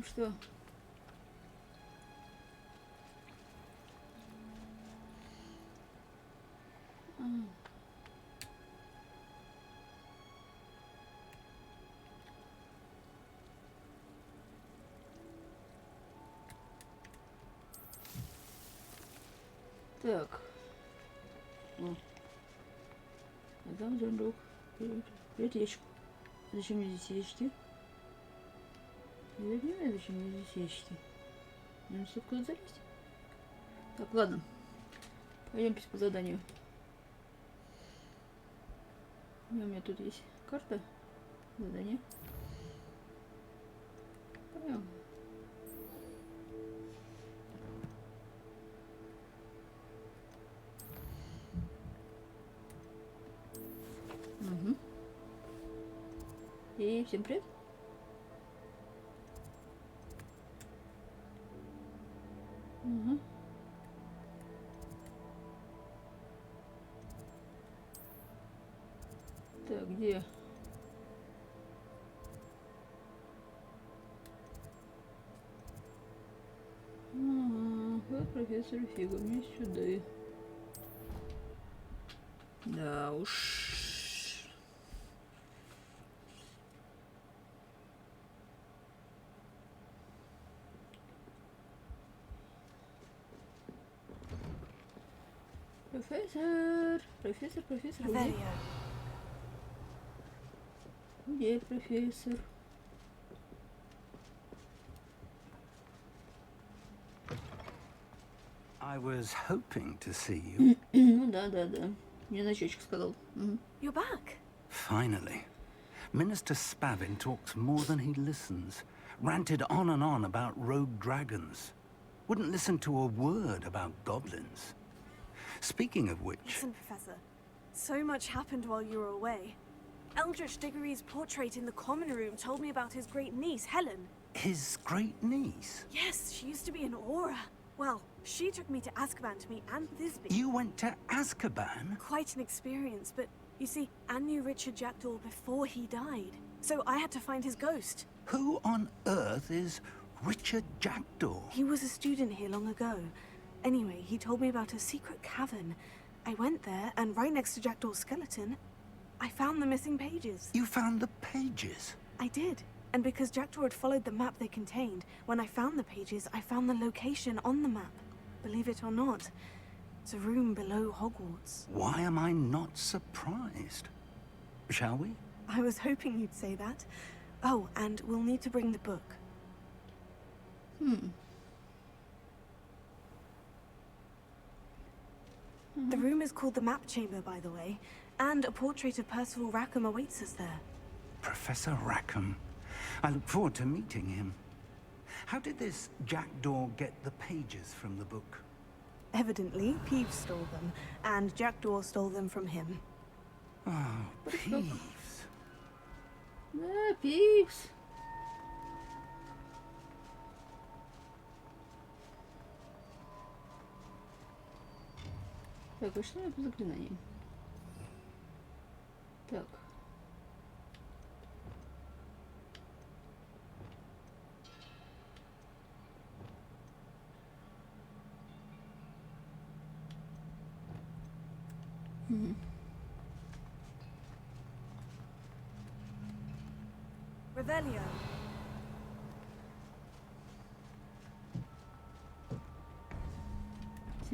что? Так. О. А там сундук. Привет, ящик. Зачем мне здесь ящики? Я не понимаю, зачем мне здесь ящики. Надо что-то куда залезть. Так, ладно. Пойдемте по заданию. У меня тут есть карта. Задание. Пойдем. Угу. И всем привет. Угу. Так, где? Вот профессор Фига, мне сюда. Да уж. Профессор, где профессор? I was hoping to see you. Ну да. Мне начальник сказал. You're back. Finally. Minister Spavin talks more than he listens. Ranted on and on about rogue dragons. Wouldn't listen to a word about goblins. Speaking of which... Listen, Professor. So much happened while you were away. Eldritch Diggory's portrait in the common room told me about his great niece, Helen. His great niece? Yes, she used to be an aura. Well, she took me to Azkaban to meet Anne Thisbe. You went to Azkaban? Quite an experience, but you see, Anne knew Richard Jackdaw before he died. So I had to find his ghost. Who on earth is Richard Jackdaw? He was a student here long ago. Anyway, he told me about a secret cavern. I went there, and right next to Jackdaw's skeleton, I found the missing pages. You found the pages? I did. And because Jackdaw had followed the map they contained, when I found the pages, I found the location on the map. Believe it or not, it's a room below Hogwarts. Why am I not surprised? Shall we? I was hoping you'd say that. Oh, and we'll need to bring the book. The room is called the Map Chamber, by the way, and a portrait of Percival Rackham awaits us there. Professor Rackham. I look forward to meeting him. How did this Jackdaw get the pages from the book? Evidently, Peeves stole them, and Jackdaw stole them from him. Oh, Peeves. Peeves. Так, а что я по заклинаниям? Так. Revelio.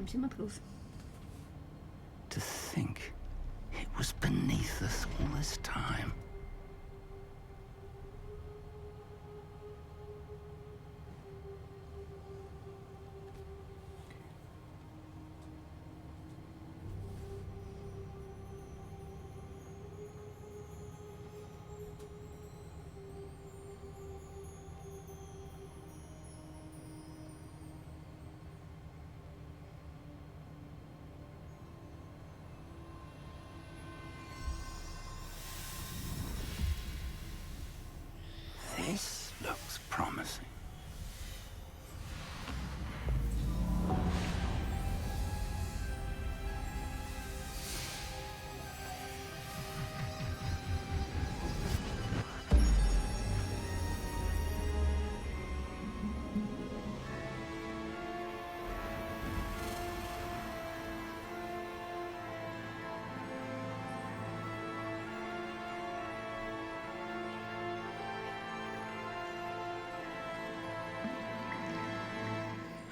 Всем открылся. To think it was beneath us all this time. This looks promising.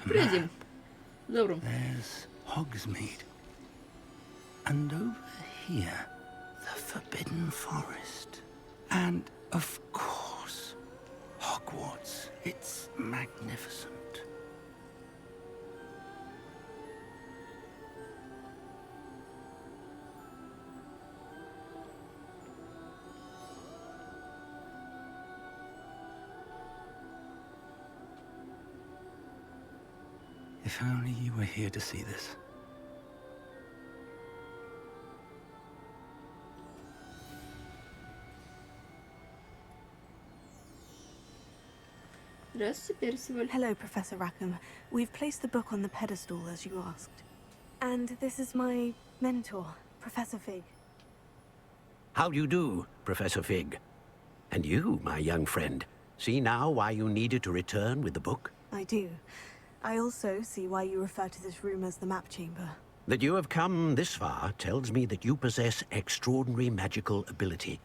Приедем. Добрым. There's Hogsmeade. And over here, the Forbidden Forest. And, of course, Hogwarts. It's magnificent. If only you were here to see this. Здравствуйте, Персиваль. Hello, Professor Rackham. We've placed the book on the pedestal as you asked. And this is my mentor, Professor Fig. How do you do, Professor Fig? And you, my young friend, see now why you needed to return with the book? I do. I also see why you refer to this room as the map chamber. That you have come this far tells me that you possess extraordinary magical ability.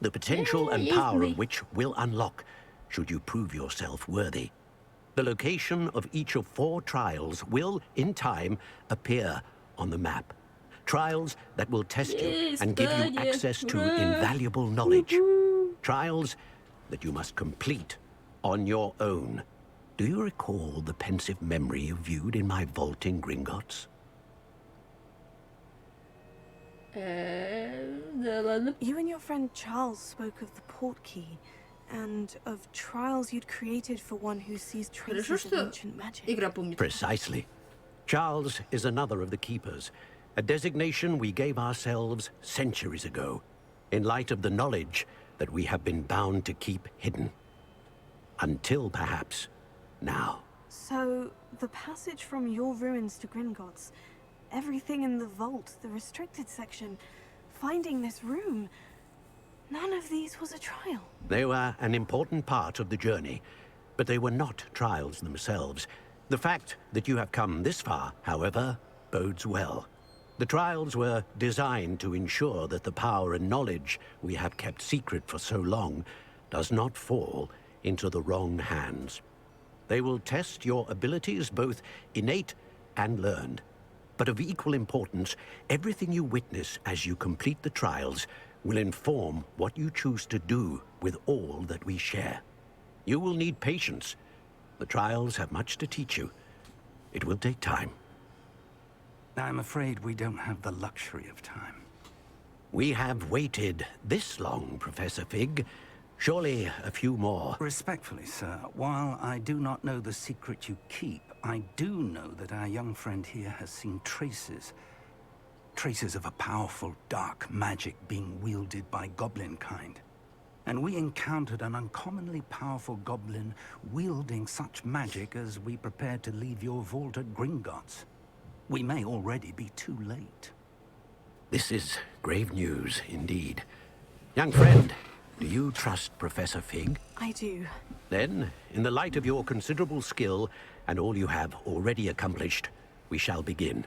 The potential and power of which will unlock should you prove yourself worthy. The location of each of 4 trials will, in time, appear on the map. Trials that will test you and give you access to invaluable knowledge. Trials that you must complete on your own. Do you recall the pensive memory you viewed in my vault in Gringotts? Да ладно. You and your friend Charles spoke of the port key, and of trials you'd created for one who sees Хорошо, traces of что ancient magic. игра помнит. Precisely. Charles is another of the Keepers, a designation we gave ourselves centuries ago, in light of the knowledge that we have been bound to keep hidden. Until, perhaps, now. So, the passage from your ruins to Gringotts, everything in the vault, the restricted section, finding this room, none of these was a trial. They were an important part of the journey, but they were not trials themselves. The fact that you have come this far, however, bodes well. The trials were designed to ensure that the power and knowledge we have kept secret for so long does not fall into the wrong hands. They will test your abilities, both innate and learned. But of equal importance, everything you witness as you complete the trials will inform what you choose to do with all that we share. You will need patience. The trials have much to teach you. It will take time. I'm afraid we don't have the luxury of time. We have waited this long, Professor Fig. Surely a few more. Respectfully, sir, while I do not know the secret you keep, I do know that our young friend here has seen traces of a powerful dark magic being wielded by goblin kind. And we encountered an uncommonly powerful goblin wielding such magic as we prepared to leave your vault at Gringotts. We may already be too late. This is grave news, indeed. Young friend, do you trust Professor Fig? I do. Then, in the light of your considerable skill and all you have already accomplished, we shall begin.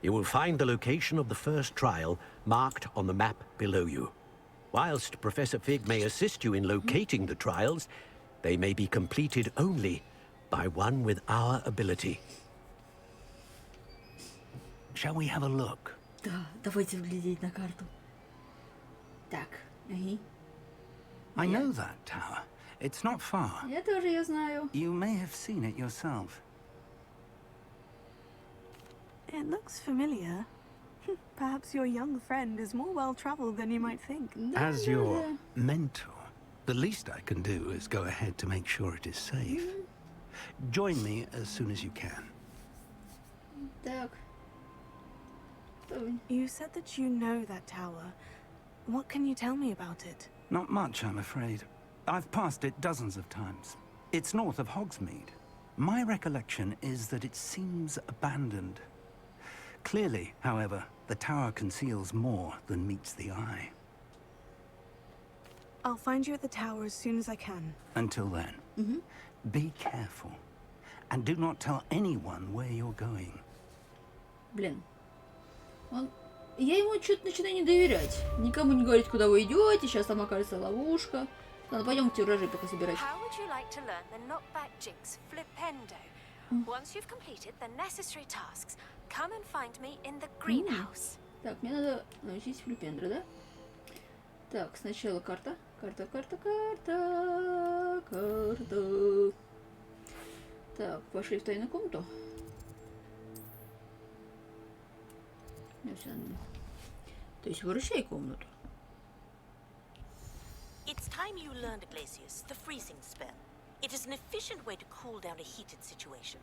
You will find the location of the first trial marked on the map below you. Whilst Professor Fig may assist you in locating the trials, they may be completed only by one with our ability. Shall we have a look? Да, давайте глядеть на карту. Так, ага. I know that tower. It's not far. Я тоже ее знаю. You may have seen it yourself. It looks familiar. Perhaps your young friend is more well-traveled than you might think. As your mentor, the least I can do is go ahead to make sure it is safe. Join me as soon as you can. Так. You said that you know that tower. What can you tell me about it? Not much, I'm afraid. I've passed it dozens of times. It's north of Hogsmeade. My recollection is that it seems abandoned. Clearly, however, the tower conceals more than meets the eye. I'll find you at the tower as soon as I can. Until then, be careful. And do not tell anyone where you're going. Блин. Я ему что-то начинаю не доверять. Никому не говорить, куда вы идете, сейчас там окажется ловушка. Ладно, пойдемте урожай пока собирать. How would you like to learn the knockback jinx flipendo? Once you've completed the necessary tasks, come and find me in the greenhouse. Так, мне надо научить флюпендра, да? Так, сначала карта. Карта. Так, пошли в тайную комнату. То есть выручай комнату. It's time you learned, Iglesias, the freezing spell. It is an efficient way to cool down a heated situation.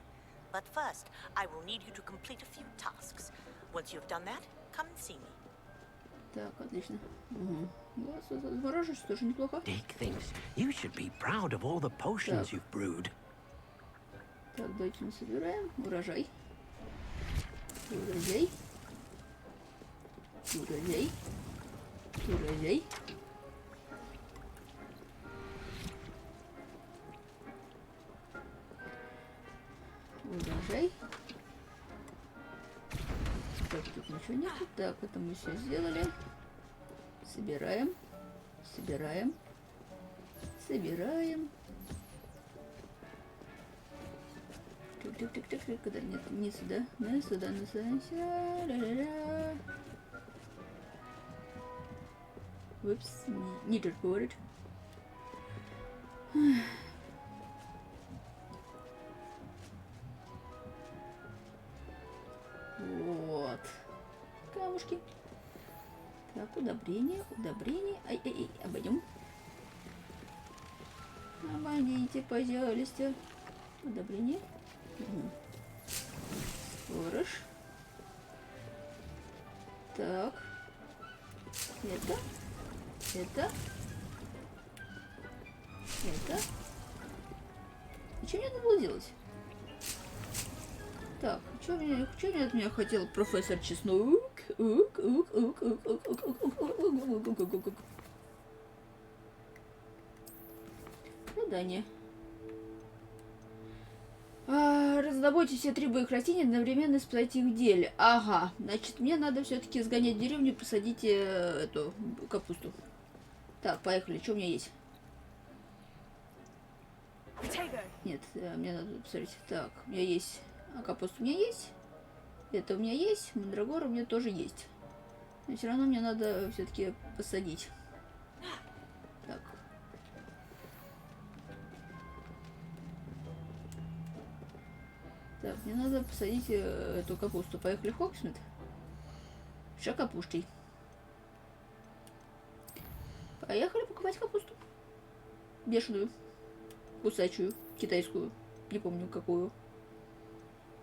But first, I will need you to complete a few tasks. Once you've done that, come and see me. Так, отлично. Угу. Заморожусь, тоже неплохо. Dick thinks you should be proud of all the potions you've brewed. Так, давайте мы собираем. Урожай. Урожай. Урожай. Урожай. Урожай. Так, тут ничего нет. Так, это мы все сделали. Собираем. Собираем. Собираем. Так, когда нет, не сюда, не сюда, не сюда. Ля-ля-ля. Упс, не рекорд. Вот. Камушки. Так, удобрение, удобрение. Ай, обойдем. Обойдите, пожалуйста. Удобрение. Сторож. Так. Это. И что мне надо было делать? Так, что мне от меня хотел профессор Чеснок? Задание. Раздобудьте все 3 боевых растения, одновременно испытайте их в деле. Ага, значит, мне надо все-таки сгонять в деревню и посадить эту капусту. Так, поехали. Что у меня есть? Нет, мне надо посмотреть. Так, у меня есть... капуста у меня есть. Это у меня есть. Мандрагора у меня тоже есть. Но все равно мне надо все-таки посадить. Так. Так, мне надо посадить эту капусту. Поехали в Хогвартс. Ша капустой. Поехали покупать капусту. Бешеную. Кусачую. Китайскую. Не помню какую.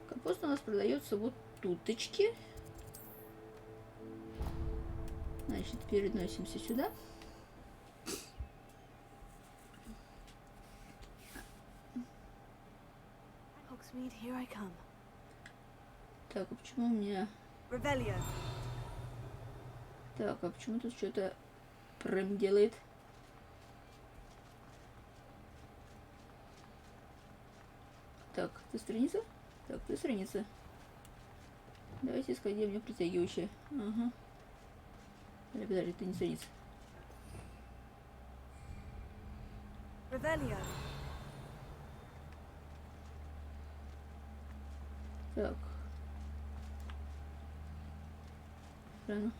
Капуста у нас продается вот туточки. Значит, переносимся сюда. Here I come. Так, а почему у меня... Revelio. Так, а почему тут что-то прям делает? Так, ты страница? Так, ты страница. Давайте искать, где у меня притягивающая. Ага. Подожди, ты не страница. Revelio. Так. Рано.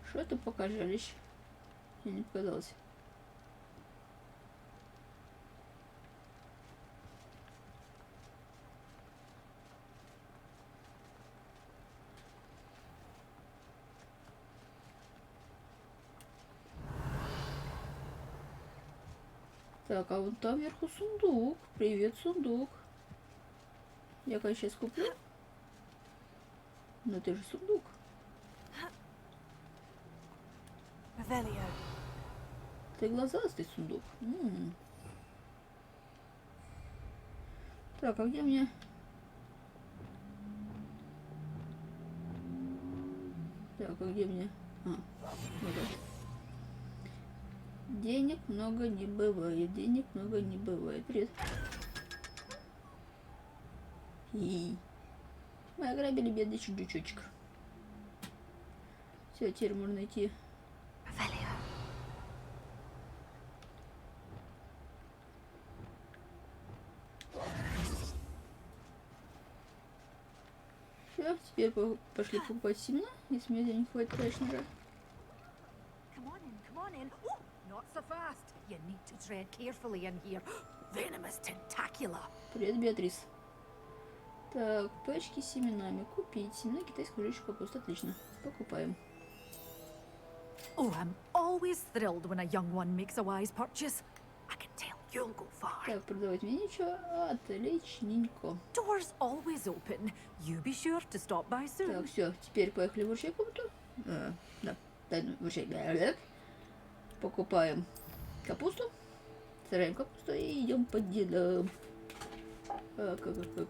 Что это покажались? Мне не показалось. Так, а вон там вверху сундук. Привет, сундук. Я, конечно, сейчас куплю. Но это же сундук. Revelio. Ты глазастый сундук. Так, а где мне... Так, а где мне... вот это. Денег много не бывает. Денег много не бывает. Привет. И мы ограбили бедный чудючочек. Все, теперь можно идти. Все, теперь пошли покупать семена, если мне денег хватит, конечно же. Come on in. Oh, not so fast. You need to tread carefully in here. Venomous tentacula. Привет, Беатрис. Так, пачки с семенами. Купить. Семена китайского речи капусты. Отлично. Покупаем. Oh, I'm always thrilled when a young one makes a wise purchase. I can tell you'll go far. Так, продавать мне нечего. Отличненько. Doors always open. You be sure to stop by soon. Так, все. Теперь поехали в урчай комнату. Да. Урчай. Покупаем капусту. Сажаем капусту и идем по делам. Так, капуста,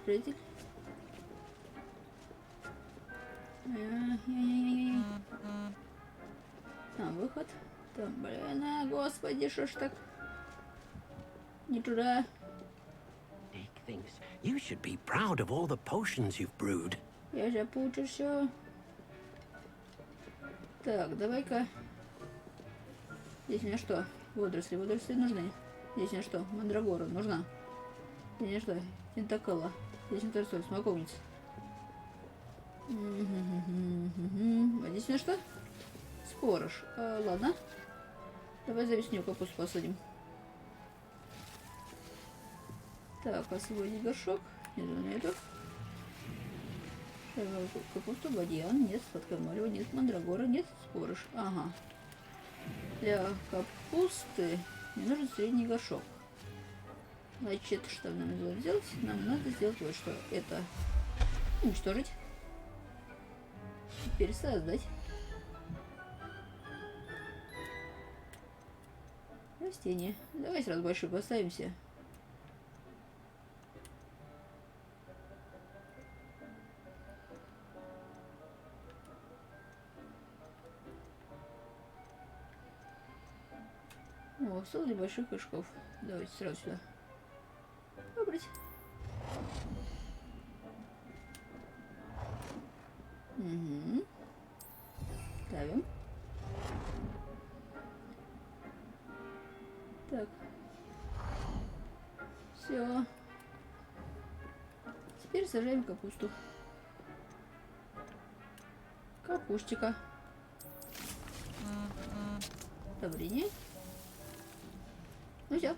приятель. Там выход. Там, блин, господи, что ж так? Не туда. Nick thinks you should be proud of all the potions you've brewed. Я же пучу все. Так, давай-ка. Здесь мне что? Водоросли нужны. Здесь мне что? Мандрагора нужна. Здесь мне что? Тентакала. Здесь мне что? Смоковница. А здесь мне что? Спорож. Ладно. Давай завесню капусту посадим. Так, освободить горшок. Нет, на это. Капусту, бадьян, нет, сладкое марево, нет, мандрагора, нет, спорож. Ага. Для капусты мне нужен средний горшок. Значит, что нам надо сделать? Нам надо сделать вот что. Это уничтожить. Теперь создать. Растение. Давай сразу большой поставимся. О, стол для больших горшков. Давайте сразу сюда. Выбрать. Угу. Ставим. Так. Все. Теперь сажаем капусту. Капустика. Добрение. Ну все.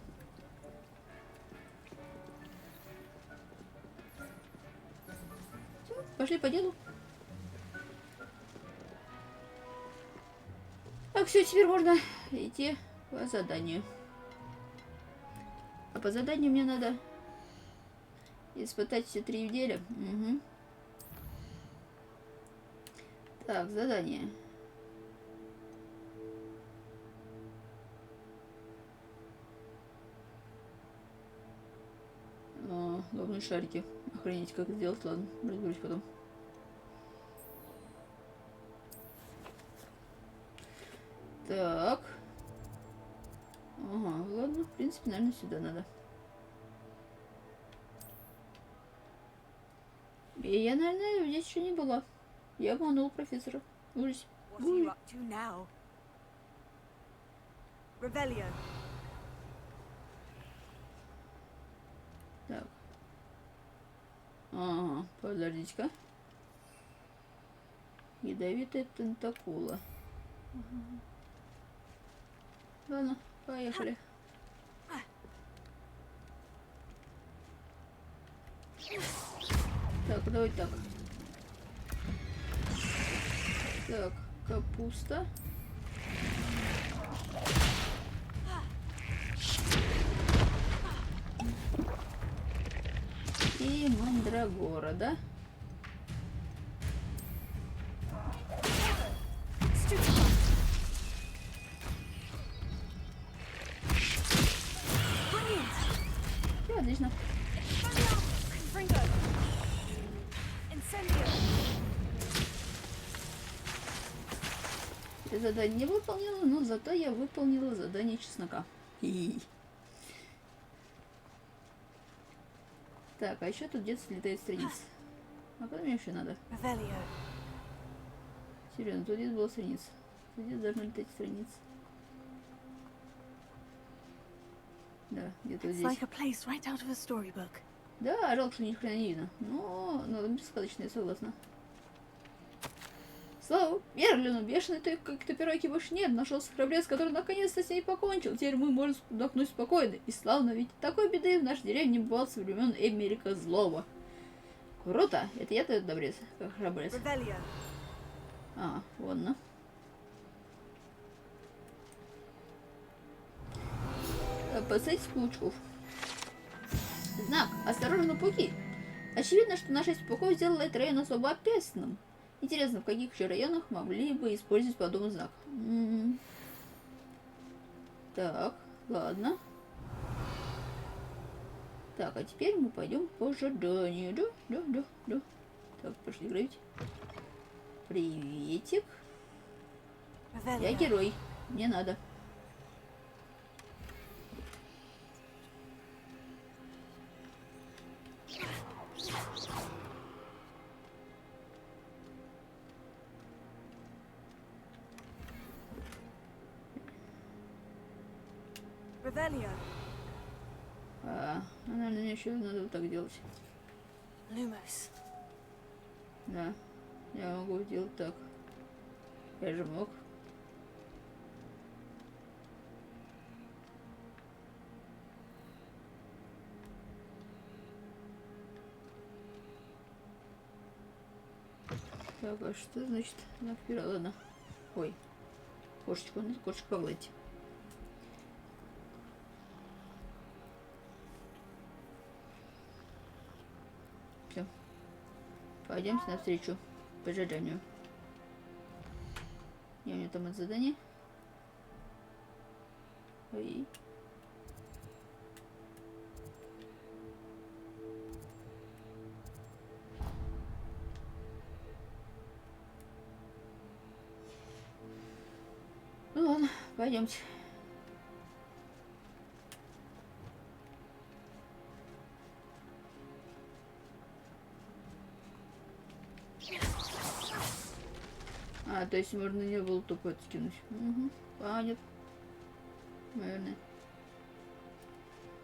Все, пошли по делу. Так, все, теперь можно идти по заданию. А по заданию мне надо испытать все 3 неделя. Угу. Так, задание. Главные шарики. Охренеть, как это сделать. Ладно, разберусь потом. Так. Ага, ладно, в принципе, наверное, сюда надо. И я, наверное, здесь еще не была. Я обманул профессора. Ужас. What are you up to now? Rebellion. Так. Ага, подождите-ка. Ядовитая тентакула. Ага. Ладно, поехали. Так, давай так. Так, капуста. И мандрагора, да? Все, отлично. Я задание не выполнила, но зато я выполнила задание чеснока. Хи-хи. Так, а еще тут где-то слетает страница. А потом мне еще надо. Revelio. Серьезно, тут где-то была страница. Тут где-то должны лететь страницы. Да, где-то вот It's здесь. like a place right out of a storybook. Да, жалко, что ни хрена не видно. Но бессказочно, я согласна. Слава Мерлину, бешеный той как-то пироки больше нет. Нашелся храбрец, который наконец-то с ней покончил. Теперь мы можем вдохнуть спокойно. И славно, ведь такой беды в нашей деревне не бывало со времен Эмерика Злого. Круто! Это я тот добрец, как храбрец. Revelio. А, ладно. Опасайтесь паучков. Знак. Осторожно, пауки. Очевидно, что наш беспокоив сделала этот район особо опасным. Интересно, в каких еще районах могли бы использовать подобный знак? Так, ладно. Так, а теперь мы пойдем по заданию. Да. Так, пошли грабить. Приветик. Я Revelio. герой. Мне надо. Revelio. Наверное, мне еще надо вот так делать. Lumos. Да, я могу сделать так. Я же мог. Так, а что значит знак пера? Ладно. Ой. Кошечку, надо кошечку погладить. Все. Пойдемте навстречу по заданию. Я у меня там от задания. Ой. Ну ладно, пойдемте. А, то есть можно не было только это скинуть. Угу. Понятно. Наверное.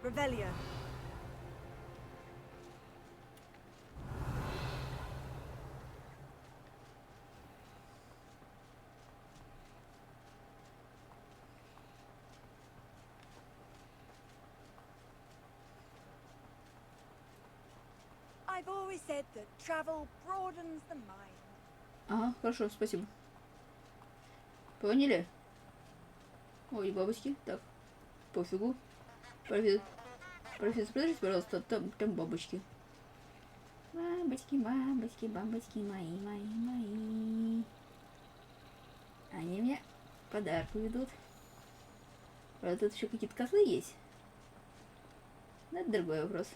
Revelio. I've always said that travel broadens the mind. Ага, хорошо, спасибо. Поняли? Ой, бабочки. Так, пофигу. Профессор, подождите, пожалуйста, там бабочки. Бабочки, бабочки, бабочки, мои. Они мне подарку ведут. Правда, тут еще какие-то козлы есть. Но это другой вопрос.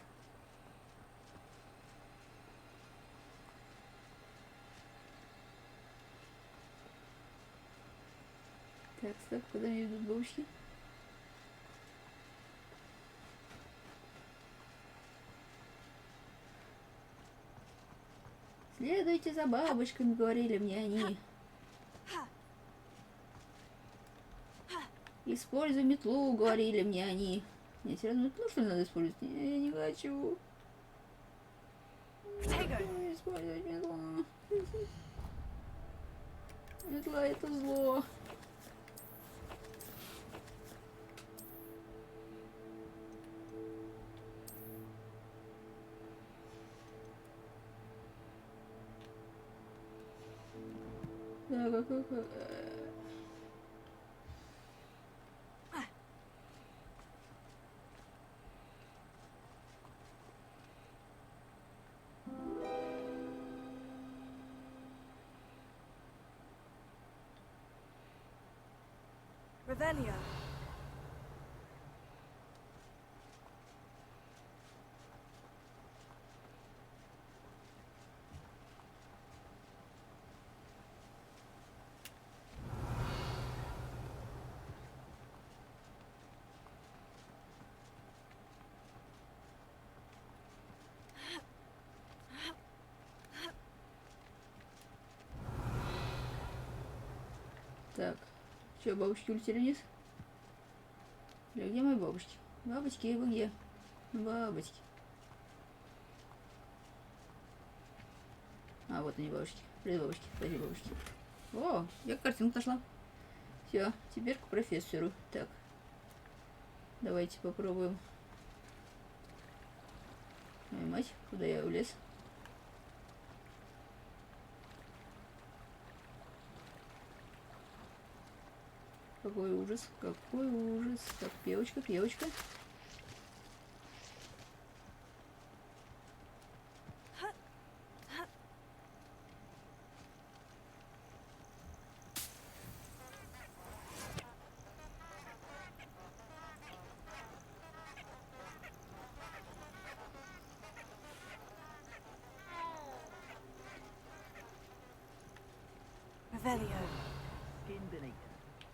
Так, стоп, куда мне идут бабочки? Следуйте за бабочками, говорили мне они. Используй метлу, говорили мне они. Мне серьезно метлу, что ли, надо использовать? Я не хочу. Использовать метлу. Метла — это зло. Так, Revelio. Так. Что, бабушки улетели вниз? Да где мои бабушки? Бабочки, вы где? Бабочки. А, вот они, бабушки. Привет, бабушки. Пойди, бабушки. О, я картинку нашла. Все, теперь к профессору. Так. Давайте попробуем. Ой, мать, куда я влез? Какой ужас, какой ужас. Так, певочка, певочка.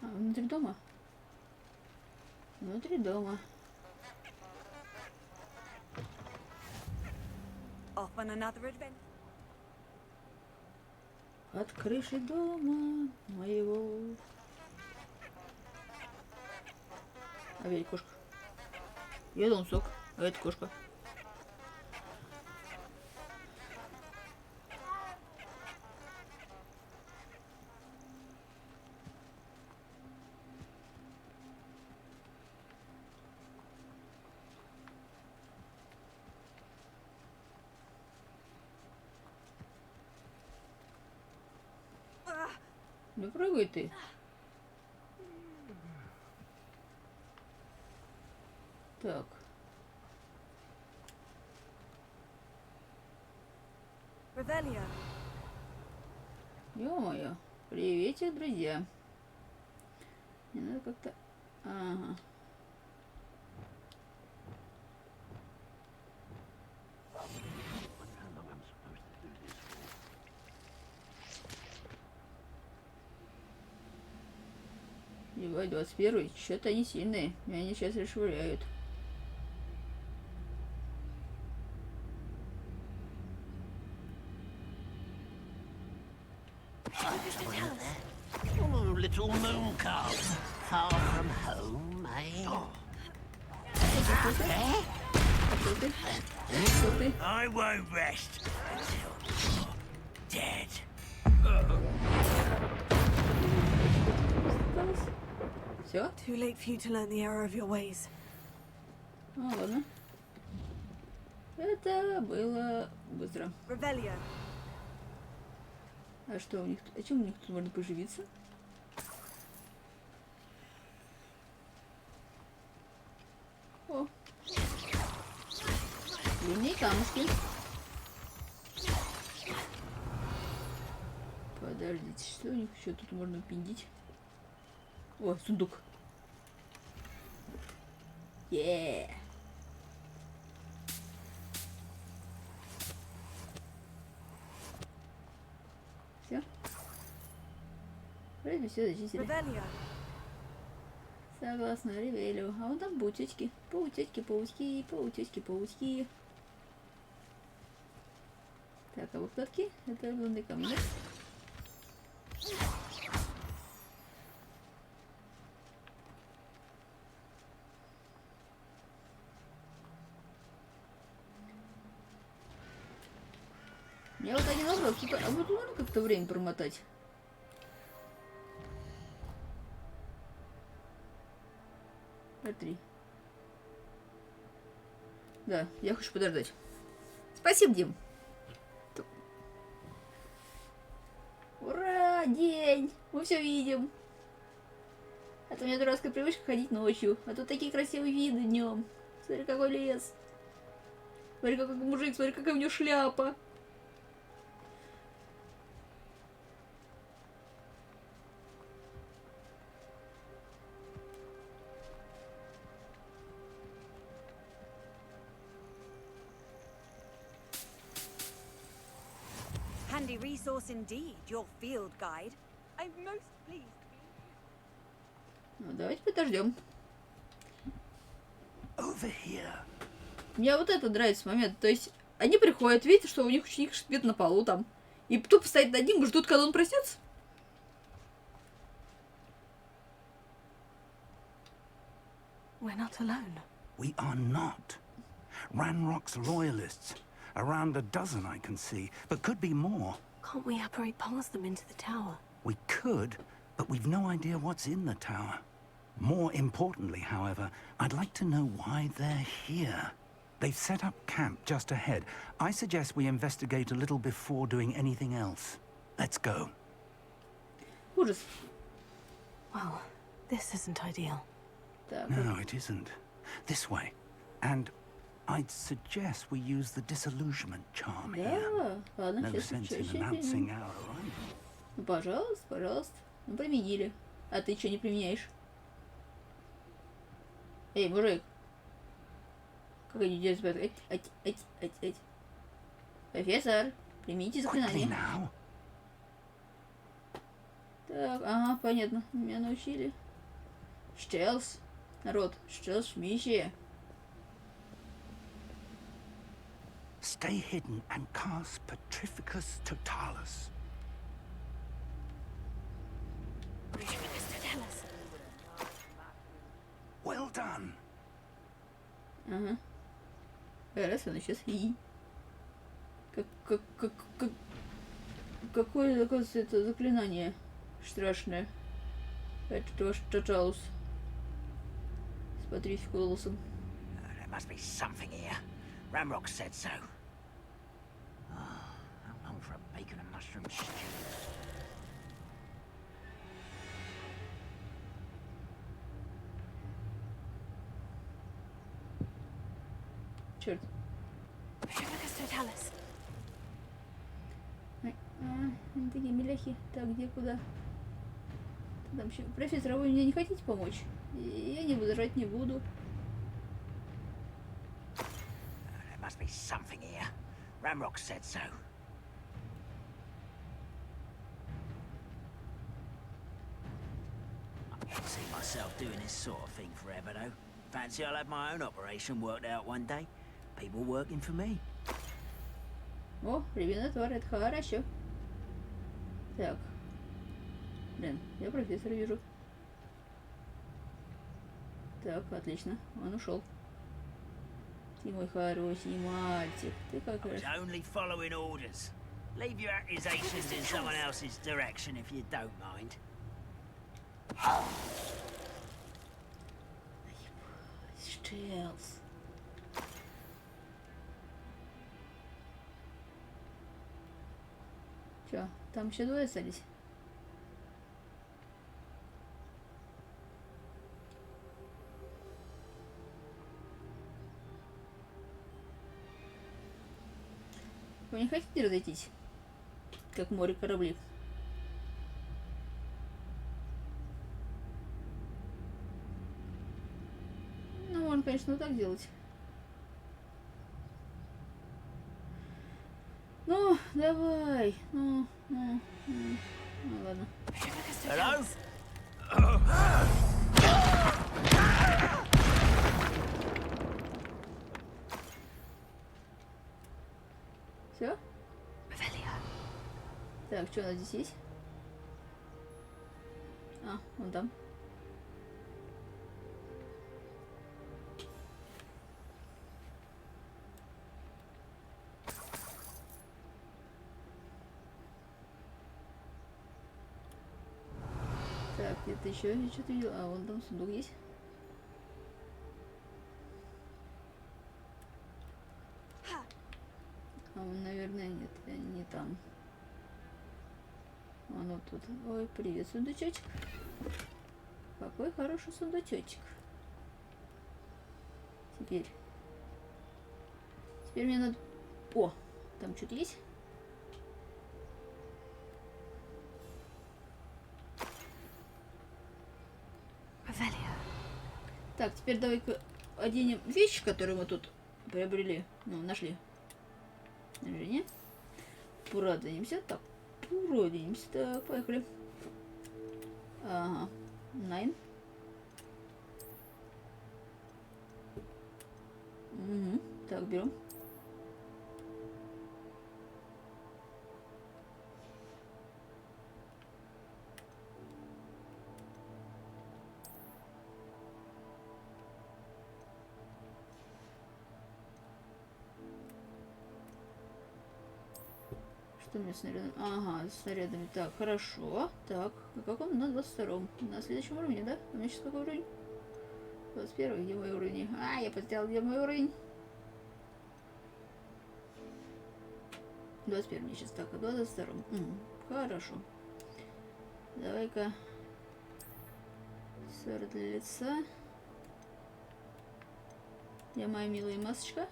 А, внутри дома? Внутри дома. Off on another adventure. От крыши дома моего. А ведь кошка. Я дал сок, а это кошка. Да прыгай ты. Так. Revelio. Ё-моё. Приветик, друзья. Не надо как-то... Ага. Ебать, 21-й. Что-то они сильные. Меня они сейчас расшвыряют. Oh, little moon calf. Far from home, eh? Что ты? Что ты? I won't rest until you're dead. Все? Too late for you to learn the error of your ways. А, ладно. Это было быстро. Revelio. А что у них? А чем у них тут можно поживиться? О. Длинные камушки. Подождите, что у них еще тут можно пиндить? О, сундук. Е. Все? Вроде все зачистили. Revelio. Согласно Ревелю. А вон там паутечки. Паутечки, паутки, паутечки, паутки. Так, а вот платки? Это лунный камень. Мне вот один вопрос, типа, а вот можно как-то время промотать? R3. Да, я хочу подождать. Спасибо, Дим. Ура, день! Мы все видим. А то у меня дурацкая привычка ходить ночью. А тут такие красивые виды днем. Смотри, какой лес. Смотри, какой мужик, смотри, какая у него шляпа. Handy resource indeed, your field guide. I'm most pleased. Ну, давайте подождем. Over here. Мне вот это нравится момент. То есть они приходят, видят, что у них ученик спит на полу там. И тупо стоит над ним и ждут, когда он проснется. not alone. We are not. Ranrock's loyalists. Around a dozen I can see, but could be more. Can't we apparate past them into the tower? We could, but we've no idea what's in the tower. More importantly, however, I'd like to know why they're here. They've set up camp just ahead. I suggest we investigate a little before doing anything else. Let's go. Ужас. Well, this isn't ideal. Так, No, it isn't. This way. And I'd suggest we use the disillusionment charm here. да, ладно, No сейчас sense in применим. announcing our arrival. Ну, пожалуйста, пожалуйста. Ну, применили. А ты что не применяешь? Эй, мужик. Как они делают спать? Профессор, примите Quickly заклинание. now. Так, ага, понятно. Меня научили. Штелс. Народ, штелс в миссии. Stay hidden and cast Petrificus Totalis. Well done. Ага. Раз, он сейчас и. Какое, оказывается, это заклинание страшное. Это ваш Тоталус. С Патрифик голосом. There must be something here. Ramrock said so. Oh, how long for a bacon and mushroom stew? Черт. Они такие миляхи. Так, где, куда? Там еще... Профессор, а вы мне не хотите помочь? Я не возражать не буду. There must be something here. Ramrock said so. I can't see myself doing this sort of thing forever, though. Fancy I'll have my own operation worked out one day. People working for me. О, ребенок тварь, это хорошо. Так. Блин, я профессора вижу. Так, отлично. Он ушел. Ты мой хороший мальчик. Ты как I was раз. only following orders. Leave your accusations in someone else's direction if you don't mind. Штелс. Чё, там еще двое остались? Вы не хотите разойтись? Как море корабли. Ну, можно, конечно, вот так делать. Ну, давай. Ну, ладно. Hello? Все? Так, что у нас здесь есть? А, вон там. Так, где-то еще я что-то видел. А, вон там сундук есть. А он, наверное, нет, не там. Он вот тут. Ой, привет, сундучочек. Какой хороший сундучочек. Теперь мне надо... О, там что-то есть? Так, теперь давай-ка оденем вещи, которые мы тут приобрели. Ну, нашли. Движение. Продвинемся. Так, продвинемся. Так, поехали. Ага. 9. Угу. Так, берем. Что мне снарядами? Ага, с снарядами. Так, хорошо. Так, на каком? На 22-м. На следующем уровне, да? У меня сейчас какой уровень? 21-й, где мой уровень? А, я потерял, где мой уровень? 21 мне сейчас так, а 22-м. Хорошо. Давай-ка. 40 для лица. Я моя милая масочка.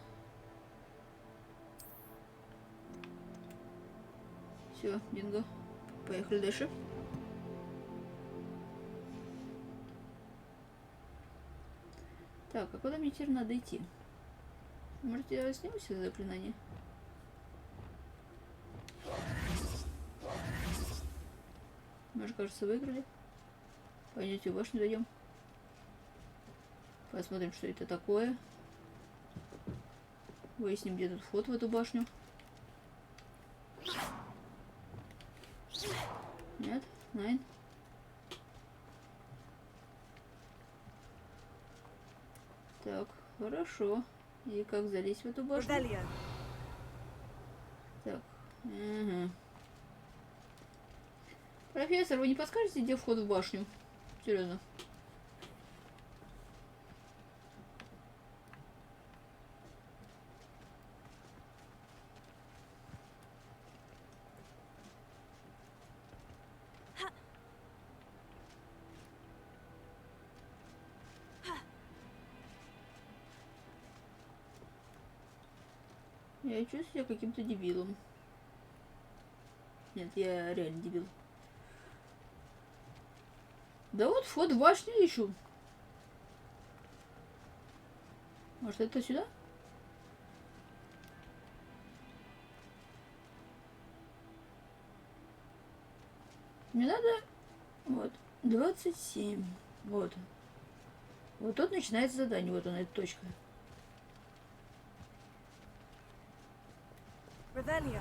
Все, бинго. Поехали дальше. Так, а куда мне теперь надо идти? Может, я сниму себе заклинание? Мы же, кажется, выиграли. Пойдете в башню дойдем. Посмотрим, что это такое. Выясним, где тут вход в эту башню. Нет? Найн? Так, хорошо. И как залезть в эту башню? Rebellion. Так. Угу. Профессор, вы не подскажете, где вход в башню? Серьезно. Я чувствую себя каким-то дебилом. Нет, я реально дебил. Да вот вход в башню ищу. Может, это сюда? Мне надо... Вот. 27. Вот. Вот тут начинается задание. Вот она, эта точка. Rebellion.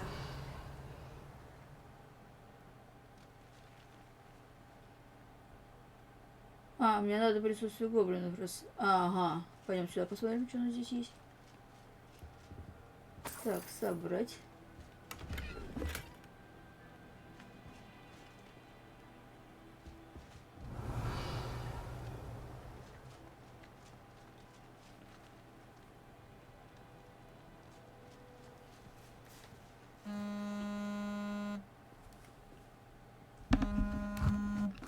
А, мне надо присутствие гоблинов. Раз... Ага. Пойдем сюда посмотрим, что у нас здесь есть. Так, собрать.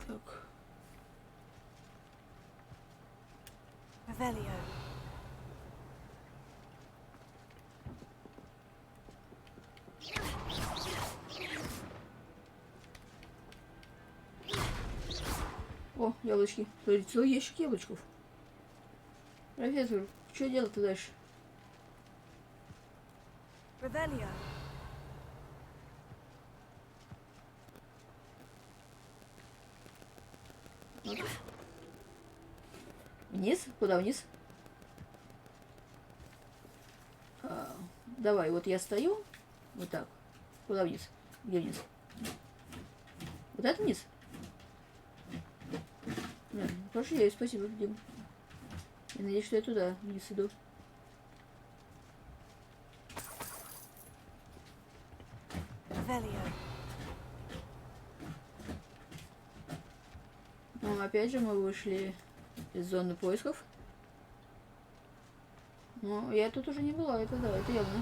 Так. Rebellion. О, яблочки. Смотри, целый ящик яблочков. Профессор, что делать-то дальше? Rebellion. Вот. Вниз? Куда вниз? Давай, вот я стою. Вот так. Куда вниз? Где вниз? Вот это вниз? Хорошо, я спасибо, Дим. Я надеюсь, что я туда вниз иду. Rebellion. Ну, опять же, мы вышли из зоны поисков. Но я тут уже не была, это да, это явно.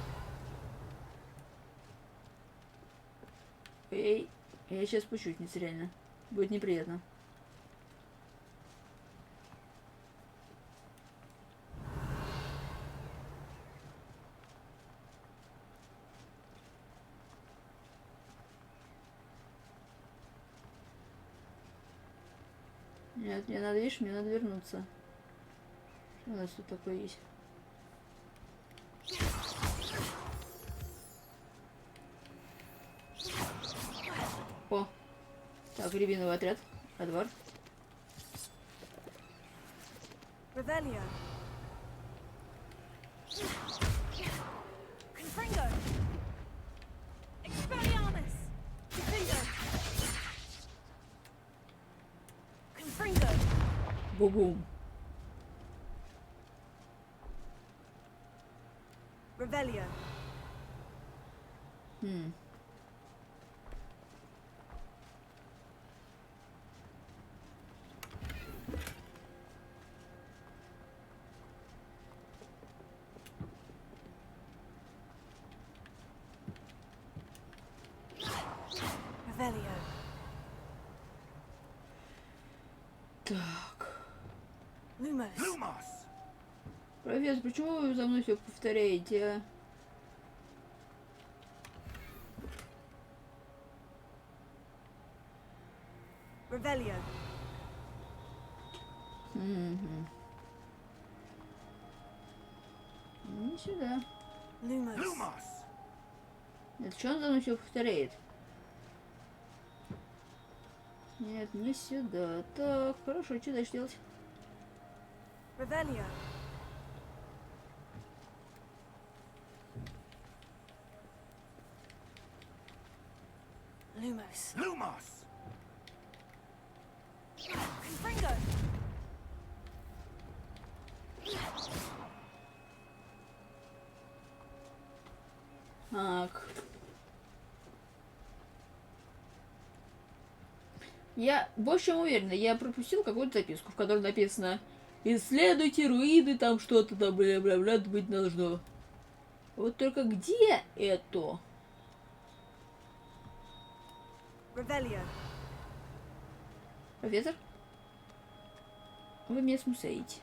Эй, я сейчас спущусь, реально. Будет неприятно. Нет, мне надо, видишь, мне надо вернуться. Что у нас тут такое есть? О! Так, рябиновый отряд. Адвар. Rebellion. Confringo. Expelliarmus. Confringo. Confringo. Бу-бум. Rebellion. Revelio. Так. Lumos. Lumos! Профессор, почему вы за мной все повторяете, а? Revelio. Угу. Не сюда. Lumos. Lumos! Это что он за мной все повторяет? Нет, не сюда. Так, хорошо, что дальше делать? Revelio. Lumos. Lumos! Confringo. Так. Я больше чем уверена, я пропустил какую-то записку, в которой написано: исследуйте руины, там что-то там, бля-бля-бля, быть должно. Вот только где это? Revelio. Профессор? Вы меня смущаете.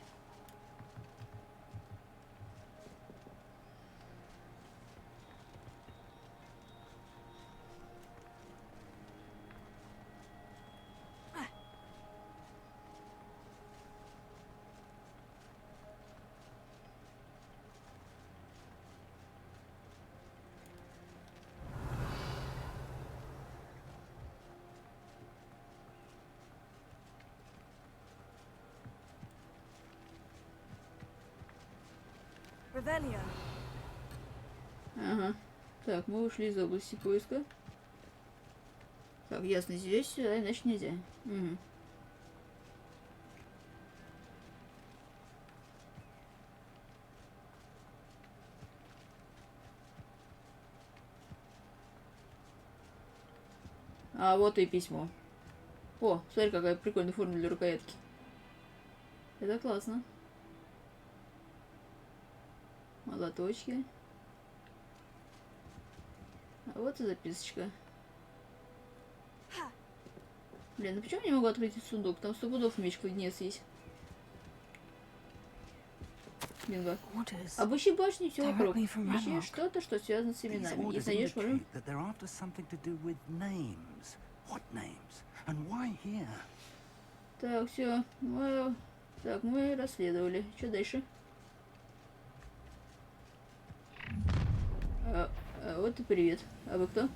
Revelio. Ага. Так, мы ушли из области поиска. Так, ясно, здесь сюда, иначе нельзя. Угу. А вот и письмо. О, смотри, какая прикольная форма для рукоятки. Это классно. Молоточки. А вот и записочка. Блин, ну почему я не могу открыть этот сундук? Там 100 пудов меч кладнец есть. Бинго. Обыщи башню все вокруг. Ищи что-то, что связано с именами. Если найдешь проблем... Так, все. Так, мы расследовали. Что дальше? Вот и привет. А вы кто?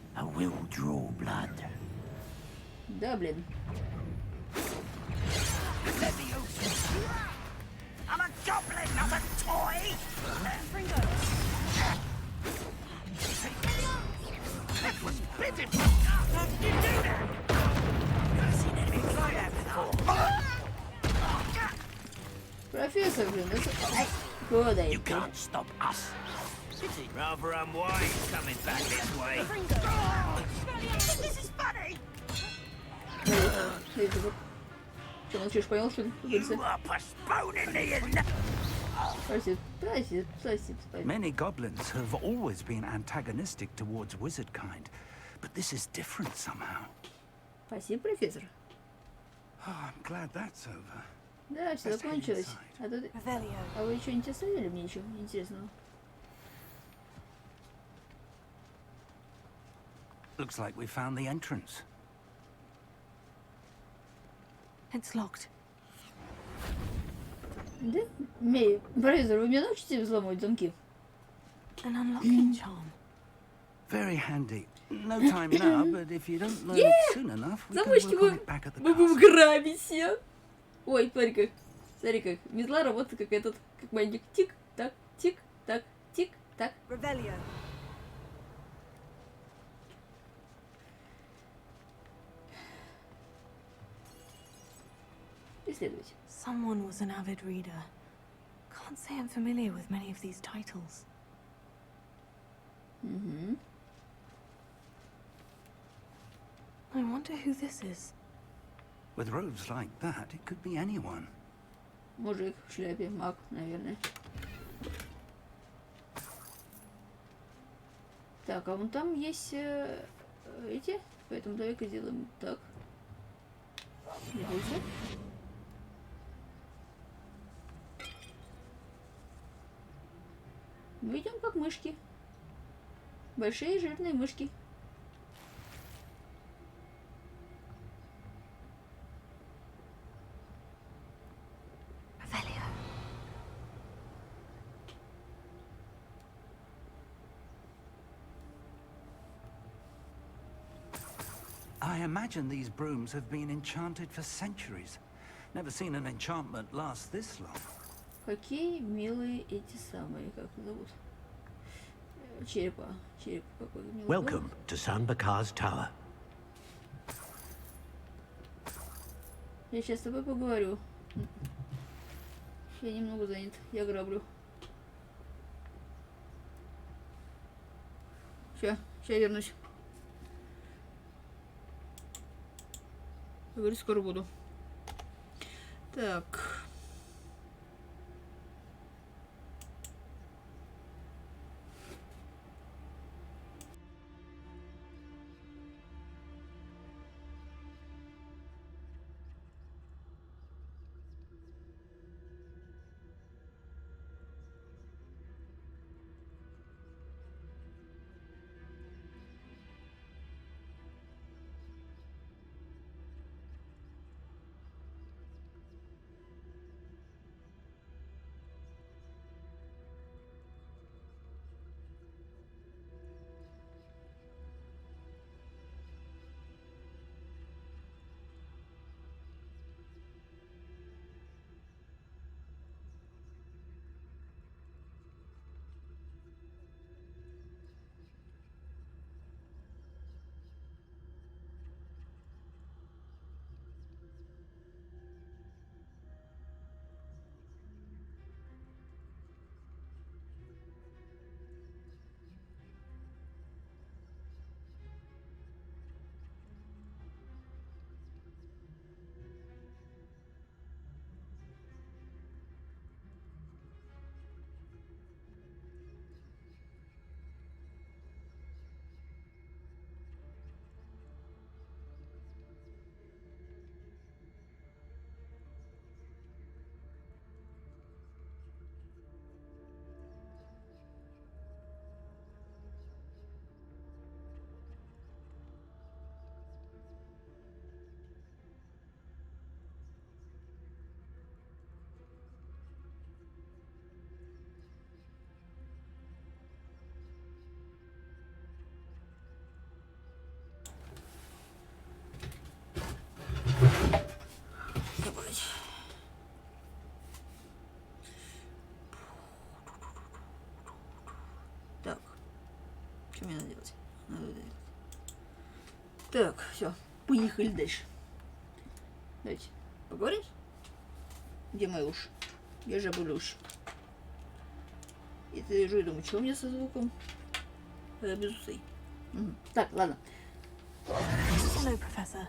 Да, блин. I'm a goblin, not a toy! That was pitiful! How did you do that? Never seen anything like that before. Профессор, блин, это... Ай, куда You can't stop us. Pity. Rather unwise coming back this way. This is funny! Что, молчишь, понял, что ли? You are postponing the... Many goblins have always been antagonistic towards wizard kind, but this is different somehow. Спасибо, профессор. Oh, I'm glad that's over. Да, все закончилось. А вы что-нибудь оставили мне еще интересного? Looks like we found the entrance. It's locked. Да? Профессор, вы меня научите взломать замки? An unlocking charm. Very handy. No time now, but if you don't learn it soon enough, we can Замочки work on it back at the мы будем castle. грабить все. Ой, смотри как. Смотри как. Метла работает как этот, как маленький. Тик-так, тик-так, тик-так. Revelio. Исследовать. Someone was an avid reader. Can't say I'm familiar with many of these titles. I wonder who this is. With robes like that, it could be anyone. Мужик в шляпе, маг, наверное. Так, а вон там есть эти Поэтому давай-ка сделаем так. Двигайся. Мы идем как мышки. Большие жирные мышки. I imagine these brooms have been enchanted for centuries. Never seen an enchantment last this long. Какие милые эти самые, как их зовут? Черепа. Череп какой милый. Welcome to Sanbakar's Tower. Я сейчас с тобой поговорю. Я немного занят. Я граблю. Сейчас вернусь. Я говорю, скоро буду. Так. Так. Что мне надо делать? Надо это делать. Так, все. Поехали дальше. Давайте поговорим. Где мои уши? Я же забыла уши. И ты лежу и думаю, что у меня со звуком? Без усей. Так, ладно. Hello, Professor.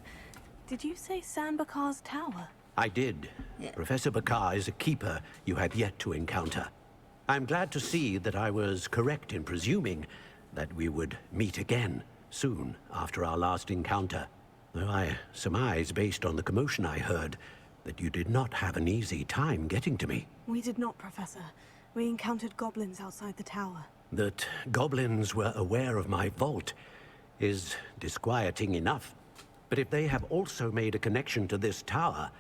Did you say Sanbakar's Tower? I did. Yeah. Professor Bakar is a keeper you have yet to encounter. I'm glad to see that I was correct in presuming that we would meet again soon after our last encounter. Though I surmise, based on the commotion I heard, that you did not have an easy time getting to me. We did not, Professor. We encountered goblins outside the tower. That goblins were aware of my vault is disquieting enough. But if they have also made a connection to this tower,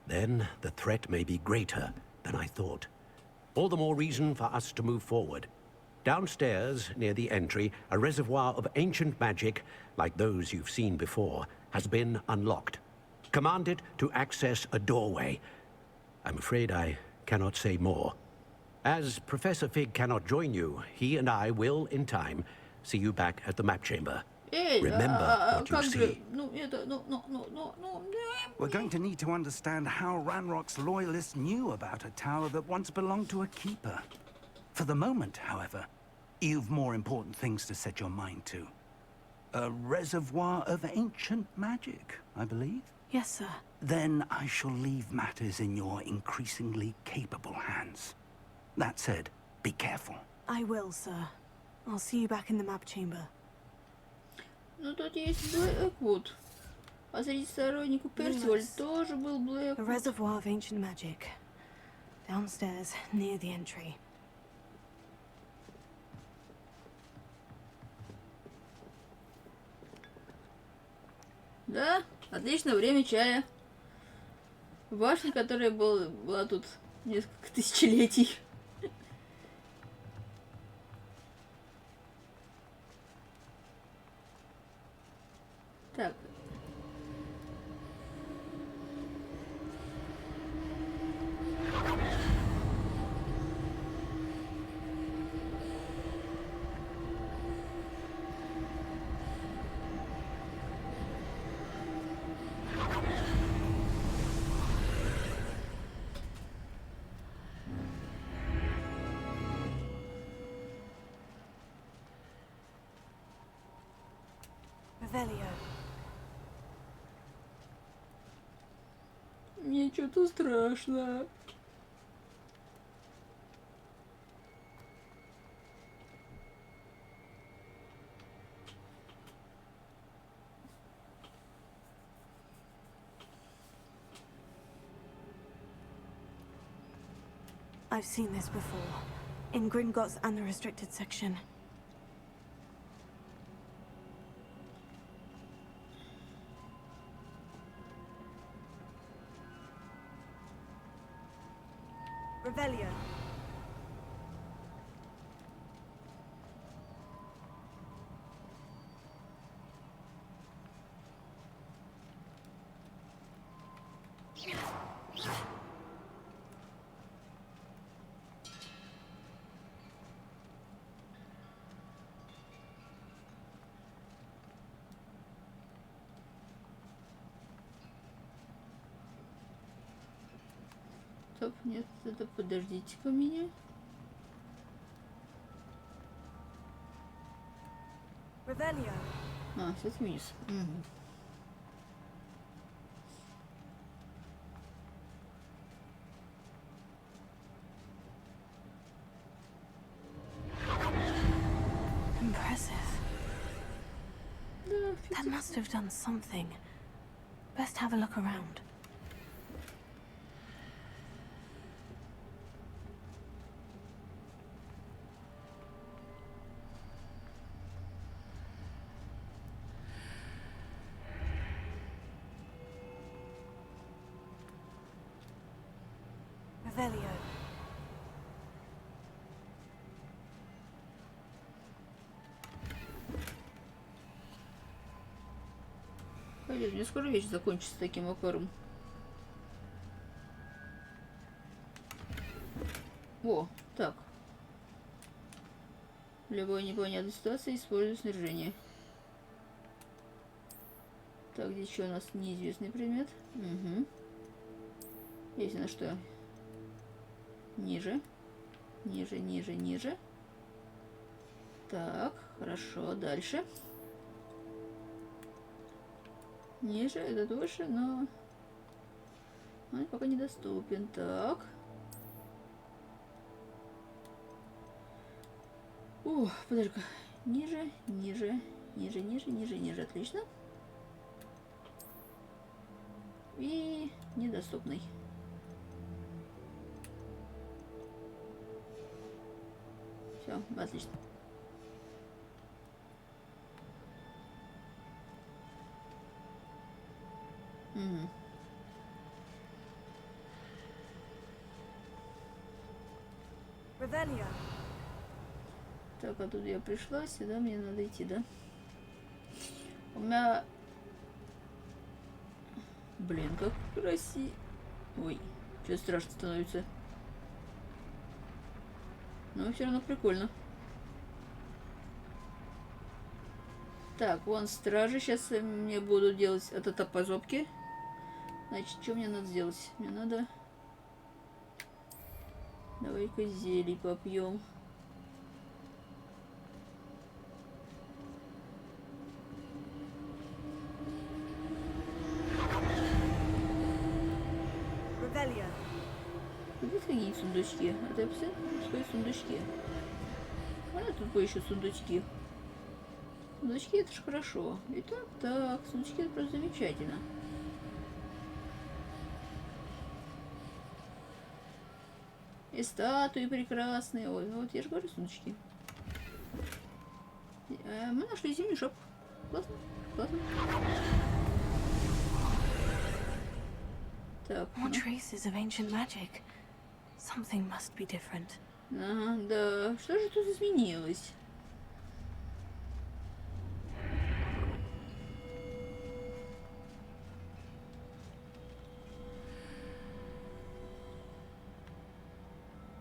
then the threat may be greater than I thought. All the more reason for us to move forward. Downstairs, near the entry, a reservoir of ancient magic, like those you've seen before, has been unlocked. Command it to access a doorway. I'm afraid I cannot say more. As Professor Fig cannot join you, he and I will, in time, see you back at the map chamber. Remember what you see. We're going to need to understand how Ranrock's loyalists knew about a tower that once belonged to a keeper. For the moment, however, you've more important things to set your mind to. A reservoir of ancient magic, I believe? Yes, sir. Then I shall leave matters in your increasingly capable hands. That said, be careful. I will, sir. I'll see you back in the map chamber. Ну тут есть Блэквуд. А среди сторонников Персиваль тоже был A Блэквуд. reservoir of ancient magic. Downstairs, near the entry. Да, отлично, время чая. Башня, которая была тут несколько тысячелетий. Так. Revelio. Мне что-то страшно. I've seen this before. In Gringotts and the restricted section. Revelio. Стоп, нет, это подождите-ка меня. Revelio. А, сейчас вниз. Угу. Impressive. Да, That must have done something. Best have a look around. Revelio. Поверь, мне скоро вечер закончится таким макаром. О, так. В любой непонятной ситуации использую снаряжение. Так, здесь что у нас неизвестный предмет? Угу. Есть на что? Ниже. Ниже, ниже, ниже. Так, хорошо, дальше. Ниже, это выше, но он пока недоступен. Так. О, подожди-ка. Ниже, ниже, ниже, ниже, ниже, ниже. Отлично. И недоступный. Все, отлично. Угу. Revelio. Так, оттуда я пришла, сюда мне надо идти, да? У меня... Блин, как красиво. Ой, что страшно становится. Но все равно прикольно. Так, вон стражи. Сейчас мне будут делать от это по жопке. Значит, что мне надо сделать? Мне надо... Давай-ка зелий попьем. Revelio. Где такие сундучки? Это все сундучки. Можно тут поищу сундучки? Сундучки это ж хорошо. Итак, так, сундучки это просто замечательно. И статуи прекрасные. Ой, ну вот я же говорю, сундучки. Мы нашли зимнюю шапку. Классно, классно. Так, More traces of ancient magic. Something must be different. Ага, да. Что же тут изменилось?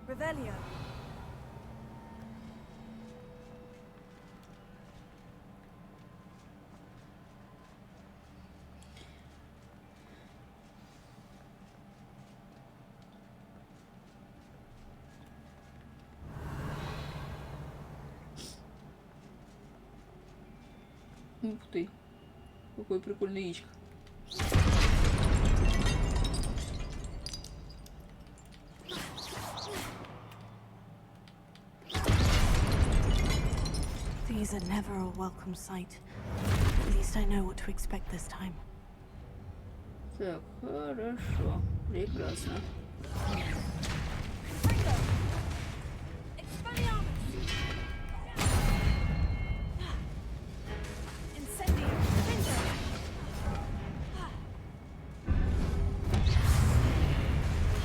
Revelio. Ух ты. Какой прикольный яичко. These are never a welcome sight. At least I know what to expect this time. Так, хорошо. Прекрасно.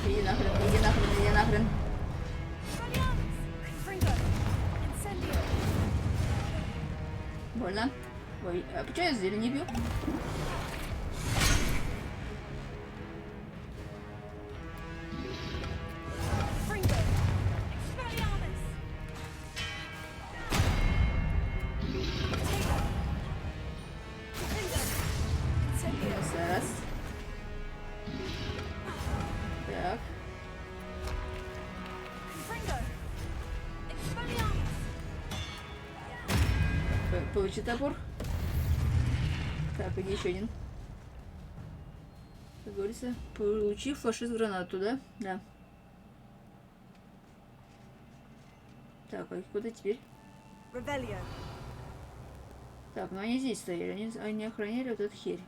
Иди нахрен, иди нахрен, иди нахрен. Больно? Ой, а почему я зелень не бью? Раз. Так. Получи топор. Так, иди еще один. Как говорится, получи флешист гранату, да? Да. Так, а куда теперь? Revelio. Так, ну они здесь стояли, они охраняли вот эту херь.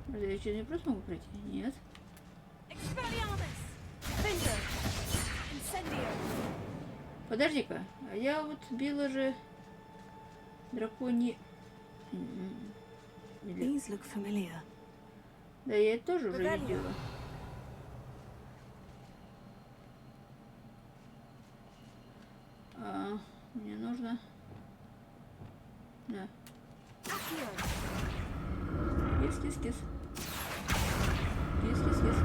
Разве я что, не просто могу пройти? Нет. Подожди-ка, а я вот била же драконий... These look familiar. Да, я это тоже уже видела. Мне нужно... Да. Кис-кис-кис. Кис-кис-кис.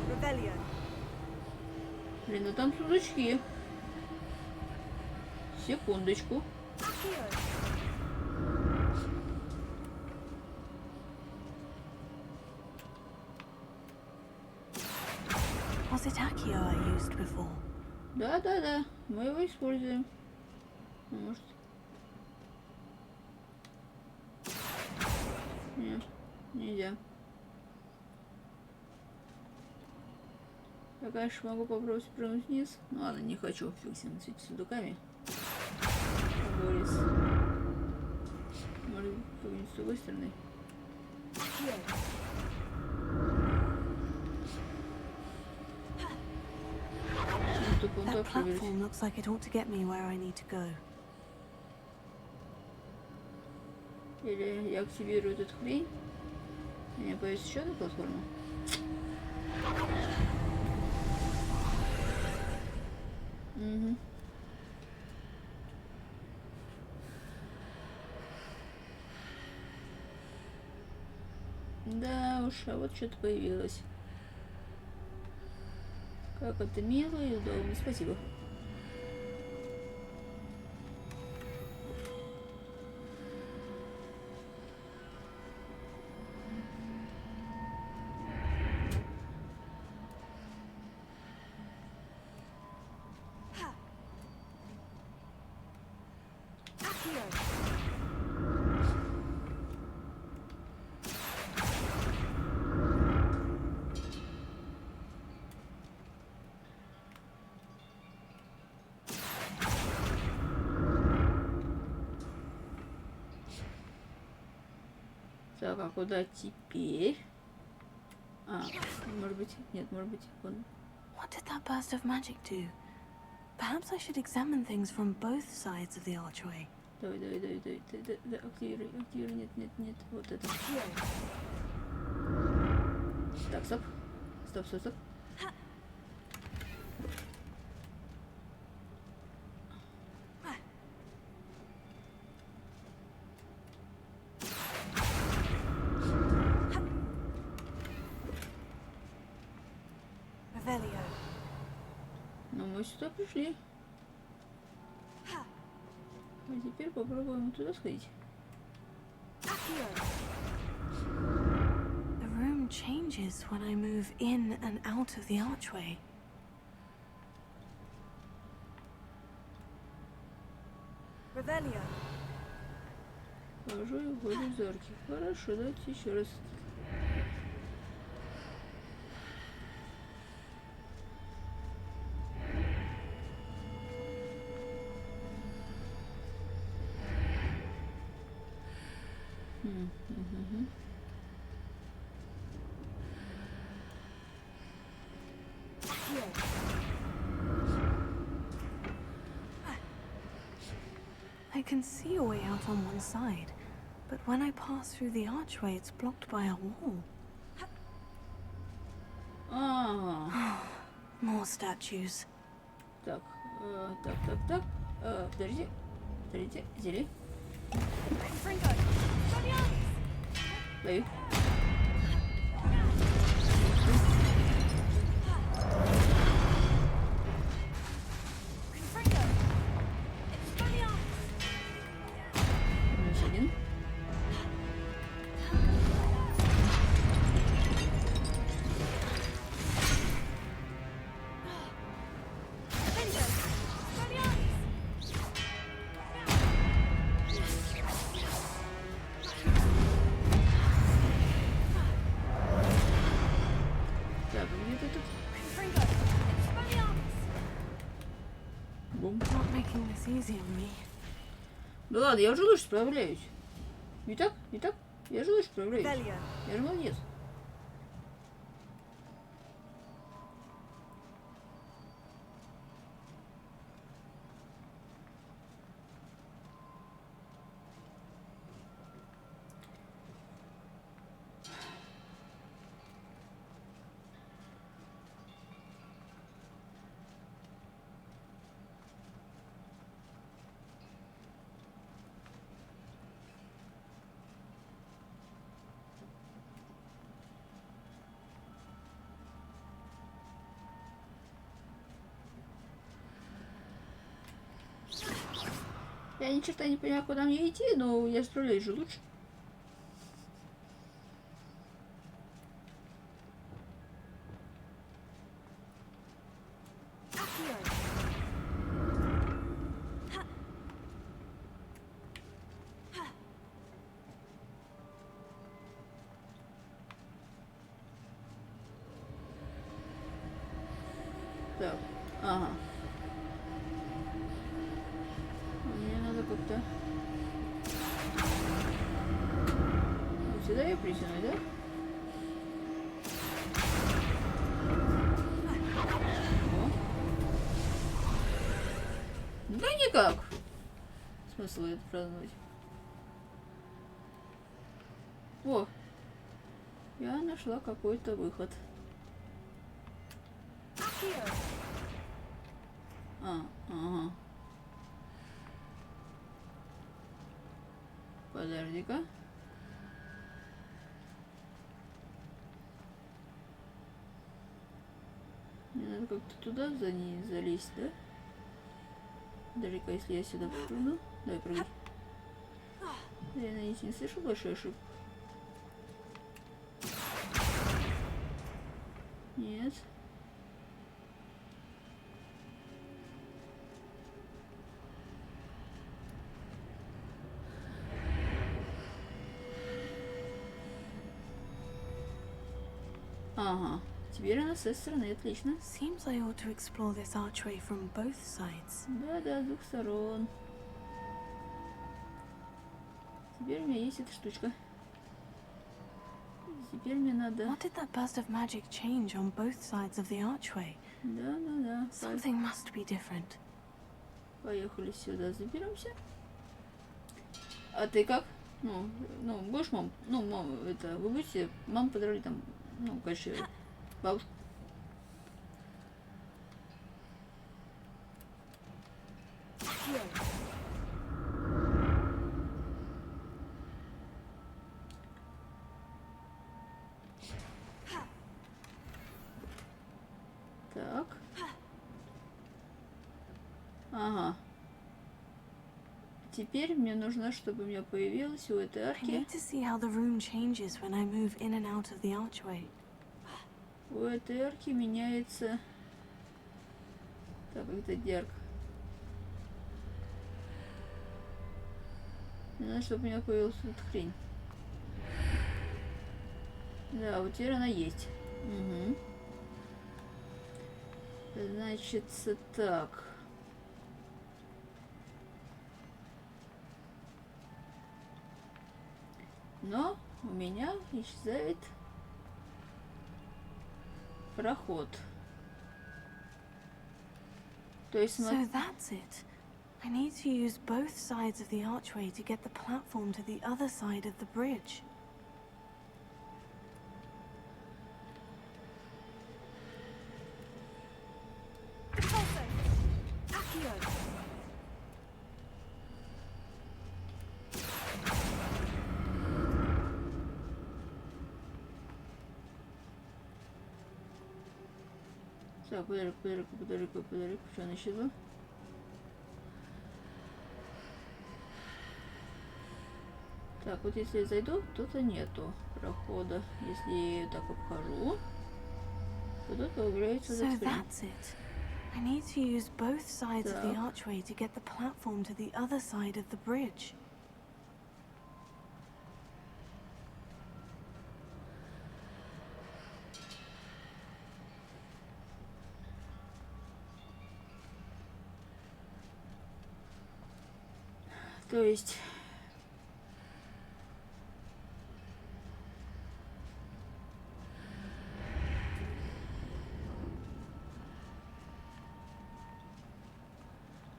Revelio. Блин, ну там сундучки. Секундочку. Was it Accio I used before? Да, мы его используем. Может. Нет, нельзя. Я, конечно, могу попробовать прыгнуть вниз. Ну ладно, не хочу. Фиг с этими сундуками. Как говорится. Может прыгнуть с другой стороны. That platform looks like it ought to get me where I need to go. Или я активирую эту хрень. У меня появится еще одна платформа. Угу. Да уж, а вот что-то появилось. Как это мило и удобно. Спасибо. Так, а куда теперь? А, может быть, нет, может быть, он... What did that burst of magic do? Perhaps I should examine things from both sides of the archway. Давай, активируй, нет, вот это. Так, стоп. Revelio. Ну, мы сюда пришли. А теперь попробуем туда сходить. The room changes when I move in and out of the archway. Revelio. Хожу и входу из арки. Хорошо, давайте еще раз. I can see a way out on one side, but when I pass through the archway, it's blocked by a wall. More statues. Так. Подождите, зели. Даю. Минус один. Так, где-то тут. Бум. Not making this easy on me. Да ладно, я уже лучше справляюсь. Не так? Я же лучше справляюсь. Revelio. Я же молодец. Я ни черта не понимаю, куда мне идти, но я справляюсь же лучше. Так, ага. Мне надо как-то... Вот сюда я притяну, да? О. Да никак. Смысл это праздновать. О, я нашла какой-то выход. Ага. Подожди-ка. Мне надо как-то туда за ней залезть, да? Подожди-ка, если я сюда прыгну. Давай, прыгай. Я надеюсь, не слышу большой ошибку. Нет. Ага. Теперь она с этой стороны, отлично. Seems I ought to explore this archway from both sides. Да, с двух сторон. Теперь у меня есть эта штучка. Теперь мне надо... What did that burst of magic change on both sides of the archway? Да. Something must be different. Поехали сюда, заберемся. А ты как? Ну, будешь мам? Ну, мам, это, вы будете маму поздравить там, ну, конечно, бабушку. Так. Ага. Теперь мне нужно, чтобы у меня появилась у этой I арки. need to see how the room changes when I move in and out of the archway. У этой арки меняется... Так, это дерг. Мне надо, чтобы у меня появилась эта хрень. Да, вот теперь она есть. Угу. Значит, так. Но у меня исчезает проход. То есть, So that's it. I need to use both sides of the archway to get the platform to the other side of the bridge. Так, подалеку, что она исчезла? Так, вот если я зайду, то нету прохода. Если я так обхожу, то тут появляется So этот хрень. that's it. I need to use both sides of the archway to get the platform to the other side of the bridge. То есть...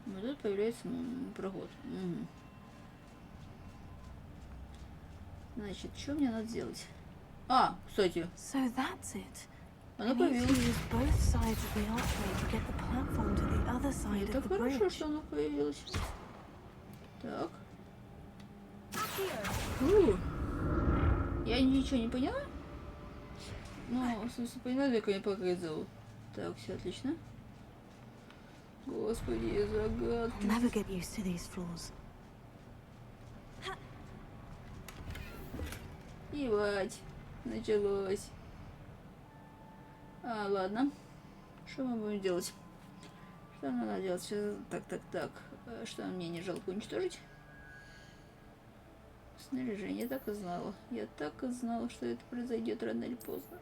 Вот тут появляется проход. Угу. Значит, что мне надо сделать? А, кстати. So that's it. Она I need to появилась. use both sides of the archway to get the platform to the other side Это of the хорошо, bridge. что она появилась. Так. Фу. Я ничего не поняла. Ну, в смысле, поняла, только я пока это зовут. Так, все отлично. Господи, I'll загадки. never get used to these floors. Ебать. Началось. А, ладно. Что мы будем делать? Что нам надо делать? Сейчас... Так. Что мне не жалко уничтожить? Снаряжение. Я так и знала. Я так и знала, что это произойдет рано или поздно.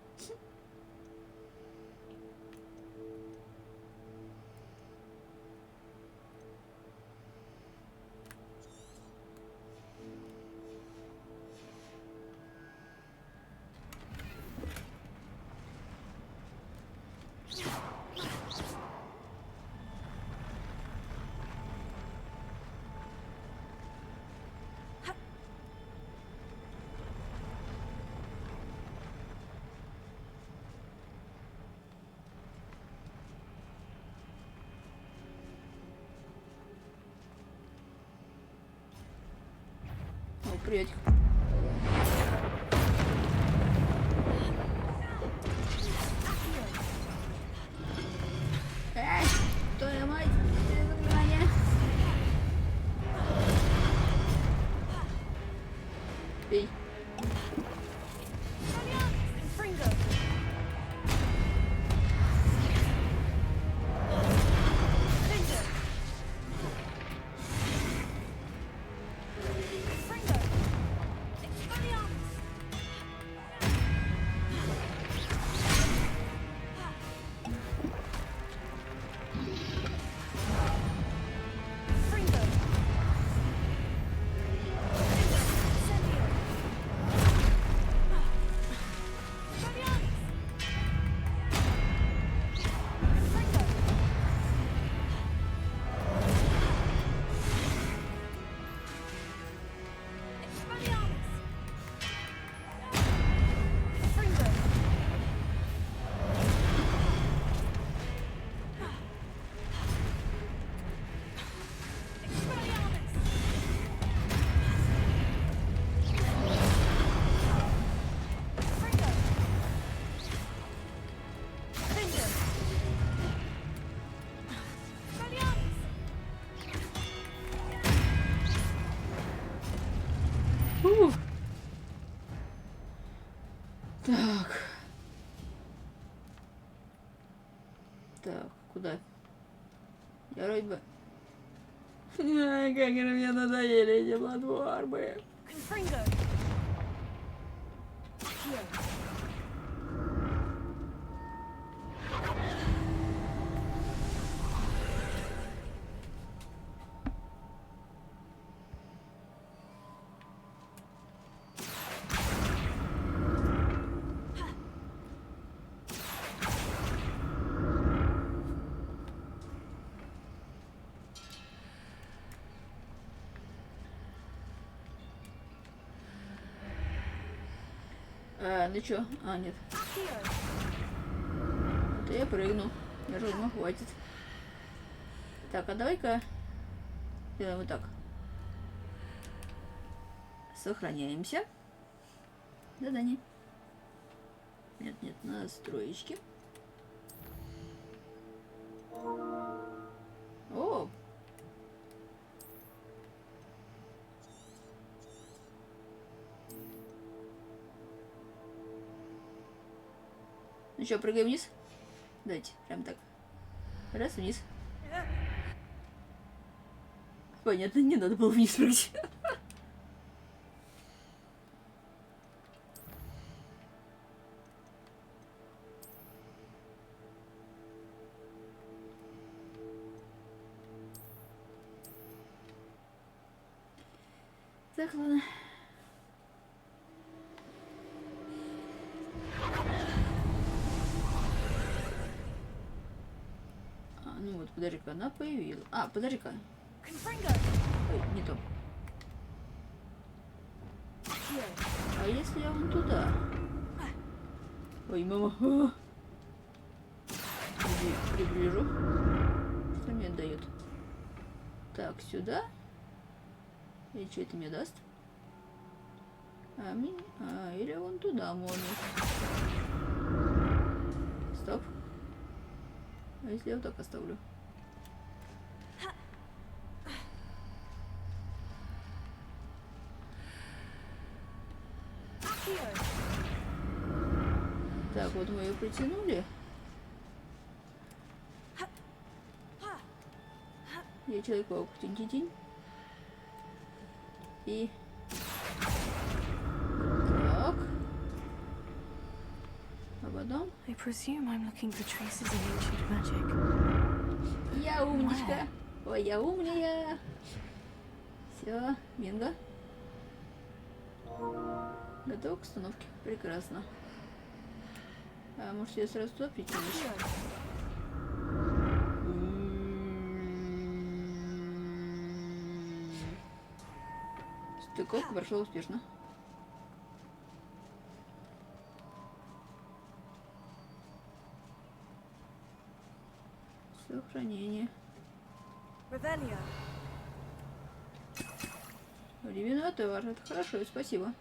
О, приятель. Эй, твою мать, заклинание. Пей. Так. Так, куда? Я вроде бы... Ай, как они мне надоели, эти платформы. Confringo. Ну чё? А, нет. Это я прыгну. Я же думаю, хватит. Так, а давай-ка делаем вот так. Сохраняемся. Задание. Нет, нет, настроечки. О! Ну что, прыгаем вниз? Давайте, прям так. Раз, вниз. Понятно, не надо было вниз прыгать. Так, ладно. Ну вот, подожди-ка, она появилась. А, подожди-ка. Ой, не то. А если я вон туда? Ой, мама. Приближу. Что мне дает? Так, сюда. И что это мне даст? Или вон туда можно. Стоп. А если я вот так оставлю? Так, вот мы ее притянули. Я Человек-паук. Тинь-тинь-тинь. И... Так. А потом... I presume I'm looking for traces of ancient magic. Я умничка. Ой, я умная. Все, бинго. Готов к установке? Прекрасно. А может я сразу туда притянусь? Стыковка прошла успешно. Сохранение. Временной товар. Это хорошо, спасибо.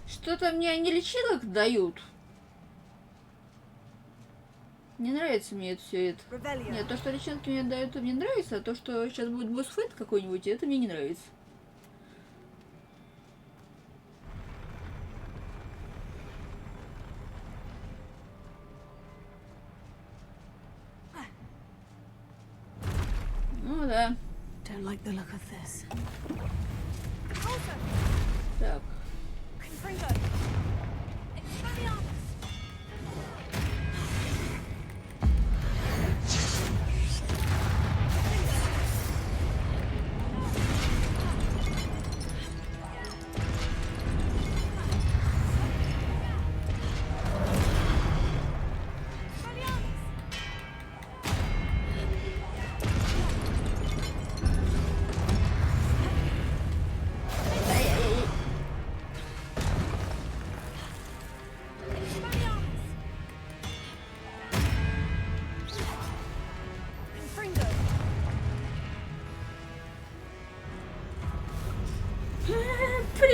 Что-то мне они лечилок дают. Не нравится мне это все это. Нет, то, что личинки мне дают, мне нравится, а то, что сейчас будет босс-файт какой-нибудь, это мне не нравится. Ну да. Don't like the look of this. Так.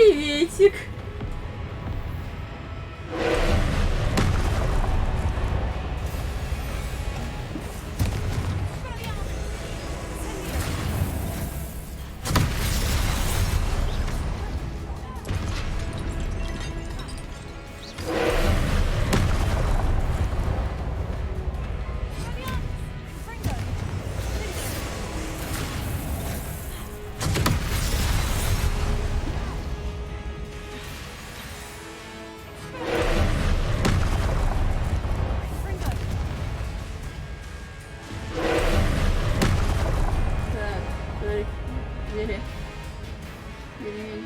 Приветик. Двери. Двери.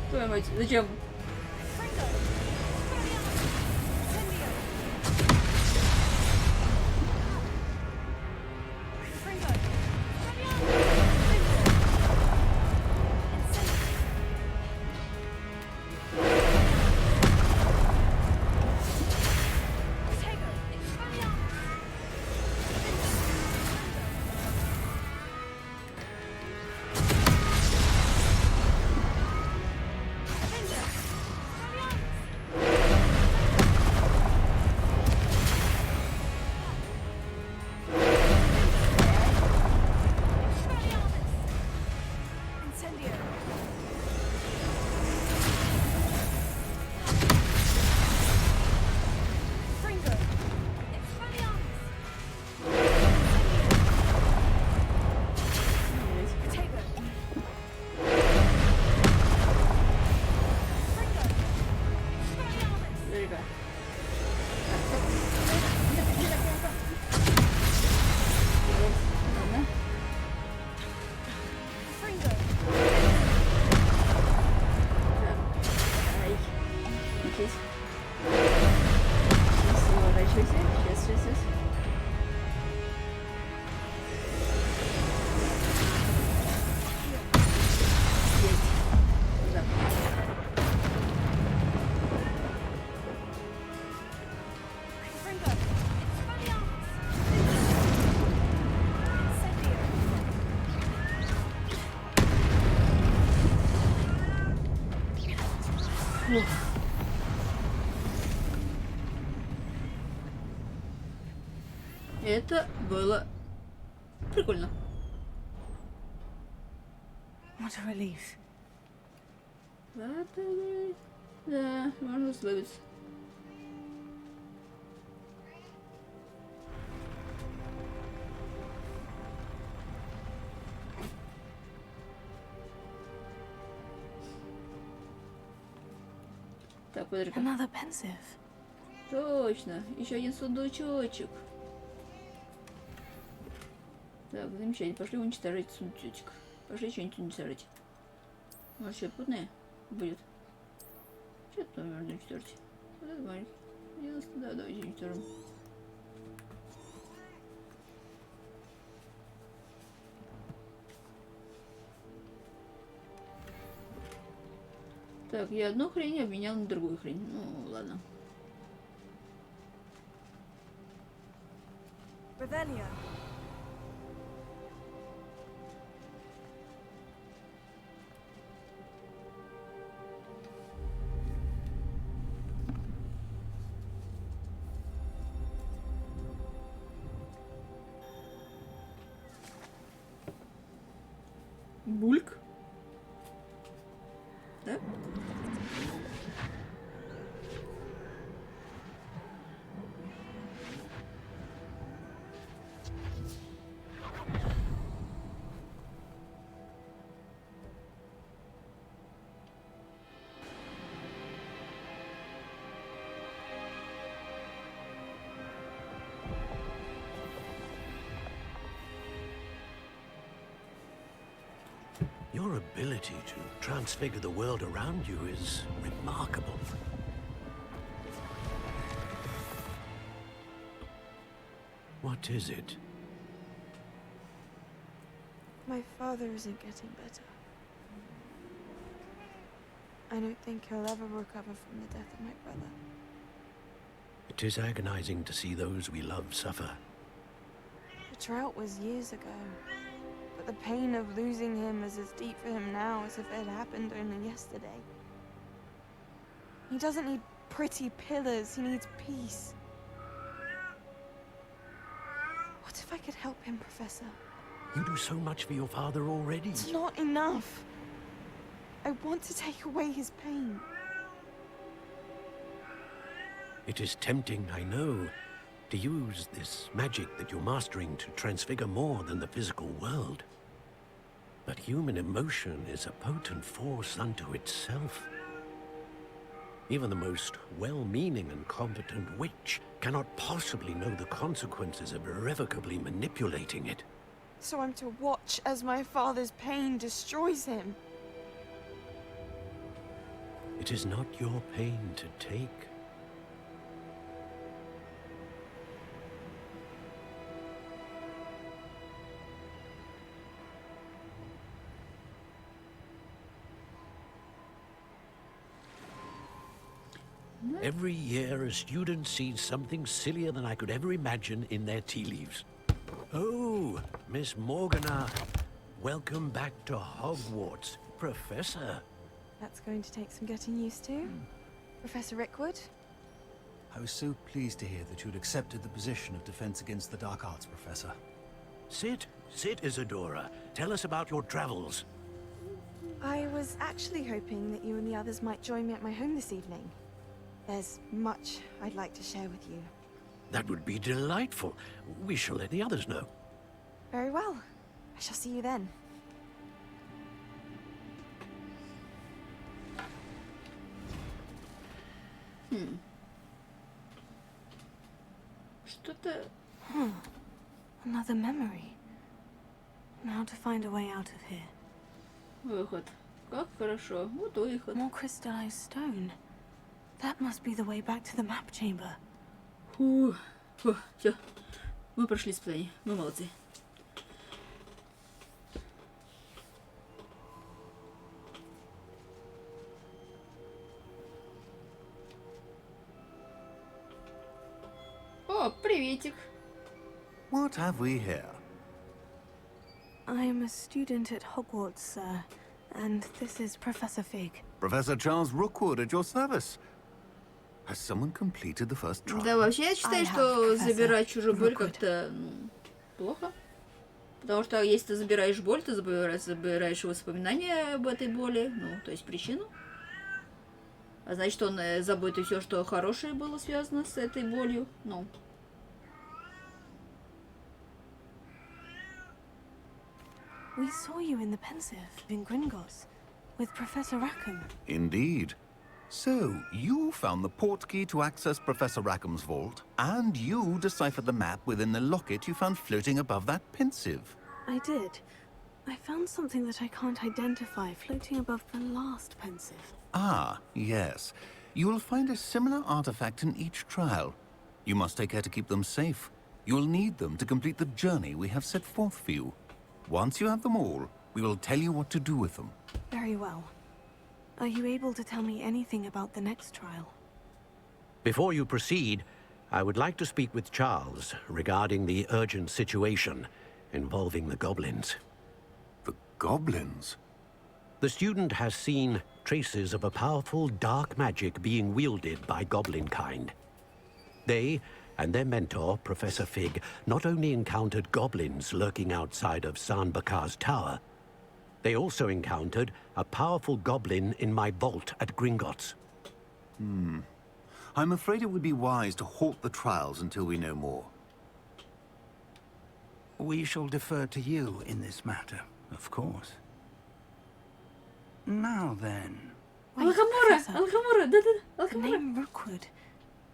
Твою мать, зачем? Это было прикольно. What a relief. Да, можно условиться. Так, подожди-ка. Another pensive. Точно, еще один сундучочек. Так, замечательно. Пошли уничтожить сундучок. Пошли что-нибудь уничтожить. Может, что путное будет? Что-то там можно уничтожить. Вот это маленький. 90, да, давайте уничтожим. Так, я одну хрень обменял на другую хрень. Ну, ладно. Revelio. Бульк. Да? Your ability to transfigure the world around you is remarkable. What is it? My father isn't getting better. I don't think he'll ever recover from the death of my brother. It is agonizing to see those we love suffer. The drought was years ago, but the pain of losing him is as deep for him now as if it had happened only yesterday. He doesn't need pretty pillars, he needs peace. What if I could help him, Professor? You do so much for your father already. It's not enough. I want to take away his pain. It is tempting, I know, to use this magic that you're mastering to transfigure more than the physical world. But human emotion is a potent force unto itself. Even the most well-meaning and competent witch cannot possibly know the consequences of irrevocably manipulating it. So I'm to watch as my father's pain destroys him. It is not your pain to take. Every year, a student sees something sillier than I could ever imagine in their tea leaves. Oh, Miss Morgana, welcome back to Hogwarts, Professor. That's going to take some getting used to. Professor Rickwood? I was so pleased to hear that you'd accepted the position of Defense Against the Dark Arts, Professor. Sit, Isadora. Tell us about your travels. I was actually hoping that you and the others might join me at my home this evening. There's much I'd like to share with you. That would be delightful. We shall let the others know. Very well. I shall see you then. Что-то... Another memory. Now to find a way out of here. Выход. Как хорошо. Вот выход. More crystallized stone. That must be the way back to the map chamber. Фу. Фу. Все. Мы прошли испытание. Мы молодцы. О, приветик. What have we here? I'm a student at Hogwarts, sir. And this is Professor Fig. Professor Charles Rookwood at your service. Has someone completed the first trial? Да, вообще я считаю, что забирать чужую боль как-то плохо. Потому что если ты забираешь боль, ты забираешь воспоминания об этой боли, ну, то есть причину. А значит, он забудет и все, что хорошее было связано с этой болью. Ну. We saw you in the Pensive in Gringotts with Professor Rackham. Indeed. So, you found the portkey to access Professor Rackham's vault, and you deciphered the map within the locket you found floating above that Pensive. I did. I found something that I can't identify floating above the last Pensive. Ah, yes. You will find a similar artifact in each trial. You must take care to keep them safe. You'll need them to complete the journey we have set forth for you. Once you have them all, we will tell you what to do with them. Very well. Are you able to tell me anything about the next trial? Before you proceed, I would like to speak with Charles regarding the urgent situation involving the goblins. The goblins? The student has seen traces of a powerful dark magic being wielded by goblin kind. They and their mentor, Professor Fig, not only encountered goblins lurking outside of San Bakar's tower, they also encountered a powerful goblin in my vault at Gringotts. I'm afraid it would be wise to halt the trials until we know more. We shall defer to you in this matter, of course. Now then... Алхамора, да-да, The name Rookwood.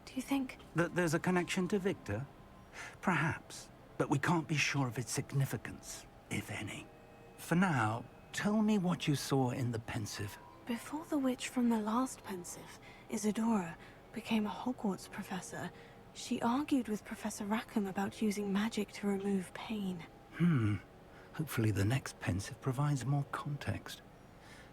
Do you think... That there's a connection to Victor? Perhaps, but we can't be sure of its significance, if any. For now, tell me what you saw in the pensive. Before the witch from the last pensive, Isadora, became a Hogwarts professor, she argued with Professor Rackham about using magic to remove pain. Hopefully the next pensive provides more context.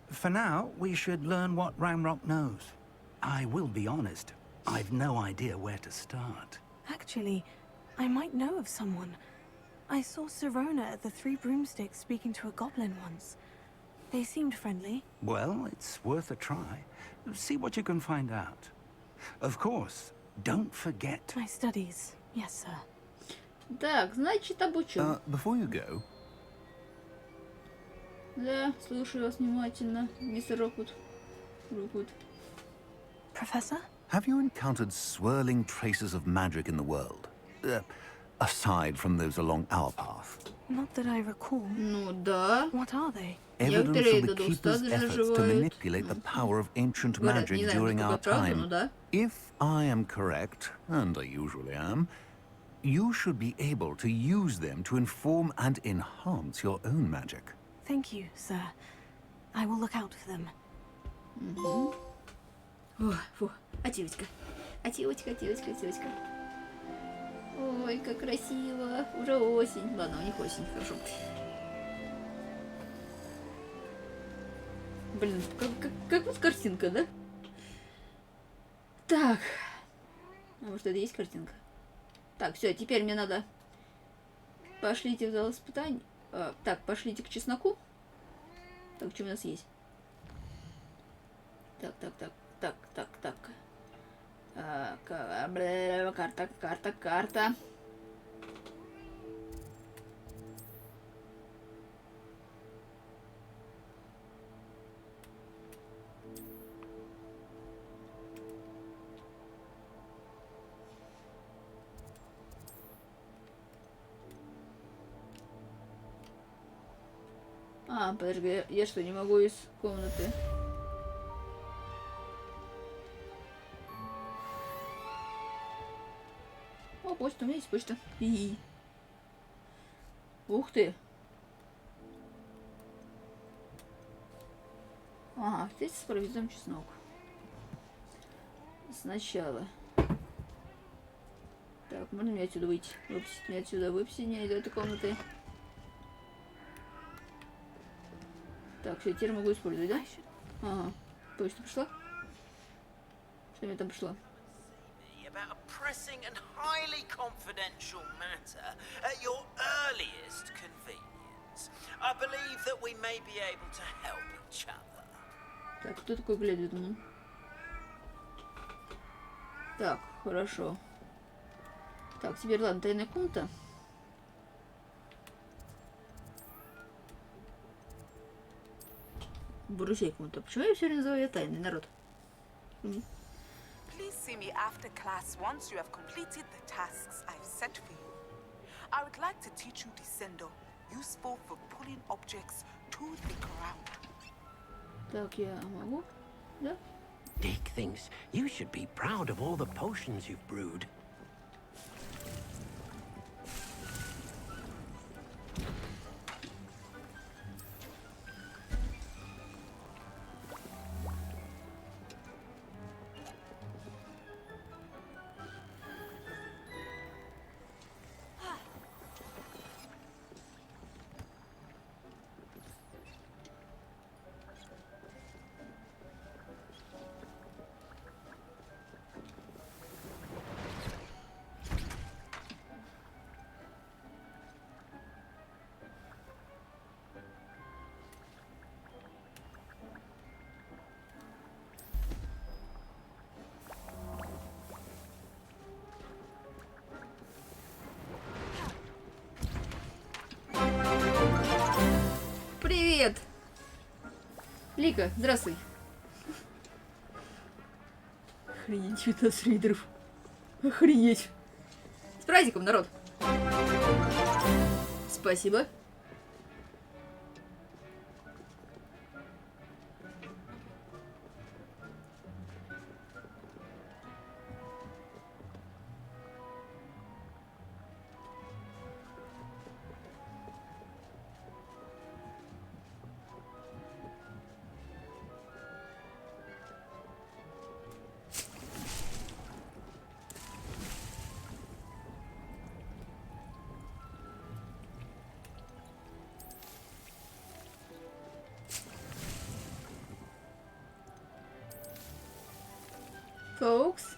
For now, we should learn what Ranrock knows. I will be honest, I've no idea where to start. Actually, I might know of someone. I saw Sirona at the Three Broomsticks speaking to a goblin once. They seemed friendly. Well, it's worth a try. See what you can find out. Of course, don't forget. My studies, yes, sir. Так, значит, обучу. Before you go... Да, слушаю вас внимательно, мистер Роквуд. Professor? Have you encountered swirling traces of magic in the world? Aside from those along our path? Not that I recall. Ну да. What are they? Evidence Некоторые of до the 200 Keeper's efforts to доживают. manipulate the power of ancient Говорят, magic не знаю, during our насколько правда, но time. да. If I am correct, and I usually am, you should be able to use them to inform and enhance your own magic. Thank you, sir. I will look out for them. Фу. А девочка? А девочка. Ой, как красиво. Уже осень. Ладно, у них осень, хорошо. Блин, как вот картинка, да? Так. А может, это и есть картинка? Так, все, теперь мне надо... Пошлите в зал испытаний. Так, пошлите к чесноку. Так, что у нас есть? Так. Карта. Подожди, я что, не могу из комнаты? О, почта, у меня есть почта. Ух ты. Ага, здесь с провизом чеснок. Сначала. Так, можно мне отсюда выйти? Выпустить меня отсюда, выпустить меня из этой комнаты. Так, все, теперь могу использовать, да? Ага. Почта пришла? Что мне там пришло? About a pressing and highly confidential matter at your earliest convenience. I believe that we may be able to help each other. Так, кто такой глядит? Ну? Так, хорошо. Так, теперь ладно, тайная комната. Брусей комната. Почему я все время называю ее тайной, народ? Please see me after class once you have completed the tasks I've set for you. I would like to teach you Descendo, useful for pulling objects to the ground. Так, я могу? Да? Dick thinks you should be proud of all the potions you've brewed. Привет! Лика, здравствуй. Охренеть, 19 рейдеров. Охренеть. С праздником, народ. Спасибо. Folks.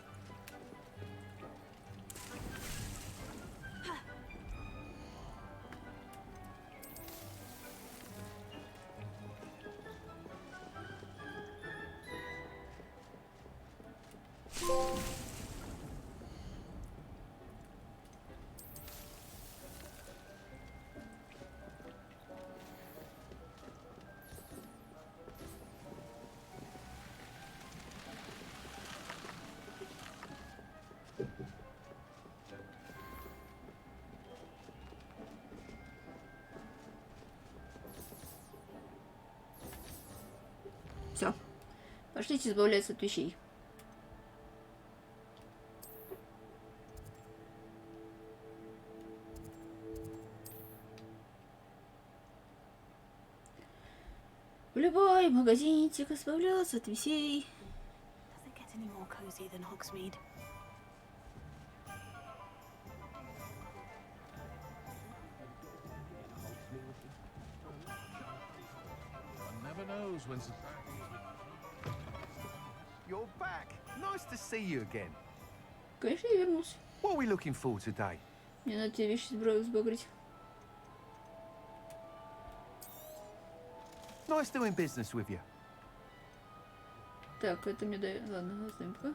Все. Пошлите избавляться от вещей. В любой магазинчик избавляться от вещей. Does it get any more cozy than Hogsmeade? One never knows when society is... You're back. Nice to see you again. Конечно, я вернулся. What are we looking for today? Мне надо те вещи сбагрить. Nice doing business with you. Так, это мне дает... Ладно, оставим-ка.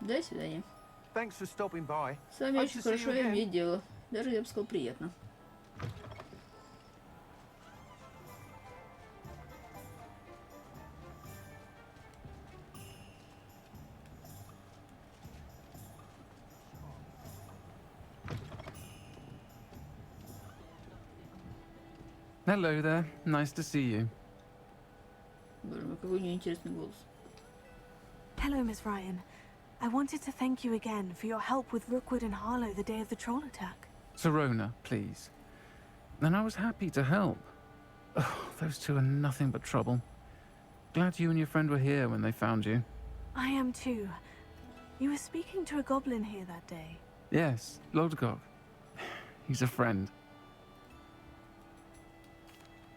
До свидания. Thanks for stopping by. С вами очень хорошо иметь дело. Даже, я бы сказал, приятно. Hello there. Nice to see you. Боже мой, какой неинтересный голос. Hello, Miss Ryan. I wanted to thank you again for your help with Rookwood and Harlow the day of the troll attack. Serona, please. And I was happy to help. Oh, those two are nothing but trouble. Glad you and your friend were here when they found you. I am too. You were speaking to a goblin here that day. Yes, Lodgok. He's a friend.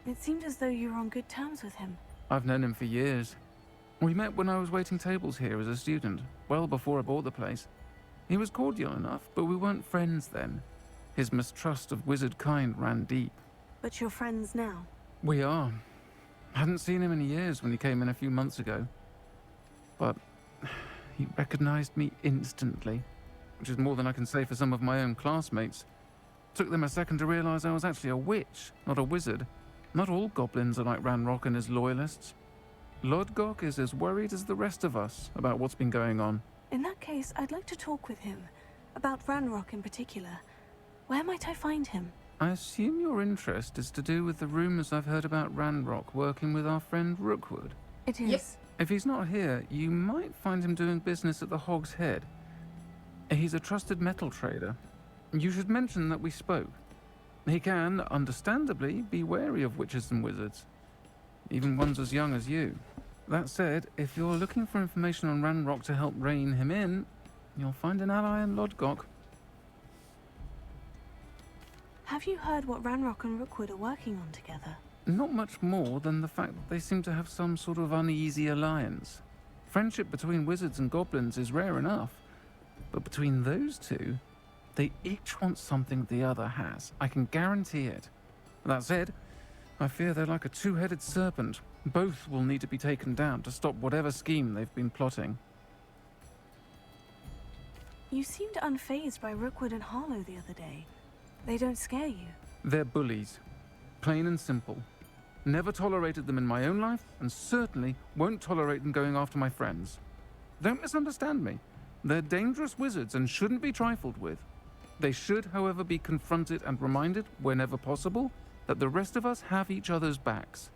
It seemed as though you were on good terms with him. I've known him for years. We met when I was waiting tables here as a student, well before I bought the place. He was cordial enough, but we weren't friends then. His mistrust of wizard kind ran deep. But you're friends now? We are. Hadn't seen him in years when he came in a few months ago. But he recognized me instantly, which is more than I can say for some of my own classmates. Took them a second to realize I was actually a witch, not a wizard. Not all goblins are like Ranrock and his loyalists. Lodgok is as worried as the rest of us about what's been going on. In that case, I'd like to talk with him. About Ranrock in particular. Where might I find him? I assume your interest is to do with the rumors I've heard about Ranrock working with our friend Rookwood. It is. Yep. If he's not here, you might find him doing business at the Hog's Head. He's a trusted metal trader. You should mention that we spoke. He can, understandably, be wary of witches and wizards. Even ones as young as you. That said, if you're looking for information on Ranrock to help rein him in, you'll find an ally in Lodgok. Have you heard what Ranrock and Rookwood are working on together? Not much more than the fact that they seem to have some sort of uneasy alliance. Friendship between wizards and goblins is rare enough. But between those two, they each want something the other has. I can guarantee it. That said, I fear they're like a two-headed serpent. Both will need to be taken down to stop whatever scheme they've been plotting. You seemed unfazed by Rookwood and Harlow the other day. They don't scare you. They're bullies. Plain and simple. Never tolerated them in my own life, and certainly won't tolerate them going after my friends. Don't misunderstand me. They're dangerous wizards and shouldn't be trifled with. They should, however, be confronted and reminded, whenever possible, that the rest of us have each other's backs.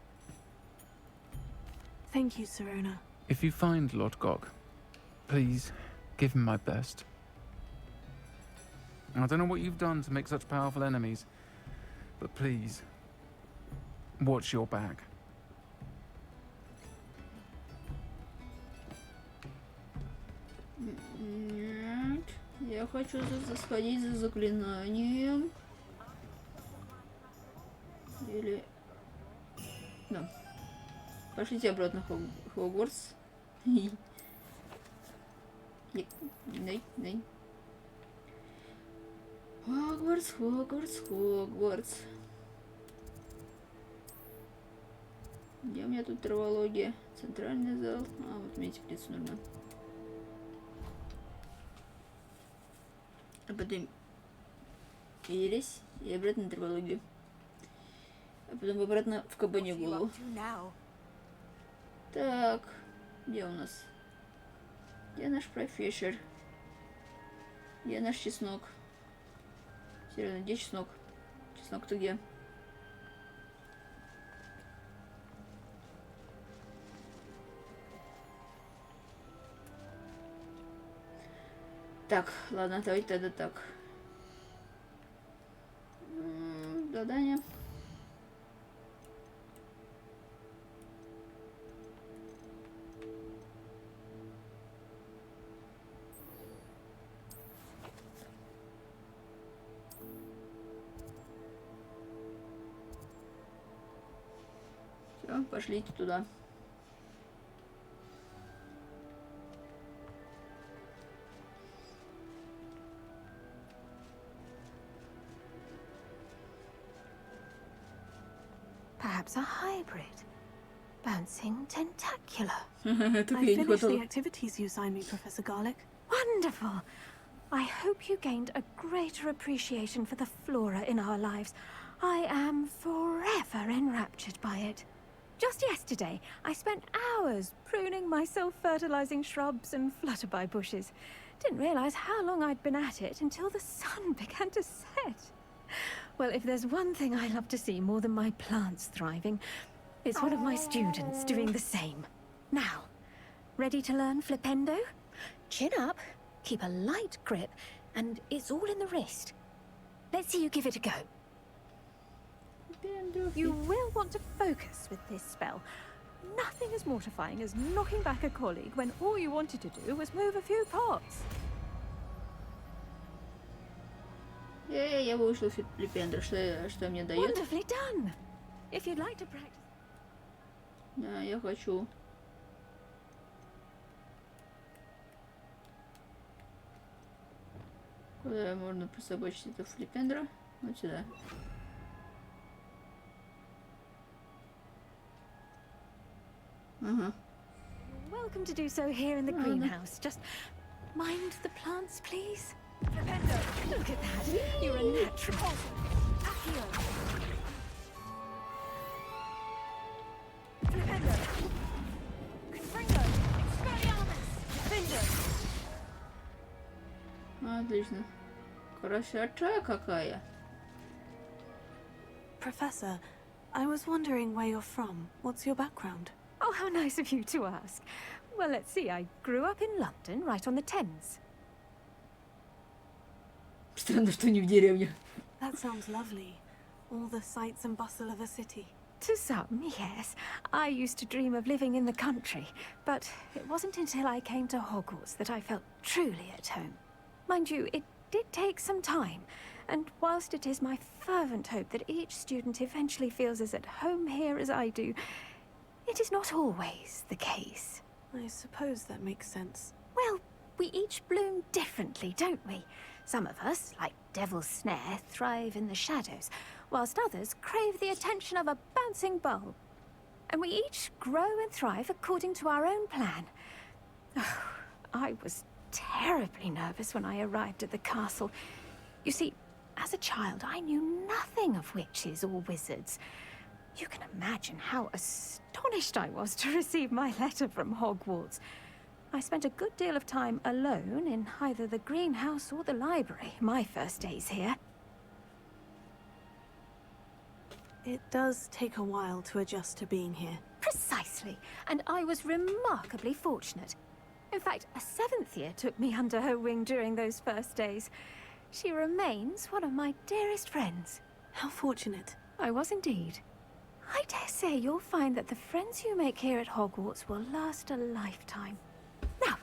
Thank you, Serona. If you find Lodgok, please give him my best. I don't know what you've done to make such powerful enemies, But please, watch your back. Нет. Я хочу сходить за заклинанием. Или... Да. Пошлите обратно в Хогвартс. Дай. Хогвартс. Где у меня тут травология? Центральный зал. А, вот мне теплицу нужно. А потом ересь и обратно на травологию. А потом обратно в кабане голову. Так, где у нас? Где наш профессор? Где наш чеснок? Серьезно, где чеснок? Чеснок-то где? Так, ладно, давайте тогда так. Задание. Все, пошлите туда. Perhaps a hybrid. Bouncing tentacular. I finished the activities you assigned me, Professor Garlick. Wonderful! I hope you gained a greater appreciation for the flora in our lives. I am forever enraptured by it. Just yesterday, I spent hours pruning my self-fertilizing shrubs and flutterby bushes. Didn't realize how long I'd been at it until the sun began to set. Well, if there's one thing I love to see more than my plants thriving, it's one of my students doing the same. Now, ready to learn flipendo? Chin up, keep a light grip, and it's all in the wrist. Let's see you give it a go. You will want to focus with this spell. Nothing as mortifying as knocking back a colleague when all you wanted to do was move a few pots. Я выучил флипендер. Что мне дает? Wonderfully done. If you'd like to practice. Да, я хочу. Куда можно присобачить это флипендера? Вот сюда. Ага. Welcome to do so here in the greenhouse. Just mind the plants, please. Look at that. You're a natural. Отлично. Красота какая. Professor, I was wondering where you're from. What's your background? Oh, how nice of you to ask. Well, let's see. I grew up in London, right on the Thames. Странно, что не в деревне. That sounds lovely. All the sights and bustle of a city. To some, yes. I used to dream of living in the country, but it wasn't until I came to Hogwarts that I felt truly at home. Mind you, it did take some time, and whilst it is my fervent hope that each student eventually feels as at home here as I do, it is not always the case. I suppose that makes sense. Well, we each bloom differently, don't we? Some of us, like Devil's Snare, thrive in the shadows, whilst others crave the attention of a bouncing bulb. And we each grow and thrive according to our own plan. Oh, I was terribly nervous when I arrived at the castle. You see, as a child, I knew nothing of witches or wizards. You can imagine how astonished I was to receive my letter from Hogwarts. I spent a good deal of time alone in either the greenhouse or the library my first days here. It does take a while to adjust to being here. Precisely, and I was remarkably fortunate. In fact, a 7th year took me under her wing during those first days. She remains one of my dearest friends. How fortunate. I was indeed. I dare say you'll find that the friends you make here at Hogwarts will last a lifetime. Now,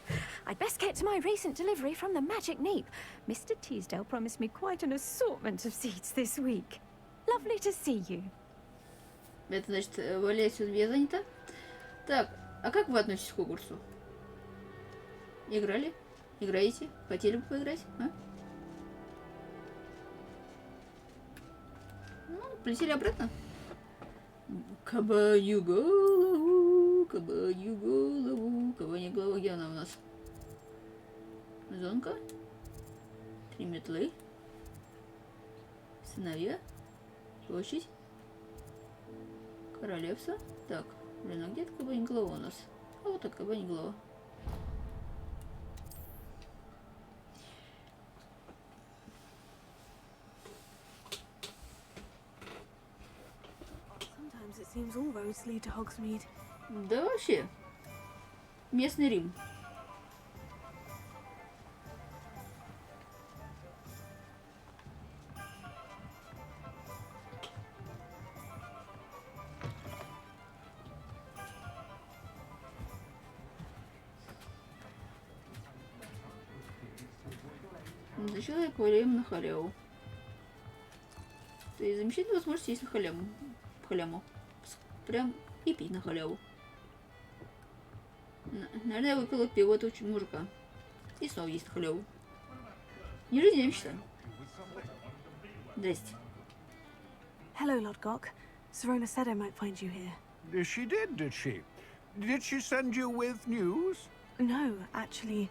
I'd best get to my recent delivery from the Magic Neep. Mr. Teasdale promised me quite an assortment of seeds this week. Lovely to see you. Это значит, валяй отсюда, я занята. Так, а как вы относитесь к Хогвартсу? Играли? Играете? Хотели бы поиграть? А? Ну, полетели обратно. Кабанью голову, кабанью голову, кабанью голову. Где она у нас? Зонка. 3 метлы. Сыновья. Площадь. Королевство. Так, блин, а где-то кабанья голова у нас? А вот так, кабанья голова. Sometimes it seems all roads lead to Hogsmeade. Да вообще. Местный Рим. За человека валяем на халяву. То есть замечательная возможность есть на халяву. Халяму. Прям и пить на халяву. Наверное, я выпила пиво от очень мужика. И снова есть на халяву. Не жизнь, а мечта. Здрасте. Hello, Lodgok. Serona said I might find you here. She did she? Did she send you with news? No, actually,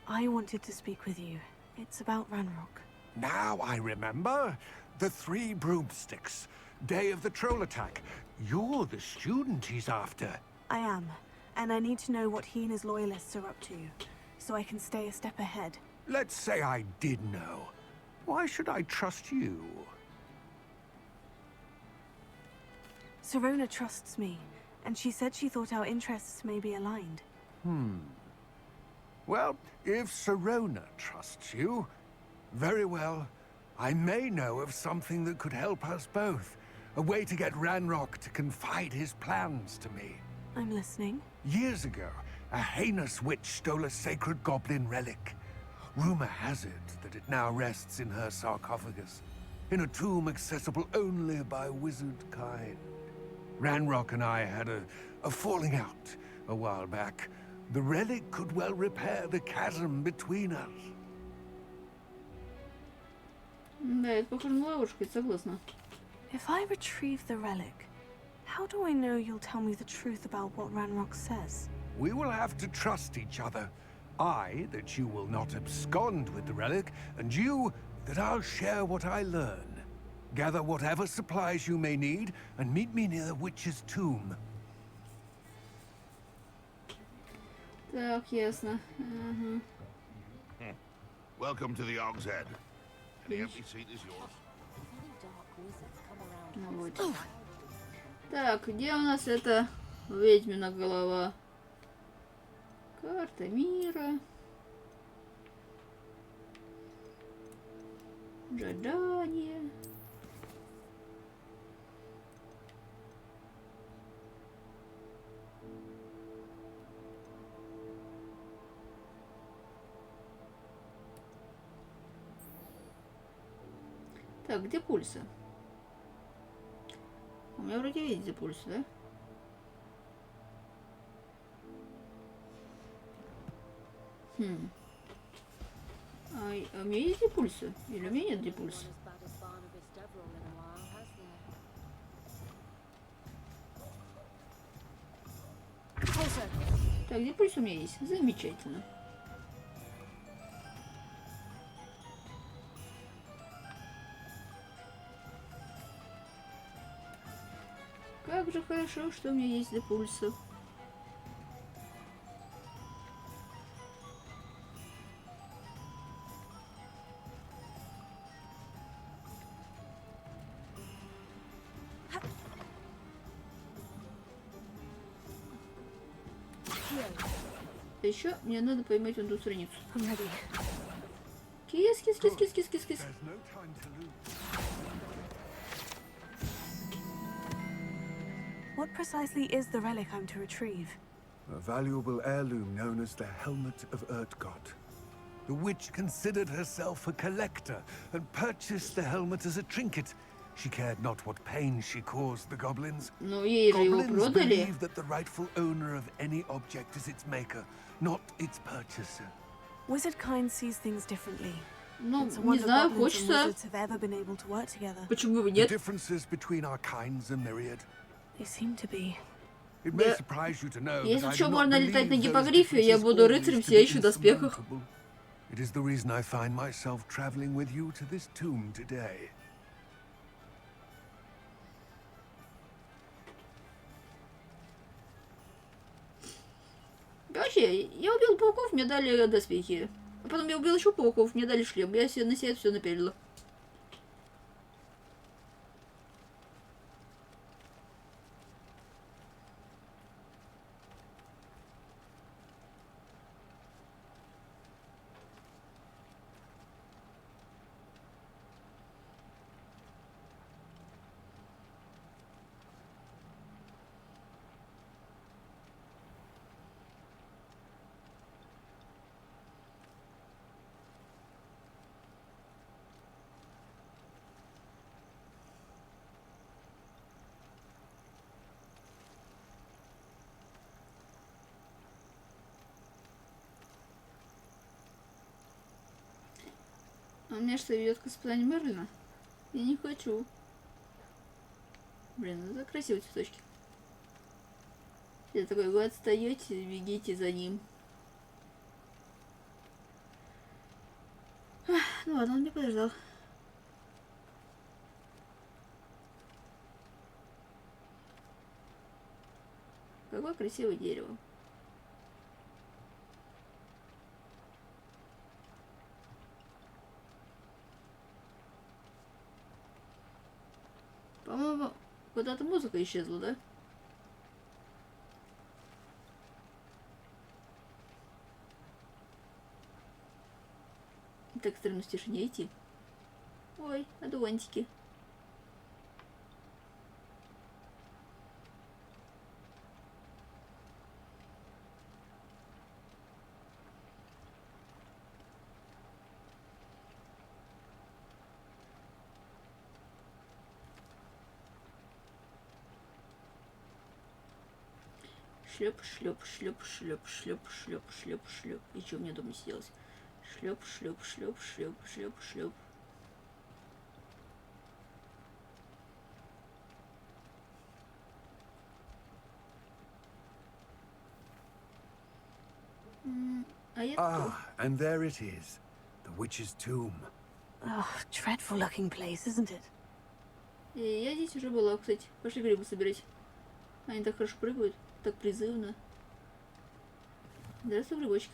I wanted to speak with you. It's about Ranrock. Now I remember. The 3 broomsticks. Day of the troll attack. You're the student he's after. I am, and I need to know what he and his loyalists are up to, so I can stay a step ahead. Let's say I did know. Why should I trust you? Serona trusts me, and she said she thought our interests may be aligned. Well, if Serona trusts you, very well. I may know of something that could help us both. A way to get Ranrock to confide his plans to me. I'm listening. Years ago, a heinous witch stole a sacred goblin relic. Rumor has it that it now rests in her sarcophagus, in a tomb accessible only by wizard kind. Ranrock and I had a falling out a while back. The relic could well repair the chasm between us. Да, это похоже на ловушку, согласна. If I retrieve the relic, how do I know you'll tell me the truth about what Ranrock says? We will have to trust each other. I, that you will not abscond with the relic, and you, that I'll share what I learn. Gather whatever supplies you may need, and meet me near the witch's tomb. Так, ясно. Ага. Welcome to the Og's Head. Any empty seat is yours. Ну вот. Так, где у нас эта ведьмина голова? Карта мира. Задание. Так, где пульсы? У меня вроде есть где пульсы, да? А у меня есть где пульсы? Или у меня нет где пульсы? Так, где пульс у меня есть? Замечательно. Как же хорошо, что у меня есть для пульсов. А еще мне надо поймать эту страницу. Кис, кис, кис, кис, кис, кис, кис. What precisely is the relic I'm to retrieve? A valuable heirloom known as the Helmet of Urtkot. The witch considered herself a collector and purchased the helmet as a trinket. She cared not what pain she caused the goblins. Goblins believe that the rightful owner of any object is its maker, not its purchaser. Wizard kind sees things differently. Ну, не знаю, хочется. Почему бы нет? The differences between our kinds are myriad. They seem to be. It may surprise you to know that Если I что, do not можно летать на believe those гиппогрифе, я differences буду always рыцарем to в be сияющих доспехах. insurmountable. It is the reason I find myself traveling with you to this tomb today. Вообще, я убил пауков, мне дали доспехи. А потом я убил еще пауков, мне дали шлем. Я себе на себя все напялила. Он меня что, ведет к испытанию Мерлина? Я не хочу. Блин, это красивые цветочки. Я такой, вы отстаете, бегите за ним. Ну ладно, он меня подождал. Какое красивое дерево. По-моему, куда-то музыка исчезла, да? Так странно в тишине идти. Ой, одуванчики. Шлеп, шлеп, шлеп, шлеп, шлеп, шлеп, шлеп, шлеп. И что мне дома сиделось? Шлеп, шлеп, шлеп, шлеп, шлеп, шлеп. And there it is, the witch's tomb. Oh, dreadful looking place, isn't it? Я здесь уже была, кстати. Пошли грибы собирать. Они так хорошо прыгают, так призывно. Здравствуй, грибочек.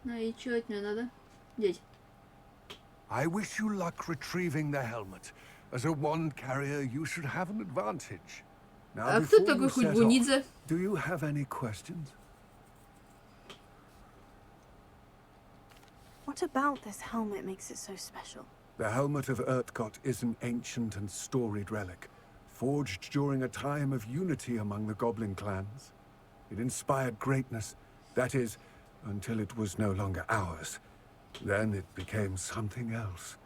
Ну и что от меня надо? Дядь. I wish you luck retrieving the helmet. As a wand carrier, you should have an advantage. Now, А кто такой Худьбунидзе? Do you have any questions? What about this helmet makes it so special? The helmet of Urtkot is an ancient and storied relic, forged during a time of unity among the goblin clans. It inspired greatness, that is, until it was no longer ours. Then it became something else.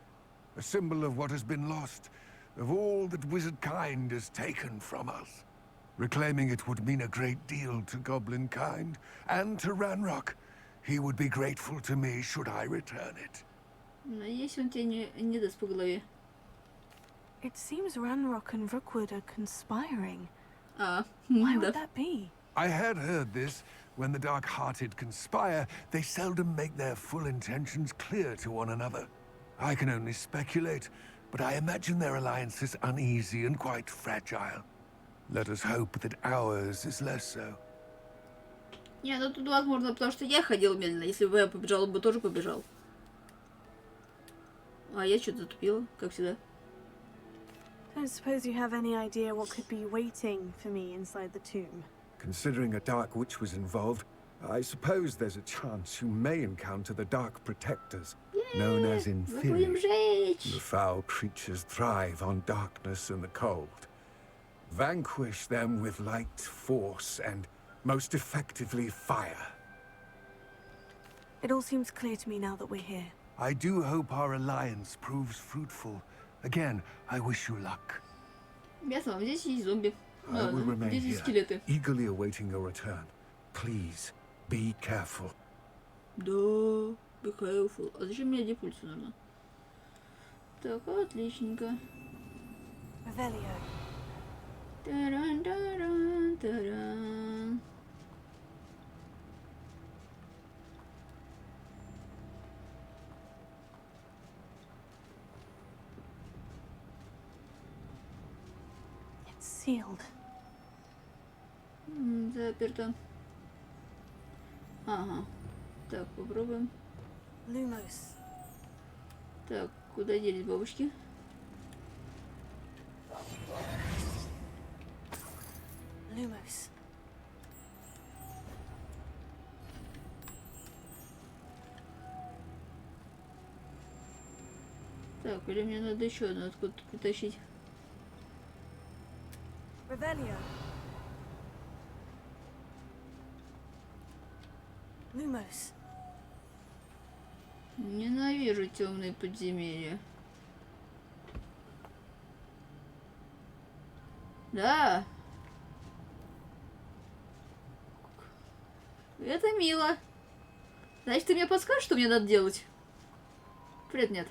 A symbol of what has been lost, of all that wizard kind has taken from us. Reclaiming it would mean a great deal to goblin kind, and to Ranrock. He would be grateful to me should I return it. Если он тебе не даст по голове. It seems Ranrock and Rookwood are conspiring. Why would that be? I had heard this. When the dark-hearted conspire, they seldom make their full intentions clear to one another. I can only speculate, but I imagine their alliance is uneasy and quite fragile. Let us hope that ours is less so. Не, ну тут возможно, потому что я ходил медленно. Если бы я побежал, он бы тоже побежал. А я что-то затупила, как всегда. Don't suppose you have any idea what could be waiting for me inside the tomb? Considering a dark witch was involved, I suppose there's a chance you may encounter the dark protectors. known as Будем inferior. жечь. The foul creatures thrive on darkness and the cold. Vanquish them with light, force, and most effectively fire. It all seems clear to me now that we're here. I do hope our alliance proves fruitful. Again, I wish you luck. Ясно, здесь есть зомби. I will Ладно, remain здесь есть here, скелеты. eagerly awaiting your return. Please, be careful. Да, be careful. А зачем мне депульсию нужно? Так, отличненько. Revelio. Таран-таран, таран. It's sealed. Заперто. Ага. Так, попробуем. Lumos. Так, куда делись бабушки? Lumos. Так, или мне надо еще одну откуда-то притащить? Revelio. Lumos. Ненавижу темные подземелья. Да. Это мило. Значит, ты мне подскажешь, что мне надо делать? Привет, нет.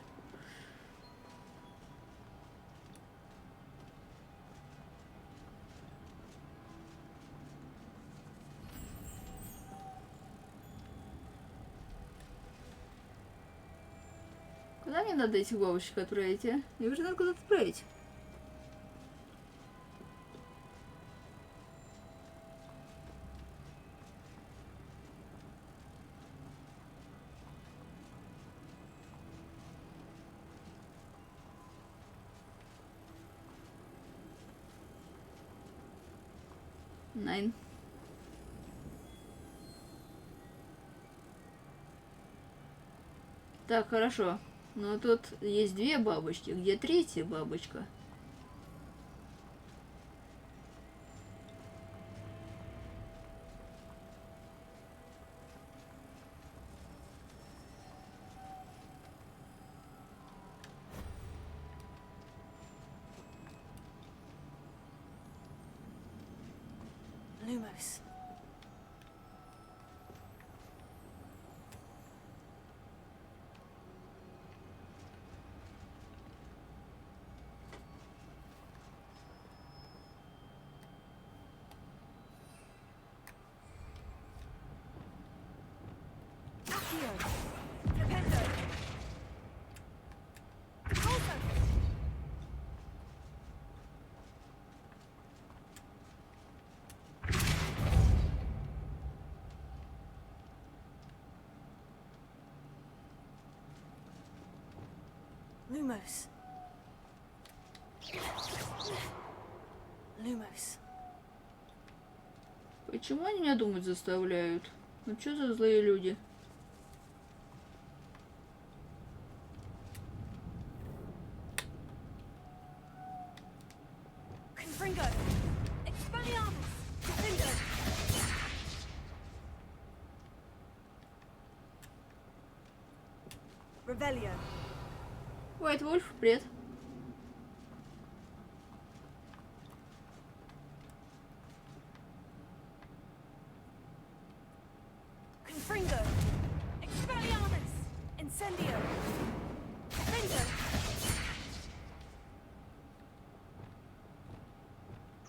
Куда мне надо этих бабочек отправить, а? Их же надо куда-то отправить. Найн. Так, хорошо. Но тут есть две бабочки. Где третья бабочка? Lumos. Lumos. Lumos. Почему они меня думать заставляют? Ну что за злые люди? Confringo. Expelliarmus. Confringo. Revelio. White Wolf, привет. Confringo. Expelliarmus. Incendio. Confringo.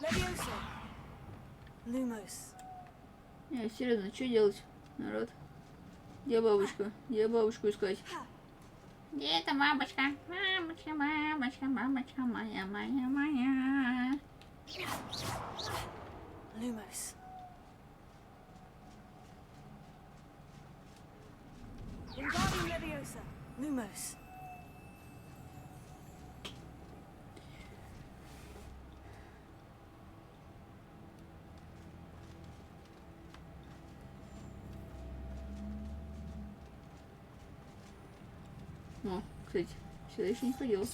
Levioso. Lumos. Не, серьезно, что делать, народ? Где бабушка? Где бабушку искать? Где эта бабочка? Бабочка, бабочка, бабочка, моя, моя, моя. Lumos. Wingardium Leviosa. Lumos. О, кстати, сюда еще не ходил.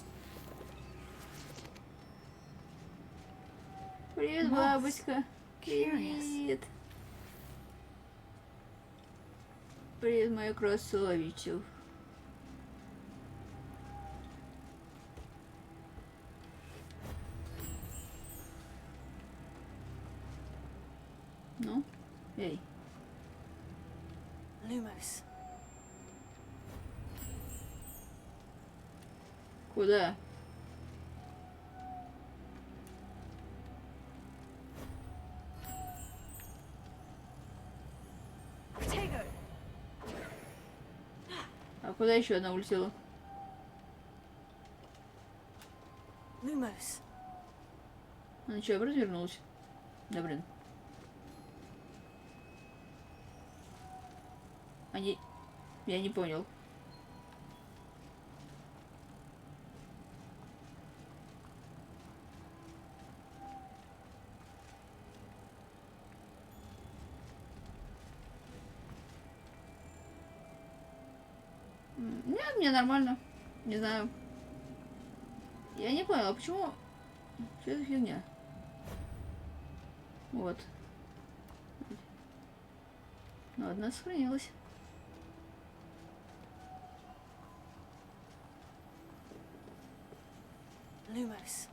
Привет, бабочка. Привет. Привет, моя красавица. Ну, эй. Lumos. Куда? А куда еще одна улетела? Lumos. Она что, обратно вернулась? Да блин. Они... Я не понял. Нет, мне нормально. Не знаю. Я не понял, а почему... Что за фигня? Вот. Ну, одна сохранилась. Lumos.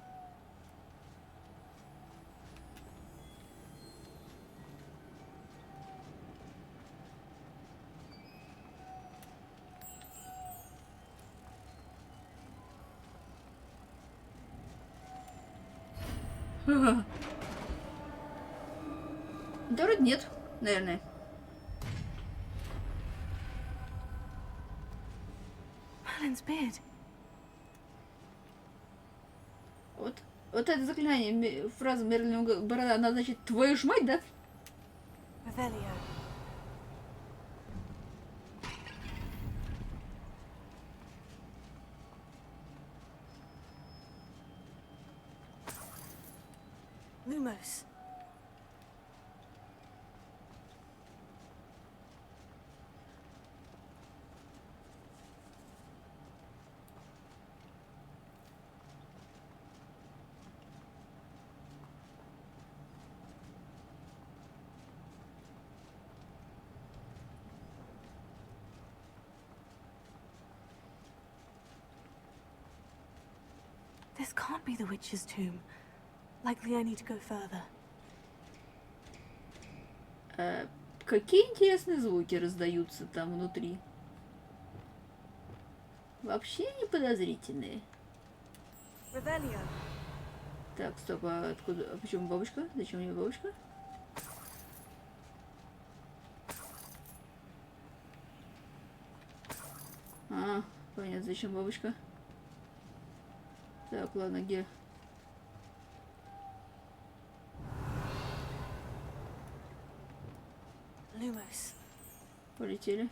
Ага. Да вроде нет, наверное. Merlin's beard. Вот это заклинание, фраза Мерлина борода, она значит твою ж мать, да? Revelio. Lumos. This can't be the witch's tomb. Likely I need to go further. Какие интересные звуки раздаются там внутри. Вообще не подозрительные. Revelio. Так, стоп, а откуда? А почему бабочка? Зачем мне бабочка? А, понятно, зачем бабочка. Так, ладно, где? Lumos. Полетели.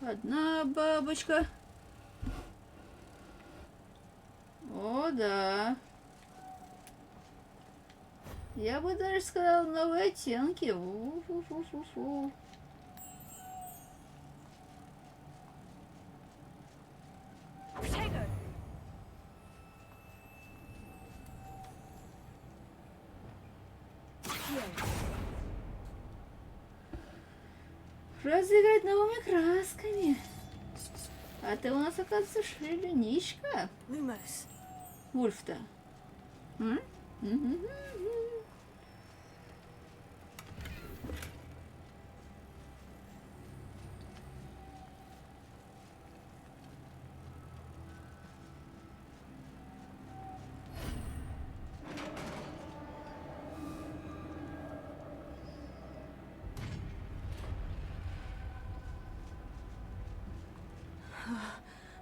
Одна бабочка. О, да. Я бы даже сказала новые оттенки. Фу-фу-фу-фу. Разыграть новыми красками. А ты у нас, оказывается, шельничка. Lumos. Вульф-то.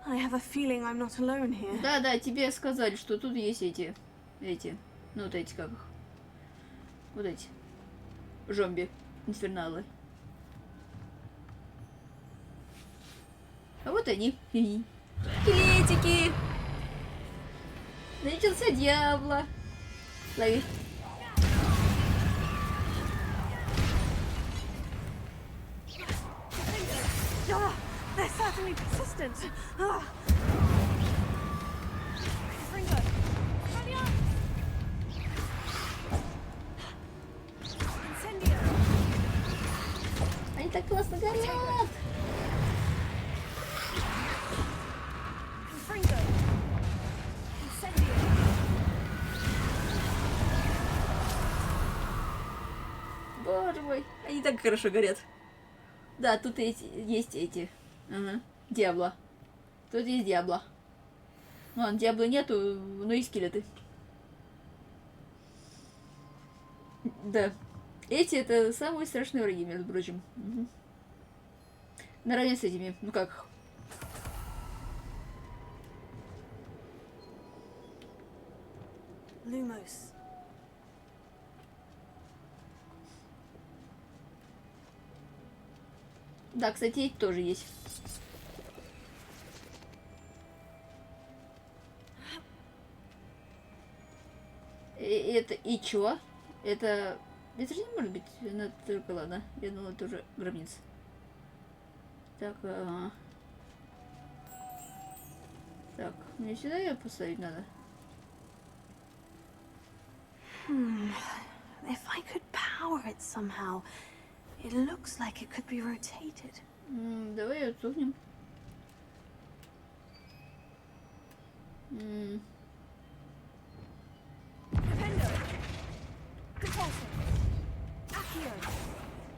I have a feeling I'm not alone here. Да, тебе сказали, что тут есть эти, ну вот эти как их, вот эти, зомби, инферналы. А вот они, скелетики. Начался дьявола. Лови. Ah, they're certainly persistent. Ah. Ringo. Incendio. Они так классно горят. Ringo. Incendio. Боже мой, они так хорошо горят. Да, тут есть эти. Ага. Диабло. Тут есть Диабло. Ну ладно, Диабло нету, но и скелеты. Да. Эти это самые страшные враги, между прочим. Угу. Наравне с этими. Ну как? Lumos. Да, кстати, эти тоже есть. Это и чё? Это же не может быть, она только ладно. Я думала, это уже гробница. Так, ага. Так, мне сюда ее поставить надо. If I could power it somehow, it looks like it could be rotated. Давай ее отсунем.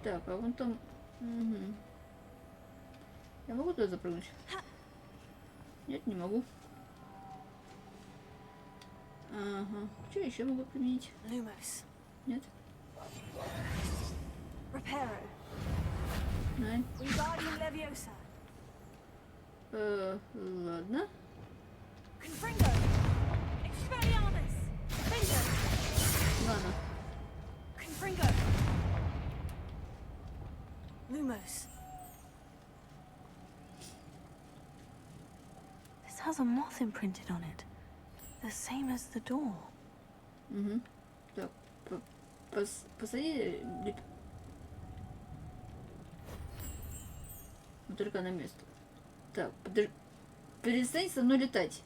Так, а вон там... Угу. Я могу туда запрыгнуть? Нет, не могу. Ага. Что еще могу применить? Lumos. Нет? Reparo. Nein. Wingardium Leviosa. Ладно. Confringo. Expelliarmus. Bingo. Ладно. Confringo. Lumos. This has a moth imprinted on it. The same as the door. Угу. Так, посади только на место. Так, перестань со мной летать.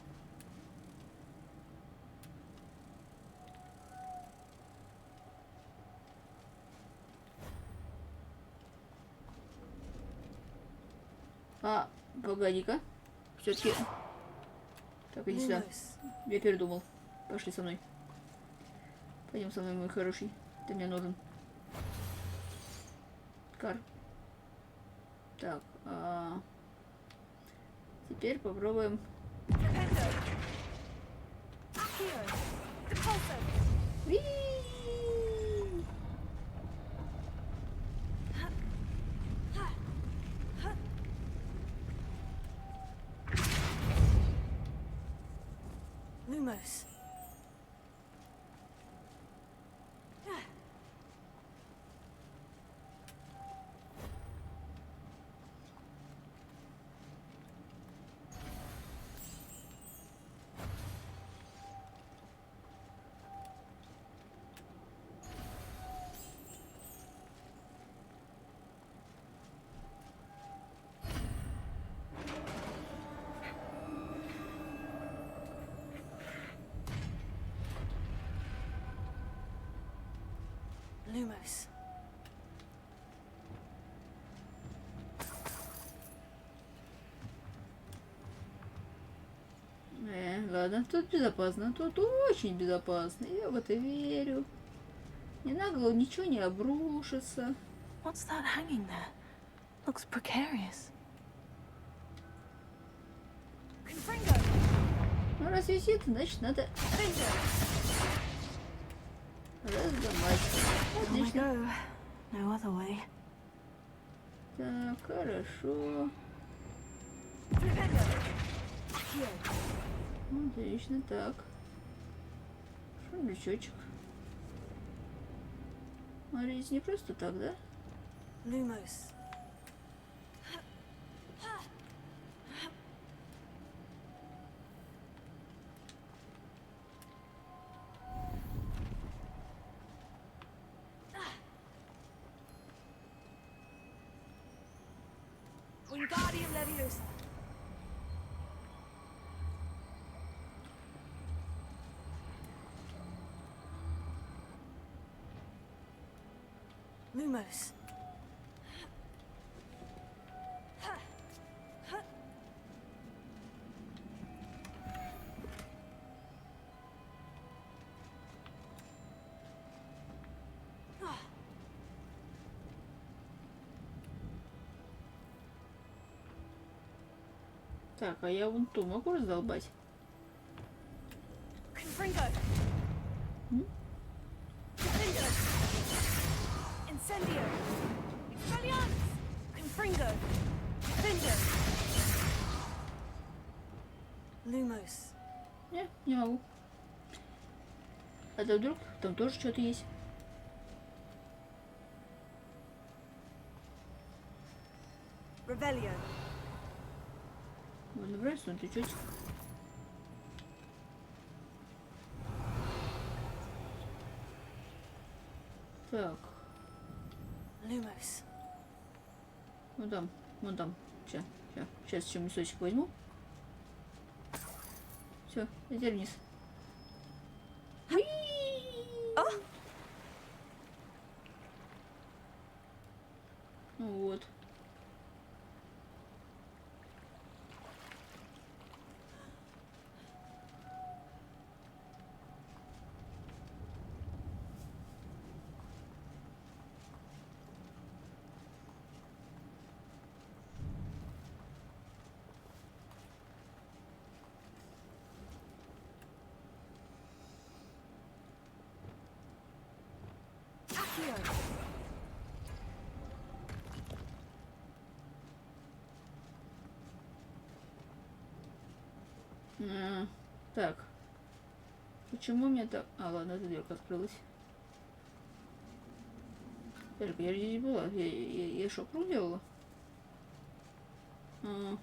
Погоди-ка. Все-таки. Так, иди сюда. Я передумал. Пошли со мной. Пойдем со мной, мой хороший. Ты мне нужен. Кар. Так, теперь попробуем. Lumos. Lumos. Ладно, тут безопасно. Тут очень безопасно. Я в это верю. Не на голову ничего не обрушится. What's that hanging there? Looks precarious. Confringo. Ну, раз висит, значит, надо разломать. Отлично. No other way. Так, хорошо. Отлично, так. Шундучочек. Смотрите, не просто так, да? Lumos. Wingardium Leviosa. Lumos. Так, а я вон ту могу раздолбать? Confringo. Confringo. Incendio. Expelliarmus. Confringo. Defendo. Lumos. Не могу. А то вдруг там тоже что-то есть. Revelio. Можно брать, но чуть-чуть. Так. Lumos. Вон там. Сейчас еще мясочек возьму. Все, иди вниз. Ну вот. Так. Почему мне так... А, ладно, эта дверка открылась. Только я здесь была. Я что, круг делала? Угу.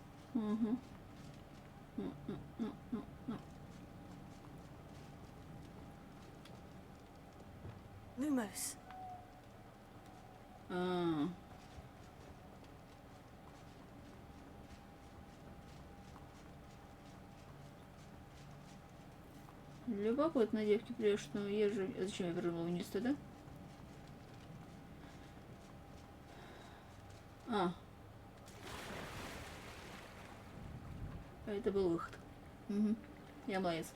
Lumos. Любопытно, девки, прежде, но я же... Зачем я вернула вниз тогда? Это был выход. Угу. Я молодец.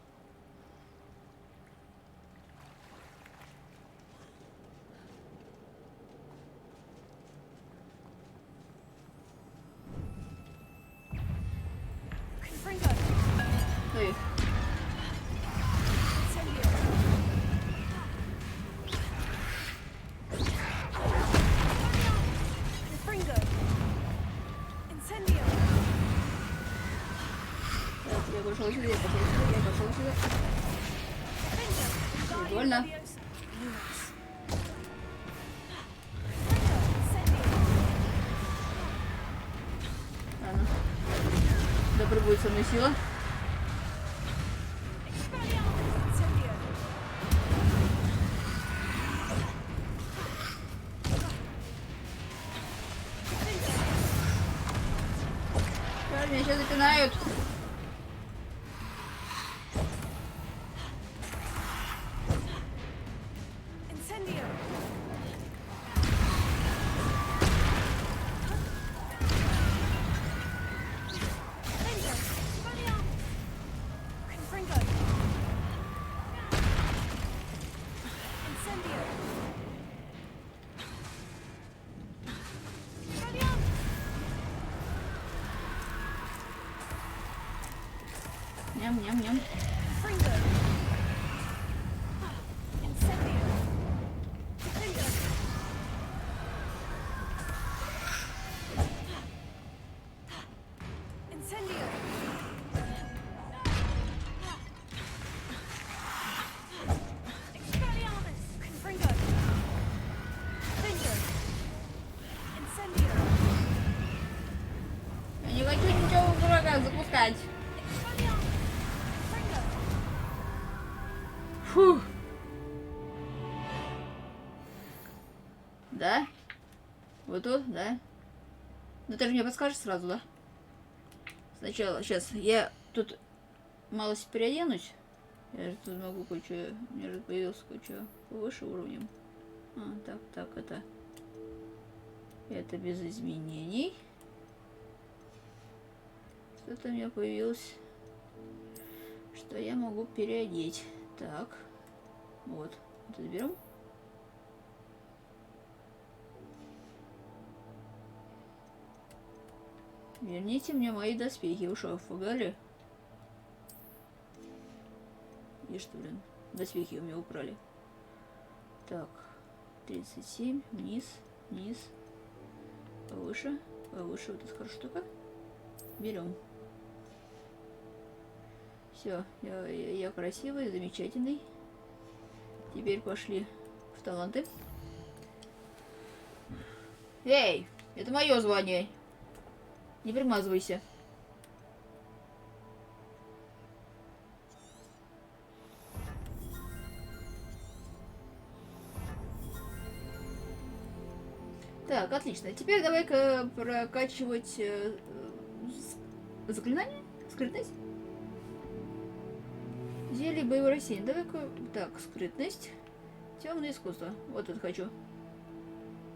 Ой. Я пошел сюда, я пошел сюда. Прикольно. Ладно. Да прибудет со мной сила. Меня сейчас запинают. Ням-ням-ням. Я не хочу ничего в врага запускать. Фух. Да? Вот тут, да? Ну ты же мне подскажешь сразу, да? Сначала, сейчас, я тут малость переоденусь. Я же тут могу кое-что... У меня же появился кое-что повыше уровнем. Так, это... Это без изменений. Что-то у меня появилось, что я могу переодеть. Так, вот. Это берем. Верните мне мои доспехи. Вы что, офигали? И что, блин, доспехи у меня украли. Так, 37, вниз, повыше, вот эта хорошая штука. Берем. Все, я красивый, замечательный. Теперь пошли в таланты. Эй, это мое звание. Не примазывайся. Так, отлично. Теперь давай-ка прокачивать заклинание, скрытность. Зелье боевой рассеяния. Давай-ка... Так, скрытность. Темное искусство. Вот это хочу.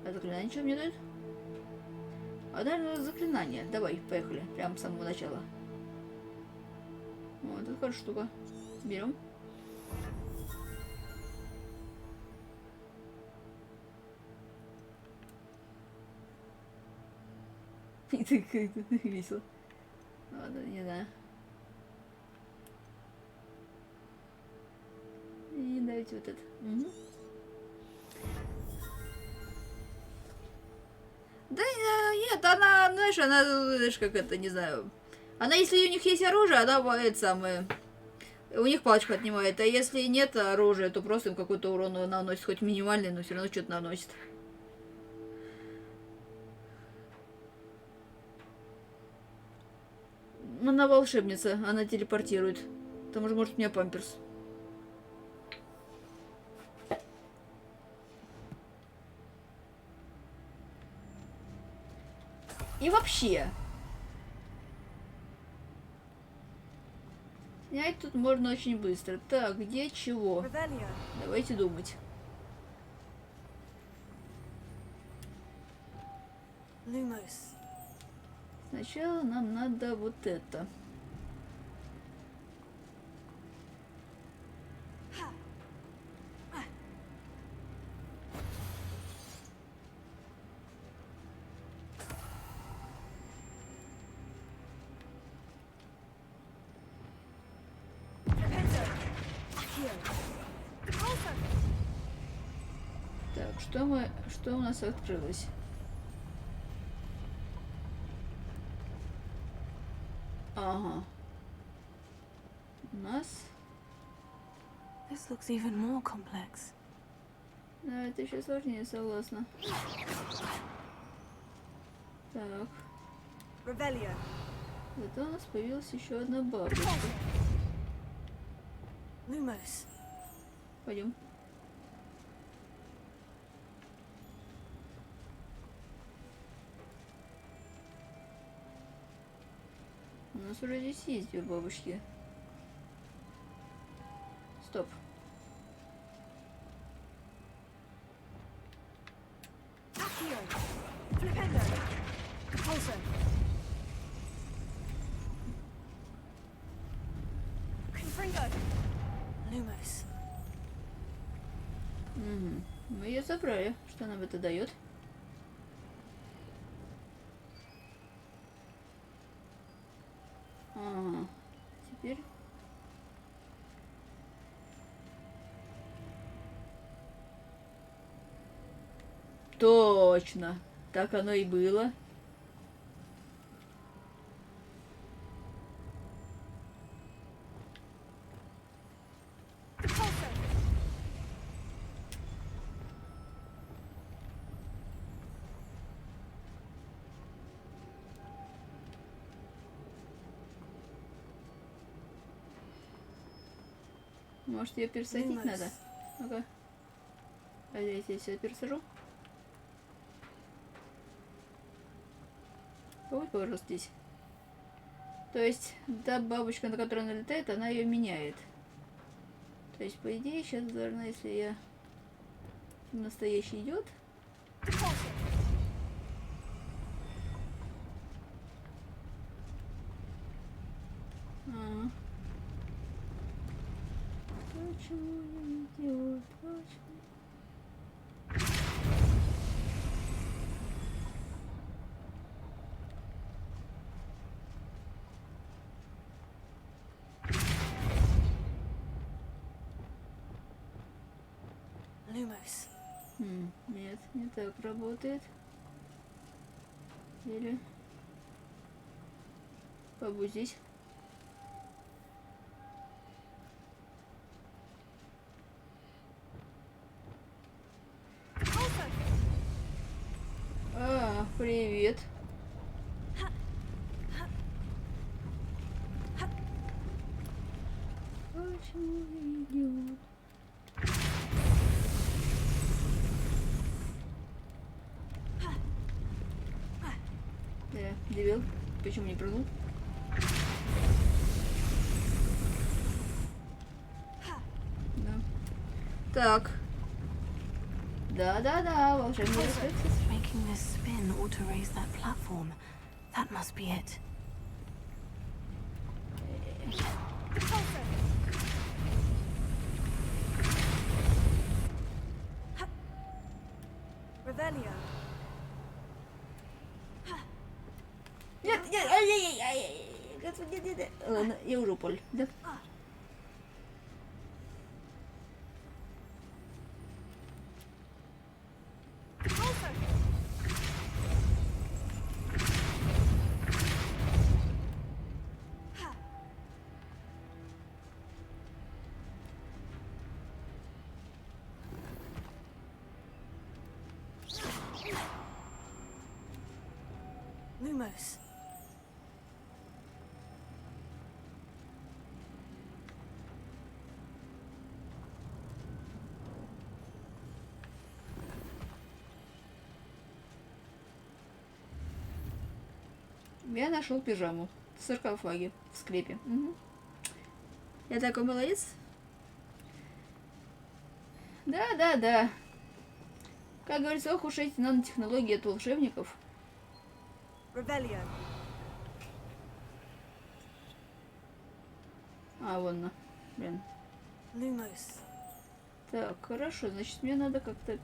А заклинание что мне дает? А даже заклинание. Давай, поехали. Прямо с самого начала. Вот, это хорошая штука. Берем. И ты как-то весело. Ладно, не знаю. И давайте вот это. Угу. Да нет, она, знаешь, знаешь, как это, не знаю. Она, если у них есть оружие, она это самое. У них палочку отнимает. А если нет оружия, то просто им какой-то урон наносит, хоть минимальный, но все равно что-то наносит. Она волшебница, она телепортирует. К тому же, может, у меня памперс. И вообще. Снять тут можно очень быстро. Так, где чего? Давайте думать. Сначала нам надо вот это. Так, что у нас открылось? Ага. У нас... This looks even more complex. Да, это еще сложнее, согласна. Так. Зато у нас появилась еще одна бабочка. Пойдем. У нас уже здесь есть две бабочки. Стоп. Угу. Мы ее забрали. Что нам это дает? Ага. Теперь... Точно. Так оно и было. Может, ее пересадить надо? Ну-ка. А я здесь все пересажу. такой рост здесь. То есть, та бабочка, на которую она летает, она ее меняет. То есть, по идее, сейчас должна, если я... Настоящий идет. Почему не идет? Почему? Lumos. Нет, не так работает. Или... Побудь здесь. Привет. Почему идет? Дебил. Почему не прыгнул? Да. Так. Да, волшебный рецепт. Making this spin ought to raise that platform. That must be it. Revelio. Нет, нет. Ладно, я уже понял. Да. Lumos. Я нашел пижаму в саркофаге в склепе. Угу. Я такой молодец. Да. Как говорится, ох уж эти нанотехнологии от волшебников. Revelio. Вон она. Блин. Lumos. Так, хорошо, значит, мне надо как-то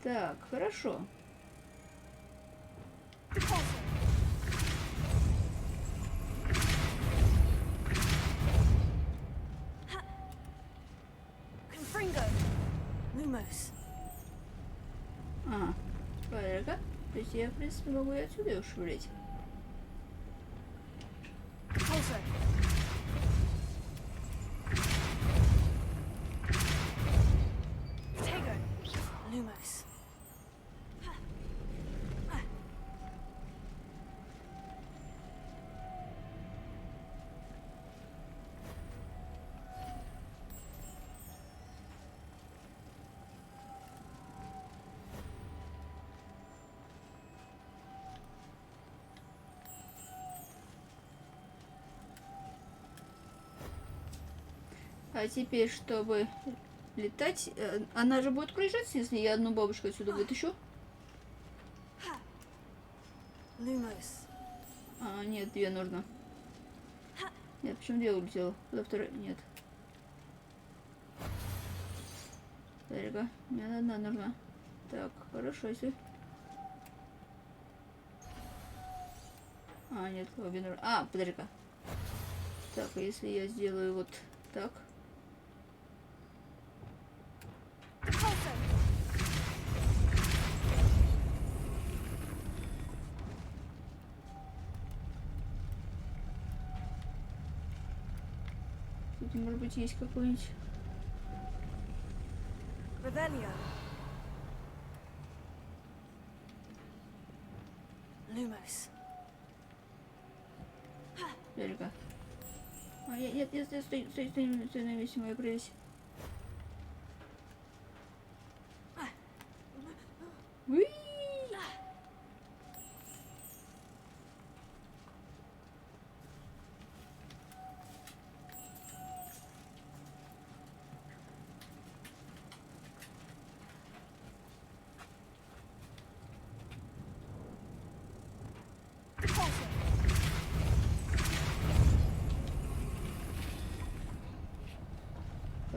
Так, хорошо. Lumos. Понятно. То есть я, в принципе, могу и отсюда уж влезть. Lumos. А теперь, чтобы летать, она же будет кружиться, если я одну бабушку отсюда вытащу. Lumos. Нет, две нужно. Нет, почему две улетела? Куда вторая? Нет. Подожди-ка, мне одна нужна. Так, хорошо, если... Нет, обе нужны. Подожди-ка. Так, если я сделаю вот так... Тут, может быть, есть какой-нибудь... Revelio. Lumos. Подожди-ка. Нет, стой на месте, моя прелесть. Уи!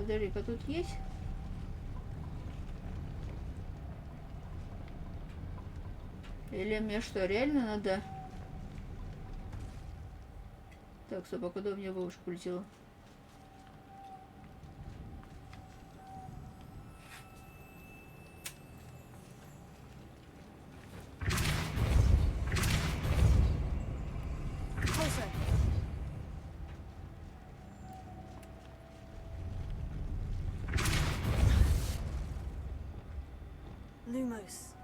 Подожди-ка, тут есть? Или мне что, реально надо? Так, стоп, а куда у меня бабушка улетела? Lumos.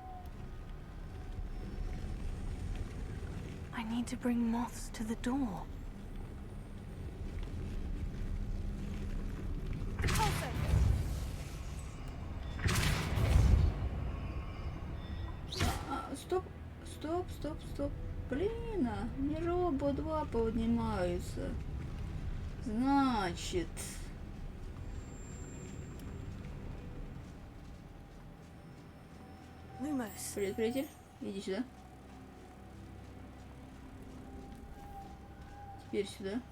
I need to bring moths to the door. Стоп, стоп, стоп, стоп. Блин, мне же оба два поднимаются. Значит... Lumos. Привет, приятель. Иди сюда. Теперь сюда.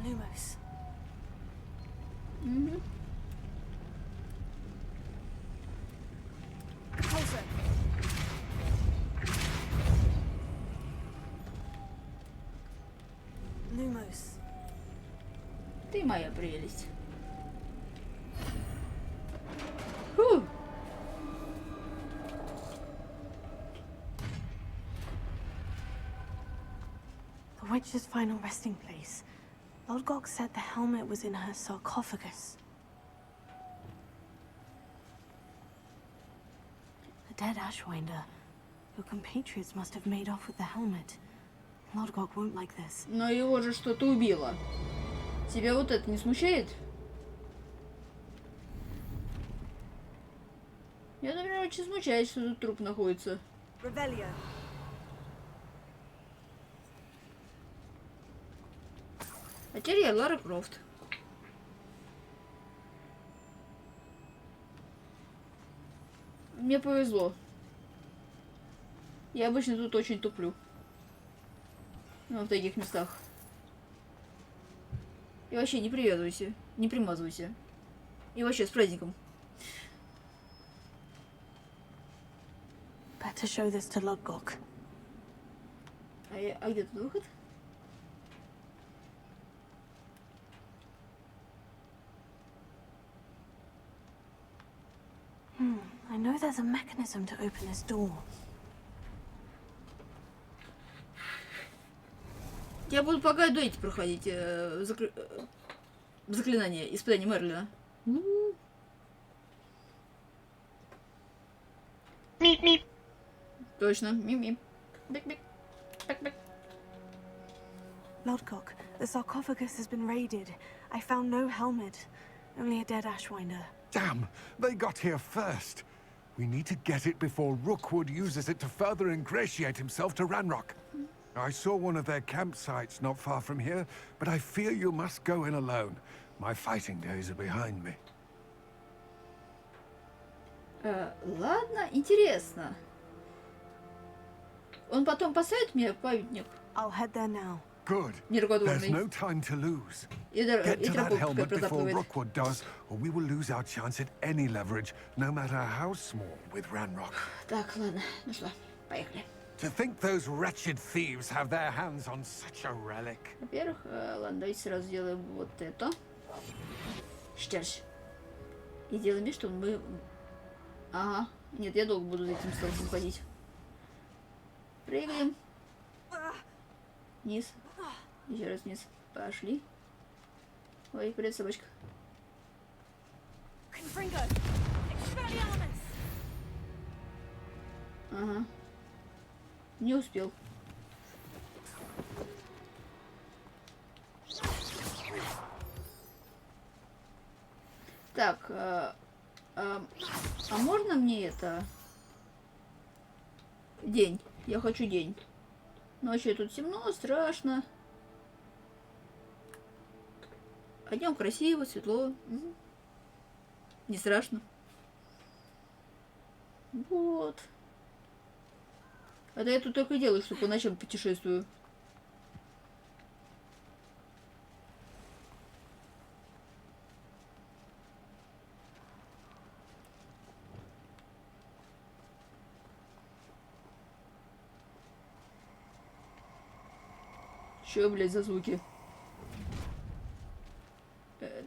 Lumos. Угу. Lumos. Ты моя прелесть. Фу. The witch's final resting place. Lodgok said the helmet was in her sarcophagus. The dead Ashwinder. Your compatriots must have made off with the helmet. Lodgok won't like this. Но его же что-то убило. Тебя вот это не смущает? Я, например, очень смущаюсь, что тут труп находится. Revelio. А теперь я Лара Крофт. Мне повезло. Я обычно тут очень туплю. Ну, в таких местах. И вообще не привязывайся, не примазывайся. И вообще с праздником. Better show this to Lodgok. А где тут выход? I know there's a mechanism to open this door. Я буду пока до эти проходить заклинания, испытания Мерлина. Мип-мип. Точно, мип-мип. Бик-бик. Бик-бик. Lodgok, the sarcophagus has been raided. I found no helmet, only a dead Ashwinder. Damn! They got here first. We need to get it before Rookwood uses it to further ingratiate himself to Ranrock. I saw one of their campsites not far from here, but I fear you must go in alone. My fighting days are behind me. Ладно, интересно. Он потом поставит мне памятник? I'll head there now. Good. There's no time to lose. Get to that helmet before Rookwood does, or we will lose our chance at any leverage, no matter how small, with Ranrock. Так, ладно. Ну что, поехали. To think those wretched thieves have their hands on such a relic. Во-первых, ладно, давайте сразу сделаем вот это. Что ж. И делаем вид, что мы... Ага. Нет, я долго буду за этим столбом ходить. Прыгаем. Вниз. Еще раз вниз. Пошли. Ой, привет, собачка. Ага. Не успел. Так, а можно мне это... День. Я хочу день. Ночью тут темно, страшно. А днем красиво, светло. Не страшно. Вот. Это я тут только и делаю, что по ночам путешествую. Чё, блядь, за звуки?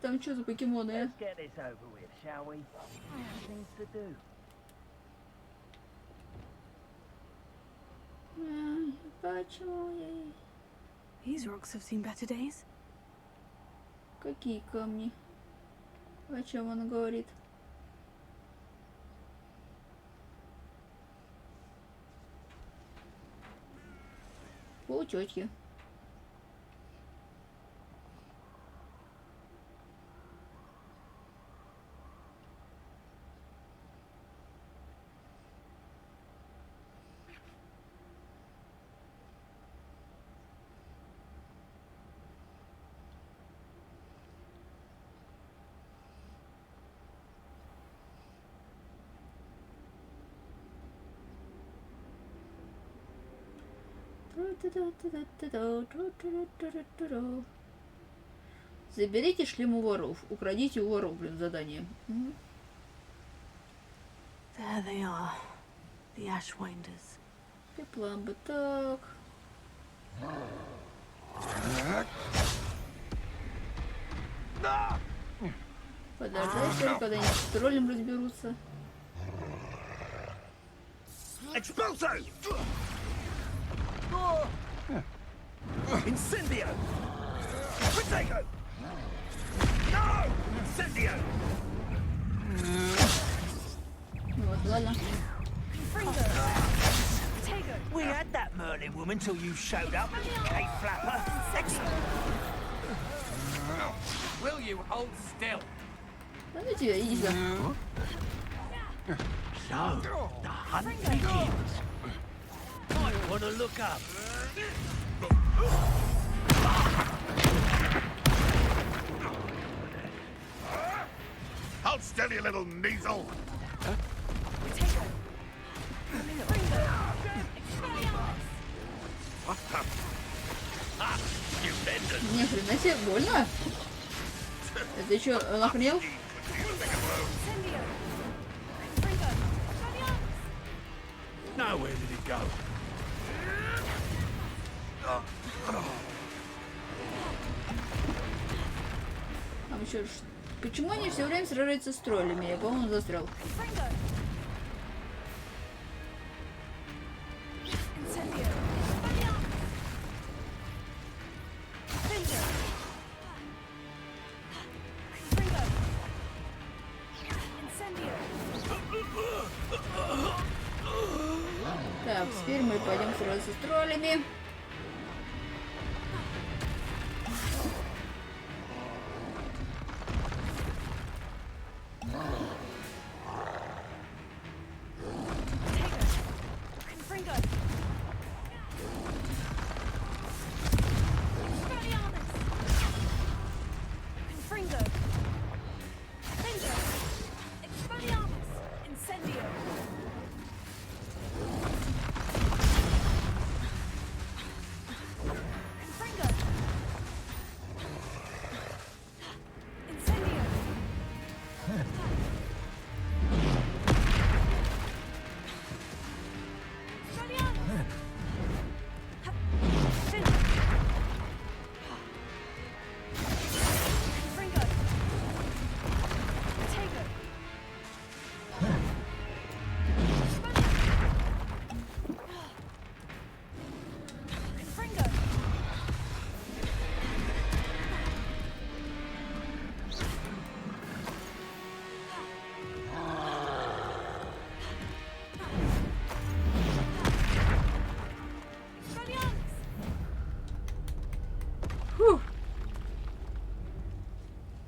Там что за покемоны, Почему? These rocks have seen better days. Какие камни? О чем он говорит? По тетке. Заберите шлем у воров. Украдите у воров, блин, задание. There they are, the Ashwinders. И план бы так. Подождать, когда они с троллем разберутся. Expulso! Incendio! Protego! No! Incendio! Вот, ладно. We had that Merlin woman till you showed up, Kate Flapper. Excellent. Will you hold still? Да ну тебя, Иза. So, the hunt begins. Might want to look up. Hold still, you little measle! Ни хрена себе, больно? Это что, он охренел? Now where did it go? Там еще... Почему они все время сражаются с троллями? Я, по-моему, застрял. Так, теперь мы пойдем сражаться с троллями.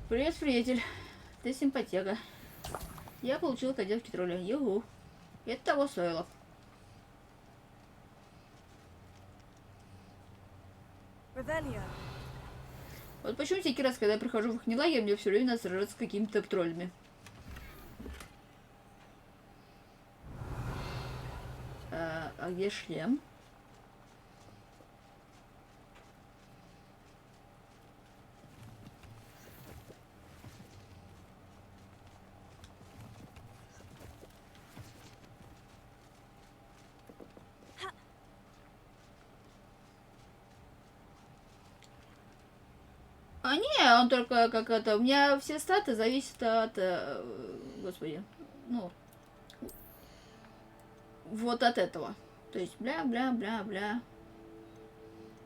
Привет, приятель. Ты симпатяга. Я получил кодировки тролля. Югу. Это того стоило. Вот почему всякий раз, когда я прихожу в их лагерь, мне все время надо сражаться с какими-то троллями. А где шлем? А не, он только как это... У меня все статы зависят от... господи. Ну... Вот от этого. То есть бля-бля-бля-бля.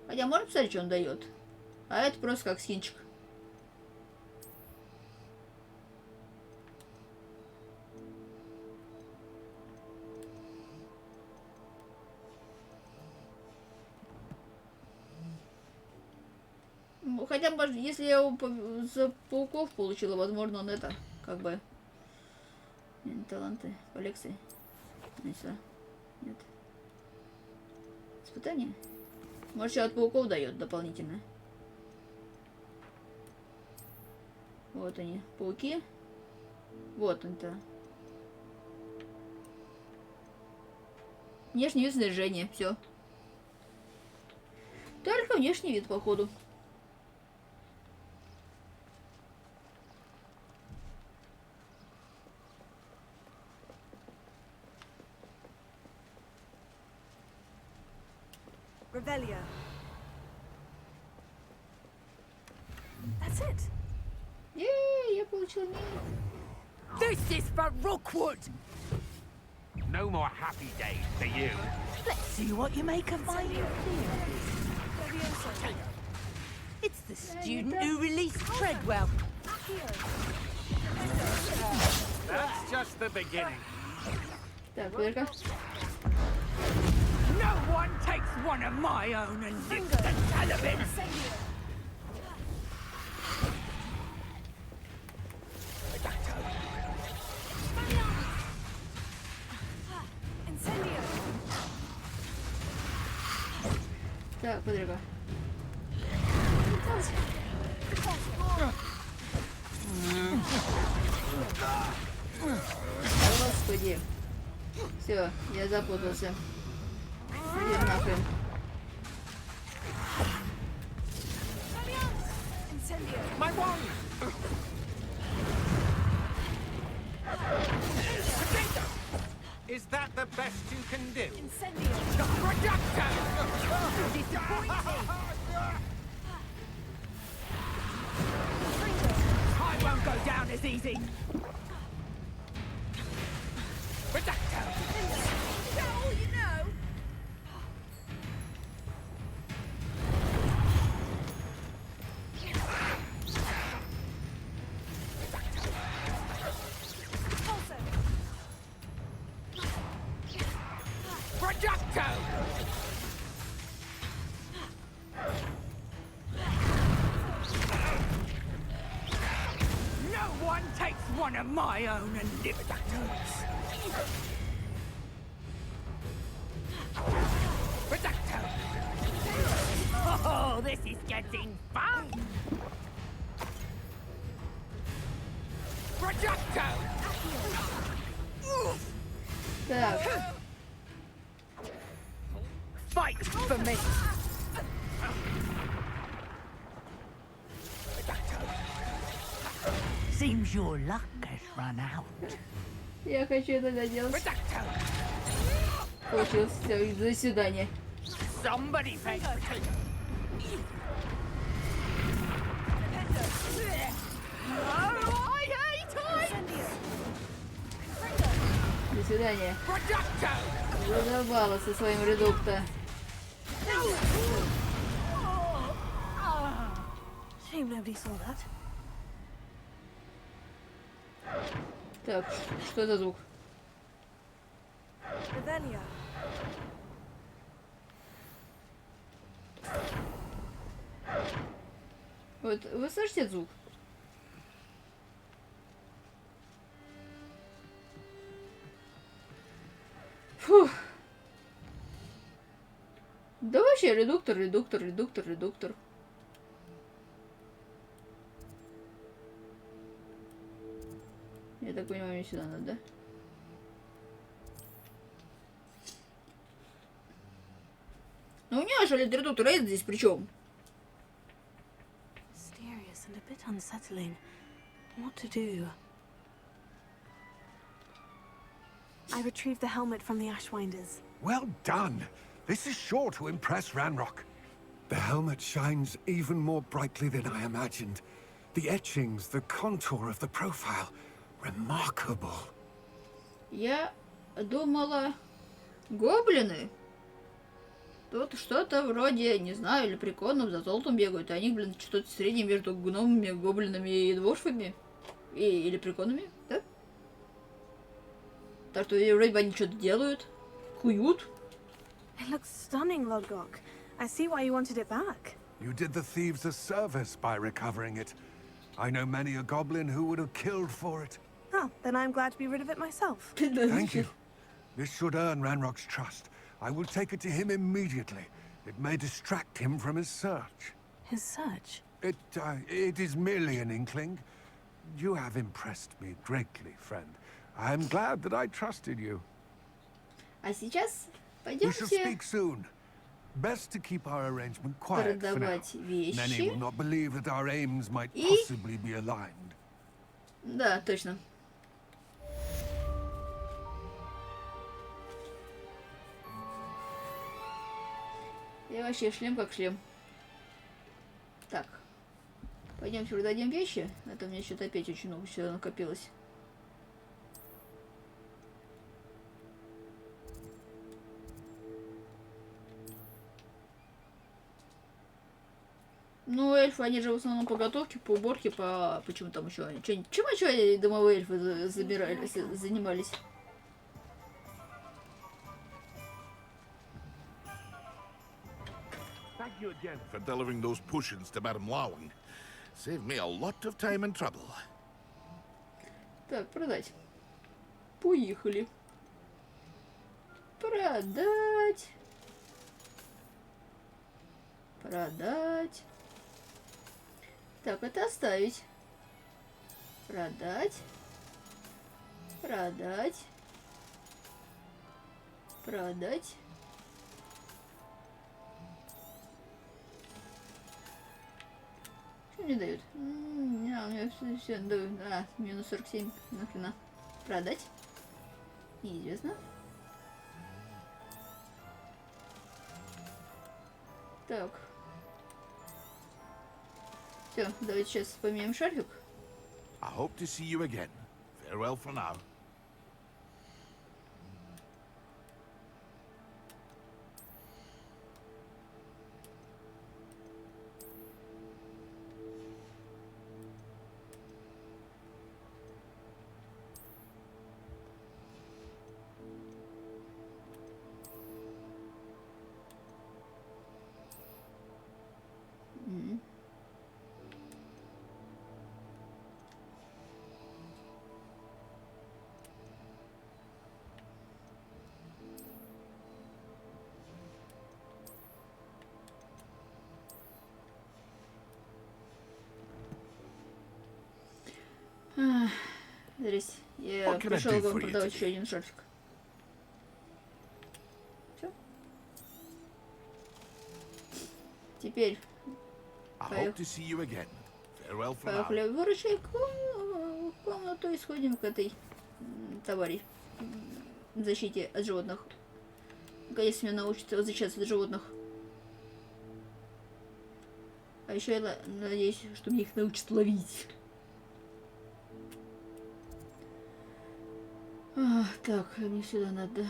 Хотя можно посмотреть, что он дает. А это просто как скинчик. Ну, хотя бы, если я за пауков получила, возможно, он это, как бы... Таланты, коллекции. Нет. Испытание? Может, еще от пауков дает дополнительно. Вот они, пауки. Вот он-то. Внешний вид снаряжения, все. Только внешний вид, походу. Revelia. That's it. Я получила мир. This is for Rookwood. No more happy days for you. Let's see what you make of my new theory. It's the student who released Treadwell. That's just the beginning. Так, подожди. No one takes one of my own and lives the tell of it. Так, подожди. Господи. Все, я запутался. Иди нахрен. My wand! Is that the best you can do? I won't go down as easy. Reducto! Is that all you know? Reducto! No one takes one of my own and live Reducto! Oh, this is getting fun! Reducto! Так. Fight for me! Seems your luck has run out. Я хочу это доделать. Получилось. Все, до свидания. Somebody pay. До свидания. Задолбала со своим редукто. Shame nobody saw that. Так, что это звук? Revelia. Вот, вы слышите этот звук? Фух. Да вообще редуктор. так понимаю, мне сюда надо, да? Ну у меня же литература Рейд здесь при чем? Mysterious and a bit unsettling. What to do? I retrieved the helmet from the Ashwinders. Well done. This is sure to impress Ranrock. The helmet shines even more brightly than I imagined. The etchings, the contour of the profile. Remarkable. Я думала, гоблины. Тут что-то вроде, не знаю, лепреконов за золотом бегают. А они, блин, что-то среднее между гномами, гоблинами и дворфами. И лепреконами, да? Так что вроде бы они что-то делают. Куют. It looks stunning, Lodgok. I see why you wanted it back. You did the thieves a service by recovering it. I know many a goblin who would have killed for it. Oh, then I'm glad to be rid of it myself. Thank you. This should earn Ranrock's trust. I will take it to him immediately. It may distract him from his search. His search? It is merely an inkling. You have impressed me greatly, friend. I am glad that I trusted you. А сейчас We shall пойдемте speak soon. Best to keep our arrangement quiet for now. продавать Many вещи. will not believe that our aims might И- possibly be aligned. Да, точно. И вообще шлем как шлем. Так. Пойдемте продадим вещи. А то у меня что-то опять очень много сюда накопилось. Ну, эльфы, они же в основном по готовке, по уборке, по... Почему там еще? Чем еще домовые эльфы занимались? Thank you again for delivering those potions to Madame Lawing. Saved me a lot of time and trouble. Так, продать. Поехали. Продать. Продать. Так, это оставить. Продать. Продать. Продать. Что мне дают? Мне все дают. Минус 47. Нахрена. Продать. Неизвестно. Так. Все, давайте сейчас поменяем шарфик. I hope to see you again. Farewell for now. Здрасте. Я What can I пришел do вам for you продавать today? еще один шарфик. Все. Теперь I hope to see you again. Farewell for now. поехали выручай в комнату и сходим к этой товари защите от животных. Наконец меня научится защищаться от животных. А еще я надеюсь, что мне их научат ловить. Так, мне сюда надо.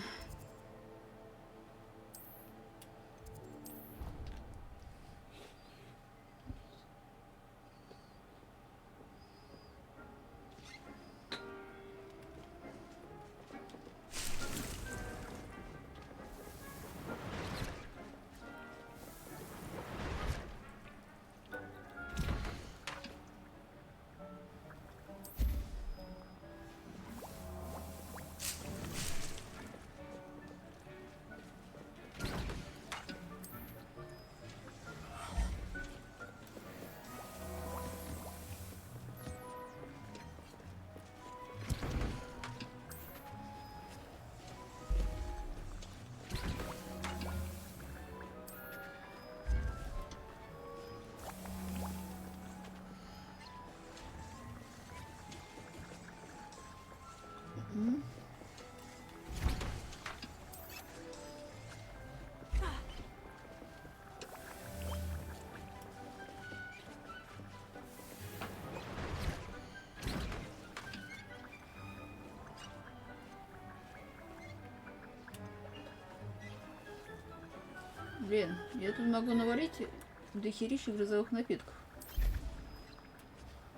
Блин, я тут могу наварить дохерища грозовых напитков.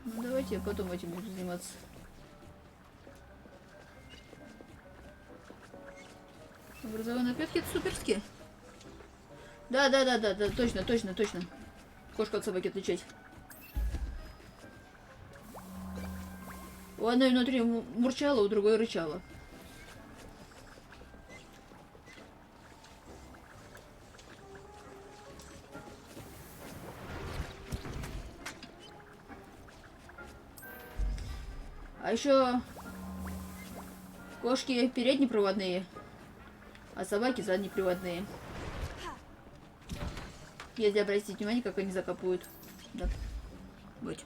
Ну давайте я потом этим буду заниматься. Грозовые напитки это суперски. Да, точно. Кошку от собаки отличать. У одной внутри мурчала, у другой рычала. А еще кошки переднеприводные, а собаки заднеприводные. Если обратить внимание, как они закапывают. Да. Вот.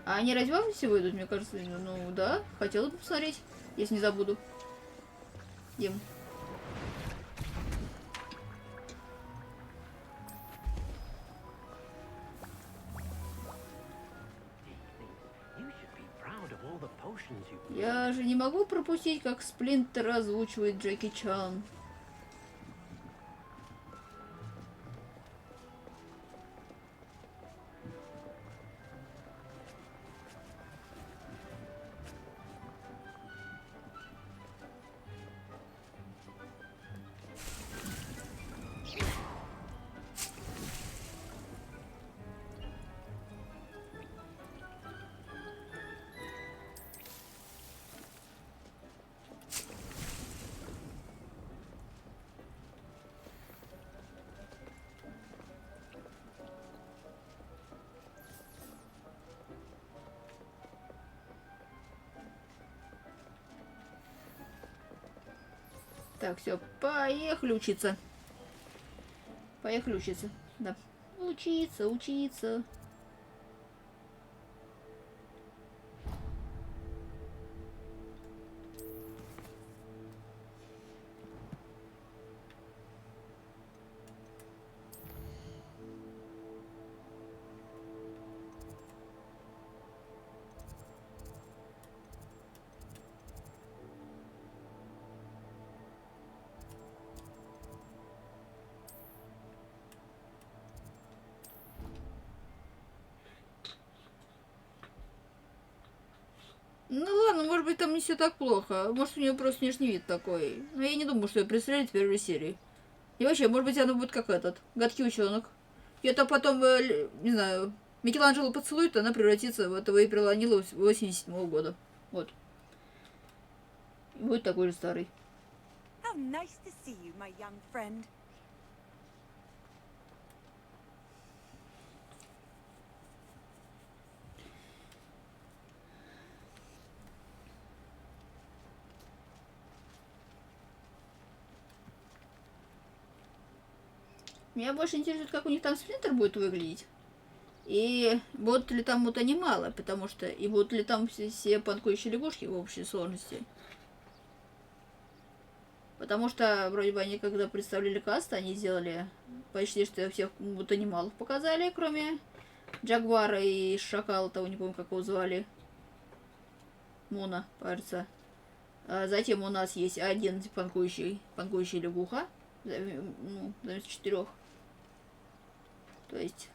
А они разве вам всего идут, мне кажется? Ну да, хотела бы посмотреть, если не забуду. Ем. Я же не могу пропустить, как Сплинтер озвучивает Джеки Чан. Так, все, поехали учиться. Поехали учиться. Да. Учиться. Ну ладно, может быть там не все так плохо. Может у нее просто внешний вид такой. Но я не думаю, что ее пристрелят в первой серии. И вообще, может быть она будет как этот, гадкий утенок. И это потом, не знаю, Микеланджело поцелует, она превратится в этого Эйприла Нила 87-го года. Вот. И будет такой же старый. How nice to see you, my young friend. Меня больше интересует, как у них там Сплинтер будет выглядеть. И будут ли там мутанималы, потому что... И будут ли там все панкующие лягушки в общей сложности. Потому что, вроде бы, они, когда представляли каст, они сделали почти что всех мутанималов показали, кроме Джагвара и Шакала, того не помню, как его звали. Муна, кажется. А затем у нас есть один панкующий лягуха. Ну, заместо 4. То есть...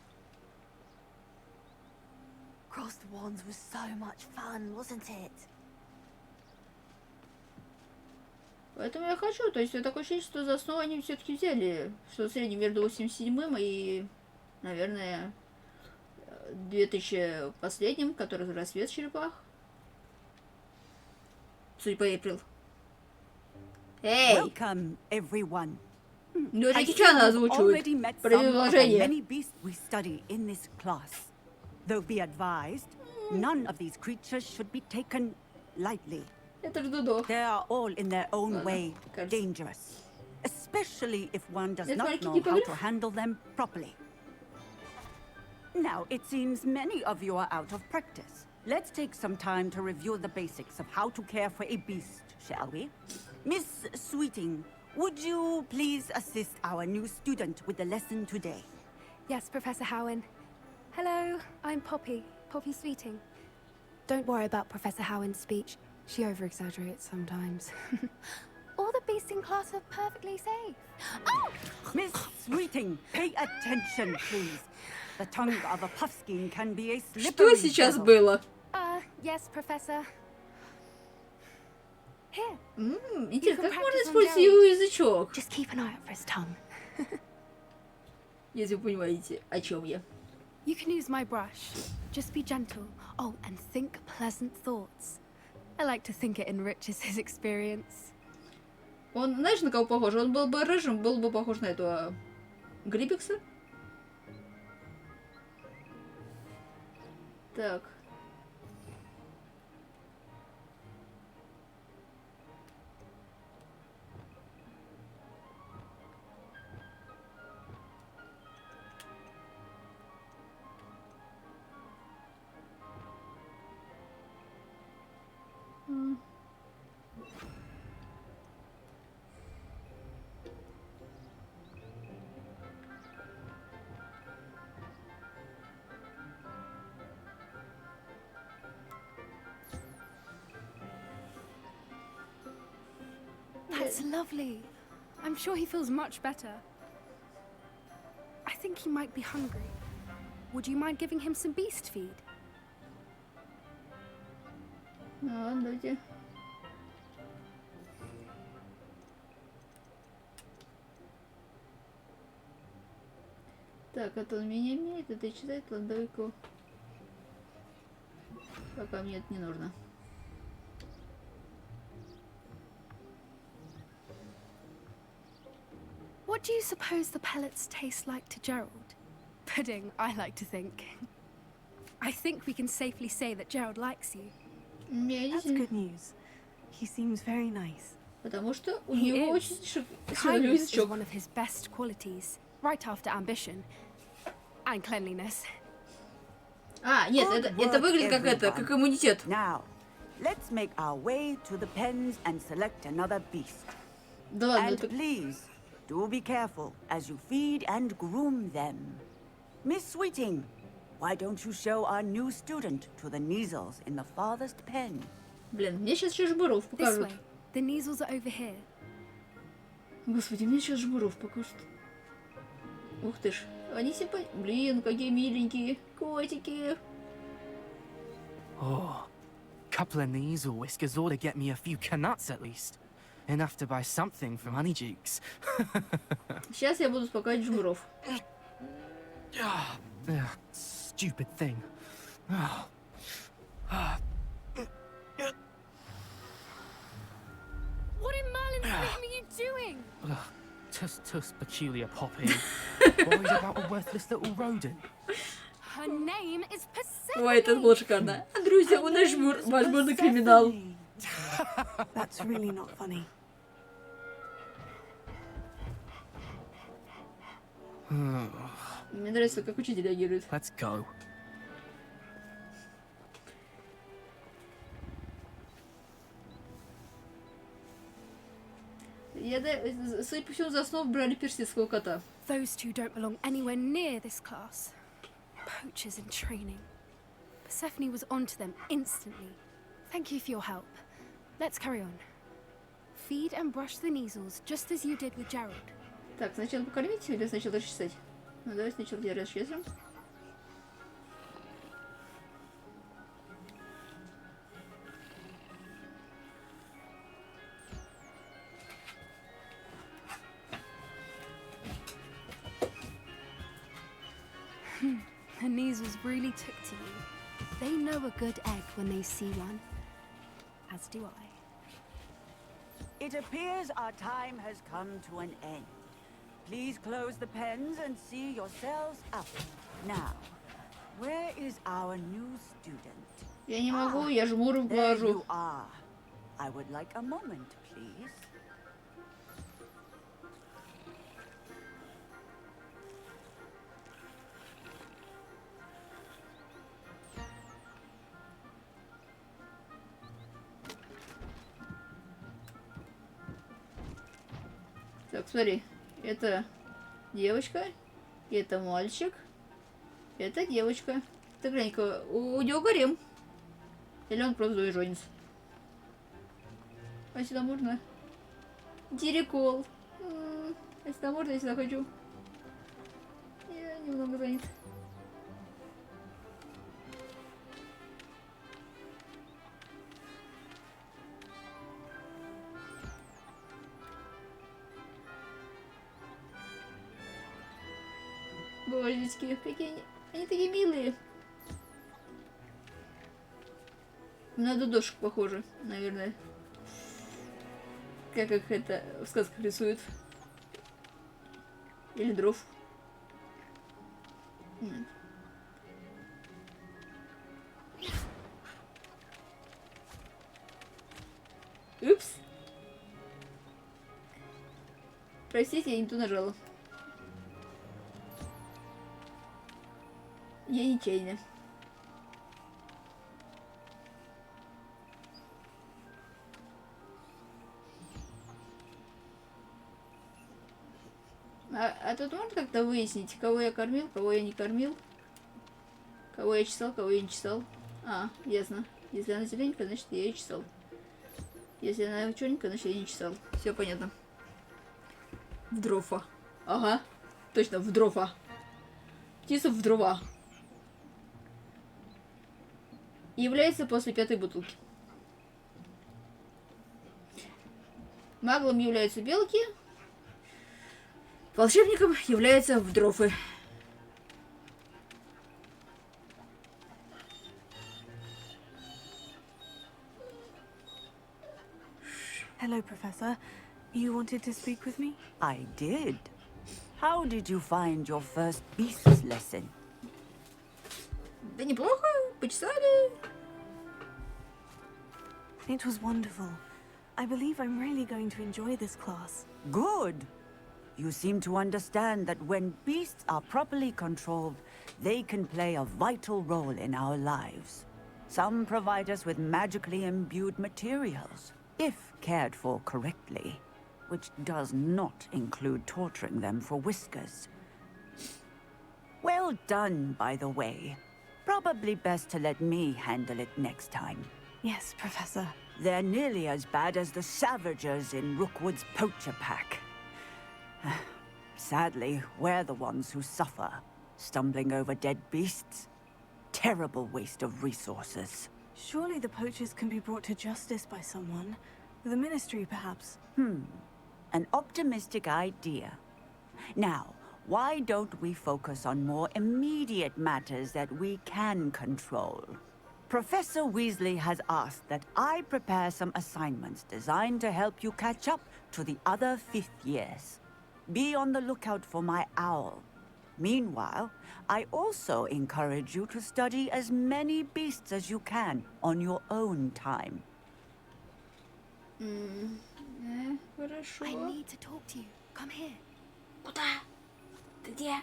Crossed Wands was so much fun, wasn't it? Поэтому я хочу, то есть такое ощущение, что за основу они все-таки взяли, что средний между 87-м и, наверное, 2000 последним, который рассвет черепах. Судя по Эйприл. Эй! Welcome, everyone. Ну, Джеки Чана озвучивает предложение. Many beasts we study in this class. Though be advised, none of these creatures should be taken lightly. They are all in their own way dangerous, especially if one does not know how to handle them properly. Now, it seems many of you are out of practice. Let's take some time to review the basics of how to care for a beast, shall we? Miss Sweeting, would you please assist our new student with the lesson today? Yes, Professor Howen. Hello, I'm Poppy Sweeting. Don't worry about Professor Howen's speech. She over-exaggerates sometimes. All the beasts in class are perfectly safe. Oh! Miss Sweeting, pay attention, please. The tongue of a puffskein can be a slippery Что сейчас devil. было? Yes, Professor. Here. Интересно, как можно использовать его язычок? Just keep an eye out for his tongue. Если вы понимаете, о чем я. You can use my brush. Just be gentle. Oh, and think pleasant thoughts. I like to think it enriches his experience. Он, знаешь, на кого похож? Он был бы рыжим, был бы похож на этого Грибекса. Так. That's lovely. I'm sure he feels much better. I think he might be hungry. Would you mind giving him some beast feed? Давайте. Так, это он меня имеет, это читает, ладойку. Пока мне это не нужно. What do you suppose the pellets taste like to Gerald? Pudding, I like to think. I think we can safely say that Gerald likes you. That's good news. He seems very nice. Потому что у He него is. очень Kindness is язычок. one of his best qualities, right after ambition and cleanliness. А, нет, это выглядит как это, как иммунитет. Now, let's make our way to the pens and select another beast. Да ладно, And это... please, do be careful as you feed and groom them. Miss Sweeting, why don't you show our new student to the Neasels in the farthest pen? Блин, мне сейчас еще жбуров This покажут. way. The Neasels are over here. Господи, мне сейчас жбуров покажут. Ух ты ж. Они симпатичные. Блин, какие миленькие котики. Oh, couple of Neasel whiskers ought to get me a few canuts at least. Enough to buy something from Honeydukes. Сейчас я буду успокаивать жбуров. Stupid thing. What in Merlin's name are you doing? Tuss peculiar poppy. Worried about a worthless little rodent. Her name is Persephone. Ой, это было шикарно. Друзья, у нас жбур, возможно, криминал. That's really not funny. Мне нравится, как учитель реагирует. Let's go. Судя по всему, за основу брали персидского кота. Those two don't belong anywhere near this class. Poachers in training. Persephone was onto them instantly. Thank you for your help. Let's carry on. Feed and brush the Neasels, just as you did with Gerald. Так, сначала покормить или сначала расчесать? Ну, давай сначала я расчесываю. The Neasels really took to you. They know a good egg when they see one. As do I. It appears our time has come to an end. Please close the pens and see yourselves out. Now, where is our new student? Я не могу, я жмуром There положу. you are. I would like a moment, please. Так, смотри, это девочка, это мальчик, это девочка. Ты глянь-ка, у него гарем. Или он просто двоеженец? А сюда можно? Дирикол. Если можно, если захочу. Я немного занят. Божечки, какие они такие милые. На дудошек похоже, наверное. Как их это в сказках рисуют. Или дров. Нет. Упс. Простите, я не ту нажала. Я нечаянно. А тут можно как-то выяснить, кого я кормил, кого я не кормил? Кого я чесал, кого я не чесал? А, ясно. Если она зелененькая, значит я ее чесал. Если она черненькая, значит я не чесал. Все понятно. В дрова. Ага. Точно, в дрова. Птица в дрова. Является после 5-й бутылки. Маглом являются белки. Волшебником являются вдрофы. Hello, Professor. You wanted to speak with me? I did. How did you find your first beasts lesson? Да неплохо, почесали. It was wonderful. I believe I'm really going to enjoy this class. Good. You seem to understand that when beasts are properly controlled, they can play a vital role in our lives. Some provide us with magically imbued materials, if cared for correctly, which does not include torturing them for whiskers. Well done, by the way. Probably best to let me handle it next time. Yes, Professor. They're nearly as bad as the Savagers in Rookwood's poacher pack. Sadly, we're the ones who suffer, stumbling over dead beasts. Terrible waste of resources. Surely the poachers can be brought to justice by someone. The Ministry, perhaps. An optimistic idea. Now, why don't we focus on more immediate matters that we can control? Professor Weasley has asked that I prepare some assignments designed to help you catch up to the other 5th years. Be on the lookout for my owl. Meanwhile, I also encourage you to study as many beasts as you can on your own time. Хорошо. I need to talk to you. Come here. Куда? Ты где?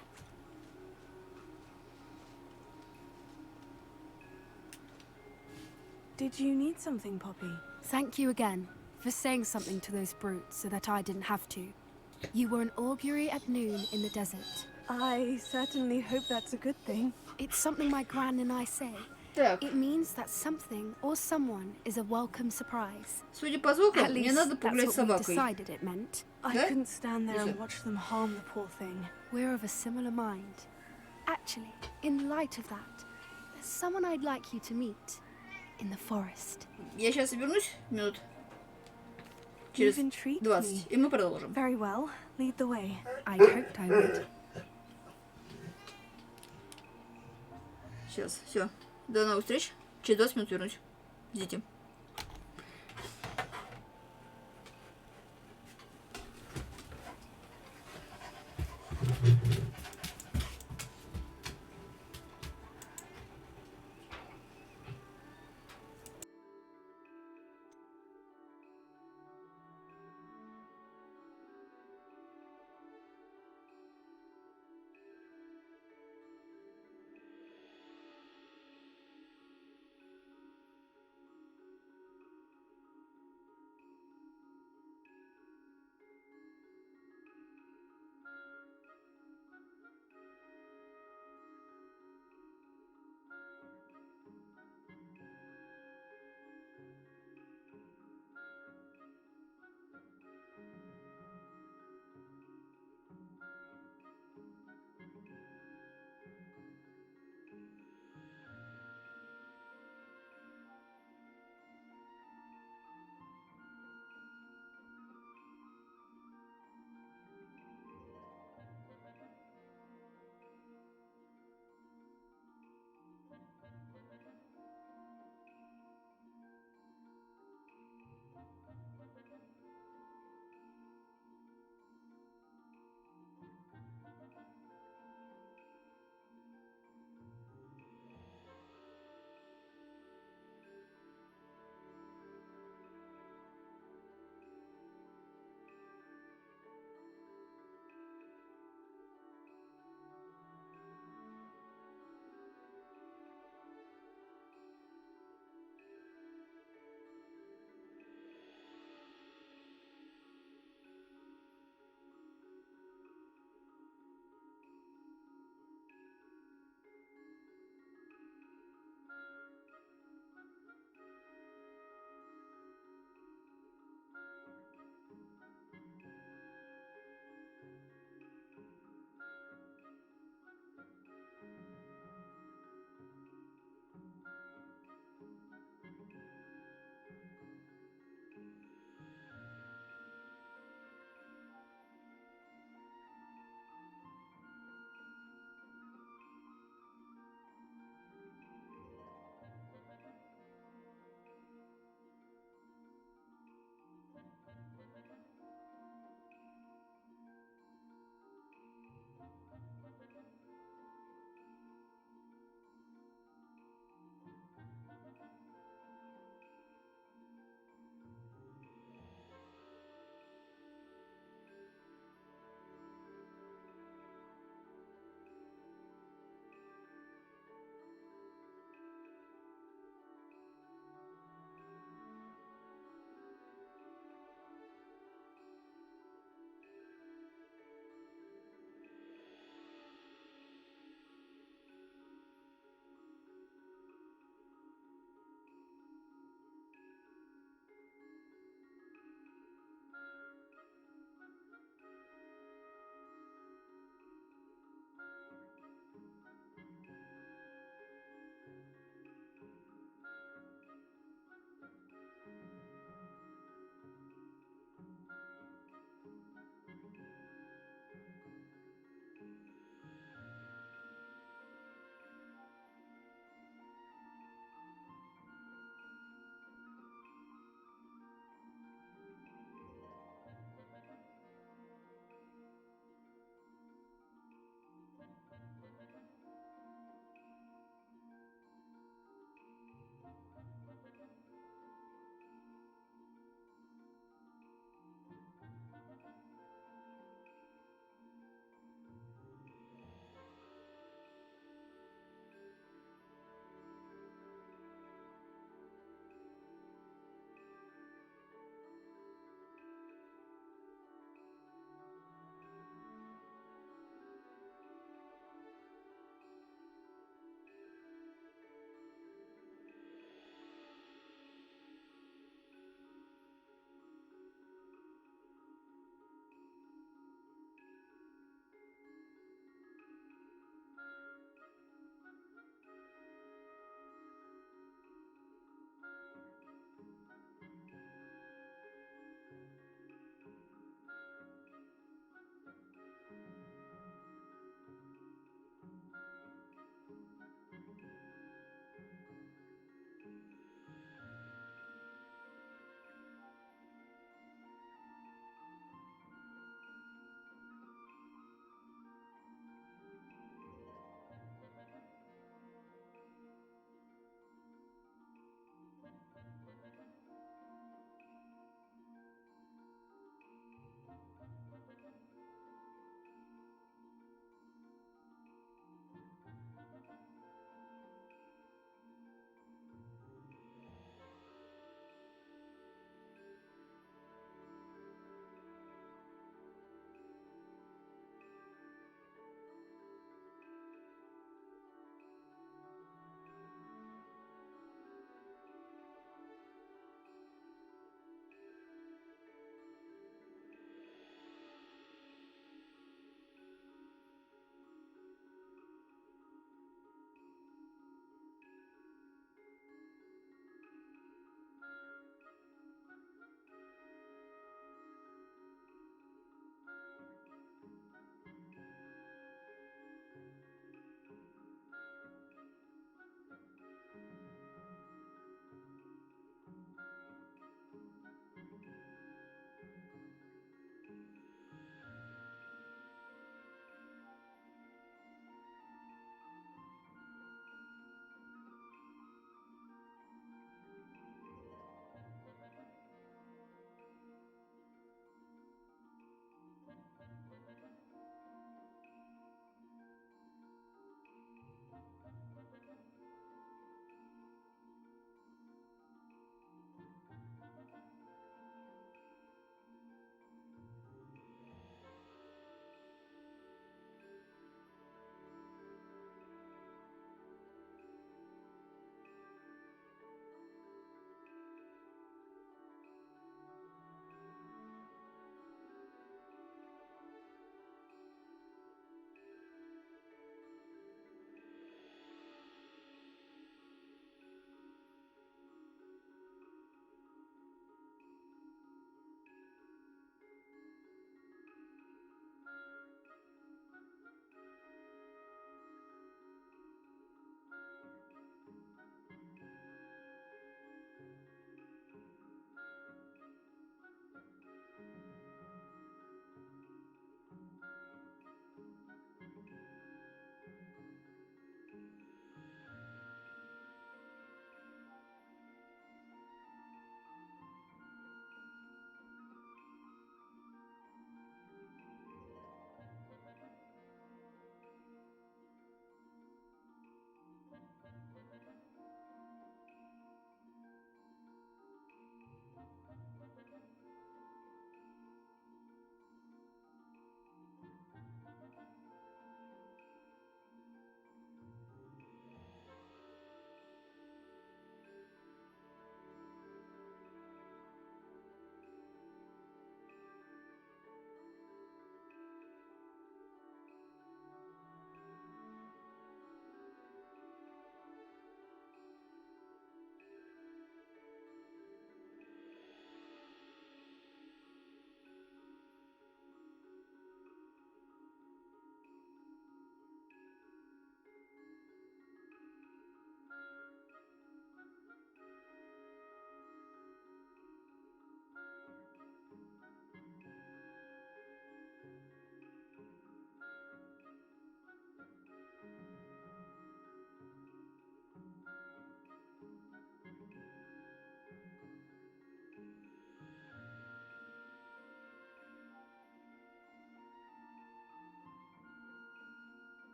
Did you need something, Poppy? Thank you again for saying something to those brutes so that I didn't have to. You were an augury at noon in the desert. I certainly hope that's a good thing. It's something my gran and I say. Так. It means that something or someone is a welcome surprise. Судя по звукам, At мне least надо that's погулять с what we собакой. decided it meant. I couldn't stand there and watch them harm the poor thing. We're of a similar mind. Actually, in light of that, there's someone I'd like you to meet in the forest. Я сейчас вернусь минут через 20, и мы продолжим. Very well. Lead the way. I hoped I would. Сейчас, все. До новых встреч. Через 20 минут вернусь. Ждите.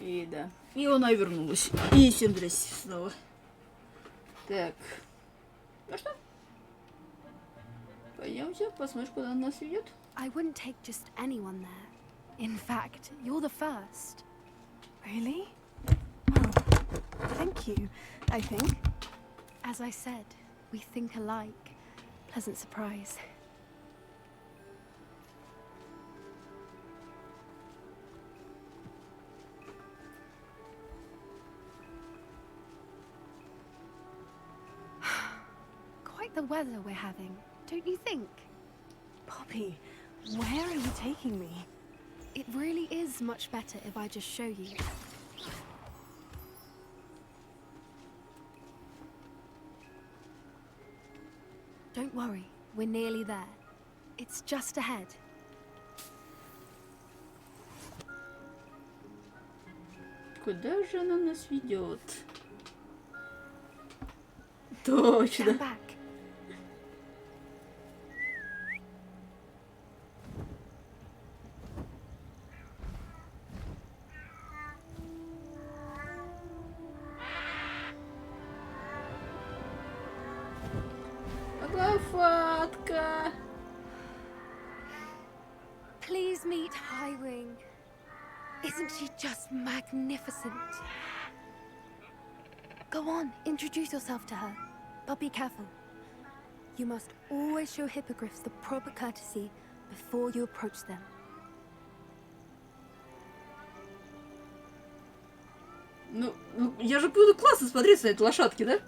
И да. И она вернулась. И всем здрасте снова. Так. Ну что? Пойдемте, посмотрим, куда она нас ведет. I wouldn't take just anyone there. In fact, you're the first. Really? Well, thank you, I think. As I said, we think alike. Pleasant surprise. Quite the weather we're having, don't you think? Poppy, where are you taking me? It really is much better if I just show you. Don't worry, we're nearly there. It's just ahead. Куда же она нас ведет? Точно. Stand back. Лофатка. Please meet Highwing. Isn't she just magnificent? Go on, introduce yourself to her. But be careful. You must always show hippogriffs the proper courtesy before you approach them. Ну, я же буду классно смотреться на этой лошадке, да?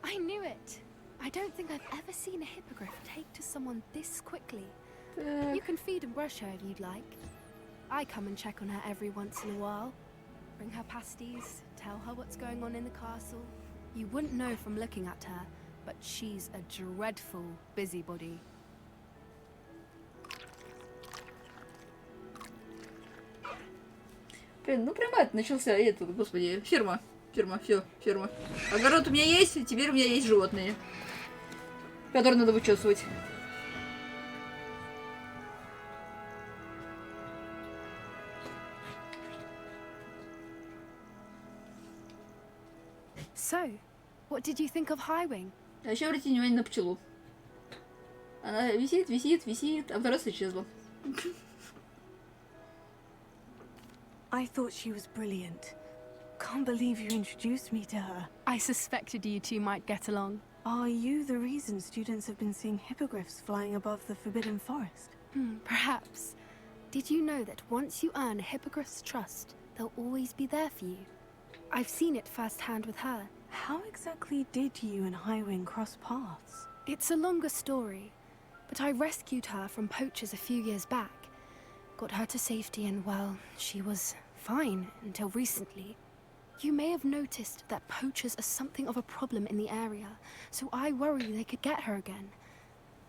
I knew it. I don't think I've ever seen a hippogriff take to someone this quickly. You can feed and brush her if you'd like. I come and check on her every once in a while. Bring her pasties, tell her what's going on in the castle. You wouldn't know from looking at her, but she's a dreadful busybody. Блин, ну прямо это начался этот, господи, ферма. Ферма, все, ферма. Огород у меня есть, теперь у меня есть животные, которые надо вычесывать. So, what did you think of Highwing? А еще обратите внимание на пчелу. Она висит, висит, висит, а второй раз исчезла. I thought she was brilliant. Can't believe you introduced me to her. I suspected you two might get along. Are you the reason students have been seeing hippogriffs flying above the Forbidden Forest? Perhaps. Did you know that once you earn a hippogriff's trust, they'll always be there for you? I've seen it firsthand with her. How exactly did you and Highwing cross paths? It's a longer story, but I rescued her from poachers a few years back. Got her to safety and, well, she was fine until recently. You may have noticed that poachers are something of a problem in the area, so I worry they could get her again.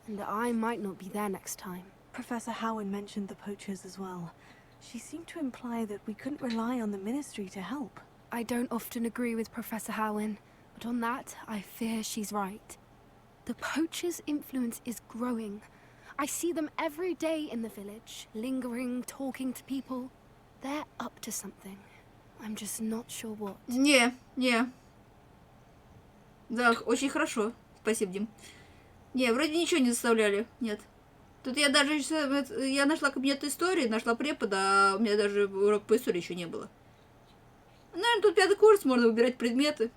And I might not be there next time. Professor Howin mentioned the poachers as well. She seemed to imply that we couldn't rely on the Ministry to help. I don't often agree with Professor Howin, but on that, I fear she's right. The poachers' influence is growing. I see them every day in the village, lingering, talking to people. They're up to something. I'm just not sure what. Не. Да, очень хорошо. Спасибо, Дим. Не, вроде ничего не заставляли. Нет. Тут я даже... Я нашла кабинет истории, нашла препода, а у меня даже урок по истории еще не было. Наверное, тут 5-й курс, можно выбирать предметы.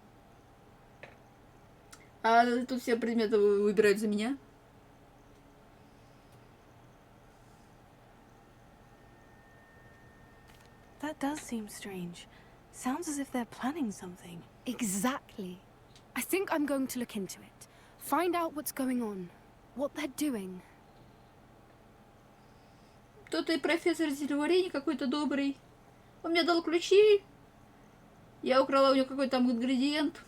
А тут все предметы выбирают за меня. That does seem strange. Sounds as if they're planning something. Exactly. I think I'm going to look into it. Find out what's going on. What they're doing. Кто-то и профессор зельеварения какой-то добрый. Он мне дал ключи. Я украла у него какой-то там ингредиент.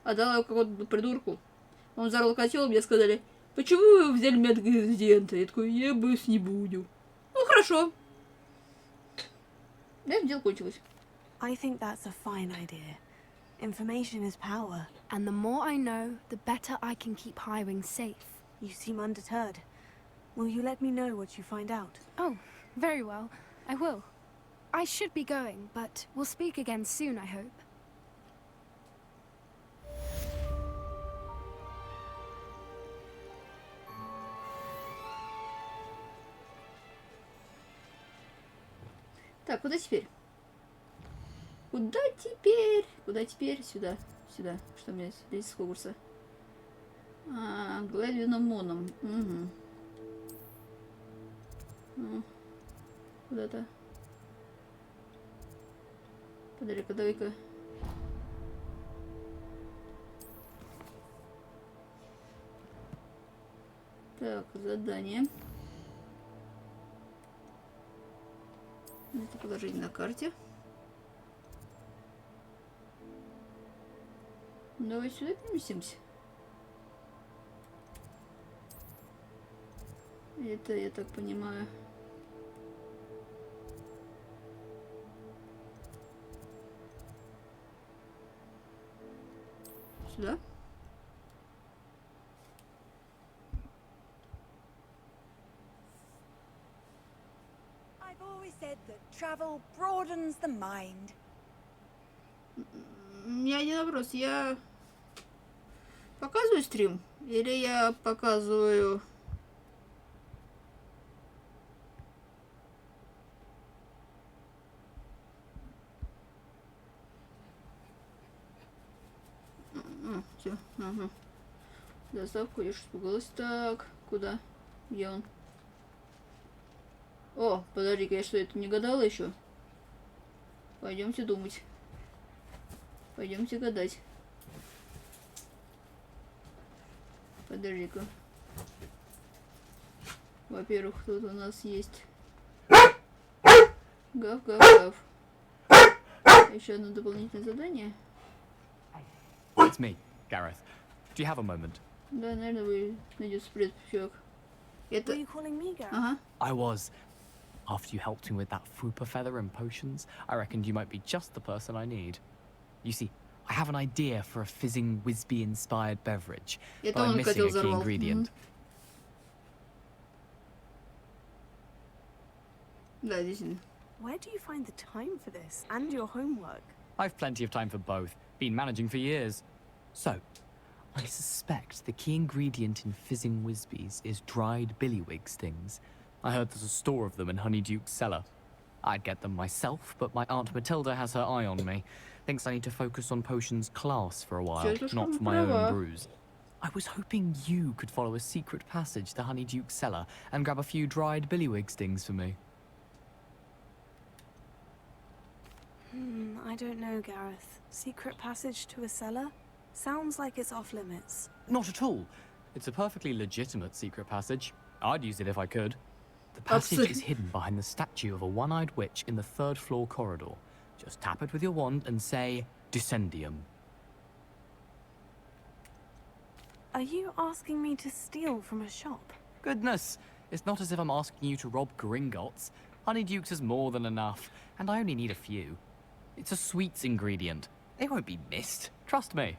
Отдала его какому-то придурку. Он взорвал котел, мне сказали, почему вы взяли мне ингредиенты? Я такой, я боюсь, не буду. Ну, хорошо. Да, дело кончилось. I think that's a fine idea. Information is power. And the more I know, the better I can keep Highwing safe. You seem undeterred. Will you let me know what you find out? Oh, very well. I will. I should be going, but we'll speak again soon, I hope. Так, куда теперь? Куда теперь? Куда теперь? Сюда. Сюда. Что у меня здесь с Хогвартса? Главином Моном. Угу. Куда-то. Подожди-ка, давай-ка. Так, задание. Это положение на карте. Давай сюда переместимся. Это, я так понимаю. Сюда. I've always said that travel broadens the mind. У меня один вопрос. Я показываю стрим? Или я показываю... Все, ага. Доставку, я что испугалась. Так, куда? Где он? О, подожди-ка, я что, это не гадала еще? Пойдемте думать. Пойдемте гадать. Подожди-ка. Во-первых, тут у нас есть гав-гав-гав. Еще одно дополнительное задание. It's me, Gareth. Do you have a moment? Да, наверное, вы найдете чувак. Это... Were you calling me, Gareth? Ага. I was. After you helped me with that Fupa feather and potions, I reckoned you might be just the person I need. You see, I have an idea for a fizzing Whizbee-inspired beverage, but I'm missing a key ingredient. Да, действительно. Where do you find the time for this and your homework? I've plenty of time for both. Been managing for years. So, I suspect the key ingredient in fizzing Whizbees is dried billywig stings. I heard there's a store of them in Honeyduke's cellar. I'd get them myself, but my Aunt Matilda has her eye on me. Thinks I need to focus on potions class for a while, not for my own brews. I was hoping you could follow a secret passage to Honeyduke's cellar and grab a few dried billywig stings for me. I don't know, Gareth. Secret passage to a cellar? Sounds like it's off limits. Not at all. It's a perfectly legitimate secret passage. I'd use it if I could. The passage is hidden behind the statue of a one-eyed witch in the third-floor corridor. Just tap it with your wand and say, Descendium. Are you asking me to steal from a shop? Goodness, it's not as if I'm asking you to rob Gringotts. Honeyduke's is more than enough, and I only need a few. It's a sweets ingredient. They won't be missed. Trust me.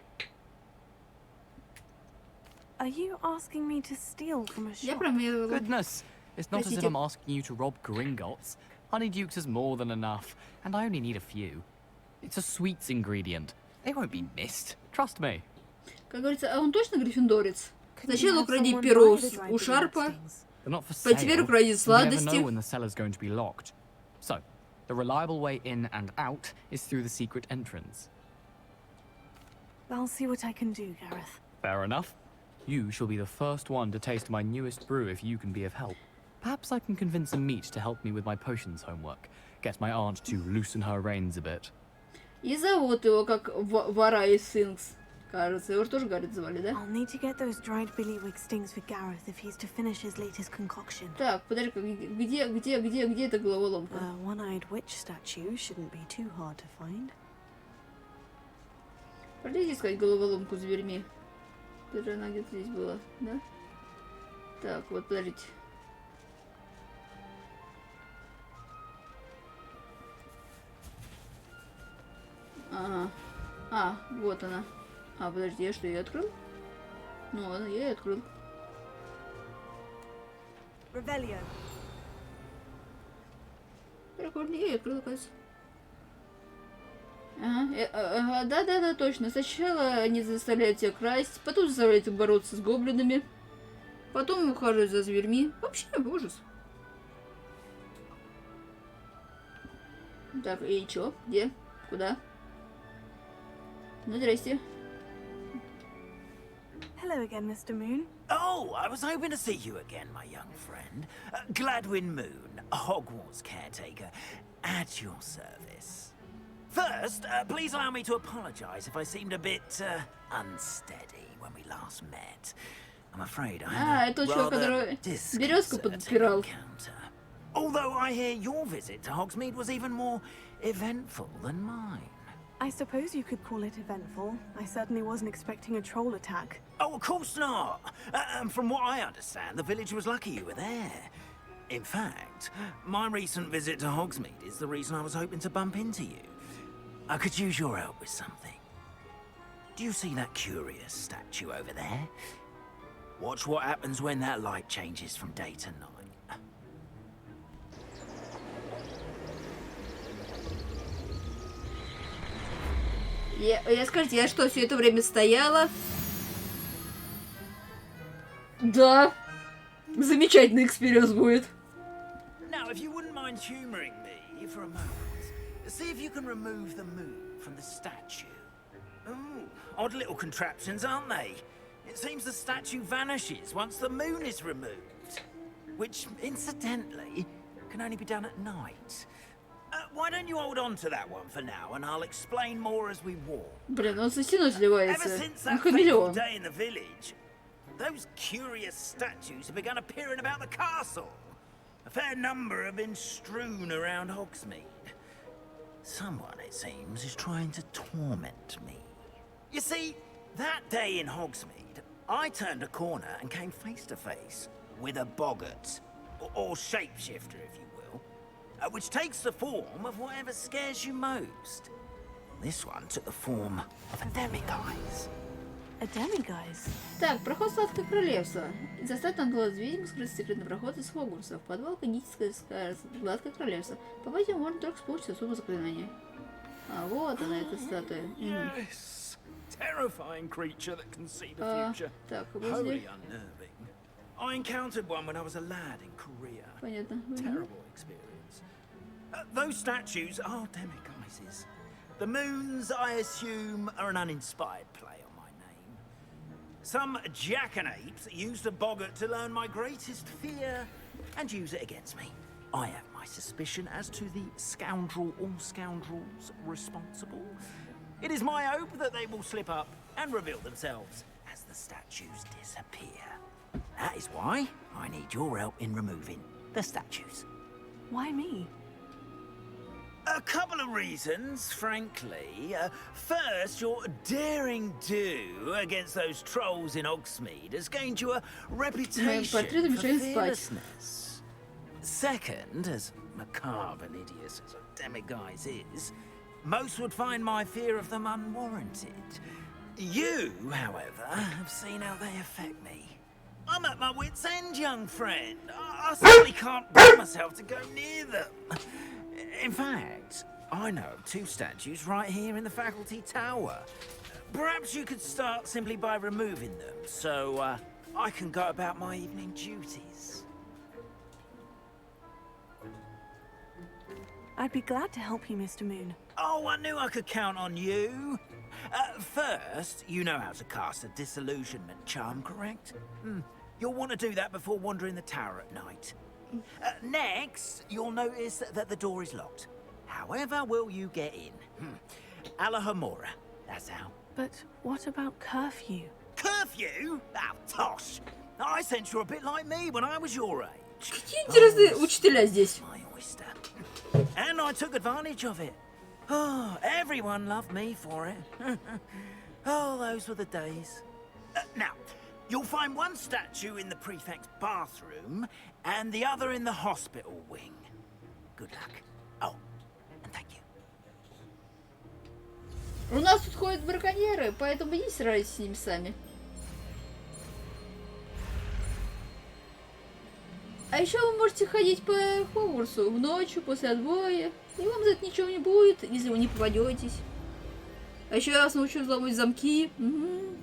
Are you asking me to steal from a shop? Goodness, it's not as if I'm asking you to rob Gringotts. Honeyduke's is more than enough, and I only need a few. It's a sweets ingredient. They won't be missed. Trust me. Как говорится, а он точно гриффиндорец? Сначала укради перо у Шарпа, а теперь укради сладости. You never know when the cellar's going to be locked. So, the reliable way in and out is through the secret entrance. I'll see what I can do, Gareth. Fair enough. You shall be the first one to taste my newest brew if you can be of help. Perhaps I can convince a meat to help me with my potions homework. Get my aunt to loosen her reins a bit. И зовут его как Варай Синкс. Кажется, его тоже Гаррет звали, да? I'll need to get those dried billywig stings for Gareth if he's to finish his latest concoction. Так, подожди-ка, где эта головоломка? A one-eyed witch statue shouldn't be too hard to find. Пойдите искать головоломку с зверьми. Даже она где-то здесь была, да? Так, вот, подождите. Ага. А, вот она. А, подожди, я что, ее открыл? Ну, ладно, я ее открыл. Прикольно, я ее открыл, кажется. Ага, да, точно. Сначала они заставляют тебя красть, потом заставляют их бороться с гоблинами, потом ухаживают за зверьми. Вообще, ужас. Так, и чё? Где? Куда? Ну, здрасте. Hello again, Mr. Moon. Oh, I was hoping to see you again, my young friend. Gladwin Moon, a Hogwarts caretaker, at your service. First, please allow me to apologize if I seemed a bit unsteady when we last met. I'm afraid I had это a чувак, rather который березку disconcerting подпирал. encounter. Although I hear your visit to Hogsmeade was even more eventful than mine. I suppose you could call it eventful. I certainly wasn't expecting a troll attack. Oh, of course not. And from what I understand, the village was lucky you were there. In fact, my recent visit to Hogsmeade is the reason I was hoping to bump into you. I could use your help with something. Do you see that curious statue over there? Watch what happens when that light changes from day to night. Я скажите, я что, все это время стояла? Да. Замечательный экспириенс будет. Now, if you wouldn't mind humoring me for a moment, see if you can remove the moon from the statue. Ooh, odd little contraptions, aren't they? It seems the statue vanishes once the moon is removed. Which, incidentally, can only be done at night. Why don't you hold on to that one for now, and I'll explain more as we walk. Блин, он со стеной сливается. Ever since Он that fateful хамелеон. day in the village, those curious statues have begun appearing about the castle. A fair number have been strewn around Hogsmeade. Someone, it seems, is trying to torment me. You see, that day in Hogsmeade, I turned a corner and came face to face with a boggart, or shapeshifter, if you will, which takes the form of whatever scares you most. This one took the form of a demiguise. A demiguise? Так, проход Сладкого Королевства. Заставь Англос ведьм скрыть секретный проход из Хогвартса в подвал кондитерской Сладкого Королевства. Попасть можно только с помощью особого заклинания. А вот она, эта статуя. Yes, terrifying creature that can see the future. Так, Wholly unnerving. I encountered one when I was a lad in Korea. Понятно. Terrible experience. Those statues are demiguises. The moons, I assume, are an uninspired play on my name. Some jackanapes used a boggart to learn my greatest fear and use it against me. I have my suspicion as to the scoundrel or scoundrels responsible. It is my hope that they will slip up and reveal themselves as the statues disappear. That is why I need your help in removing the statues. Why me? A couple of reasons, frankly. First, your daring do against those trolls in Hogsmeade has gained you a reputation for fearlessness. Second, as macabre and hideous as a demiguise is, most would find my fear of them unwarranted. You, however, have seen how they affect me. I'm at my wit's end, young friend. I simply can't bring myself to go near them. In fact, I know of two statues right here in the faculty tower. Perhaps you could start simply by removing them, so I can go about my evening duties. I'd be glad to help you, Mr. Moon. Oh, I knew I could count on you. First, you know how to cast a disillusionment charm, correct? You'll want to do that before wandering the tower at night. Next, you'll notice that the door is locked. However will you get in? Alahomora, that's how. But what about curfew? Curfew? Oh, tosh. I sense you're a bit like me when I was your age. Какие интересные учителя здесь. My oyster. And I took advantage of it. Oh, everyone loved me for it. Oh, those were the days. Now, you'll find one statue in the prefect's bathroom and the other in the hospital wing. Good luck. Oh, and thank you. У нас тут ходят браконьеры, поэтому не сражайтесь с ними сами. А еще вы можете ходить по Хогвартсу в ночью после отбоя, и вам за это ничего не будет, если вы не попадетесь. А еще я вас научу взломать замки. Угу.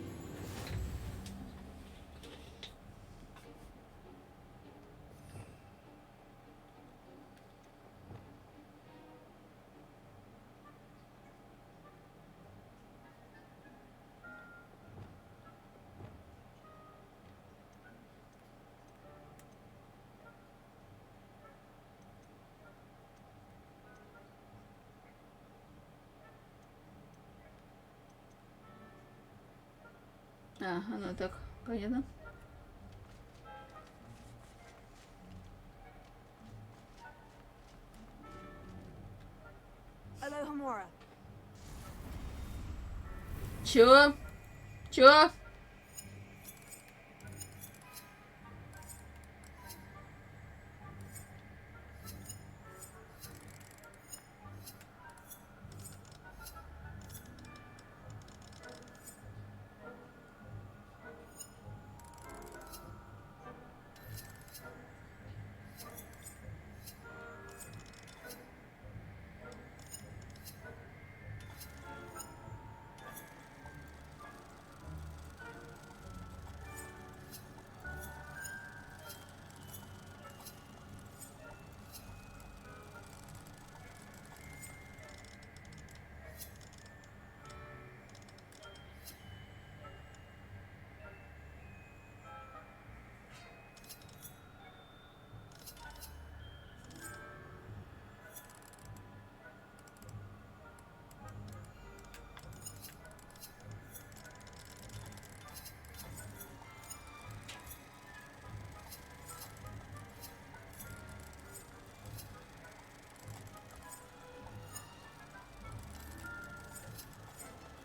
А, оно так, понятно. Чё? Чё?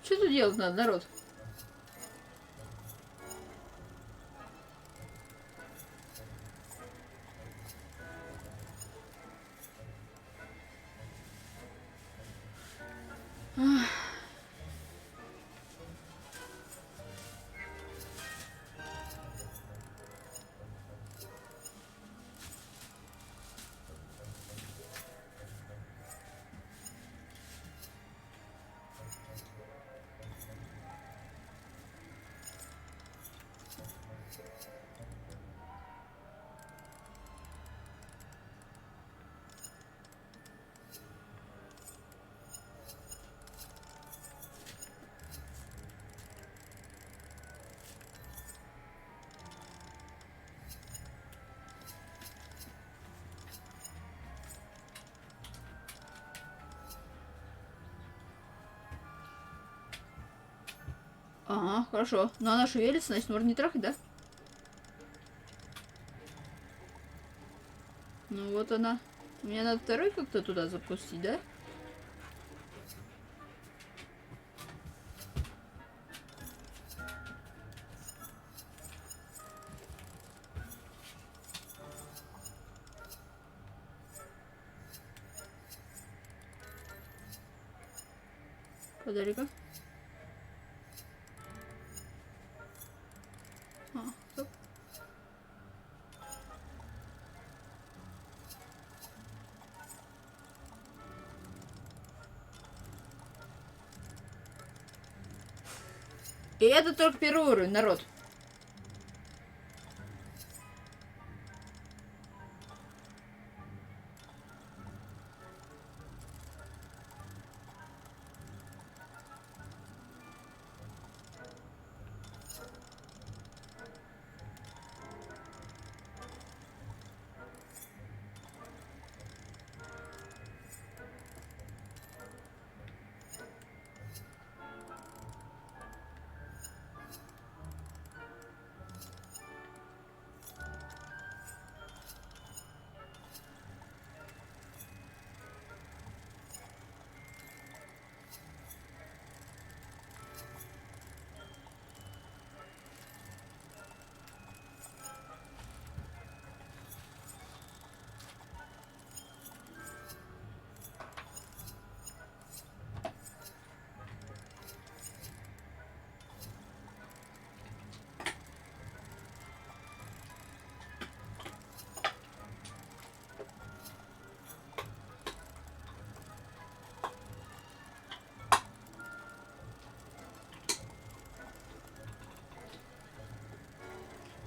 Что тут делать надо, народ? Ага, хорошо. Но она шевелится, значит, можно не трахать, да? Ну вот она. Мне надо второй как-то туда запустить, да? Подари-ка. Стоп. И это только первый уровень, народ.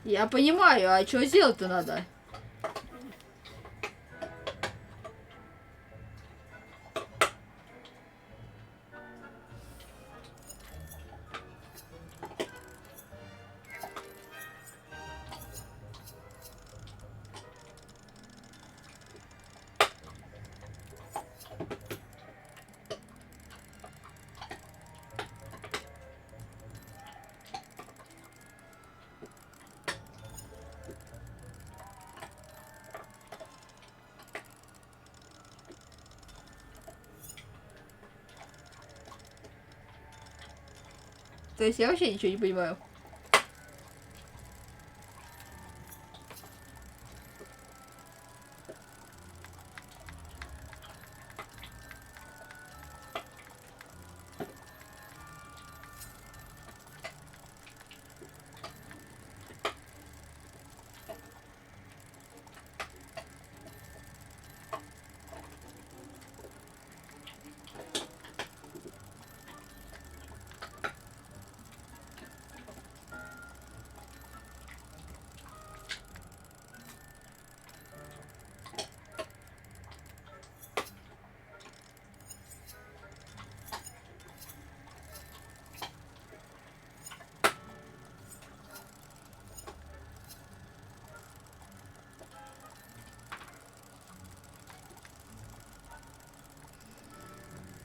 Я понимаю, а что сделать-то надо? То есть я вообще ничего не понимаю.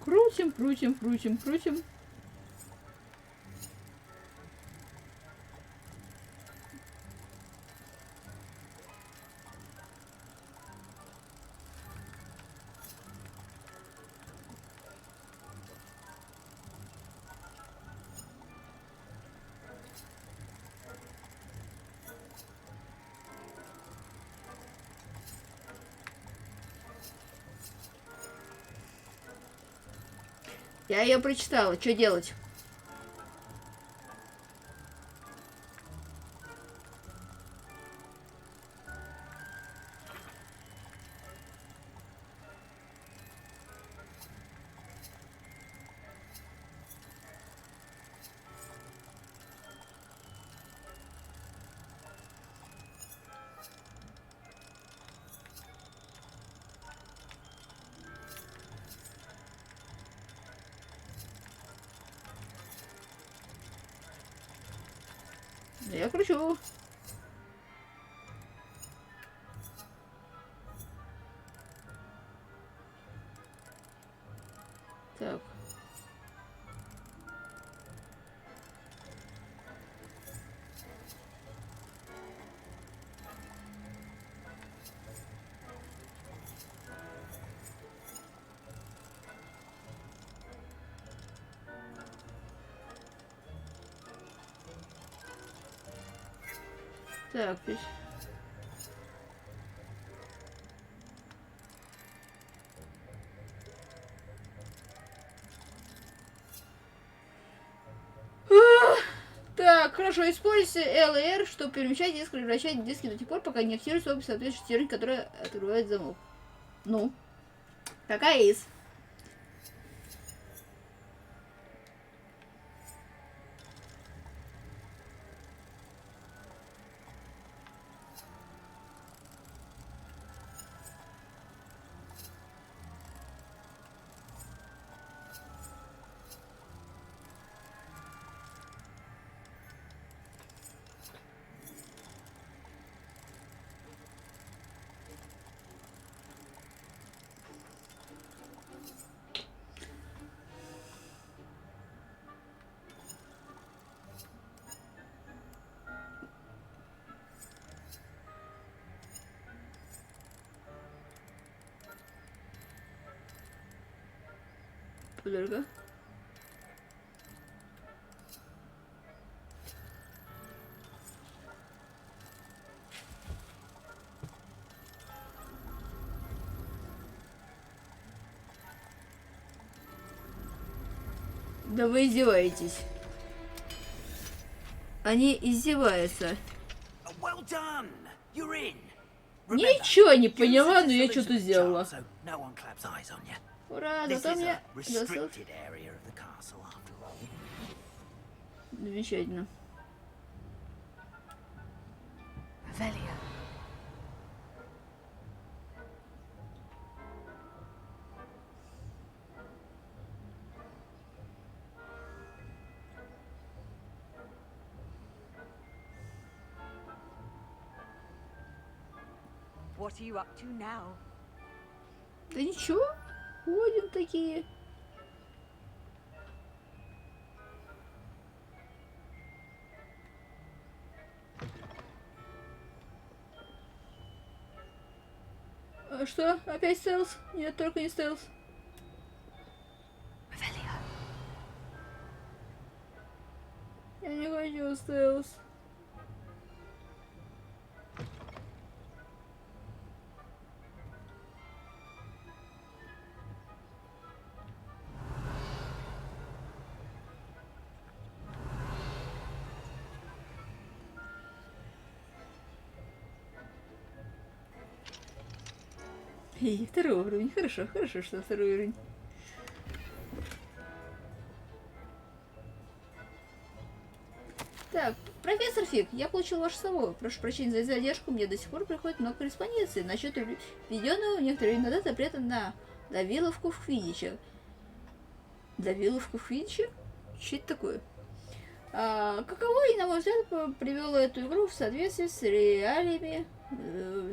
Крутим, крутим, крутим, крутим. Я ее прочитала. Что делать? Я кручу. Так. Так, так, хорошо, используйте L и R, чтобы перемещать диск, превращать диски до тех пор, пока не активируется опись соответствующей стержень, которая открывает замок. Ну, какая из? Подожди. Да вы издеваетесь. Они издеваются. Ничего не поняла, но я что-то сделала. Ура, зато мне... Замечательно. What are you up to now? Да ничего, ходим такие. А что? Опять стелс? Нет, только не стелс. Я не хочу стелс. И второй уровень. Хорошо, хорошо, что второй уровень. Так, профессор Фиг, я получил ваше слово. Прошу прощения за задержку, мне до сих пор приходит много корреспонденции насчет введенного в некоторые времена назад запрета на давиловку в Квиддиче. Давиловку в Квиддиче? Что это такое? Каково, и на мой взгляд, привело эту игру в соответствии с реалиями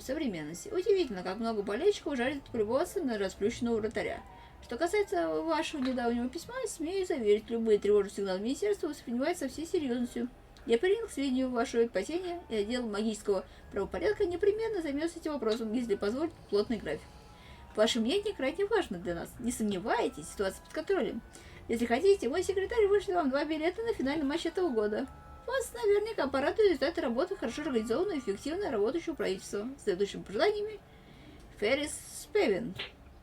современности. Удивительно, как много болельщиков жаждет полюбоваться на расплющенного вратаря. Что касается вашего недавнего письма, смею заверить, любые тревожные сигналы министерства воспринимаются со всей серьезностью. Я принял к сведению ваше опасения, и отдел магического правопорядка непременно займется этим вопросом, если позволит плотный график. Ваше мнение крайне важно для нас. Не сомневайтесь, ситуация под контролем. Если хотите, мой секретарь вышлет вам 2 билета на финальный матч этого года. Вас наверняка порадует результаты работы хорошо организованного и эффективно работающего правительства. С следующими пожеланиями, Феррис Спевин.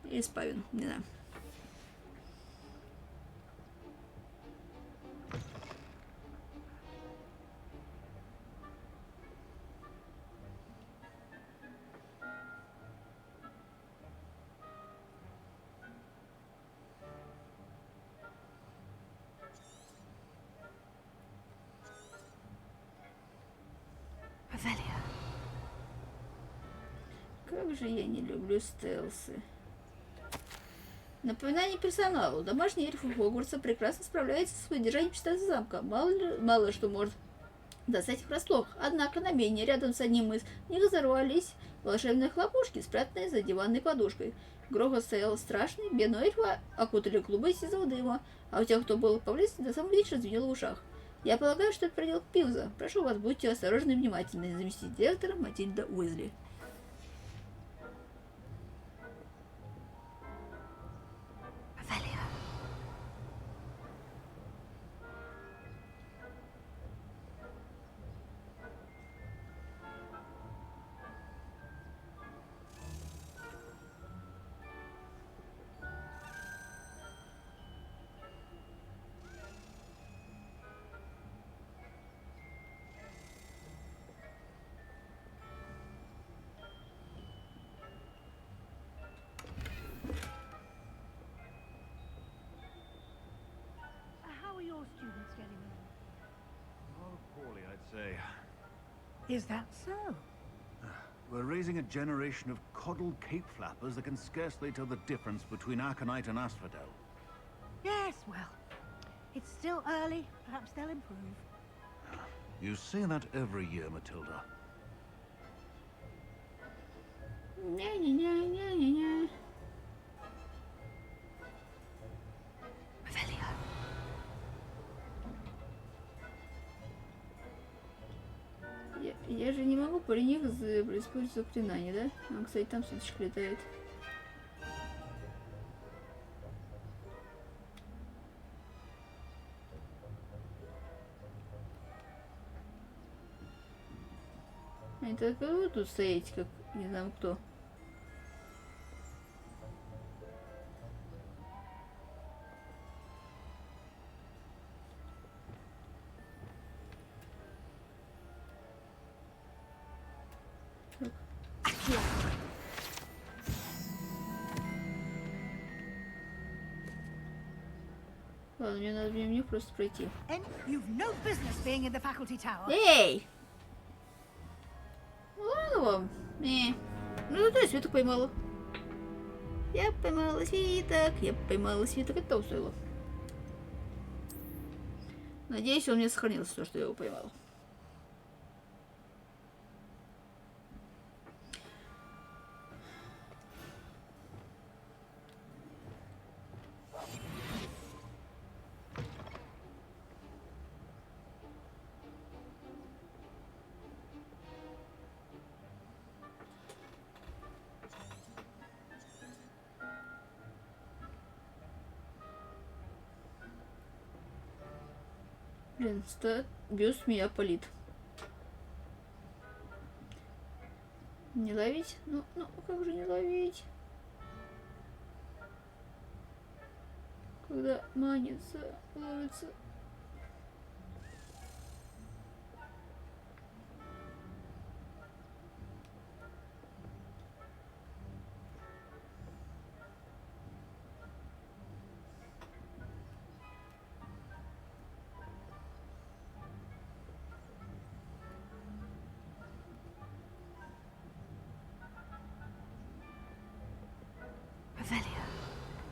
Или Спавин, не знаю. Как же я не люблю стелсы. Напоминание персоналу. Домашний эльф Хогвартса прекрасно справляется с поддержанием чистоты замка. Мало что может достать их врасплох. Однако на мене рядом с одним из них взорвались волшебные хлопушки, спрятанные за диванной подушкой. Грохот стоял страшный, бедного эльфа окутали клубы сизого дыма, а у тех, кто был поблизости, до самого вечера звенело в ушах. Я полагаю, что это проделок Пивза. Прошу вас, будьте осторожны и внимательны. Заместитель директора Матильда Уизли. How are your students getting on? Oh, poorly, I'd say. Is that so? We're raising a generation of coddled cape flappers that can scarcely tell the difference between Aconite and Asphodel. Yes, well, it's still early. Perhaps they'll improve. You say that every year, Matilda. Ня-ня-ня-ня-ня-ня. Я же не могу при них использовать заклинание, да? А, кстати, там суточка летает. Это вы тут стоите, как не знаю кто. Ладно, мне надо мне просто пройти. You've no business being in the faculty tower. Эй! Ладно вам. Ну зато я свиток поймала. Я поймала свиток. Это того стоило. Надеюсь, он мне сохранился, то, что я его поймала. Блин, бюст меня палит. Не ловить? Ну, как же не ловить? Когда манится, ловится.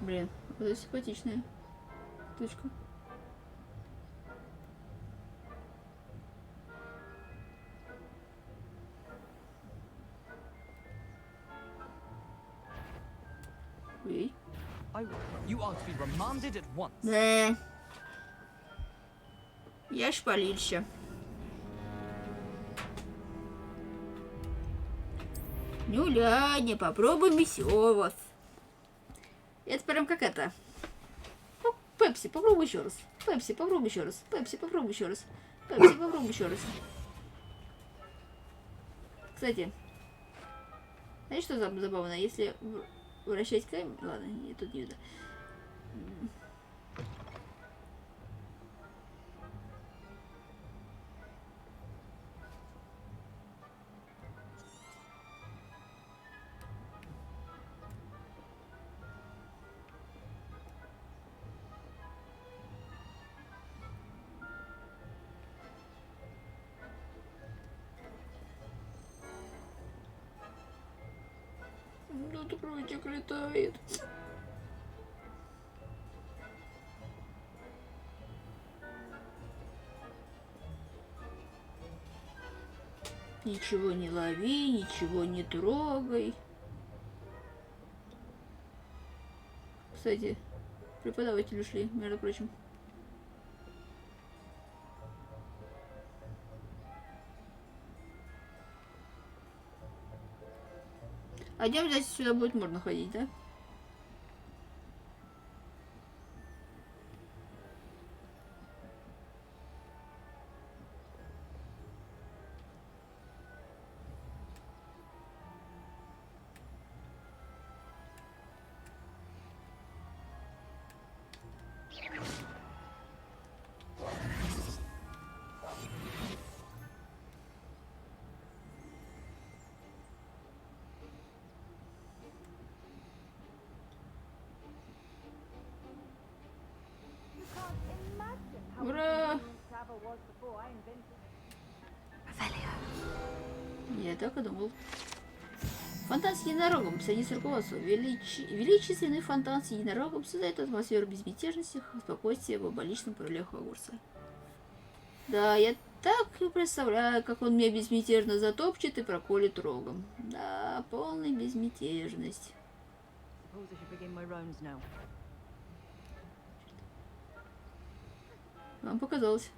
Блин, вот это симпатичная точка. Ой. You are to be remanded at once. Да. Я шпалильща. Нюля, не попробуй месёвос. Это прям как это. Пепси, попробуй еще раз. Пепси, попробуй еще раз. Пепси, попробуй еще раз. Пепси, попробуй еще раз. Кстати, знаете, что забавно? Если вращать камень... Ладно, нет, тут не видно. Тут крутик летает. Ничего не лови, ничего не трогай. Кстати, преподаватели ушли, между прочим. А днем здесь сюда будет можно ходить, да? Ура! Я так и думал. Фонтан с единорогом. Садись руководству. Величественный фонтан с единорогом создает атмосферу безмятежности, спокойствия в оболичном крыле Хогвартса. Да, я так и представляю, как он меня безмятежно затопчет и проколет рогом. Да, полная безмятежность. Вам показалось.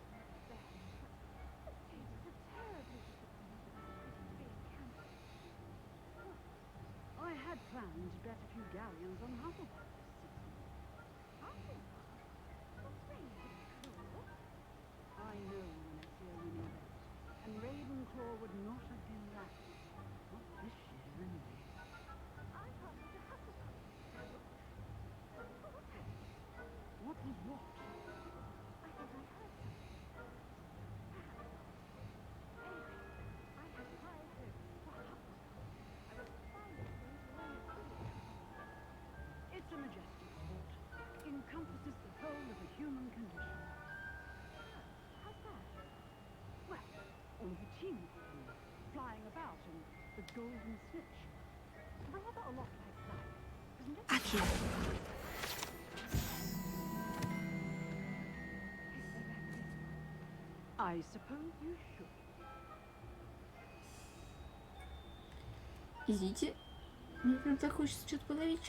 I suppose you should. Извините, мне прям так хочется что-то половить.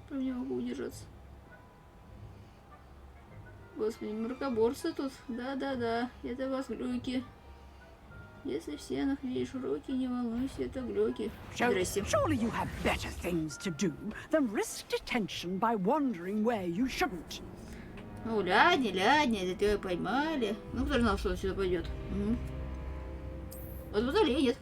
Прям не могу удержаться. Господи, мракоборцы тут. Да-да-да, это вас глюки. Если в стенах видишь уроки, не волнуйся, это глёки. So, Здрасте. surely you have better things to do than risk detention by wandering where you shouldn't. Ну, ладно, это тебя поймали. Ну, кто же знал, что он сюда пойдет? Угу. Вот водолей нет.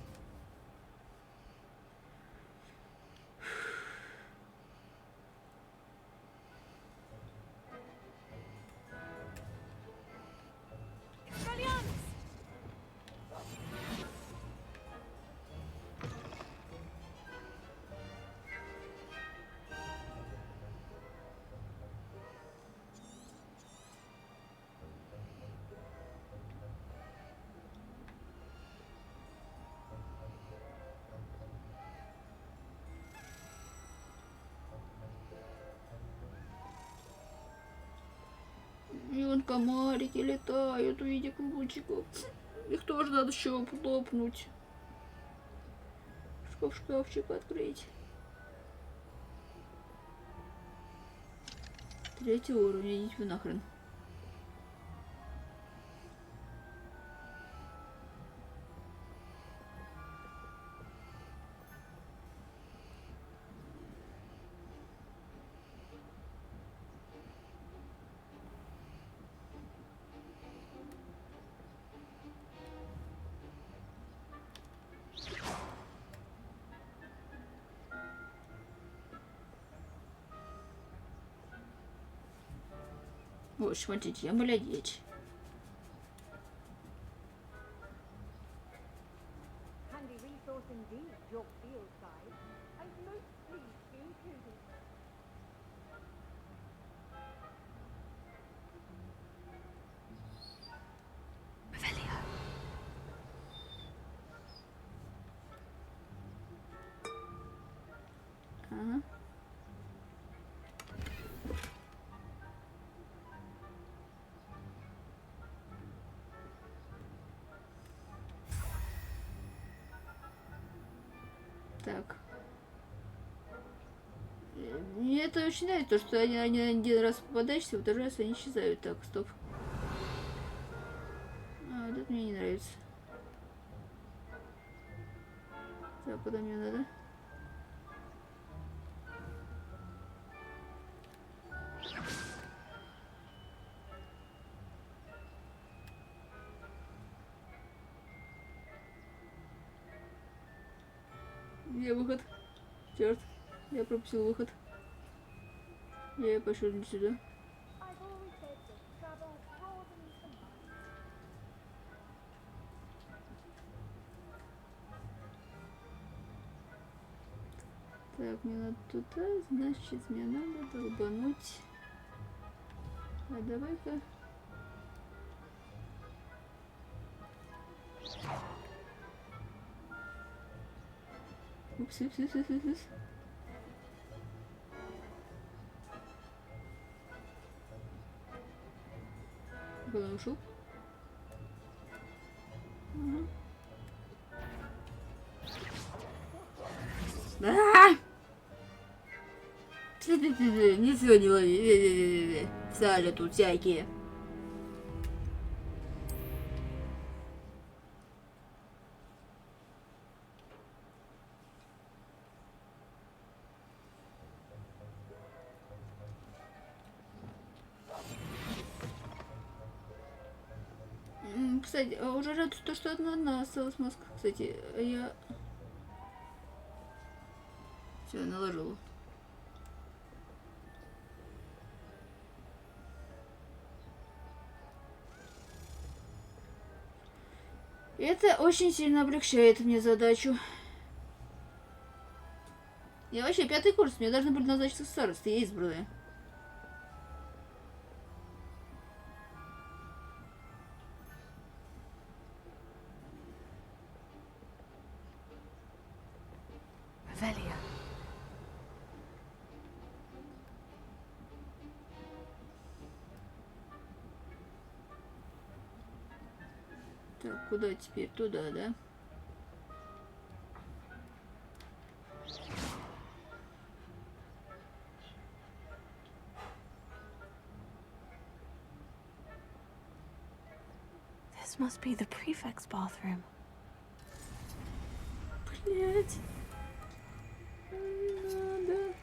И вон комарики летают в виде клубочков. Их тоже надо еще лопнуть. Шкафчик открыть. 3-й уровень, идите вы нахрен. Вот, смотрите, я молодец. Handy resource indeed, your field guide. I'm most pleased to be included. Ага. Так. Мне это очень нравится, то, что они один раз попадаешься, второй раз они исчезают. Так, стоп. А, вот это мне не нравится. Так, куда мне надо? Где выход? Черт, я пропустил выход. Я пошел не сюда. Так, мне надо туда, значит, мне надо долбануть. А давай-ка. Упс. Куда он ушел? Ага. Не сегодня лови. Сали тут всякие. Кстати, уже рад, что одна осталась маска. Кстати, я... Все, наложила. Это очень сильно облегчает мне задачу. Я вообще 5-й курс, мне должны были назначиться старосты, я избранная. Так, куда теперь? Туда, да? This must be the prefect's bathroom. Блять. Надо.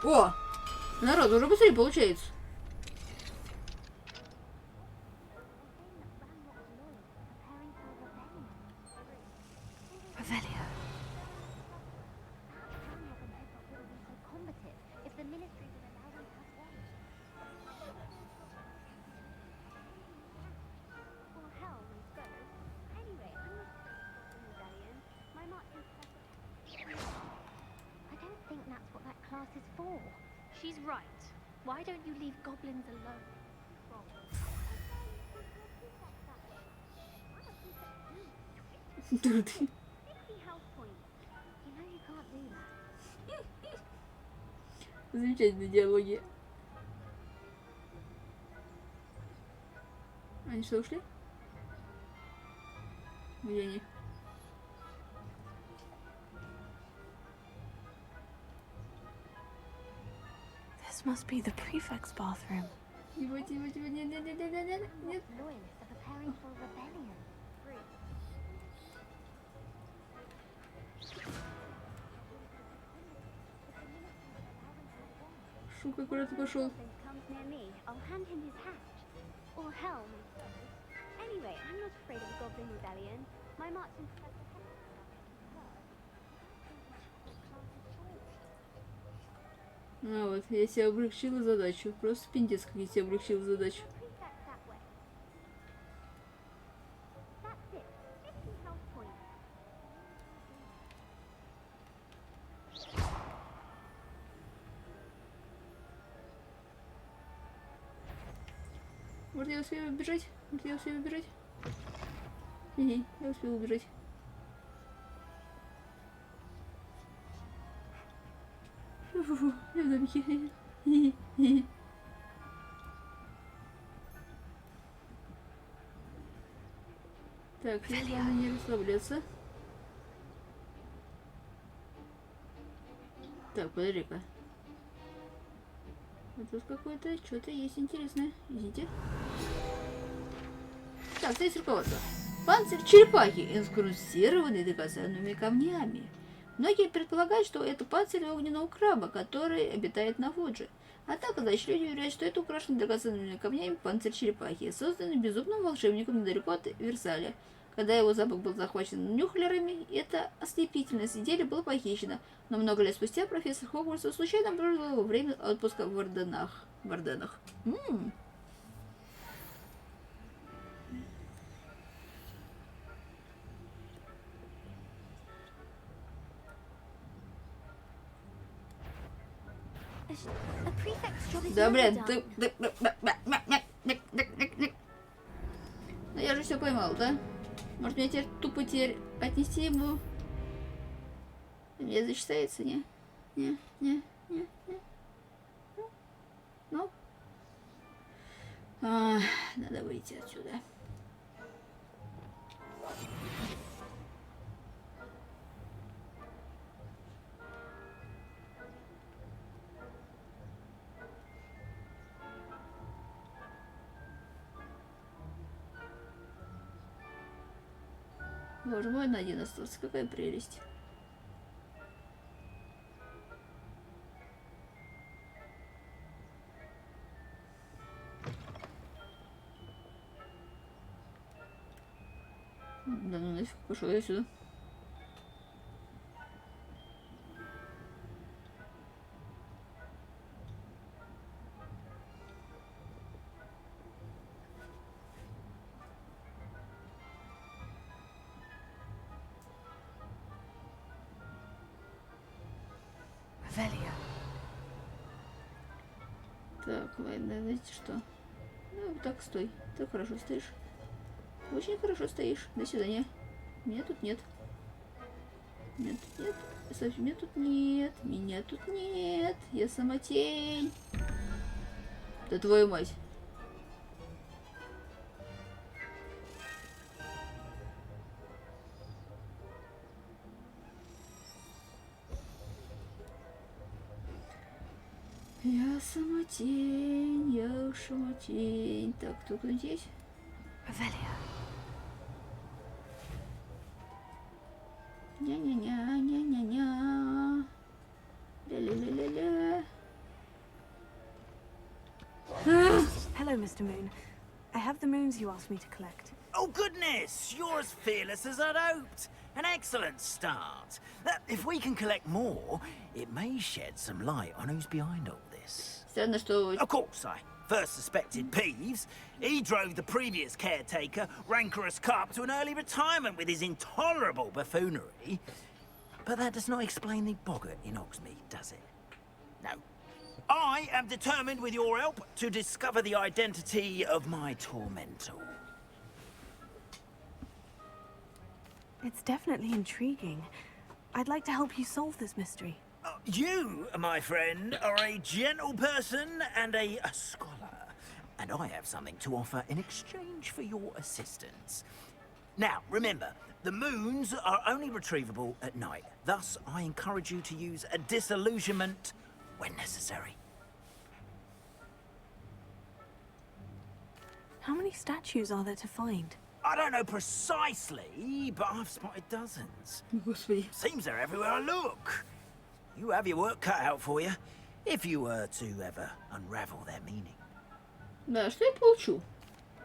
О! Народ, уже быстрее получается. She's right. Why don't you leave goblins alone? Замечательные диалоги. Они что, ушли? Где они? This must be the prefect's bathroom. Нет. Шука куда-то пошел. А вот, я себе облегчила задачу. Просто пиндец, как я себе облегчила задачу. Может, я успею убежать? Может, я успею убежать? Не, я успела убежать. Фу-фу-фу, я в домике. Так, мне главное не расслабляться. Так, подожди-ка. Вот тут какое-то что-то есть интересное. Идите. Так, здесь руководство. Панцирь черепахи, инкрустированный драгоценными камнями. Многие предполагают, что это панцирь огненного краба, который обитает на Фудже. Однако люди уверяют, что это украшенный драгоценными камнями панцирь черепахи, созданный безумным волшебником недалеко от Версаля. Когда его замок был захвачен нюхлерами, это ослепительное изделие было похищено, но много лет спустя профессор Хогвартс случайно обнаружил его во время отпуска в Орденах. Да, блин, ты... Ну я же все поймал, да? Может мне теперь тупо отнести ему? Мне зачитается, не? Не. Ну? Надо выйти отсюда. Боже мой, на один остался. Какая прелесть. Да ну нафиг, пошел я сюда. Так, ладно, знаете что? Ну, так стой. Ты хорошо стоишь. Очень хорошо стоишь. До свидания. Меня тут нет. Меня тут нет. Меня тут нет. Меня тут нет. Я сама тень. Да твою мать. Я сама тень, я сама тень. Так, кто здесь? Revelio. Ня-ня-ня, ня-ня-ня. Ля-ля-ля-ля-ля. Hello, Mr. Moon. I have the moons you asked me to collect. Oh, goodness! You're as fearless as I'd hoped. An excellent start. If we can collect more, it may shed some light on who's behind all this. Странно, что... Of course, I first suspected Peeves. He drove the previous caretaker, rancorous carp, to an early retirement with his intolerable buffoonery. But that does not explain the boggart in Hogsmeade, does it? No. I am determined, with your help, to discover the identity of my tormentor. It's definitely intriguing. I'd like to help you solve this mystery. You, my friend, are a gentle person and a scholar. And I have something to offer in exchange for your assistance. Now, remember, the moons are only retrievable at night. Thus, I encourage you to use a disillusionment when necessary. How many statues are there to find? I don't know precisely, but I've spotted dozens. Seems they're everywhere I look. You have your work cut out for you, if you were to ever unravel their meaning. Да, что я получу?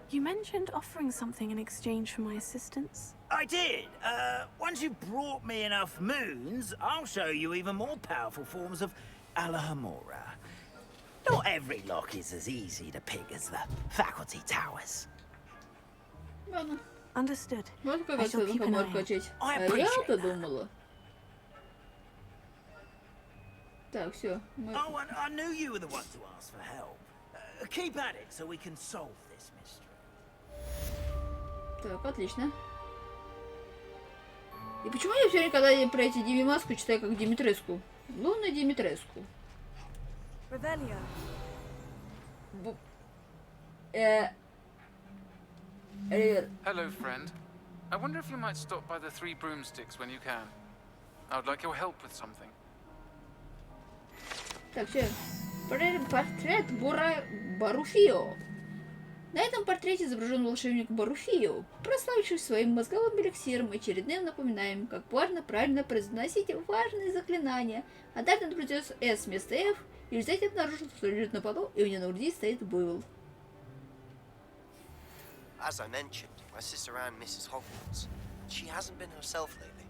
You mentioned offering something in exchange for my assistance. I did. Once you've brought me enough moons, I'll show you even more powerful forms of Alahamora. Not every lock is as easy to pick as the faculty towers. Ладно. Understood. Вот как это комар качать. А я-то думала. Так, все. Oh, and I knew you were the one to ask for help. Keep at it so we can solve this mystery. Так, отлично. И почему я все время, когда я про эти Димимаску, читаю как Димитреску? Лунная Димитреску. Revelio. Hello, friend. I wonder if you might stop by the Three Broomsticks when you can. I would like your help with something. Так, все. Портрет Баруфио. На этом портрете изображен волшебник Баруфио, прославившийся своим мозговым эликсиром и очередным напоминанием, как важно правильно произносить важные заклинания. Однажды наблюдает S вместо F, и в результате обнаружил, что лежит на полу, и у него на груди стоит буйвол. As I mentioned, my sister Anne misses Hogwarts. She hasn't been herself lately.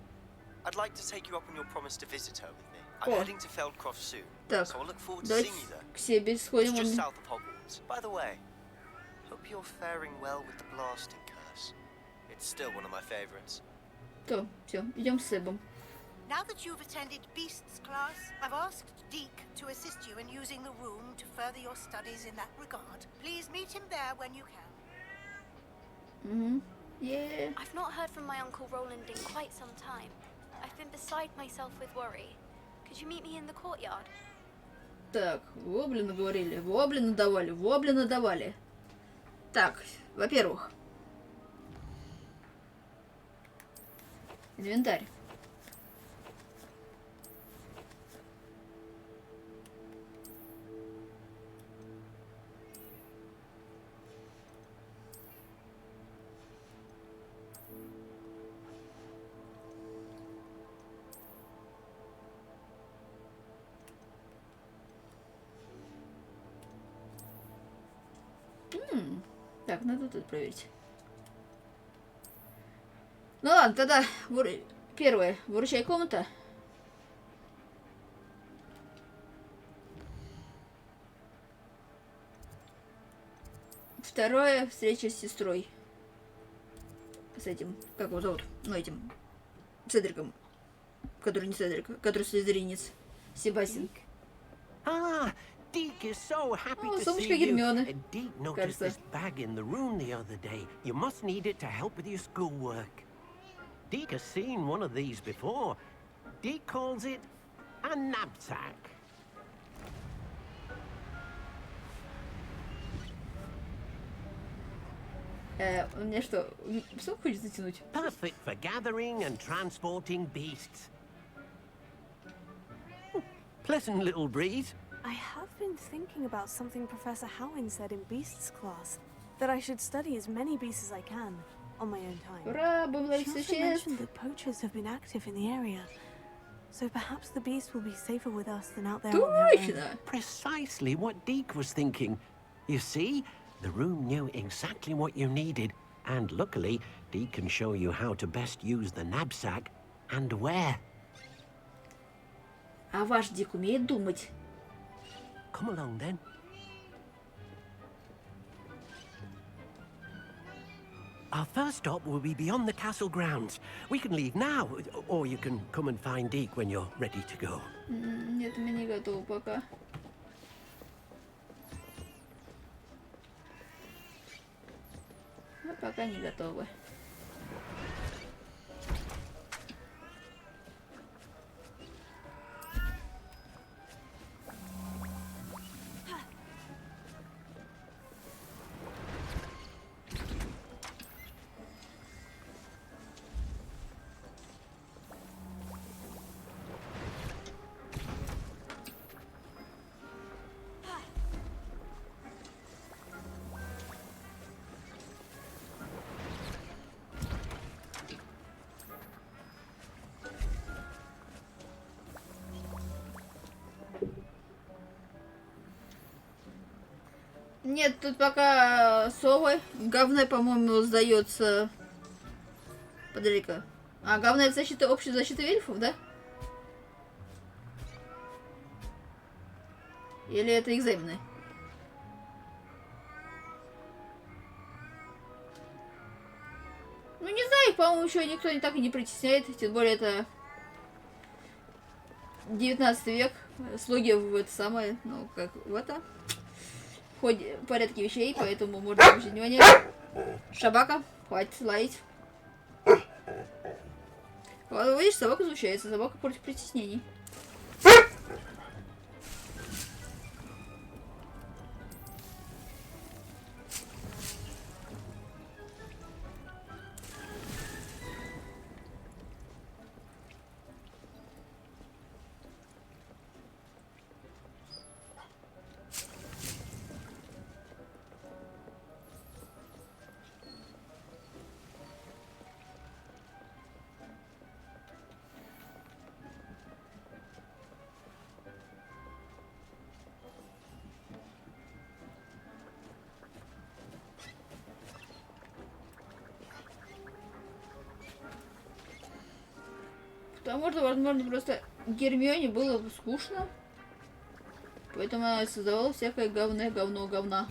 I'd like to take you up on your promise to visit her with me. I'm heading to Feldcroft soon, so I look forward to seeing you there. К себе сходим. It's just south of Hogwarts. By the way, hope you're faring well with the blasting curse. It's still one of my favorites. То, все, идем с Себом. Now that you've attended Beasts class, I've asked Deke to assist you in using the room to further your studies in that regard. Please meet him there when you can. Yeah. I've not heard from my Uncle Roland in quite some time. I've been beside myself with worry. Could you meet me in the courtyard? Так, воблина говорили, воблина давали, воблина давали. Так, во-первых, инвентарь. Так, надо тут проверить. Ну ладно, тогда первое. Выручай комната. Второе. Встреча с сестрой. С этим, как его зовут? Ну, этим. Седриком. Который не Седрик, который слизеринец. Себастьян. Deke is so happy to сумочка see you. Гермионы. Deke noticed this bag in the room the other day. You must need it to help with your schoolwork. Deke has seen one of these before. Deke calls it a knapsack. У меня что, сумку хочет затянуть? Perfect for gathering and transporting beasts. Pleasant little breeze. I have I've been thinking about something Professor Howin said in Beasts class, that I should study as many beasts as I can on my own time. Ура, She also mentioned that poachers have been active in the area, so perhaps the beasts will be safer with us than out there on their own. Precisely what Deke was thinking. You see, the room knew exactly what you needed, and luckily, Deke can show you how to best use the knapsack and where. А ваш Дик умеет думать? Come along then. Our first stop will be beyond the castle grounds. We can leave now, or you can come and find Deke when you're ready to go. Нет, мы не готовы пока. Мы пока не готовы. Нет, тут пока совы. Говно, по-моему, сдается. Подожди-ка. А, говно это защита, общая защита эльфов, да? Или это экзамены? Ну, не знаю, по-моему, еще никто не так и не притесняет. Тем более, это 19 век. Слуги в это самое, ну, как в это... в порядке вещей, поэтому можно обращать внимание. Собака, хватит лаять. Вот, видишь, собака изучается, собака против притеснений. Потому что, возможно, просто Гермионе было скучно. Поэтому она создавала всякое говна.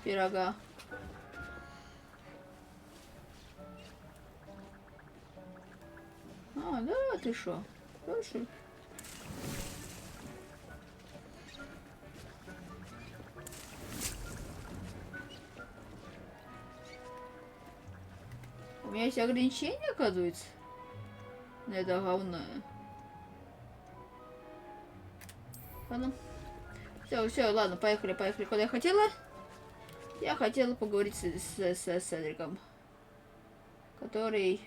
Пирога. А, да, ты шо? Хорошо. У меня есть ограничения, оказывается. Это говно. Ладно. Все, ладно, поехали. Куда я хотела? Я хотела поговорить с Седриком. Который...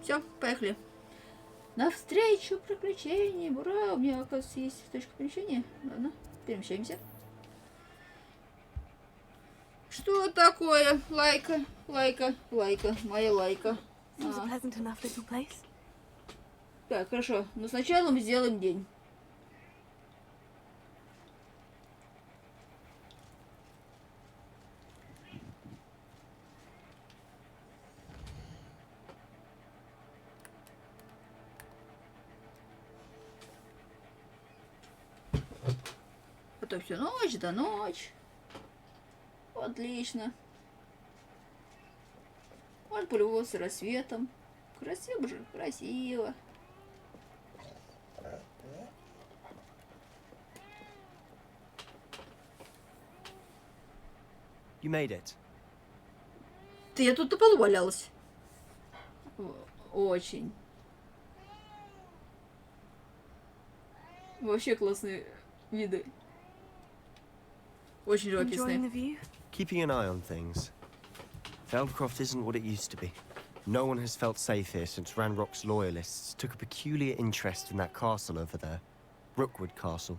Все, поехали. Навстречу приключениям. Ура! У меня, оказывается, есть точка перемещения. Ладно, перемещаемся. Что такое? Лайка. Моя лайка. Так, хорошо. Но сначала мы сделаем день. Потом всю ночь до ночи. Отлично. Можно полюбоваться рассветом. Красиво же, красиво. You made it. Я тут на полу валялась. Очень. Вообще классные виды. Очень Enjoying the живописные. view? Keeping an eye on things. Feldcroft isn't what it used to be. No one has felt safe here since Ranrock's loyalists took a peculiar interest in that castle over there. Rookwood Castle.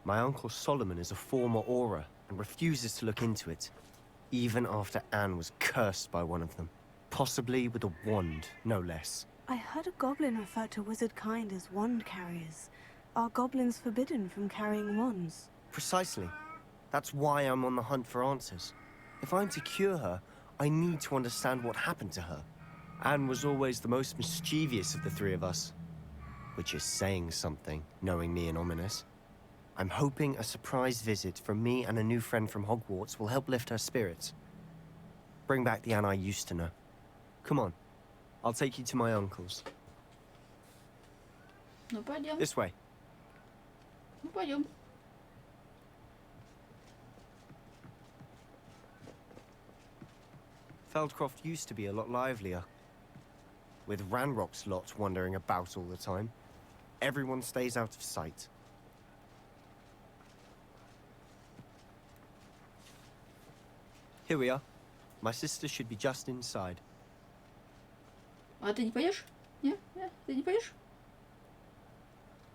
My uncle Solomon is a former Auror and refuses to look into it, even after Anne was cursed by one of them. Possibly with a wand, no less. I heard a goblin refer to wizard kind as wand carriers. Are goblins forbidden from carrying wands? Precisely. That's why I'm on the hunt for answers. If I'm to cure her, I need to understand what happened to her. Anne was always the most mischievous of the three of us. Which is saying something, knowing me and Ominous. I'm hoping a surprise visit from me and a new friend from Hogwarts will help lift her spirits. Bring back the Anne I used to know. Come on. I'll take you to my uncle's. Ну, пойдем. This way. Ну, пойдем. Feldcroft used to be a lot livelier. With Ranrock's lot wandering about all the time. Everyone stays out of sight. Here we are. My sister should be just inside. А ты не пойдешь? Нет? Нет? Ты не пойдешь?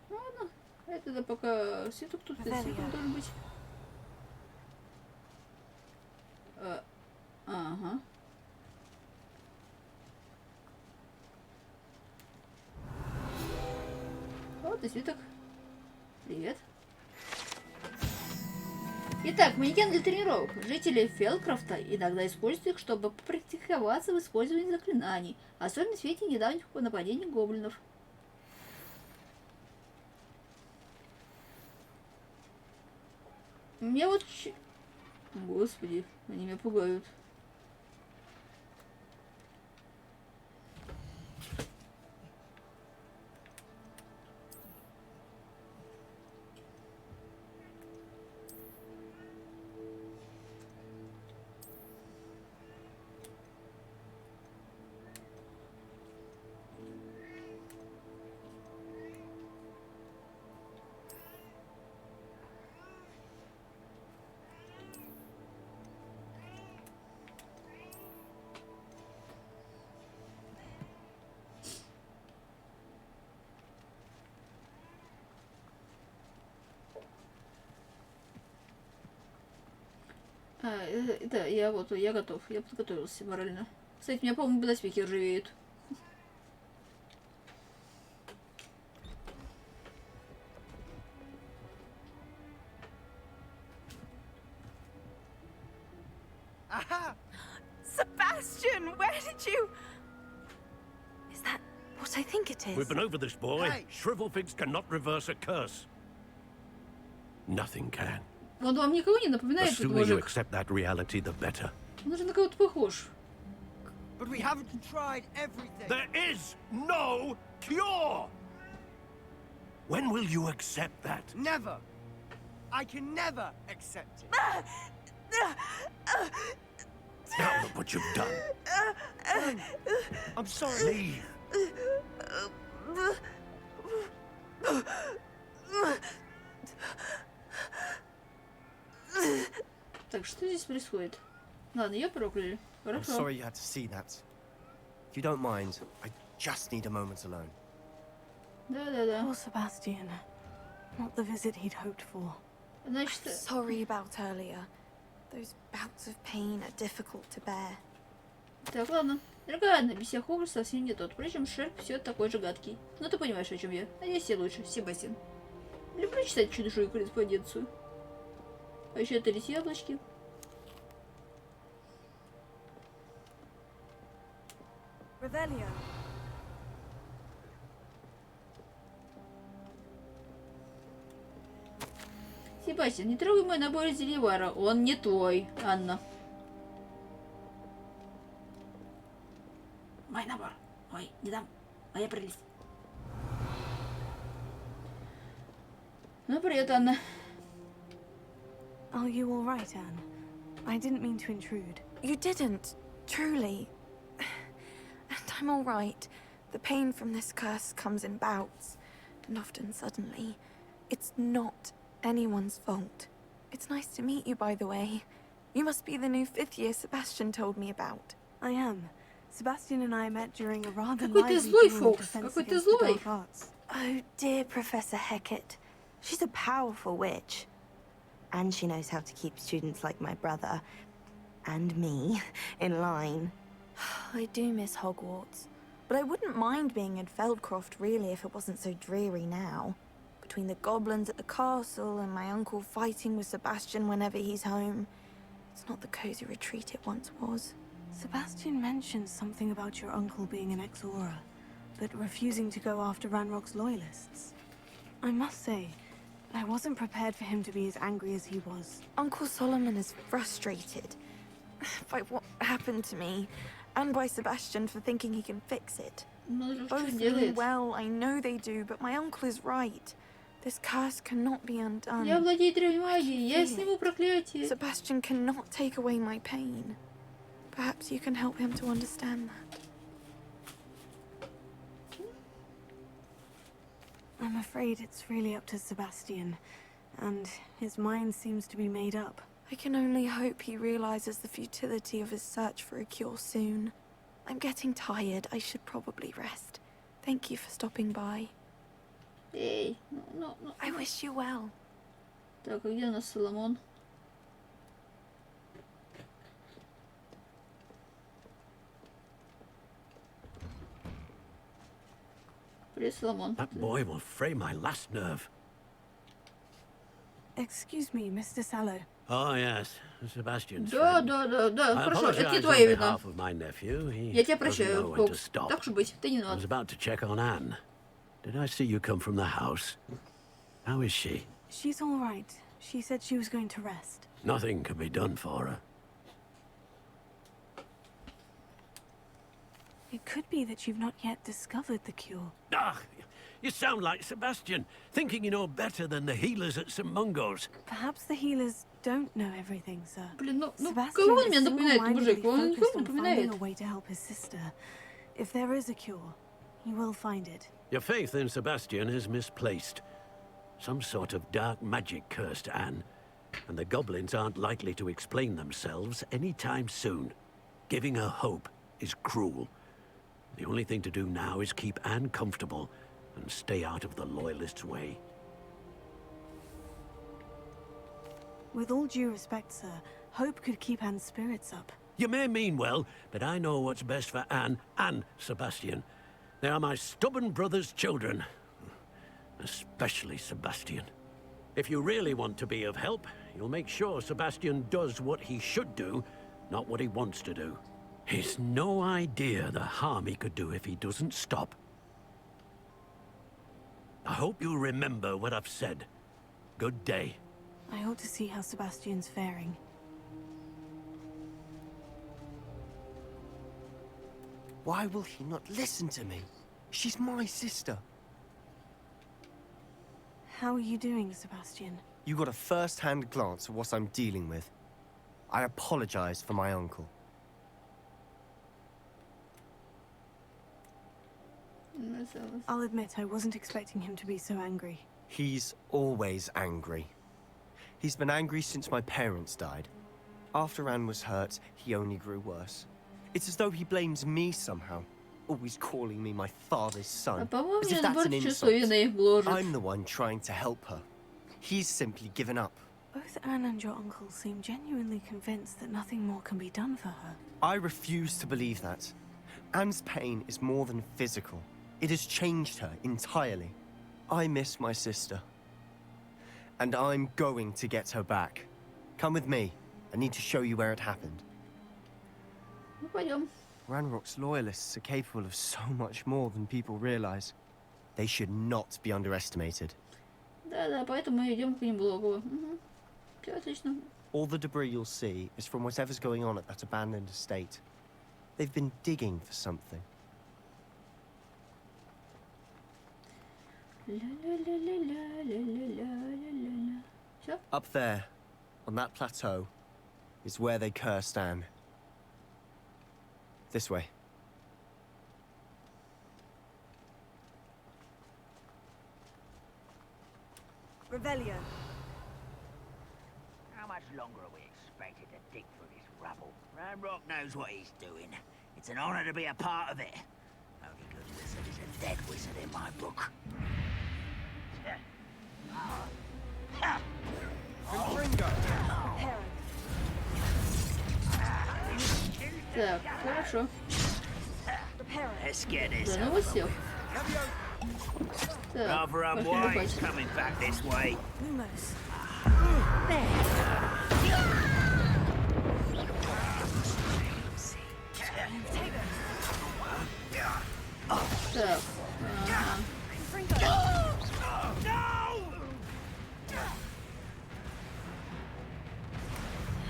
Ладно. Это пока свиток тут должен быть. Ага. Вот и свиток. Привет. Итак, манекен для тренировок. Жители Фелкрофта иногда используют их, чтобы попрактиковаться в использовании заклинаний, особенно в свете недавних нападений гоблинов. Мне вот... Господи, они меня пугают. Да, я готов, я подготовился морально. Кстати, у меня, по-моему, доспехи ржавеют. Aha! Sebastian, where did you... Is that what I think it is? We've been over this, boy. Hey. Shrivelfigs cannot reverse a curse. Nothing can. Он вам никого не напоминает, The sooner you accept that reality, the better. Он же на кого-то похож. But we haven't tried everything. There is no cure! When will you accept that? Never. I can never accept it. Now look what you've done. I'm sorry. Leave. Так, что здесь происходит? Ладно, ее прокляли. I'm Хорошо. sorry you had to see that. If you don't mind, I just need a moment alone. Да. Poor Sebastian. Not the visit he'd hoped for. Значит, Sorry about earlier. Those bouts of pain are difficult to bear. Так, ладно. Дорогая Анна, миссия Хогвартс совсем не тот. Впрочем, Шерп все такой же гадкий. Ну ты понимаешь, о чем я. Надеюсь, все лучше, Себастьян. Люблю читать чужую корреспонденцию. А еще это лись яблочки. Revelio. Себастьян, не трогай мой набор из Зельевара. Он не твой, Анна. Мой набор. Ой, не дам. Моя прелесть. Ну, привет, Анна. Are you all right, Anne? I didn't mean to intrude. You didn't, truly. And I'm all right. The pain from this curse comes in bouts, and often suddenly. It's not anyone's fault. It's nice to meet you, by the way. You must be the new 5th year Sebastian told me about. I am. Sebastian and I met during a rather Какой ты lively злой, duel of Фокс. defense Какой ты against the злой. dark arts. Oh, dear Professor Hecat. She's a powerful witch. And she knows how to keep students like my brother, and me, in line. I do miss Hogwarts. But I wouldn't mind being in Feldcroft, really, if it wasn't so dreary now. Between the goblins at the castle and my uncle fighting with Sebastian whenever he's home. It's not the cozy retreat it once was. Sebastian mentioned something about your uncle being an ex-Auror, but refusing to go after Ranrock's loyalists. I must say, I wasn't prepared for him to be as angry as he was. Uncle Solomon is frustrated by what happened to me, and by Sebastian for thinking he can fix it. Both mean well, I know they do, but my uncle is right. This curse cannot be undone. Я владею древней магией, я сниму проклятие. Sebastian cannot take away my pain. Perhaps you can help him to understand that. I'm afraid it's really up to Sebastian, and his mind seems to be made up. I can only hope he realizes the futility of his search for a cure soon. I'm getting tired. I should probably rest. Thank you for stopping by. Эй, I wish you well. Так, а где у нас Соломон? Привет, Соломон. That boy will fray my last nerve. Excuse me, Mr. Sallow. Oh, yes, Sebastian's Да, friend. да, I хорошо, это не apologize твоя on вина. behalf of my nephew. He Я тебя doesn't прощаю, know when to Фокс. stop. Так уж быть, ты не I was надо. about to check on Anne. Did I see you come from the house? How is she? She's all right. She said she was going to rest. Nothing can be done for her. It could be that you've not yet discovered the cure. Ah, you sound like Sebastian, thinking you know better than the healers at St. Mungo's. Perhaps the healers don't know everything, sir. Блин, ну Sebastian кого он is мне напоминает, мужик? single-mindedly Он никого focused не on finding напоминает. a way to help his sister. If there is a cure, he will find it. Your faith in Sebastian is misplaced. Some sort of dark magic cursed Anne, and the goblins aren't likely to explain themselves anytime soon. Giving her hope is cruel. The only thing to do now is keep Anne comfortable and stay out of the Loyalists' way. With all due respect, sir, hope could keep Anne's spirits up. You may mean well, but I know what's best for Anne and Sebastian. They are my stubborn brother's children. Especially Sebastian. If you really want to be of help, you'll make sure Sebastian does what he should do, not what he wants to do. He's no idea the harm he could do if he doesn't stop. I hope you'll remember what I've said. Good day. I ought to see how Sebastian's faring. Why will he not listen to me? She's my sister. How are you doing, Sebastian? You got a first-hand glance at what I'm dealing with. I apologize for my uncle. I'll admit I wasn't expecting him to be so angry. He's always angry. He's been angry since my parents died. After Anne was hurt, he only grew worse. It's as though he blames me somehow, always calling me my father's son. As if that's an insult. I'm the one trying to help her. He's simply given up. Both Anne and your uncle seem genuinely convinced that nothing more can be done for her. I refuse to believe that. Anne's pain is more than physical. It has changed her entirely. I miss my sister. And I'm going to get her back. Come with me. I need to show you where it happened. Ranrock's loyalists are capable of so much more than people realize. They should not be underestimated. Да, поэтому мы идем к ним в логово. Все отлично. All the debris you'll see is from whatever's going on at that abandoned estate. They've been digging for something. Up there, on that plateau, is where they cursed Anne. This way. Revelio. much longer are we expected to dig through this rubble? Ranrock knows what he's doing. It's an honor to be a part of it. Only good wizard is a dead wizard in my book. Так, хорошо. Let's get this Да ну вас всех. Так, Rather пошли unwise копать. coming back this way. Lumos. Так, ага.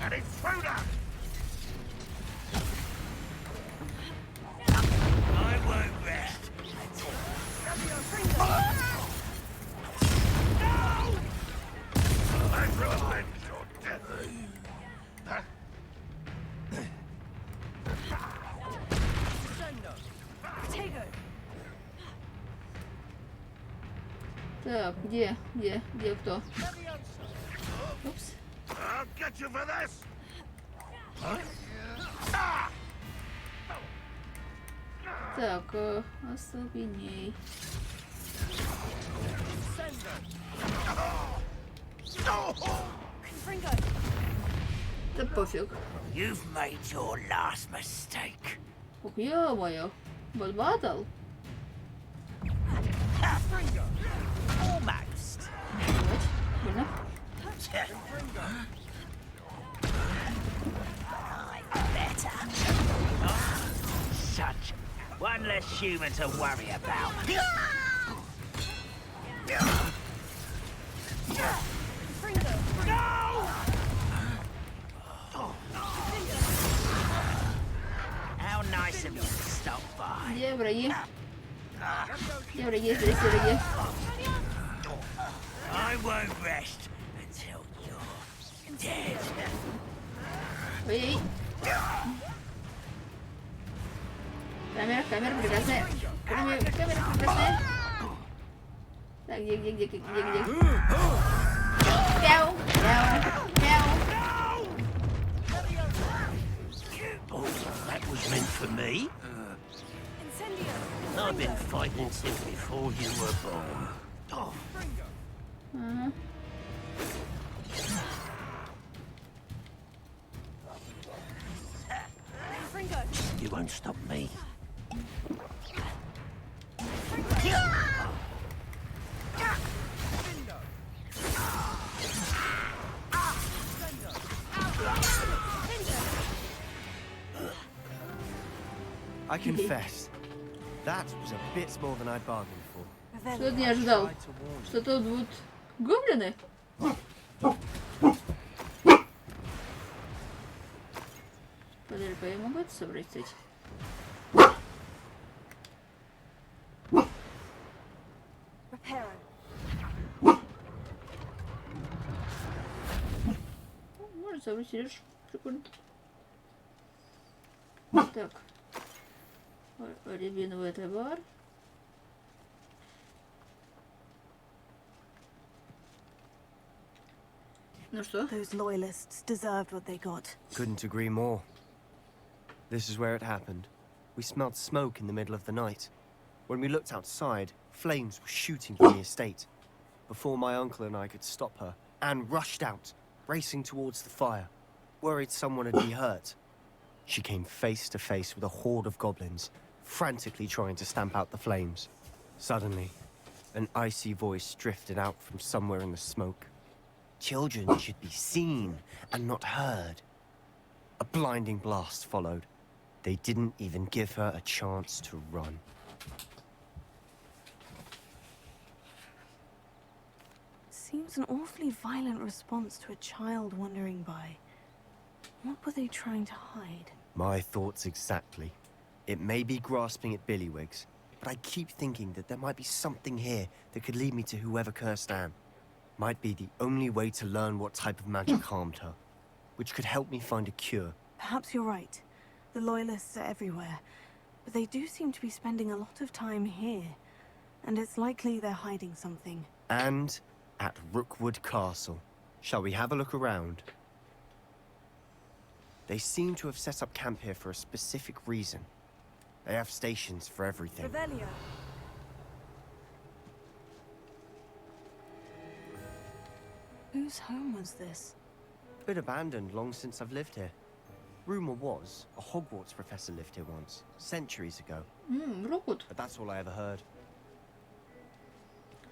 An intruder! I won't rest. I will avenge your death. Так, где кто? Упс. I'll get you for this! Так, остолбеней. Да пофиг. You've made your last mistake. Ух, ё-моё. Вот батл. Almost. Вот, больно. Better. Such one less human to worry about. How nice of you to stop by. Где враги? Где враги? Здесь враги. I won't rest until you're dead. Ой. Камера прекрасная. Камера прекрасная. Так, где? Мяу, мяу. Oh, that was meant for me. I've been fighting since before you were born. Oh. Ага. You won't stop me. I confess, that was a bit more than I bargained for. Что ты не ожидал? Что тут будут гоблины? Подожди, я могу это собрать, кстати? Можно собрать, Сереж. Прикольно. Так. Рябиновый товар. Ну что? Those loyalists deserved what they got. Couldn't agree more. This is where it happened. We smelled smoke in the middle of the night. When we looked outside, flames were shooting from the estate. Before my uncle and I could stop her, Anne rushed out, racing towards the fire, worried someone had been hurt. She came face to face with a horde of goblins, frantically trying to stamp out the flames. Suddenly, an icy voice drifted out from somewhere in the smoke. Children should be seen and not heard. A blinding blast followed. They didn't even give her a chance to run. Seems an awfully violent response to a child wandering by. What were they trying to hide? My thoughts exactly. It may be grasping at Billywigs, but I keep thinking that there might be something here that could lead me to whoever cursed Anne. Might be the only way to learn what type of magic harmed her, which could help me find a cure. Perhaps you're right. The Loyalists are everywhere, but they do seem to be spending a lot of time here. And it's likely they're hiding something. And at Rookwood Castle. Shall we have a look around? They seem to have set up camp here for a specific reason. They have stations for everything. Revelio. Whose home was this? Been abandoned long since I've lived here. Rumor was a Hogwarts professor lived here once, centuries ago. But that's all I ever heard.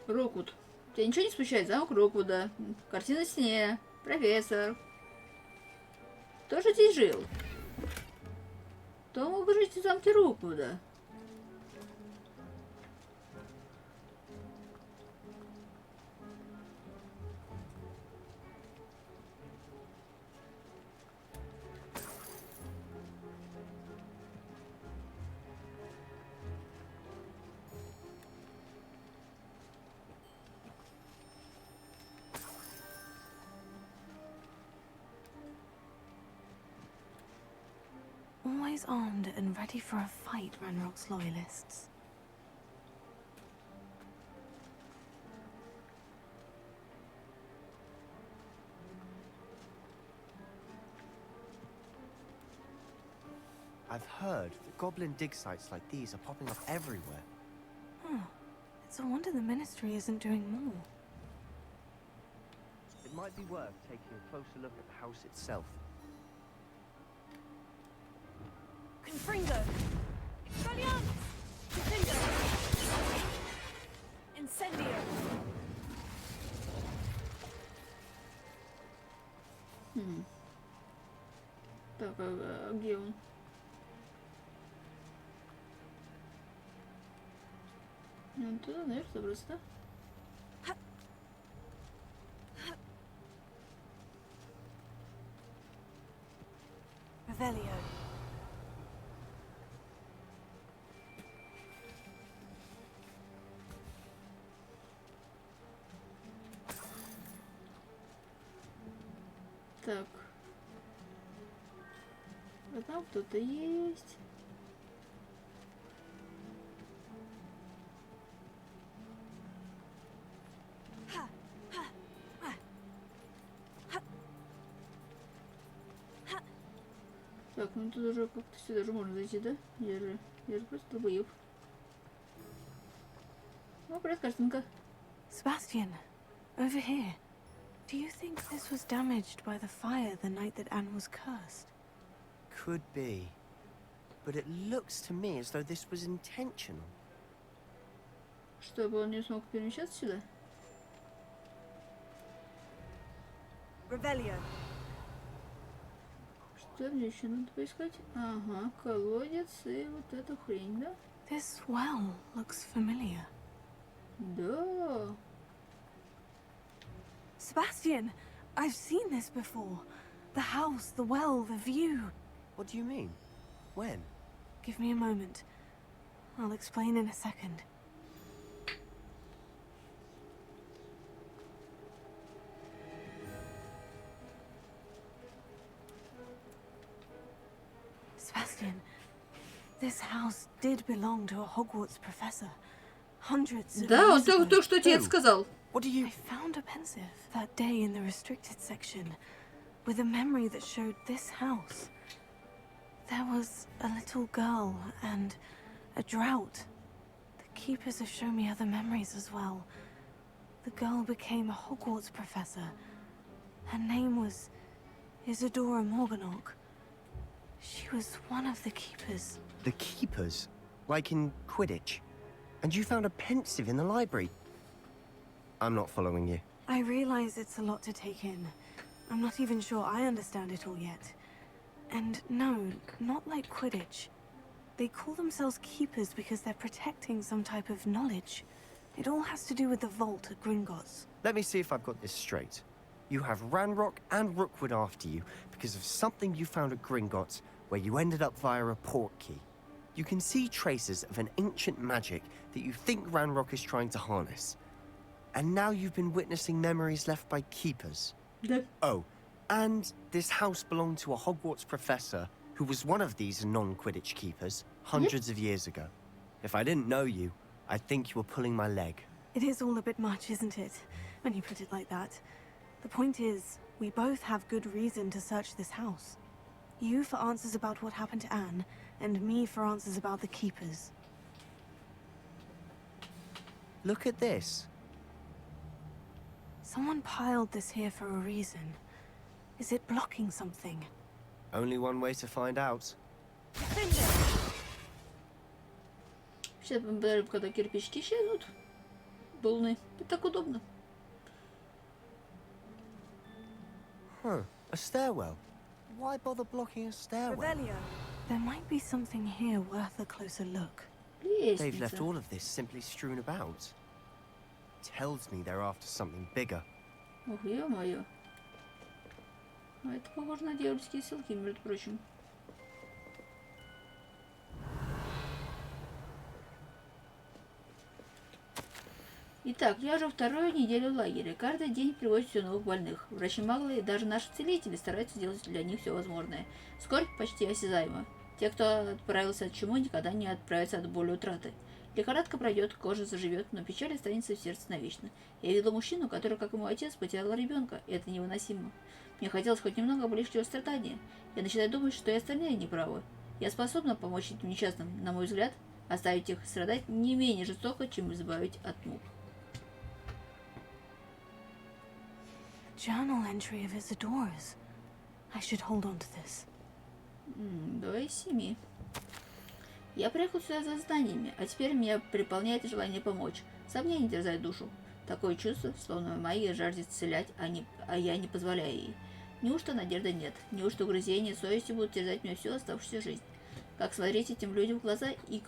Роквуд. Тебя ничего не смущает? Замок Роквуда. Картина на стене. Профессор. Кто же здесь жил? Кто мог жить в замке Роквуда? Always armed and ready for a fight, Ranrock's loyalists. I've heard that goblin dig sites like these are popping up everywhere. Huh. It's a wonder the Ministry isn't doing more. It might be worth taking a closer look at the house itself. Confringo! Expelliarmus! Confringo! Incendio! Так, а где он? Он туда наверх забрался, да? Revelio. Так. А там кто-то есть. Так, ну тут уже как-то сюда же можно зайти, да? Я же просто долбоёб. Ну, привет, картинка. Sebastian, over here. Do you think this was damaged by the fire the night that Anne was cursed? Could be. But it looks to me as though this was intentional. Чтобы он не смог перемещаться сюда? Revelio. Что мне еще надо поискать? Ага, колодец и вот эта хрень, да? This well looks familiar. Да. Sebastian, I've seen this before. The house, the well, the view. What do you mean? When? Give me a moment. I'll explain in a second. Sebastian, this house did belong to a Hogwarts professor. Hundreds of Да, он years ago. только что тебе это сказал. What do you... I found a pensive that day in the restricted section with a memory that showed this house. There was a little girl and a drought. The keepers have shown me other memories as well. The girl became a Hogwarts professor. Her name was Isadora Morganach. She was one of the keepers. The keepers? Like in Quidditch? And you found a pensive in the library? I'm not following you. I realize it's a lot to take in. I'm not even sure I understand it all yet. And no, not like Quidditch. They call themselves keepers because they're protecting some type of knowledge. It all has to do with the vault at Gringotts. Let me see if I've got this straight. You have Ranrock and Rookwood after you because of something you found at Gringotts where you ended up via a portkey. You can see traces of an ancient magic that you think Ranrock is trying to harness. And now you've been witnessing memories left by keepers. Да. Oh, and this house belonged to a Hogwarts professor who was one of these non-Quidditch keepers hundreds of years ago. If I didn't know you, I'd think you were pulling my leg. It is all a bit much, isn't it? When you put it like that. The point is, we both have good reason to search this house. You for answers about what happened to Anne, and me for answers about the Keepers. Look at this. Someone piled this here for a reason. Is it blocking something? Only one way to find out. Сейчас мы подождем, когда кирпичики исчезнут. Полный. Это так удобно. Huh. A stairwell. Why bother blocking a stairwell? There might be something here worth a closer look. They've left all of this simply strewn about. Tells me they're after something bigger. Ох, ё-моё. А это похоже на дьявольские ссылки, между прочим. Итак, я уже вторую неделю в лагере. Каждый день привозят все новых больных. Врачи-маглы и даже наши целители стараются сделать для них все возможное. Скорбь почти осязаема. Те, кто отправился от чумы, никогда не отправятся от боли утраты. Лихорадка пройдет, кожа заживет, но печаль останется в сердце навечно. Я видела мужчину, который, как и мой отец, потерял ребенка, и это невыносимо. Мне хотелось хоть немного облегчить его страдания. Я начинаю думать, что и остальные неправы. Я способна помочь этим несчастным, на мой взгляд, оставить их страдать не менее жестоко, чем избавить от мук. Journal entry of Isadora's. I should hold on to this. 2 из 7. Я приехал сюда за знаниями, а теперь меня переполняет желание помочь. Сомнения терзают душу. Такое чувство, словно магия жаждет исцелять, а я не позволяю ей. Неужто надежды нет? Неужто угрызения совести будут терзать меня всю оставшуюся жизнь? Как смотреть этим людям в глаза и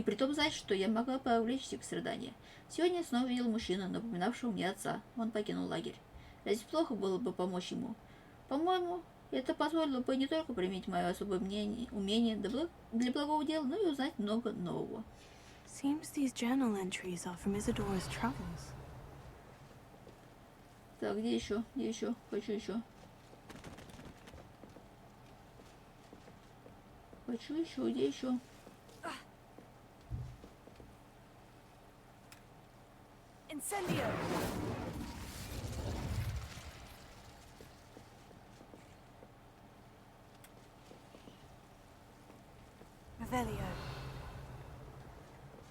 притом знать, что я могла повлечь их страдания? Сегодня я снова видел мужчину, напоминавшего мне отца. Он покинул лагерь. Разве плохо было бы помочь ему? По-моему, это позволило бы не только применить мое особое умение для благого дела, но и узнать много нового. Seems these journal entries are from Isadora's travels. Так, где еще? Где еще? Хочу еще. Хочу еще, где еще? Incendio!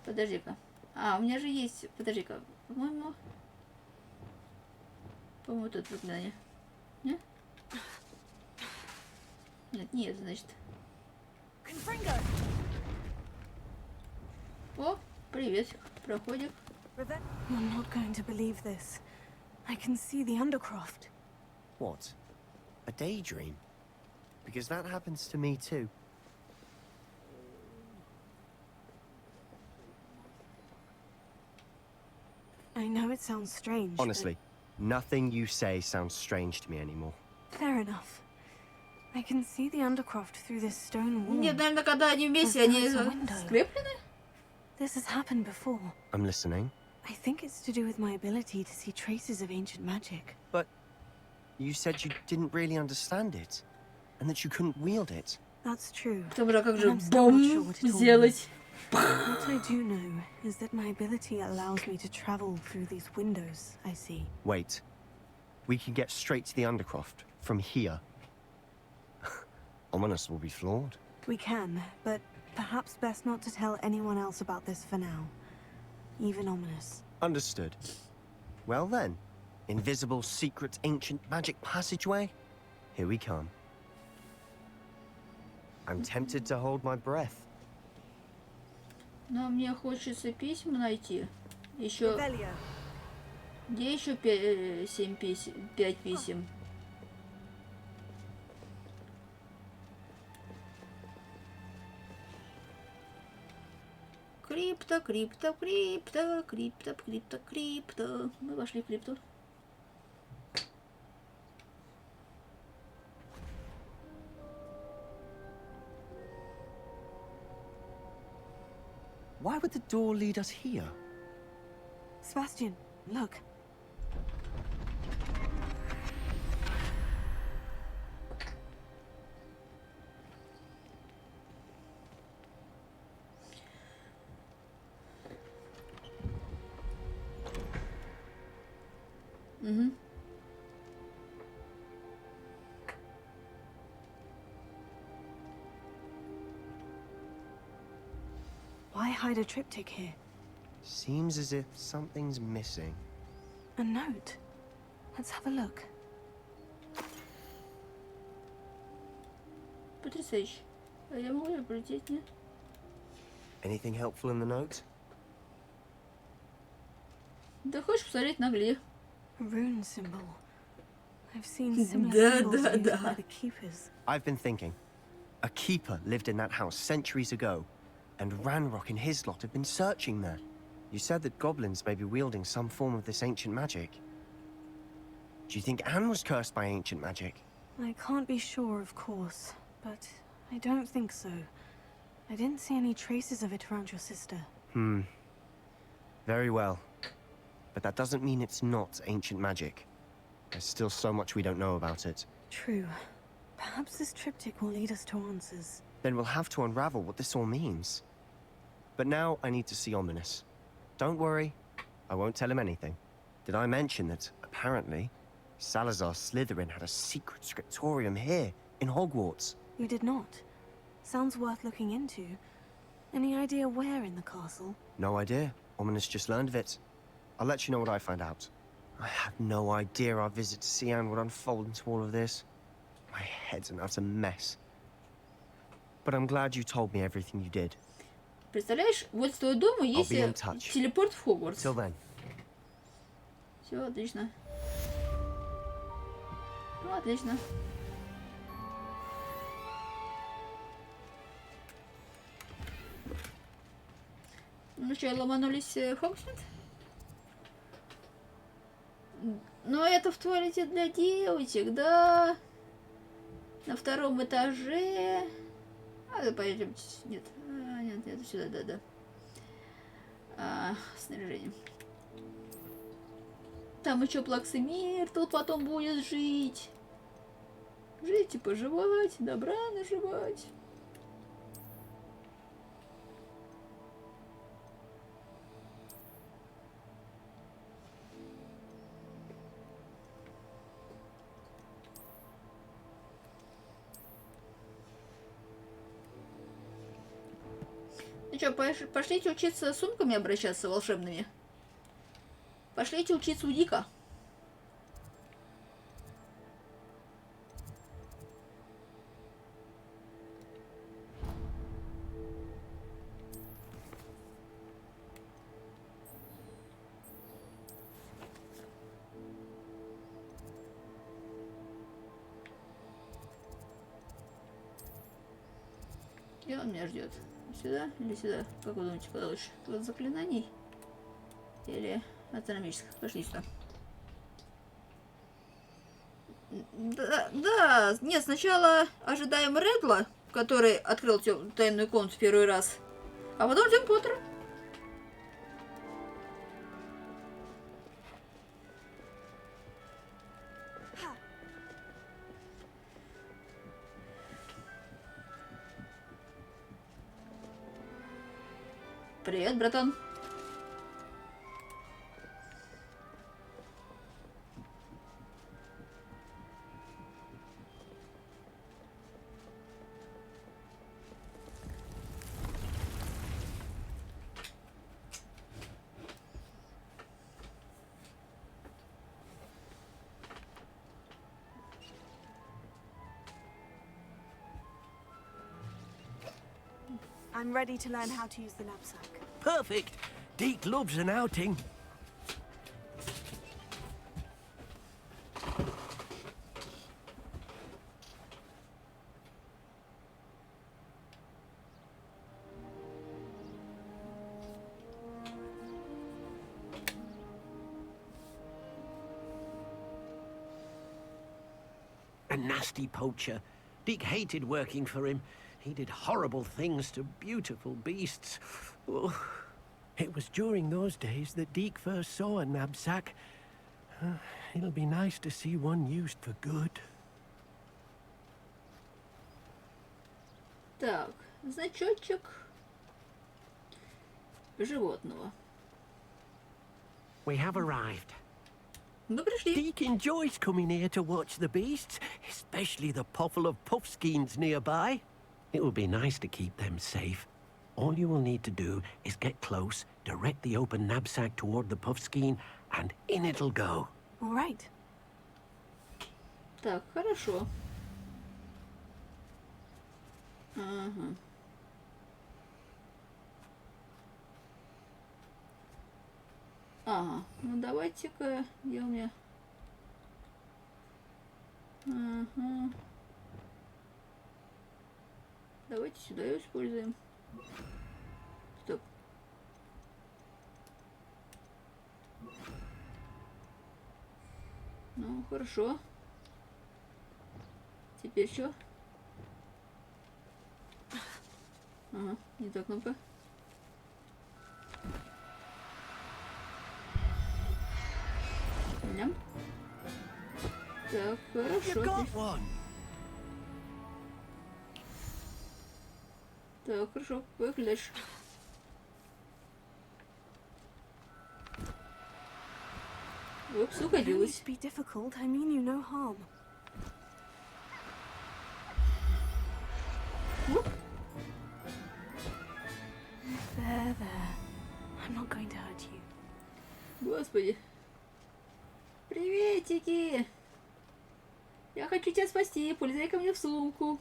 Подожди-ка. А, у меня же есть... Подожди-ка. По-моему... По-моему, тут заклинание. Нет? Нет, нет, значит. О, привет. Проходик. You're not going to believe this. I can see the Undercroft. What? A daydream? Because that happens to me too. I know it sounds strange. Honestly, nothing you say sounds strange to me anymore. Fair enough. I can see the Undercroft through this stone wall. Нет, наверное, когда они вместе, они скреплены? This has happened before. I'm listening. I think it's to do with my ability to see traces of ancient magic. But you said you didn't really understand it, and that you couldn't wield it. That's true. Добро, как же бомбу сделать? What I do know is that my ability allows me to travel through these windows, I see. Wait. We can get straight to the Undercroft from here. Ominous will be flawed. We can, but perhaps best not to tell anyone else about this for now. Even Ominous. Understood. Well then, invisible, secret, ancient magic passageway? Here we come. I'm tempted to hold my breath. Но мне хочется письма найти. Еще... Где еще 5 писем? Крипто, крипто, крипто, крипто, крипто, крипто. Мы вошли в крипту. Why would the door lead us here? Sebastian, look. hide a triptych here? Seems as if something's missing. A note. Let's have a look. Потрясающе. А я могу пролететь, нет? Anything helpful in the note? Да хочешь посмотреть наглее? A rune symbol. I've seen similar symbols used да. by the keepers. I've been thinking. A keeper lived in that house centuries ago, and Ranrock and his lot have been searching there. You said that goblins may be wielding some form of this ancient magic. Do you think Anne was cursed by ancient magic? I can't be sure, of course, but I don't think so. I didn't see any traces of it around your sister. Very well. But that doesn't mean it's not ancient magic. There's still so much we don't know about it. True. Perhaps this triptych will lead us to answers. Then we'll have to unravel what this all means. But now I need to see Ominous. Don't worry, I won't tell him anything. Did I mention that, apparently, Salazar Slytherin had a secret scriptorium here, in Hogwarts? You did not. Sounds worth looking into. Any idea where in the castle? No idea. Ominous just learned of it. I'll let you know what I find out. I had no idea our visit to Cian would unfold into all of this. My head's an utter mess. But I'm glad you told me everything you did. Представляешь, вот с твоего дома I'll есть be in touch. телепорт в Хогвартс. Till then. Все, отлично. Ну, отлично. Ну что, ломанулись в Хогвартс? Ну, это в туалете для девочек, да? На втором этаже. А, пойдемте. Нет. Нет, это сюда, да. Снаряжение. Там еще Плаксимир тут потом будет жить. Жить и поживать, добра наживать. Ну что, пошлите учиться сумками обращаться волшебными? Пошлите учиться у Дика. Где он меня ждет? Сюда или сюда? Как вы думаете, куда лучше? От заклинаний? Или астрономических? Пошли сюда. Да, нет, сначала ожидаем Редла, который открыл тайную комнату в первый раз, а потом ждем Поттера. Привет, братан. I'm ready to learn how to use the knapsack. Perfect. Deke loves an outing. A nasty poacher. Deke hated working for him. He did horrible things to beautiful beasts. Oh, it was during those days that Deke first saw a knapsack. It'll be nice to see one used for good. Так, значочек животного. We have arrived. Мы пришли. Deke enjoys coming here to watch the beasts, especially the potful of puffskeins nearby. It would be nice to keep them safe. All you will need to do is get close, direct the open knapsack toward the puffskein, and in it'll go. All right. Так, хорошо. Ага. Ага, ну давайте-ка, где у меня? Ага. Давайте сюда ее используем. Стоп. Ну, хорошо. Теперь что? Ага, не та кнопка. Ням. Так, хорошо. Так, хорошо, поехали дальше. Упс, уходилась. Be difficult. I mean you no harm. There. I'm not going to hurt you. Господи. Приветики! Я хочу тебя спасти. Полезай ко мне в сумку.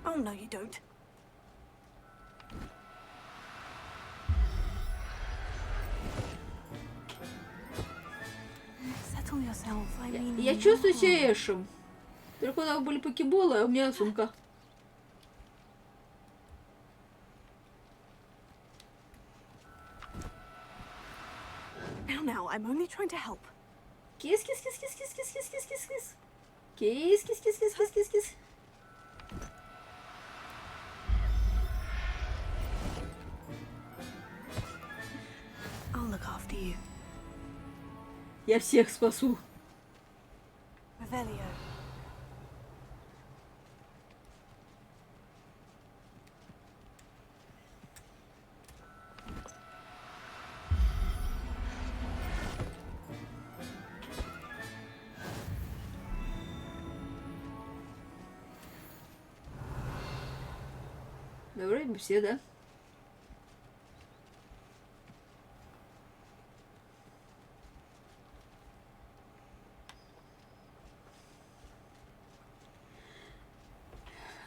Oh, no, you don't. Settle yourself. I mean, Я чувствую себя Эшем. Только у нас были покеболы, а у меня сумка. Now, I'm only trying to help. Кис, кис, кис, кис, кис, кис, кис, кис, кис, кис. Кис, кис, кис, кис, кис, кис, кис. I'll look after you. Я всех спасу. Revelio. Да, вроде бы все, да?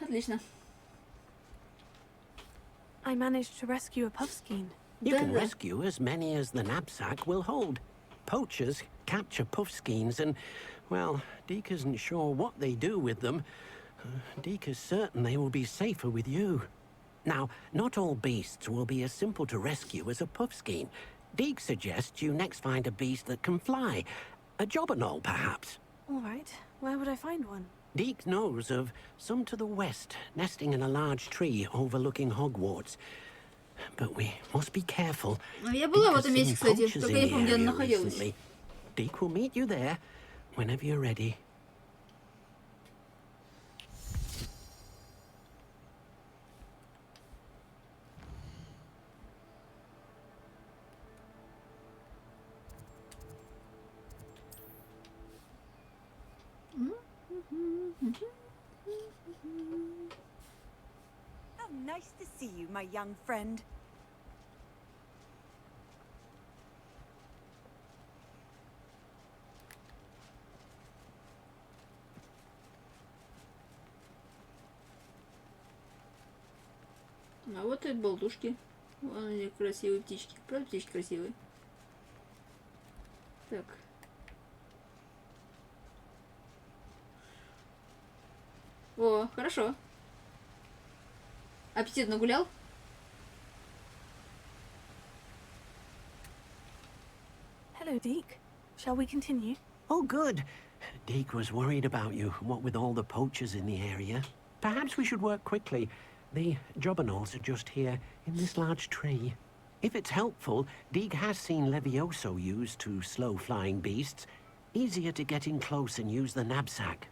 Отлично. I managed to rescue a puffskein. You can rescue as many as the knapsack will hold. Poachers capture puffskeins and, well, Deke isn't sure what they do with them. Deke is certain they will be safer with you. Now, not all beasts will be as simple to rescue as a puffskein. Deke suggests you next find a beast that can fly. A jobberknoll, perhaps. All right. Where would I find one? Deke knows of some to the west, nesting in a large tree overlooking Hogwarts. But we must be careful. Я была в этом месте, кстати, только я не помню, где она находилась. Deke will meet you there whenever you're ready. How nice to see you, my young friend. А вот и болтушки. Вон они красивые птички. Правда, птички красивые? Так. О, хорошо. Аппетит нагулял? Hello, Deke. Shall we continue? Oh, good. Deke was worried about you, what with all the poachers in the area. Perhaps we should work quickly. The jobberknolls are just here, in this large tree. If it's helpful, Deeg has seen Levioso used to slow flying beasts. Easier to get in close and use the knapsack.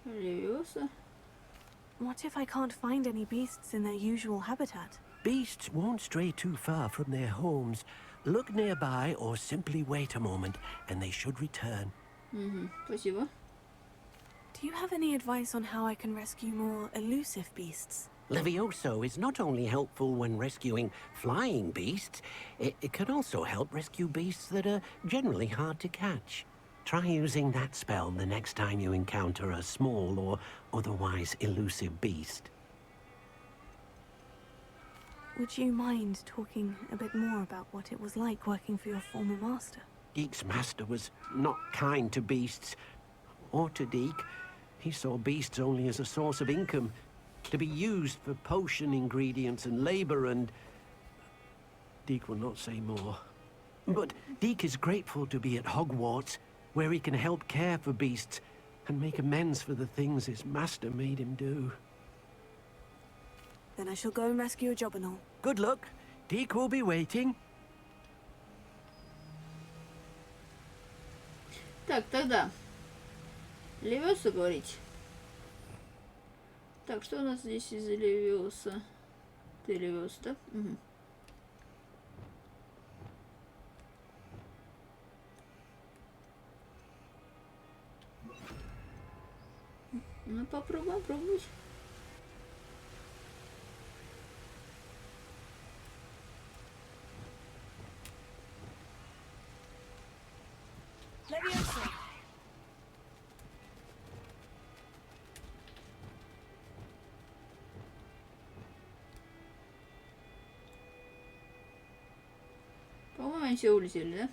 Leviosa? What if I can't find any beasts in their usual habitat? Beasts won't stray too far from their homes. Look nearby or simply wait a moment, and they should return. Спасибо. Do you have any advice on how I can rescue more elusive beasts? Levioso is not only helpful when rescuing flying beasts, it can also help rescue beasts that are generally hard to catch. Try using that spell the next time you encounter a small or otherwise elusive beast. Would you mind talking a bit more about what it was like working for your former master? Deek's master was not kind to beasts, or to Deek. He saw beasts only as a source of income, to be used for potion ingredients and labor, and Deek will not say more. But Deek is grateful to be at Hogwarts, where he can help care for beasts and make amends for the things his master made him do. Then I shall go and rescue a jobberknoll. Good luck. Deek will be waiting. Так, тогда. Левиоса говорить. Так, что у нас здесь из Левиоса? Ты Левиоса, да? Угу. Ну, попробуем пробовать. Leviosa. По-моему, они все улетели, да?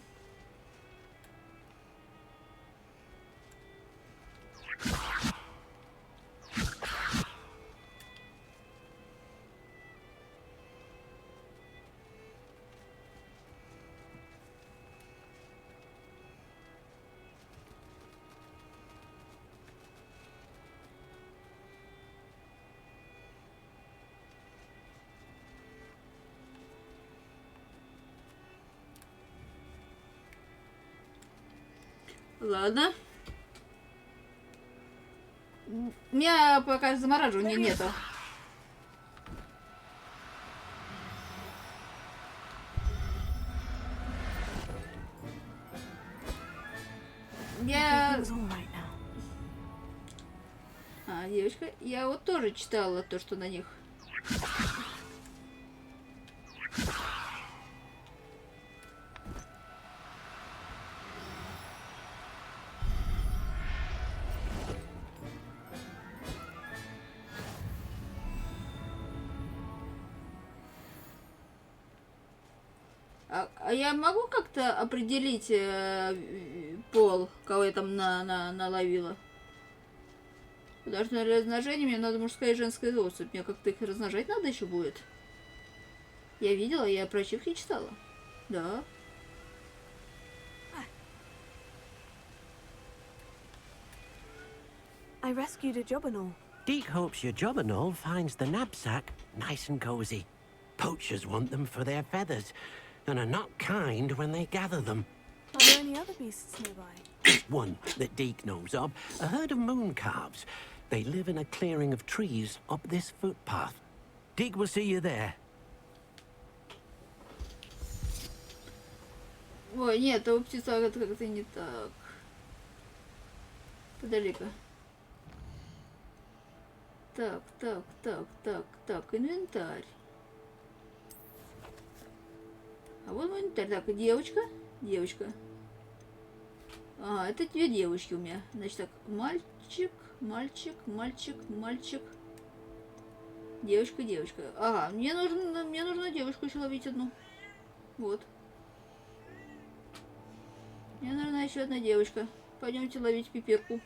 Ладно. Меня пока замораживания нету. Девочка, я вот тоже читала то, что на них. А я могу как-то определить пол, кого я там наловила? Потому что на размножение мне надо мужская и женская особь. Мне как-то их размножать надо еще будет. Я видела, я про ачивки читала. Да. I rescued a jobberknoll. Deek hopes your jobberknoll finds the knapsack nice and cozy. Poachers want them for their feathers, and are not kind when they gather them. Are there any other beasts nearby? One that Deek knows of, a herd of moon calves. They live in a clearing of trees up this footpath. Deek will see you there. Ой, нет, у птица это как-то не так. Подожди-ка. Так, инвентарь. А вот мой инвентарь. Так, девочка. Ага, это две девочки у меня. Значит так, мальчик. Девочка. Ага, мне нужно девушку еще ловить одну. Вот. Мне нужна еще одна девочка. Пойдемте ловить пиперку.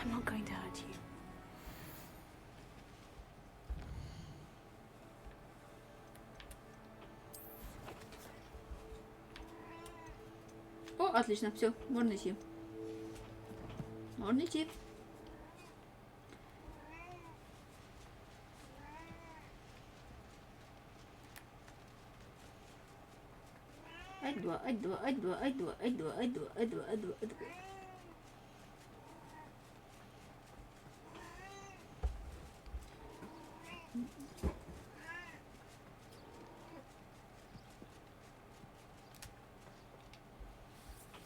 I'm not going to hurt you. О, отлично, все, можно идти. Можно идти. Ай-два, ай-два, ай-два, ай-два, ай-два, ай-два, ай-два, ай-два, ай-два.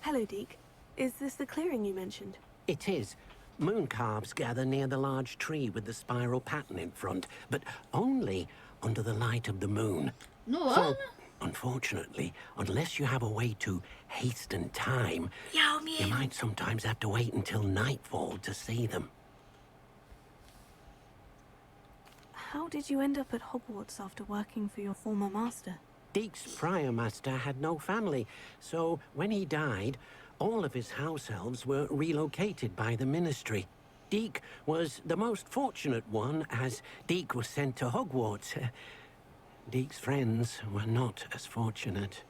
Hello, Deke. Is this the clearing you mentioned? It is. Moon calves gather near the large tree with the spiral pattern in front, but only under the light of the moon. No, so, unfortunately, unless you have a way to hasten time, you might sometimes have to wait until nightfall to see them. How did you end up at Hogwarts after working for your former master? Deke's prior master had no family, so when he died, all of his house elves were relocated by the ministry. Deke was the most fortunate one, as Deke was sent to Hogwarts. Deke's friends were not as fortunate.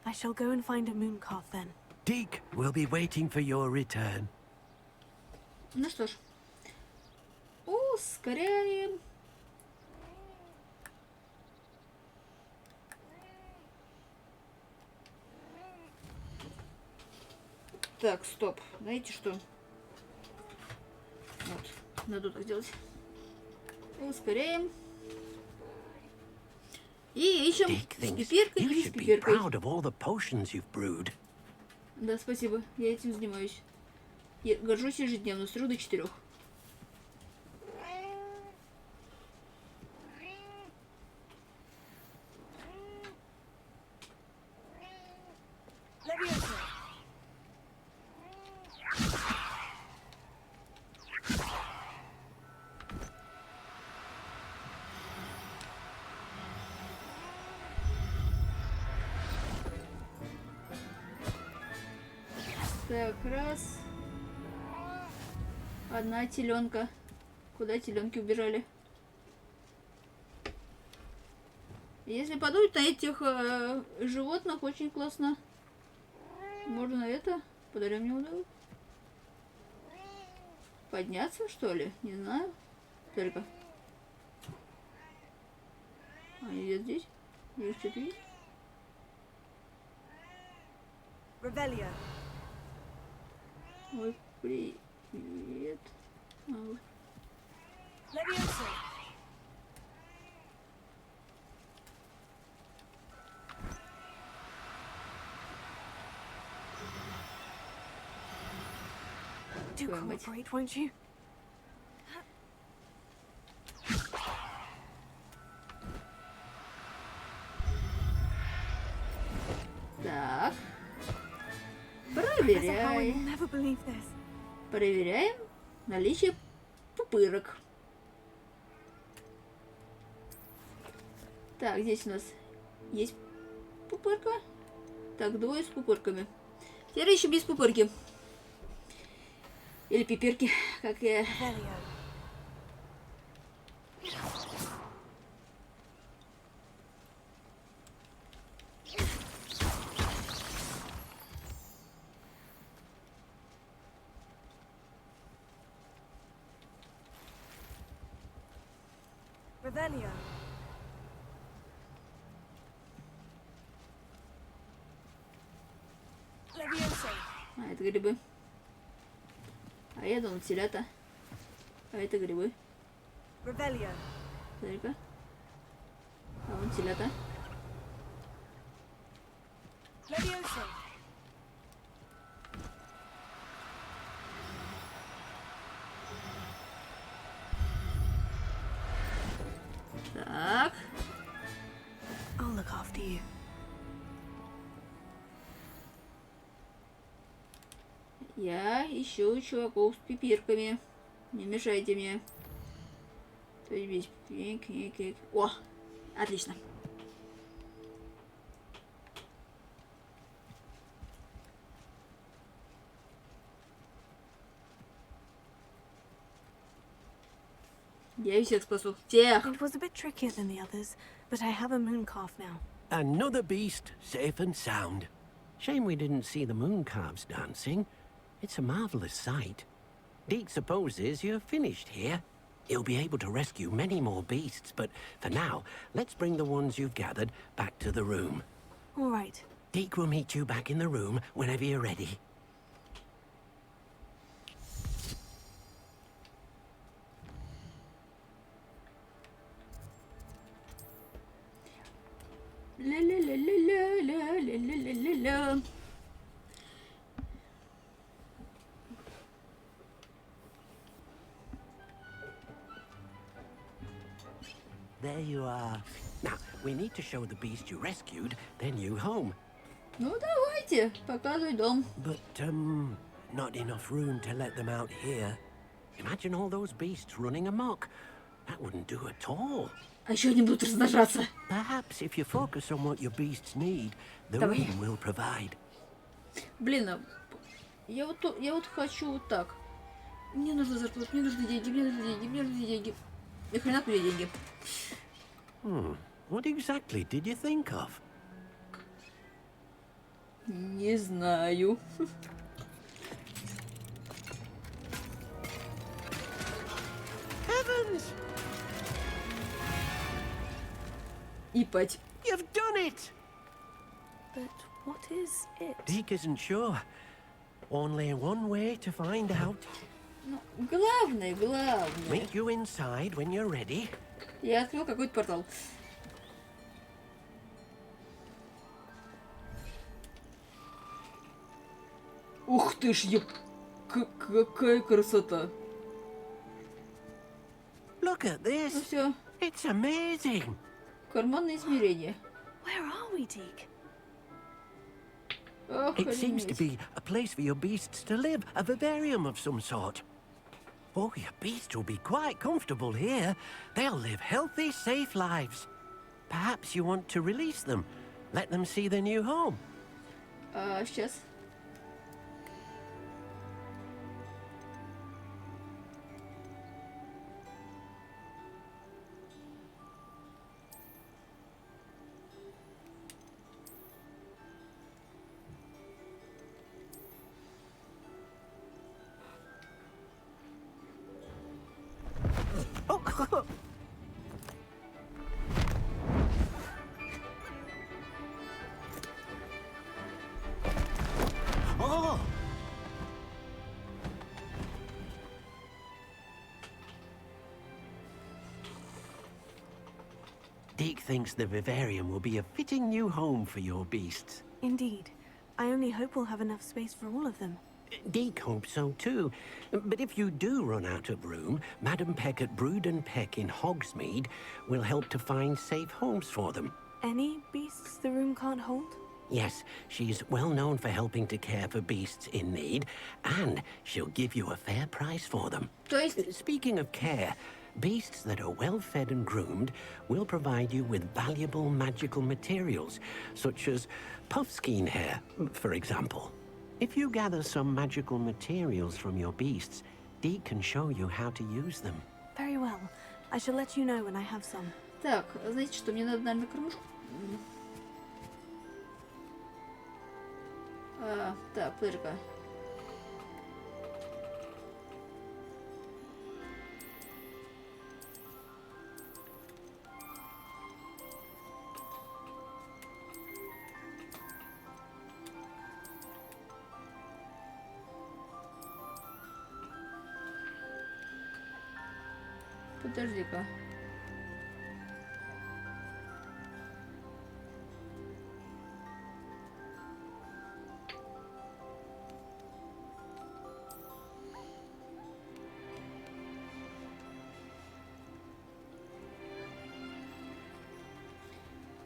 I shall go and find a moon calf then. Deke will be waiting for your return. Ну что ж, ускоряем. Так, стоп. Знаете что? Вот, надо так делать. Ускоряем. И ищем с пипиркой и с пипиркой. Да, спасибо. Я этим занимаюсь. Я горжусь ежедневно с 3 до 4. Так, раз. Одна теленка. Куда теленки убежали? Если подуть на этих животных, очень классно. Можно это? Подарим мне удовольствие. Подняться, что ли? Не знаю. Только. Они идут здесь? Здесь что-то есть? Revelio. Ой, привет. Leviosa. Do cooperate, won't you? Так. Проверяем. Проверяем наличие пупырок. Так, здесь у нас есть пупырка. Так, двое с пупырками. Теперь ищем без пупырки. Или пипирки, как я... Revelio. Leviosa. А, это грибы. А я думал, телята. А это грибы. Revelio. Смотри-ка. А вон телята. Leviosa. Так. I'll look after you. Я ищу чуваков с пипирками. Не мешайте мне. То есть без... О, отлично. Я всех спасу. Всех. It was a bit trickier than the others, but I have a moon calf now. Another beast, safe and sound. Shame we didn't see the moon calves dancing. It's a marvelous sight. Deke supposes you're finished here. You'll be able to rescue many more beasts, but for now, let's bring the ones you've gathered back to the room. All right. Deke will meet you back in the room whenever you're ready. La la la la la la la la la. There you are. Now, we need to show the beast you rescued their new home. Ну, давайте, показывай дом. But, not enough room to let them out here. Imagine all those beasts running amok. That wouldn't do at all. А еще они будут размножаться. Perhaps if you focus on what your beasts need, the Давай. room will provide. Блин, я вот хочу вот так. Мне нужна зарплата, мне нужны деньги, мне нужны деньги, мне нужны деньги. Ни хрена тебе деньги. What exactly did you think of? Не знаю. Heavens! Ипать. You've done it! But what is it? Deke isn't sure. Only one way to find out. Ну, главное. Meet you inside when you're ready. Я открыл какой-то портал. Ух ты ж, какая красота. Look at this. Ну все. It's amazing. Карманное измерение. Where are we, Deke? Ох, It seems to охренеть. be a place for your beasts to live, a vivarium of some sort. Oh, your beasts will be quite comfortable here. They'll live healthy, safe lives. Perhaps you want to release them, let them see their new home. Сейчас. Oh! Deke thinks the vivarium will be a fitting new home for your beasts. Indeed. I only hope we'll have enough space for all of them. Deke hopes so too. But if you do run out of room, Madam Peck at Brood and Peck in Hogsmeade will help to find safe homes for them. Any beasts the room can't hold? Yes, she's well known for helping to care for beasts in need, and she'll give you a fair price for them. Speaking of care, beasts that are well fed and groomed will provide you with valuable magical materials, such as puffskein hair, for example. If you gather some magical materials from your beasts, Deke can show you how to use them. Very well. I shall let you know when I have some. Так, знаете что, мне надо, наверное, кормушку. Так, подожди-ка. Подожди-ка.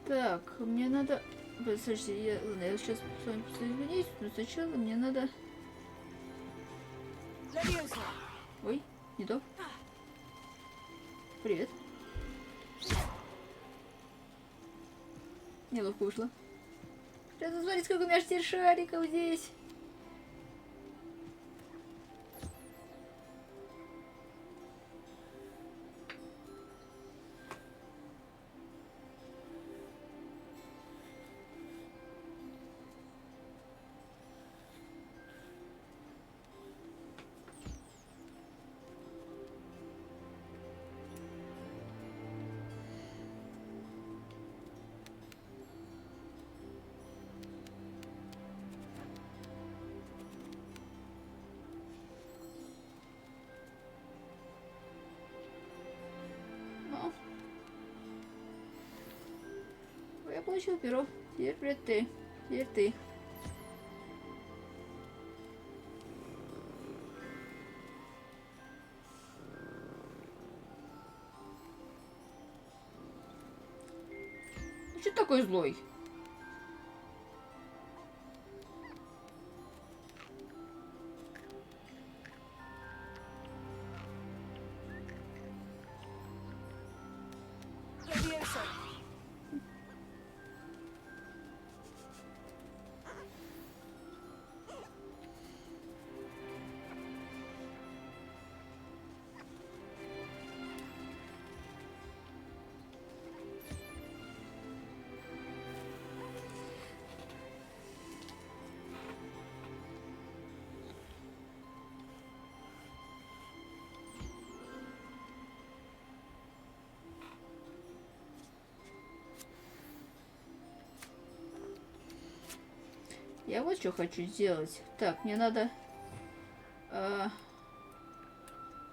Так, мне надо... Подождите, я сейчас с вами соединюсь, но сначала мне надо... Ой, не то. Привет. Неловко вышло. Сейчас посмотрите, сколько у меня теперь шариков здесь. получил перо. Теперь ты. Теперь ты. Ты что такой злой? Я вот что хочу сделать. Так, мне надо...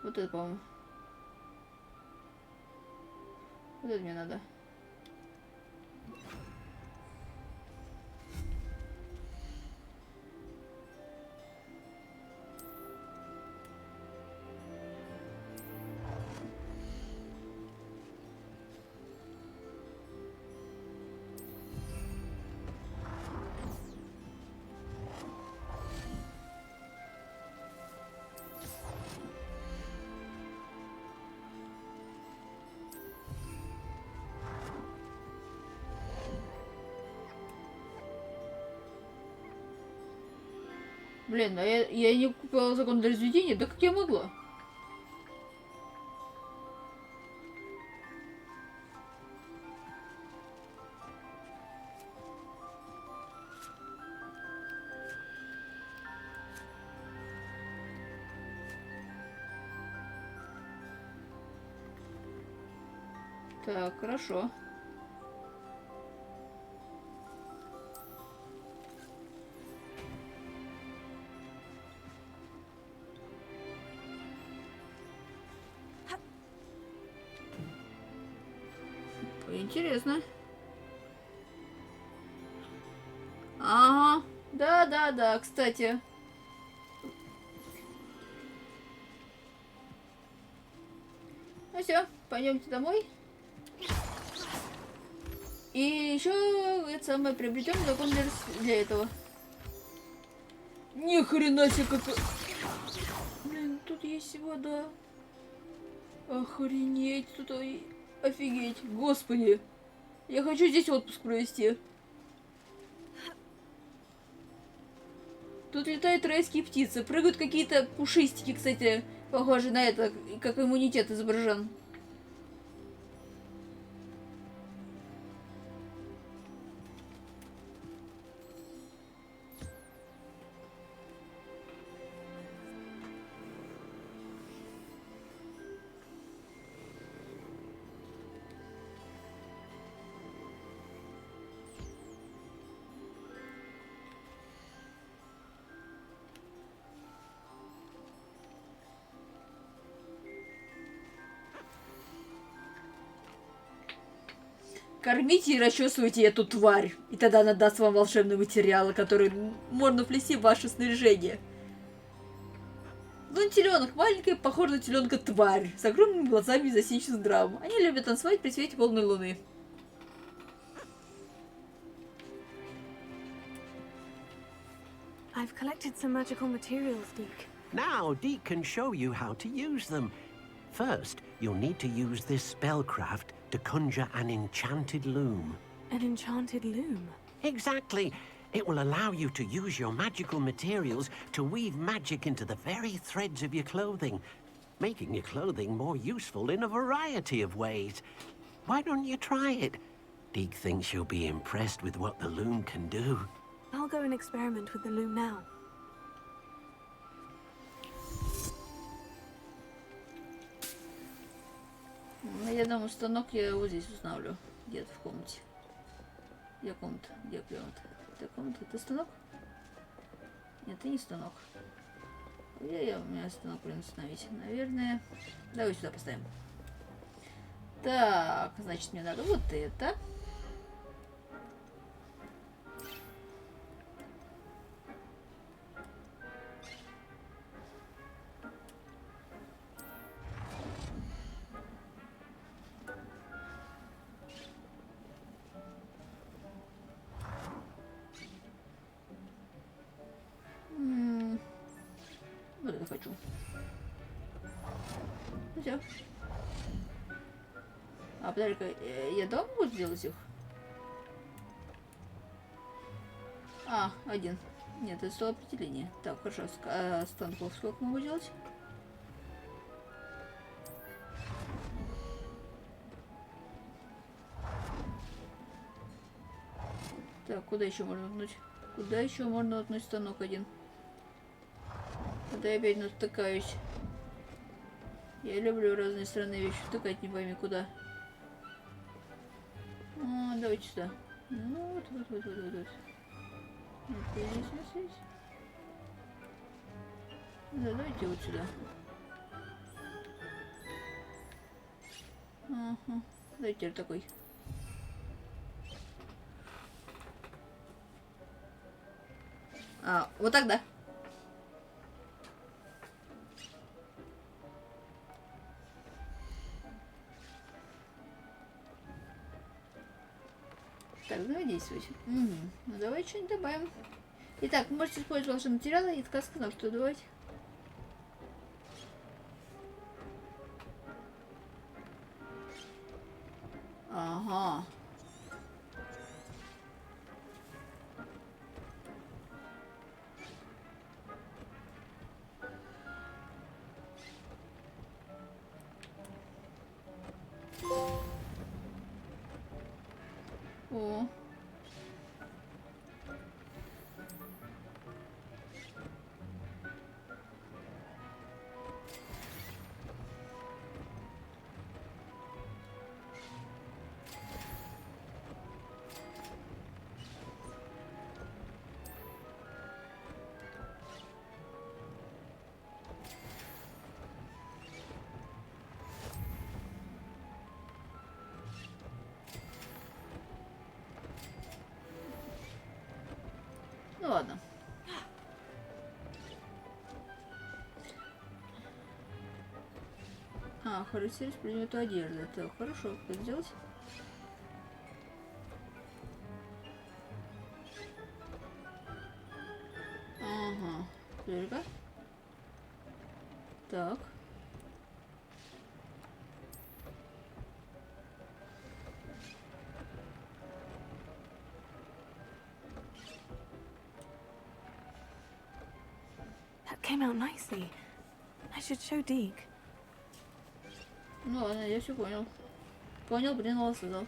вот это, по-моему. Вот это мне надо. Блин, а я не купила закон для разведения? Да как я могла? Так, хорошо. Интересно. Ага. Да, кстати. Ну все, пойдемте домой. И еще это самое приобретем закон для этого. Ни хрена себе как... Блин, тут есть вода. Охренеть, тут офигеть. Господи. Я хочу здесь отпуск провести. Тут летают райские птицы. Прыгают какие-то пушистики, кстати. Похожи на это, как иммунитет изображен. Кормите и расчесывайте эту тварь. И тогда она даст вам волшебные материалы, которые можно вплести в ваше снаряжение. Ну, теленок маленькая, похожа на теленка тварь. С огромными глазами и застенчивым здравым. Они любят танцевать при свете полной луны. I've collected some magical materials, Deke. Now, Deke can show you how to use them. First, you'll need to use this spellcraft to conjure an enchanted loom. An enchanted loom? Exactly. It will allow you to use your magical materials to weave magic into the very threads of your clothing, making your clothing more useful in a variety of ways. Why don't you try it? Deke thinks you'll be impressed with what the loom can do. I'll go and experiment with the loom now. Я думаю, станок я вот здесь установлю. Где-то в комнате. Где комната? Где комната? Это комната? Это станок? Нет, это не станок. Где у меня станок блин установить? Наверное. Давай сюда поставим. Так, значит, мне надо вот это. надо хочу. Все. А подожди-ка, я дома могу сделать их? А, один. Нет, это стол определения. Так, хорошо. Станков сколько могу делать? Так, куда еще можно уткнуть? Куда еще можно уткнуть станок один? Куда я опять натыкаюсь? Я люблю разные странные вещи втыкать, не пойми куда. А, давайте сюда. Ну, вот. Здесь. Да, давайте вот сюда. Ага. Давайте теперь такой. А, вот так, да. Так, давай действовать. Угу. Ну, давай что-нибудь добавим. Итак, вы можете использовать волшебные материалы, и ткацкий нож. Что добавить? Ага. О. Ну ладно. А, характеристик предмету одежды. Так, хорошо. Как сделать? Ага. Только. Так. That came out nicely. I should show Deke. Ну ладно, я все понял. Понял, блин, сказал.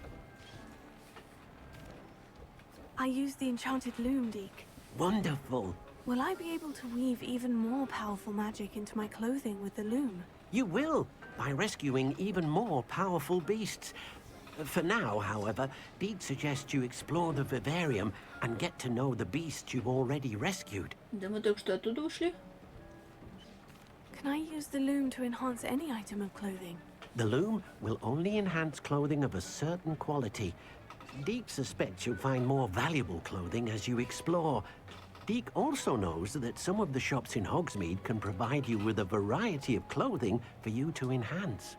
I used the enchanted loom, Deke. Wonderful. Will I be able to weave even more powerful magic into my clothing with the loom? You will, by rescuing even more powerful beasts. For now, however, Deed suggests you explore the vivarium and get to know the beasts you've already rescued. Да мы только что оттуда ушли. Can I use the loom to enhance any item of clothing? The loom will only enhance clothing of a certain quality. Deek suspects you'll find more valuable clothing as you explore. Deek also knows that some of the shops in Hogsmeade can provide you with a variety of clothing for you to enhance.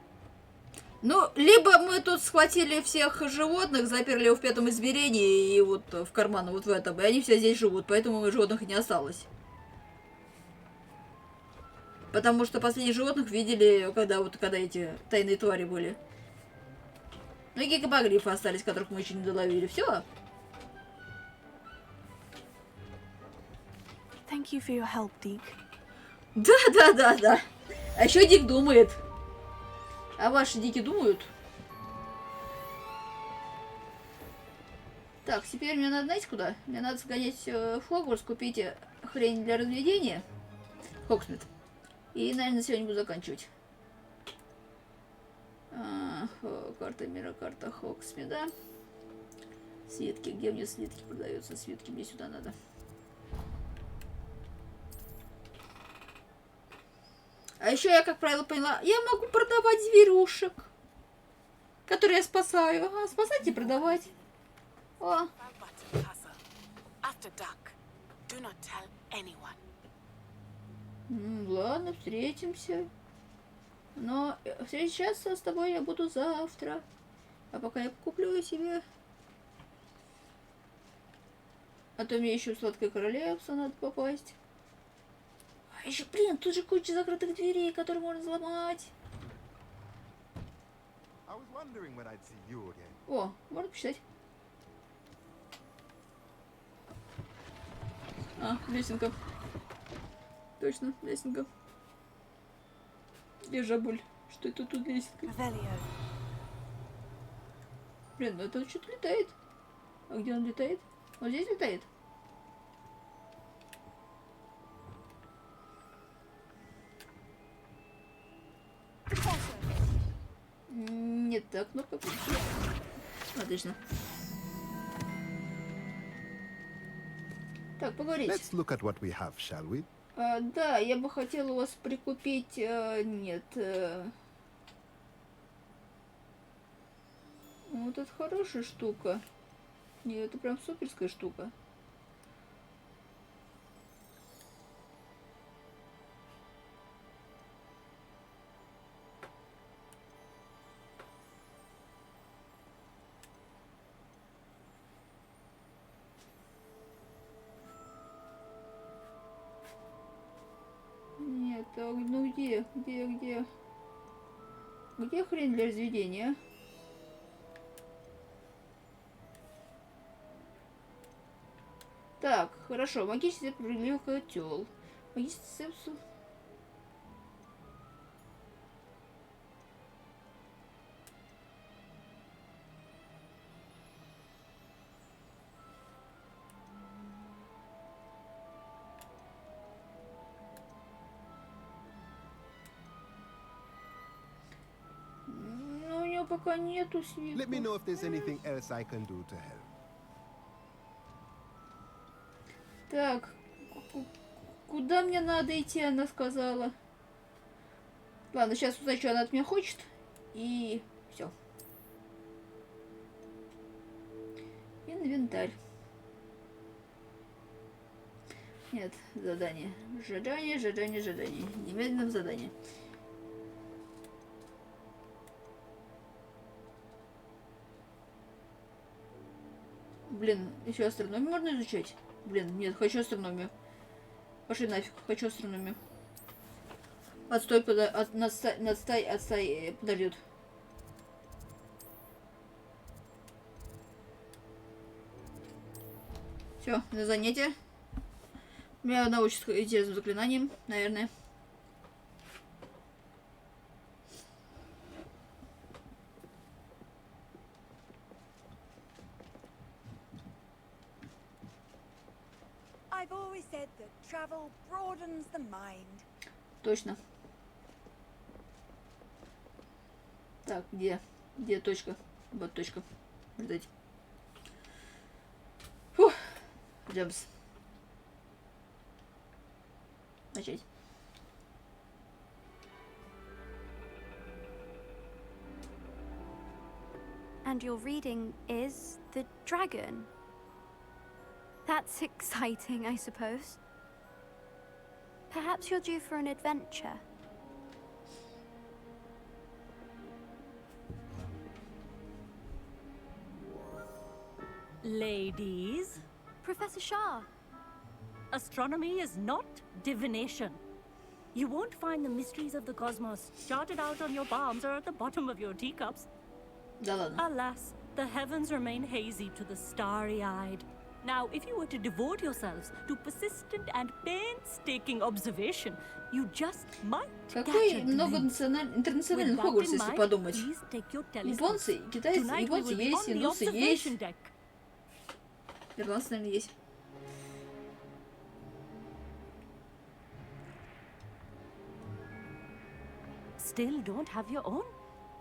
Ну, либо мы тут схватили всех животных, заперли его в 5-м измерении и вот в карман вот в этом, и они все здесь живут, поэтому животных и не осталось. Потому что последних животных видели, когда эти тайные твари были. Ну и гигапогрифы остались, которых мы еще не доловили. Все. Thank you for your help, Deke. Да. А еще Дик думает. А ваши Дики думают? Так, теперь мне надо, знаете, куда? Мне надо сгонять в Хогвартс, купить хрень для разведения. Хогсмит. И, наверное, на сегодня буду заканчивать. Карта мира, карта Хогсмида. Свитки. Где мне свитки продаются? Свитки мне сюда надо. А еще я, как правило, поняла, я могу продавать зверюшек, которые я спасаю. Ага, спасать и продавать. О. Ладно, встретимся. Но встречаться с тобой я буду завтра. А пока я куплю себе. А то мне еще в Сладкое Королевство надо попасть. Еще, блин, тут же куча закрытых дверей, которые можно взломать. О, можно почитать. А, лесенка. Точно, лесенка. Дежабуль. Что это тут лесенка? Блин, ну это что-то летает. А где он летает? Вот здесь летает? Нет, так, кнопка. Отлично. Так, поговорить. Let's look at what we have, shall we? Да, я бы хотела у вас прикупить... нет. Вот это хорошая штука. Нет, это прям суперская штука. Нет, а ну где? Где хрень для разведения? Так, хорошо. Магический прилив котел. Магический сепсу. Ну, у него пока нету свитка. Let me know if there's anything else I can do to help. Так, куда мне надо идти, она сказала. Ладно, сейчас узнаю, что она от меня хочет. И все. Инвентарь. Нет, задание. Задание. Немедленно в задание. Блин, еще астрономию можно изучать? Блин, нет, хочу астрономию. Пошли нафиг, хочу астрономию. Отстой, отстой, подойдет. Все, на занятие. Меня научат интересным заклинанием, наверное. I've always said that travel broadens the mind. Точно. Так, где? Где точка? Вот точка. Ждать. Фух. Джемс. Начать. And your reading is The Dragon. That's exciting, I suppose. Perhaps you're due for an adventure. Ladies. Professor Shah. Astronomy is not divination. You won't find the mysteries of the cosmos charted out on your palms or at the bottom of your teacups. Alas, the heavens remain hazy to the starry-eyed. Now, if you were to devote yourselves to persistent and painstaking observation, you just might Какой интернациональный Хогвартс, если подумать. Японцы, китайцы, японцы есть, индусы есть. Ирландцы, наверное, есть. Still don't have your own?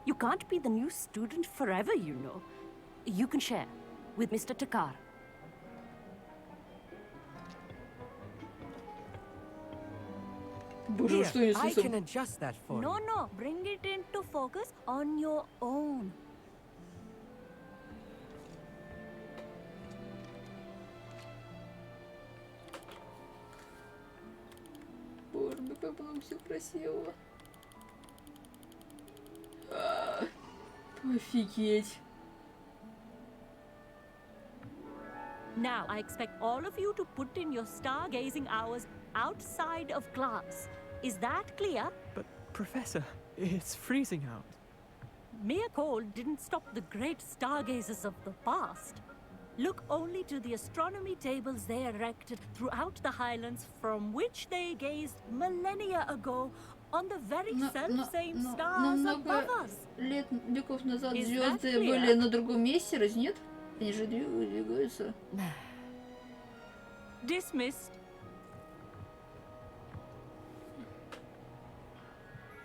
You can't be the new student forever, you know. You can share with Mr. Takar. Here, I can adjust that for you. No, bring it into focus on your own. Боже мой, как она все красиво. Офигеть. Now, I expect all of you to put in your stargazing hours outside of class. Is that clear? But, Professor, it's freezing out. Mere cold didn't stop the great stargazers of the past. Look only to the astronomy tables they erected throughout the Highlands, from which they gazed millennia ago on the very self-same stars above us. Веков назад звезды были на другом месте, разве нет? Они же двигаются. Dismissed.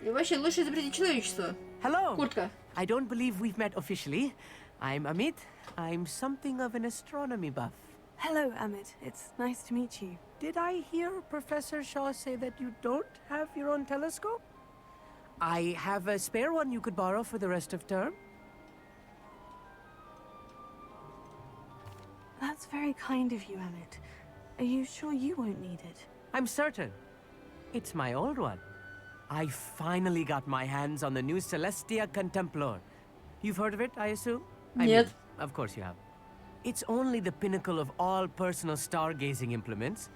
И вообще лучше запретить человечество. Hello. Куртка. I don't believe we've met officially. I'm Amit. I'm something of an astronomy buff. Hello, Amit. It's nice to meet you. Did I hear Professor Shaw say that you don't have your own telescope? I have a spare one you could borrow for the rest of term. That's very kind of you, Amit. Are you sure you won't need it? I'm certain. It's my old one. I finally got my hands on the new Celestia Contemplor. You've heard of it, I assume? I mean, of course you have. It's only the pinnacle of all personal stargazing implements.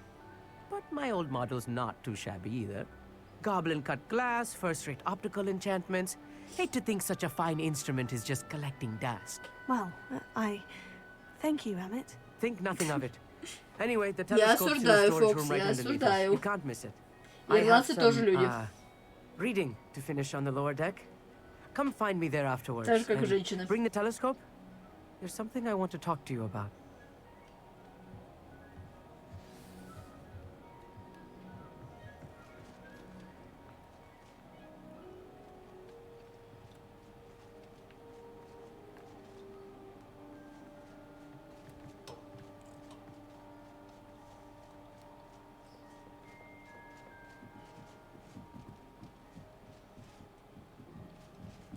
But my old model's not too shabby either. Goblin-cut glass, first-rate optical enchantments. Hate to think such a fine instrument is just collecting dust. Well, thank you, Amit. Think nothing of it. Anyway, the telescope's in the storage room right underneath us. You can't miss it. I have some, reading to finish on the lower deck. Come find me there afterwards. And bring the telescope. There's something I want to talk to you about.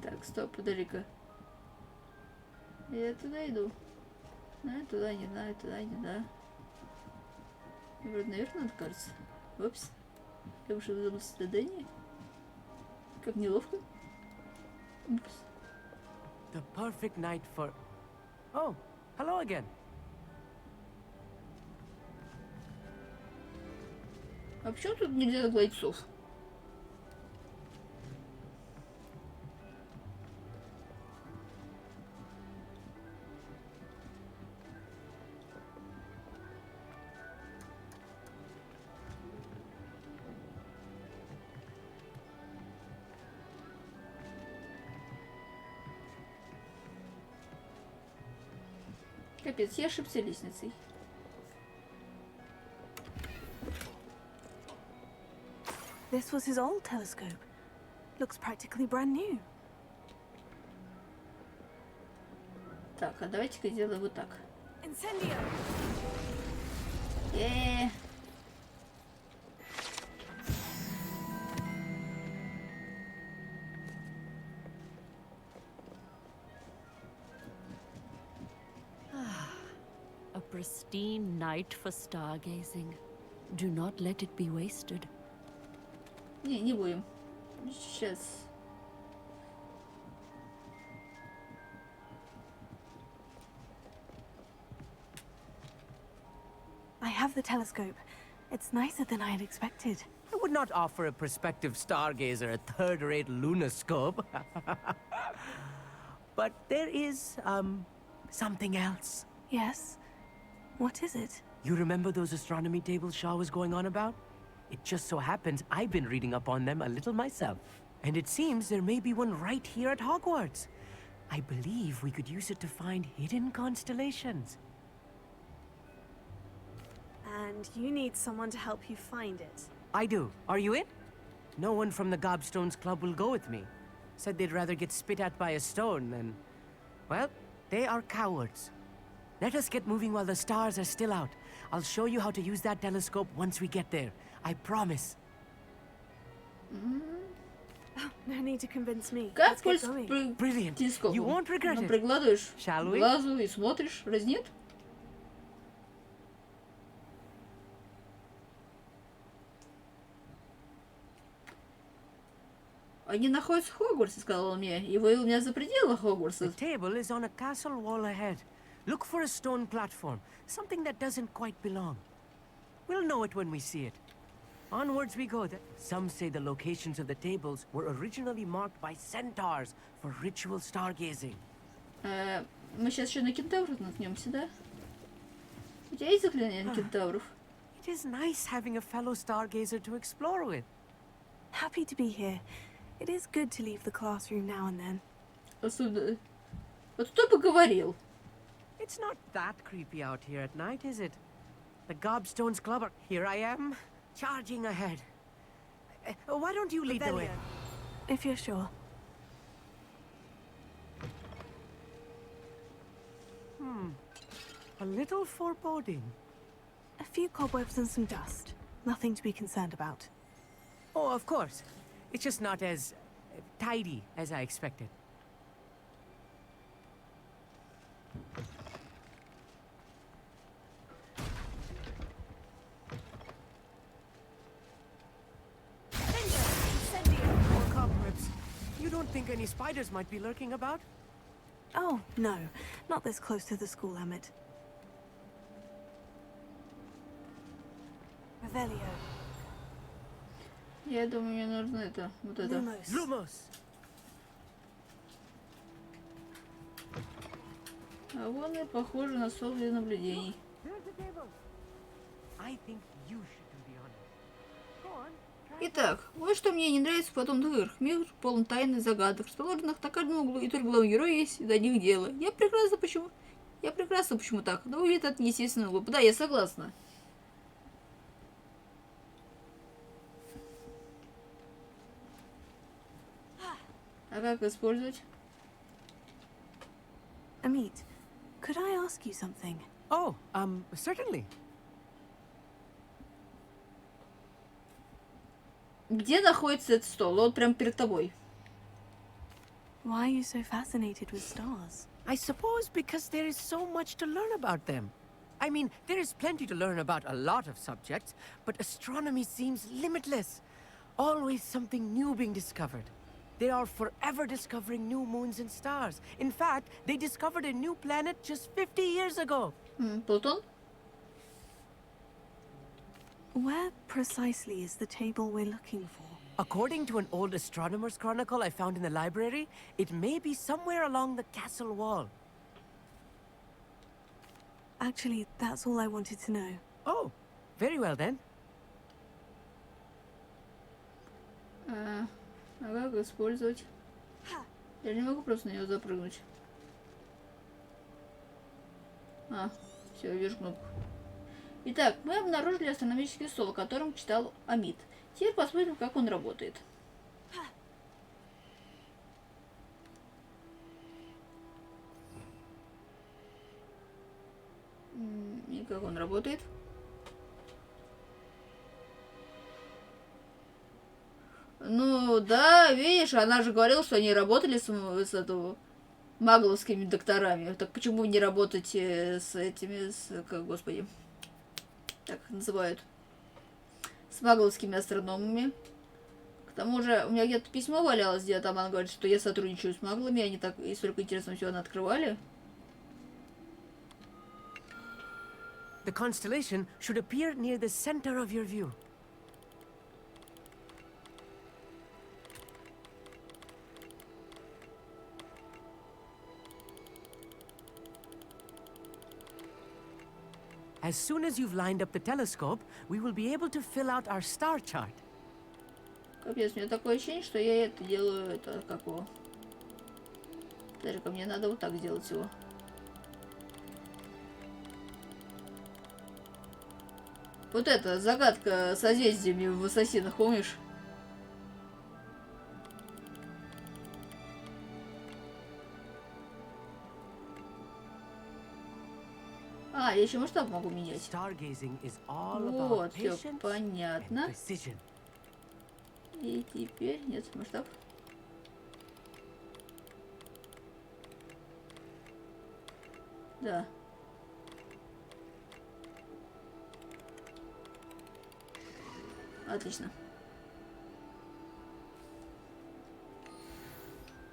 Так, стоп, подожди-ка. Я туда иду. Туда не да, туда не да. Вроде наверх надо, кажется. Опс. Я уже забыл задание. Как неловко. Упс. The perfect night for... Oh, hello again. А почему тут нельзя гладить сов? Капец, я ошибся лестницей. This was his old telescope. Looks practically brand new. Так, а давайте-ка сделаем вот так. Incendio. A pristine night for stargazing. Do not let it be wasted. Не будем. Сейчас. I have the telescope. It's nicer than I had expected. I would not offer a prospective stargazer a third-rate lunoscope. But there is, something else. Yes? What is it? You remember those astronomy tables Shaw was going on about? It just so happens I've been reading up on them a little myself. And it seems there may be one right here at Hogwarts. I believe we could use it to find hidden constellations. And you need someone to help you find it. I do. Are you in? No one from the Gobstones Club will go with me. Said they'd rather get spit at by a stone than... Well, they are cowards. Let us get moving while the stars are still out. I'll show you how to use that telescope once we get there. I promise. Oh, no need to convince me. Как Brilliant. телескопом? You won't regret Ну, it. прикладываешь Shall к we? глазу и смотришь. Раз нет? Они находятся в Хогвартсе, сказал он мне, и вывел меня за пределы Хогвартса. The table is on a castle wall ahead. Look for a stone platform, something that doesn't quite belong. We'll know it when we see it. Onwards we go. Some say the locations of the tables were originally marked by centaurs for ritual stargazing. Мы сейчас еще на кентавров наткнемся, да? У тебя есть заклинание на кентавров? It is nice having a fellow stargazer to explore with. Happy to be here. It is good to leave the classroom now and then. Особенно... Вот кто бы говорил? It's not that creepy out here at night, is it? The Gobstones Club. Here I am, charging ahead. Why don't you lead the way? If you're sure. A little foreboding. A few cobwebs and some dust. Nothing to be concerned about. Oh, of course. It's just not as tidy as I expected. More cobwebs. You don't think any spiders might be lurking about? Oh, no. Not this close to the school, Emmett. Revelio. Я думаю, мне нужно это, вот это. Lumos. А вон и похоже на стол для наблюдений. Итак, вот что мне не нравится в «Потомках игр». Мир полон тайн и загадок, расположенных на каждом углу, и только главный герой есть до них дело. Я прекрасно почему так, но выглядит это неестественно глупо. Да, я согласна. А как использовать? Amit, could I ask you something? Oh, certainly. Где находится этот стол? Вот прям перед тобой. Why are you so fascinated with stars? I suppose because there is so much to learn about them. I mean, there is plenty to learn about a lot of subjects, but astronomy seems limitless. Always something new being discovered. They are forever discovering new moons and stars. In fact, they discovered a new planet just 50 years ago. Pluton? Where precisely is the table we're looking for? According to an old astronomer's chronicle I found in the library, it may be somewhere along the castle wall. Actually, that's all I wanted to know. Oh, very well then. А как использовать? Я не могу просто на него запрыгнуть. Все, вижу кнопку. Итак, мы обнаружили астрономический стол, о котором читал Amit. Теперь посмотрим, как он работает. И как он работает? Ну да, видишь, она же говорила, что они работали с этого магловскими докторами. Так почему не работать с этими, как, господи, так их называют, с магловскими астрономами? К тому же у меня где-то письмо валялось, где там она говорит, что я сотрудничаю с маглами, они так и столько интересного всего открывали. The constellation should appear near the center of your view. As soon as you've lined up the telescope, we will be able to fill out our star chart. Капец, у меня такое ощущение, что я это делаю, это как его. Даже ко мне надо вот так сделать его. Вот это, загадка созвездиями в ассасинах, помнишь? А, я еще масштаб могу менять. Вот, все понятно. И теперь нет масштаб. Да. Отлично.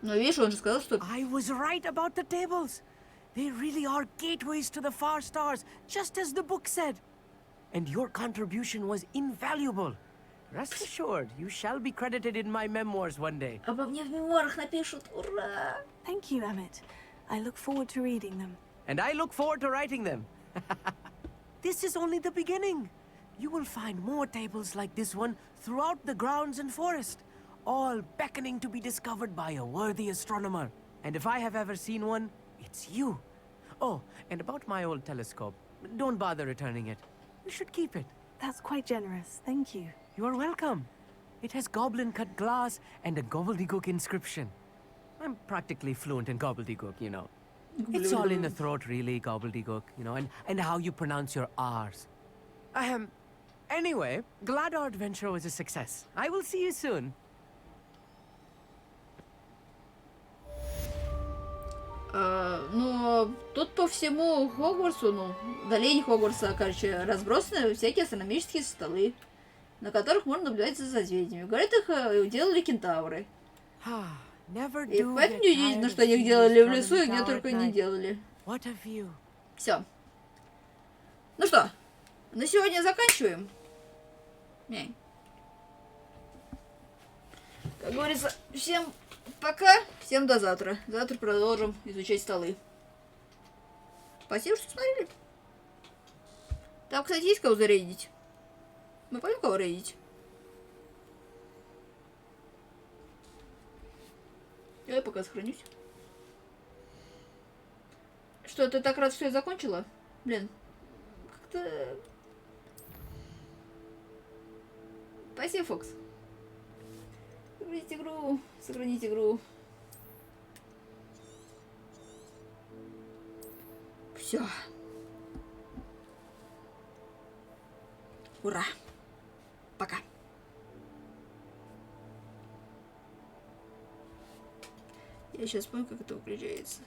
Но видишь, он же сказал, что... I was right about the tables. They really are gateways to the far stars, just as the book said. And your contribution was invaluable. Rest assured, you shall be credited in my memoirs one day. Обо мне в мемуарах напишут. Ура! Thank you, Emmett. I look forward to reading them. And I look forward to writing them. This is only the beginning. You will find more tables like this one throughout the grounds and forest, all beckoning to be discovered by a worthy astronomer. And if I have ever seen one, it's you. Oh, and about my old telescope, don't bother returning it. You should keep it. That's quite generous. Thank you. You are welcome. It has goblin-cut glass and a gobbledygook inscription. I'm practically fluent in gobbledygook, you know. It's all in the throat, really, gobbledygook, you know, and how you pronounce your R's. Anyway, glad our adventure was a success. I will see you soon. Ну, тут по всему Хогвартсу, ну, долине Хогвартса, короче, разбросаны всякие астрономические столы, на которых можно наблюдать за созвездиями. Говорят, их делали кентавры. И поэтому неудивительно, что они их делали в лесу и где только не делали. Все. Ну что, на сегодня заканчиваем. Как говорится, всем пока, всем до завтра. Завтра продолжим изучать столы. Спасибо, что смотрели. Там, кстати, есть кого зарейдить? Мы пойдем кого рейдить? Я пока сохранюсь. Что, ты так рад, что я закончила? Блин, как-то... Спасибо, Фокс. Сохранить игру. Сохранить игру. Все. Ура. Пока. Я сейчас помню, как это выключается.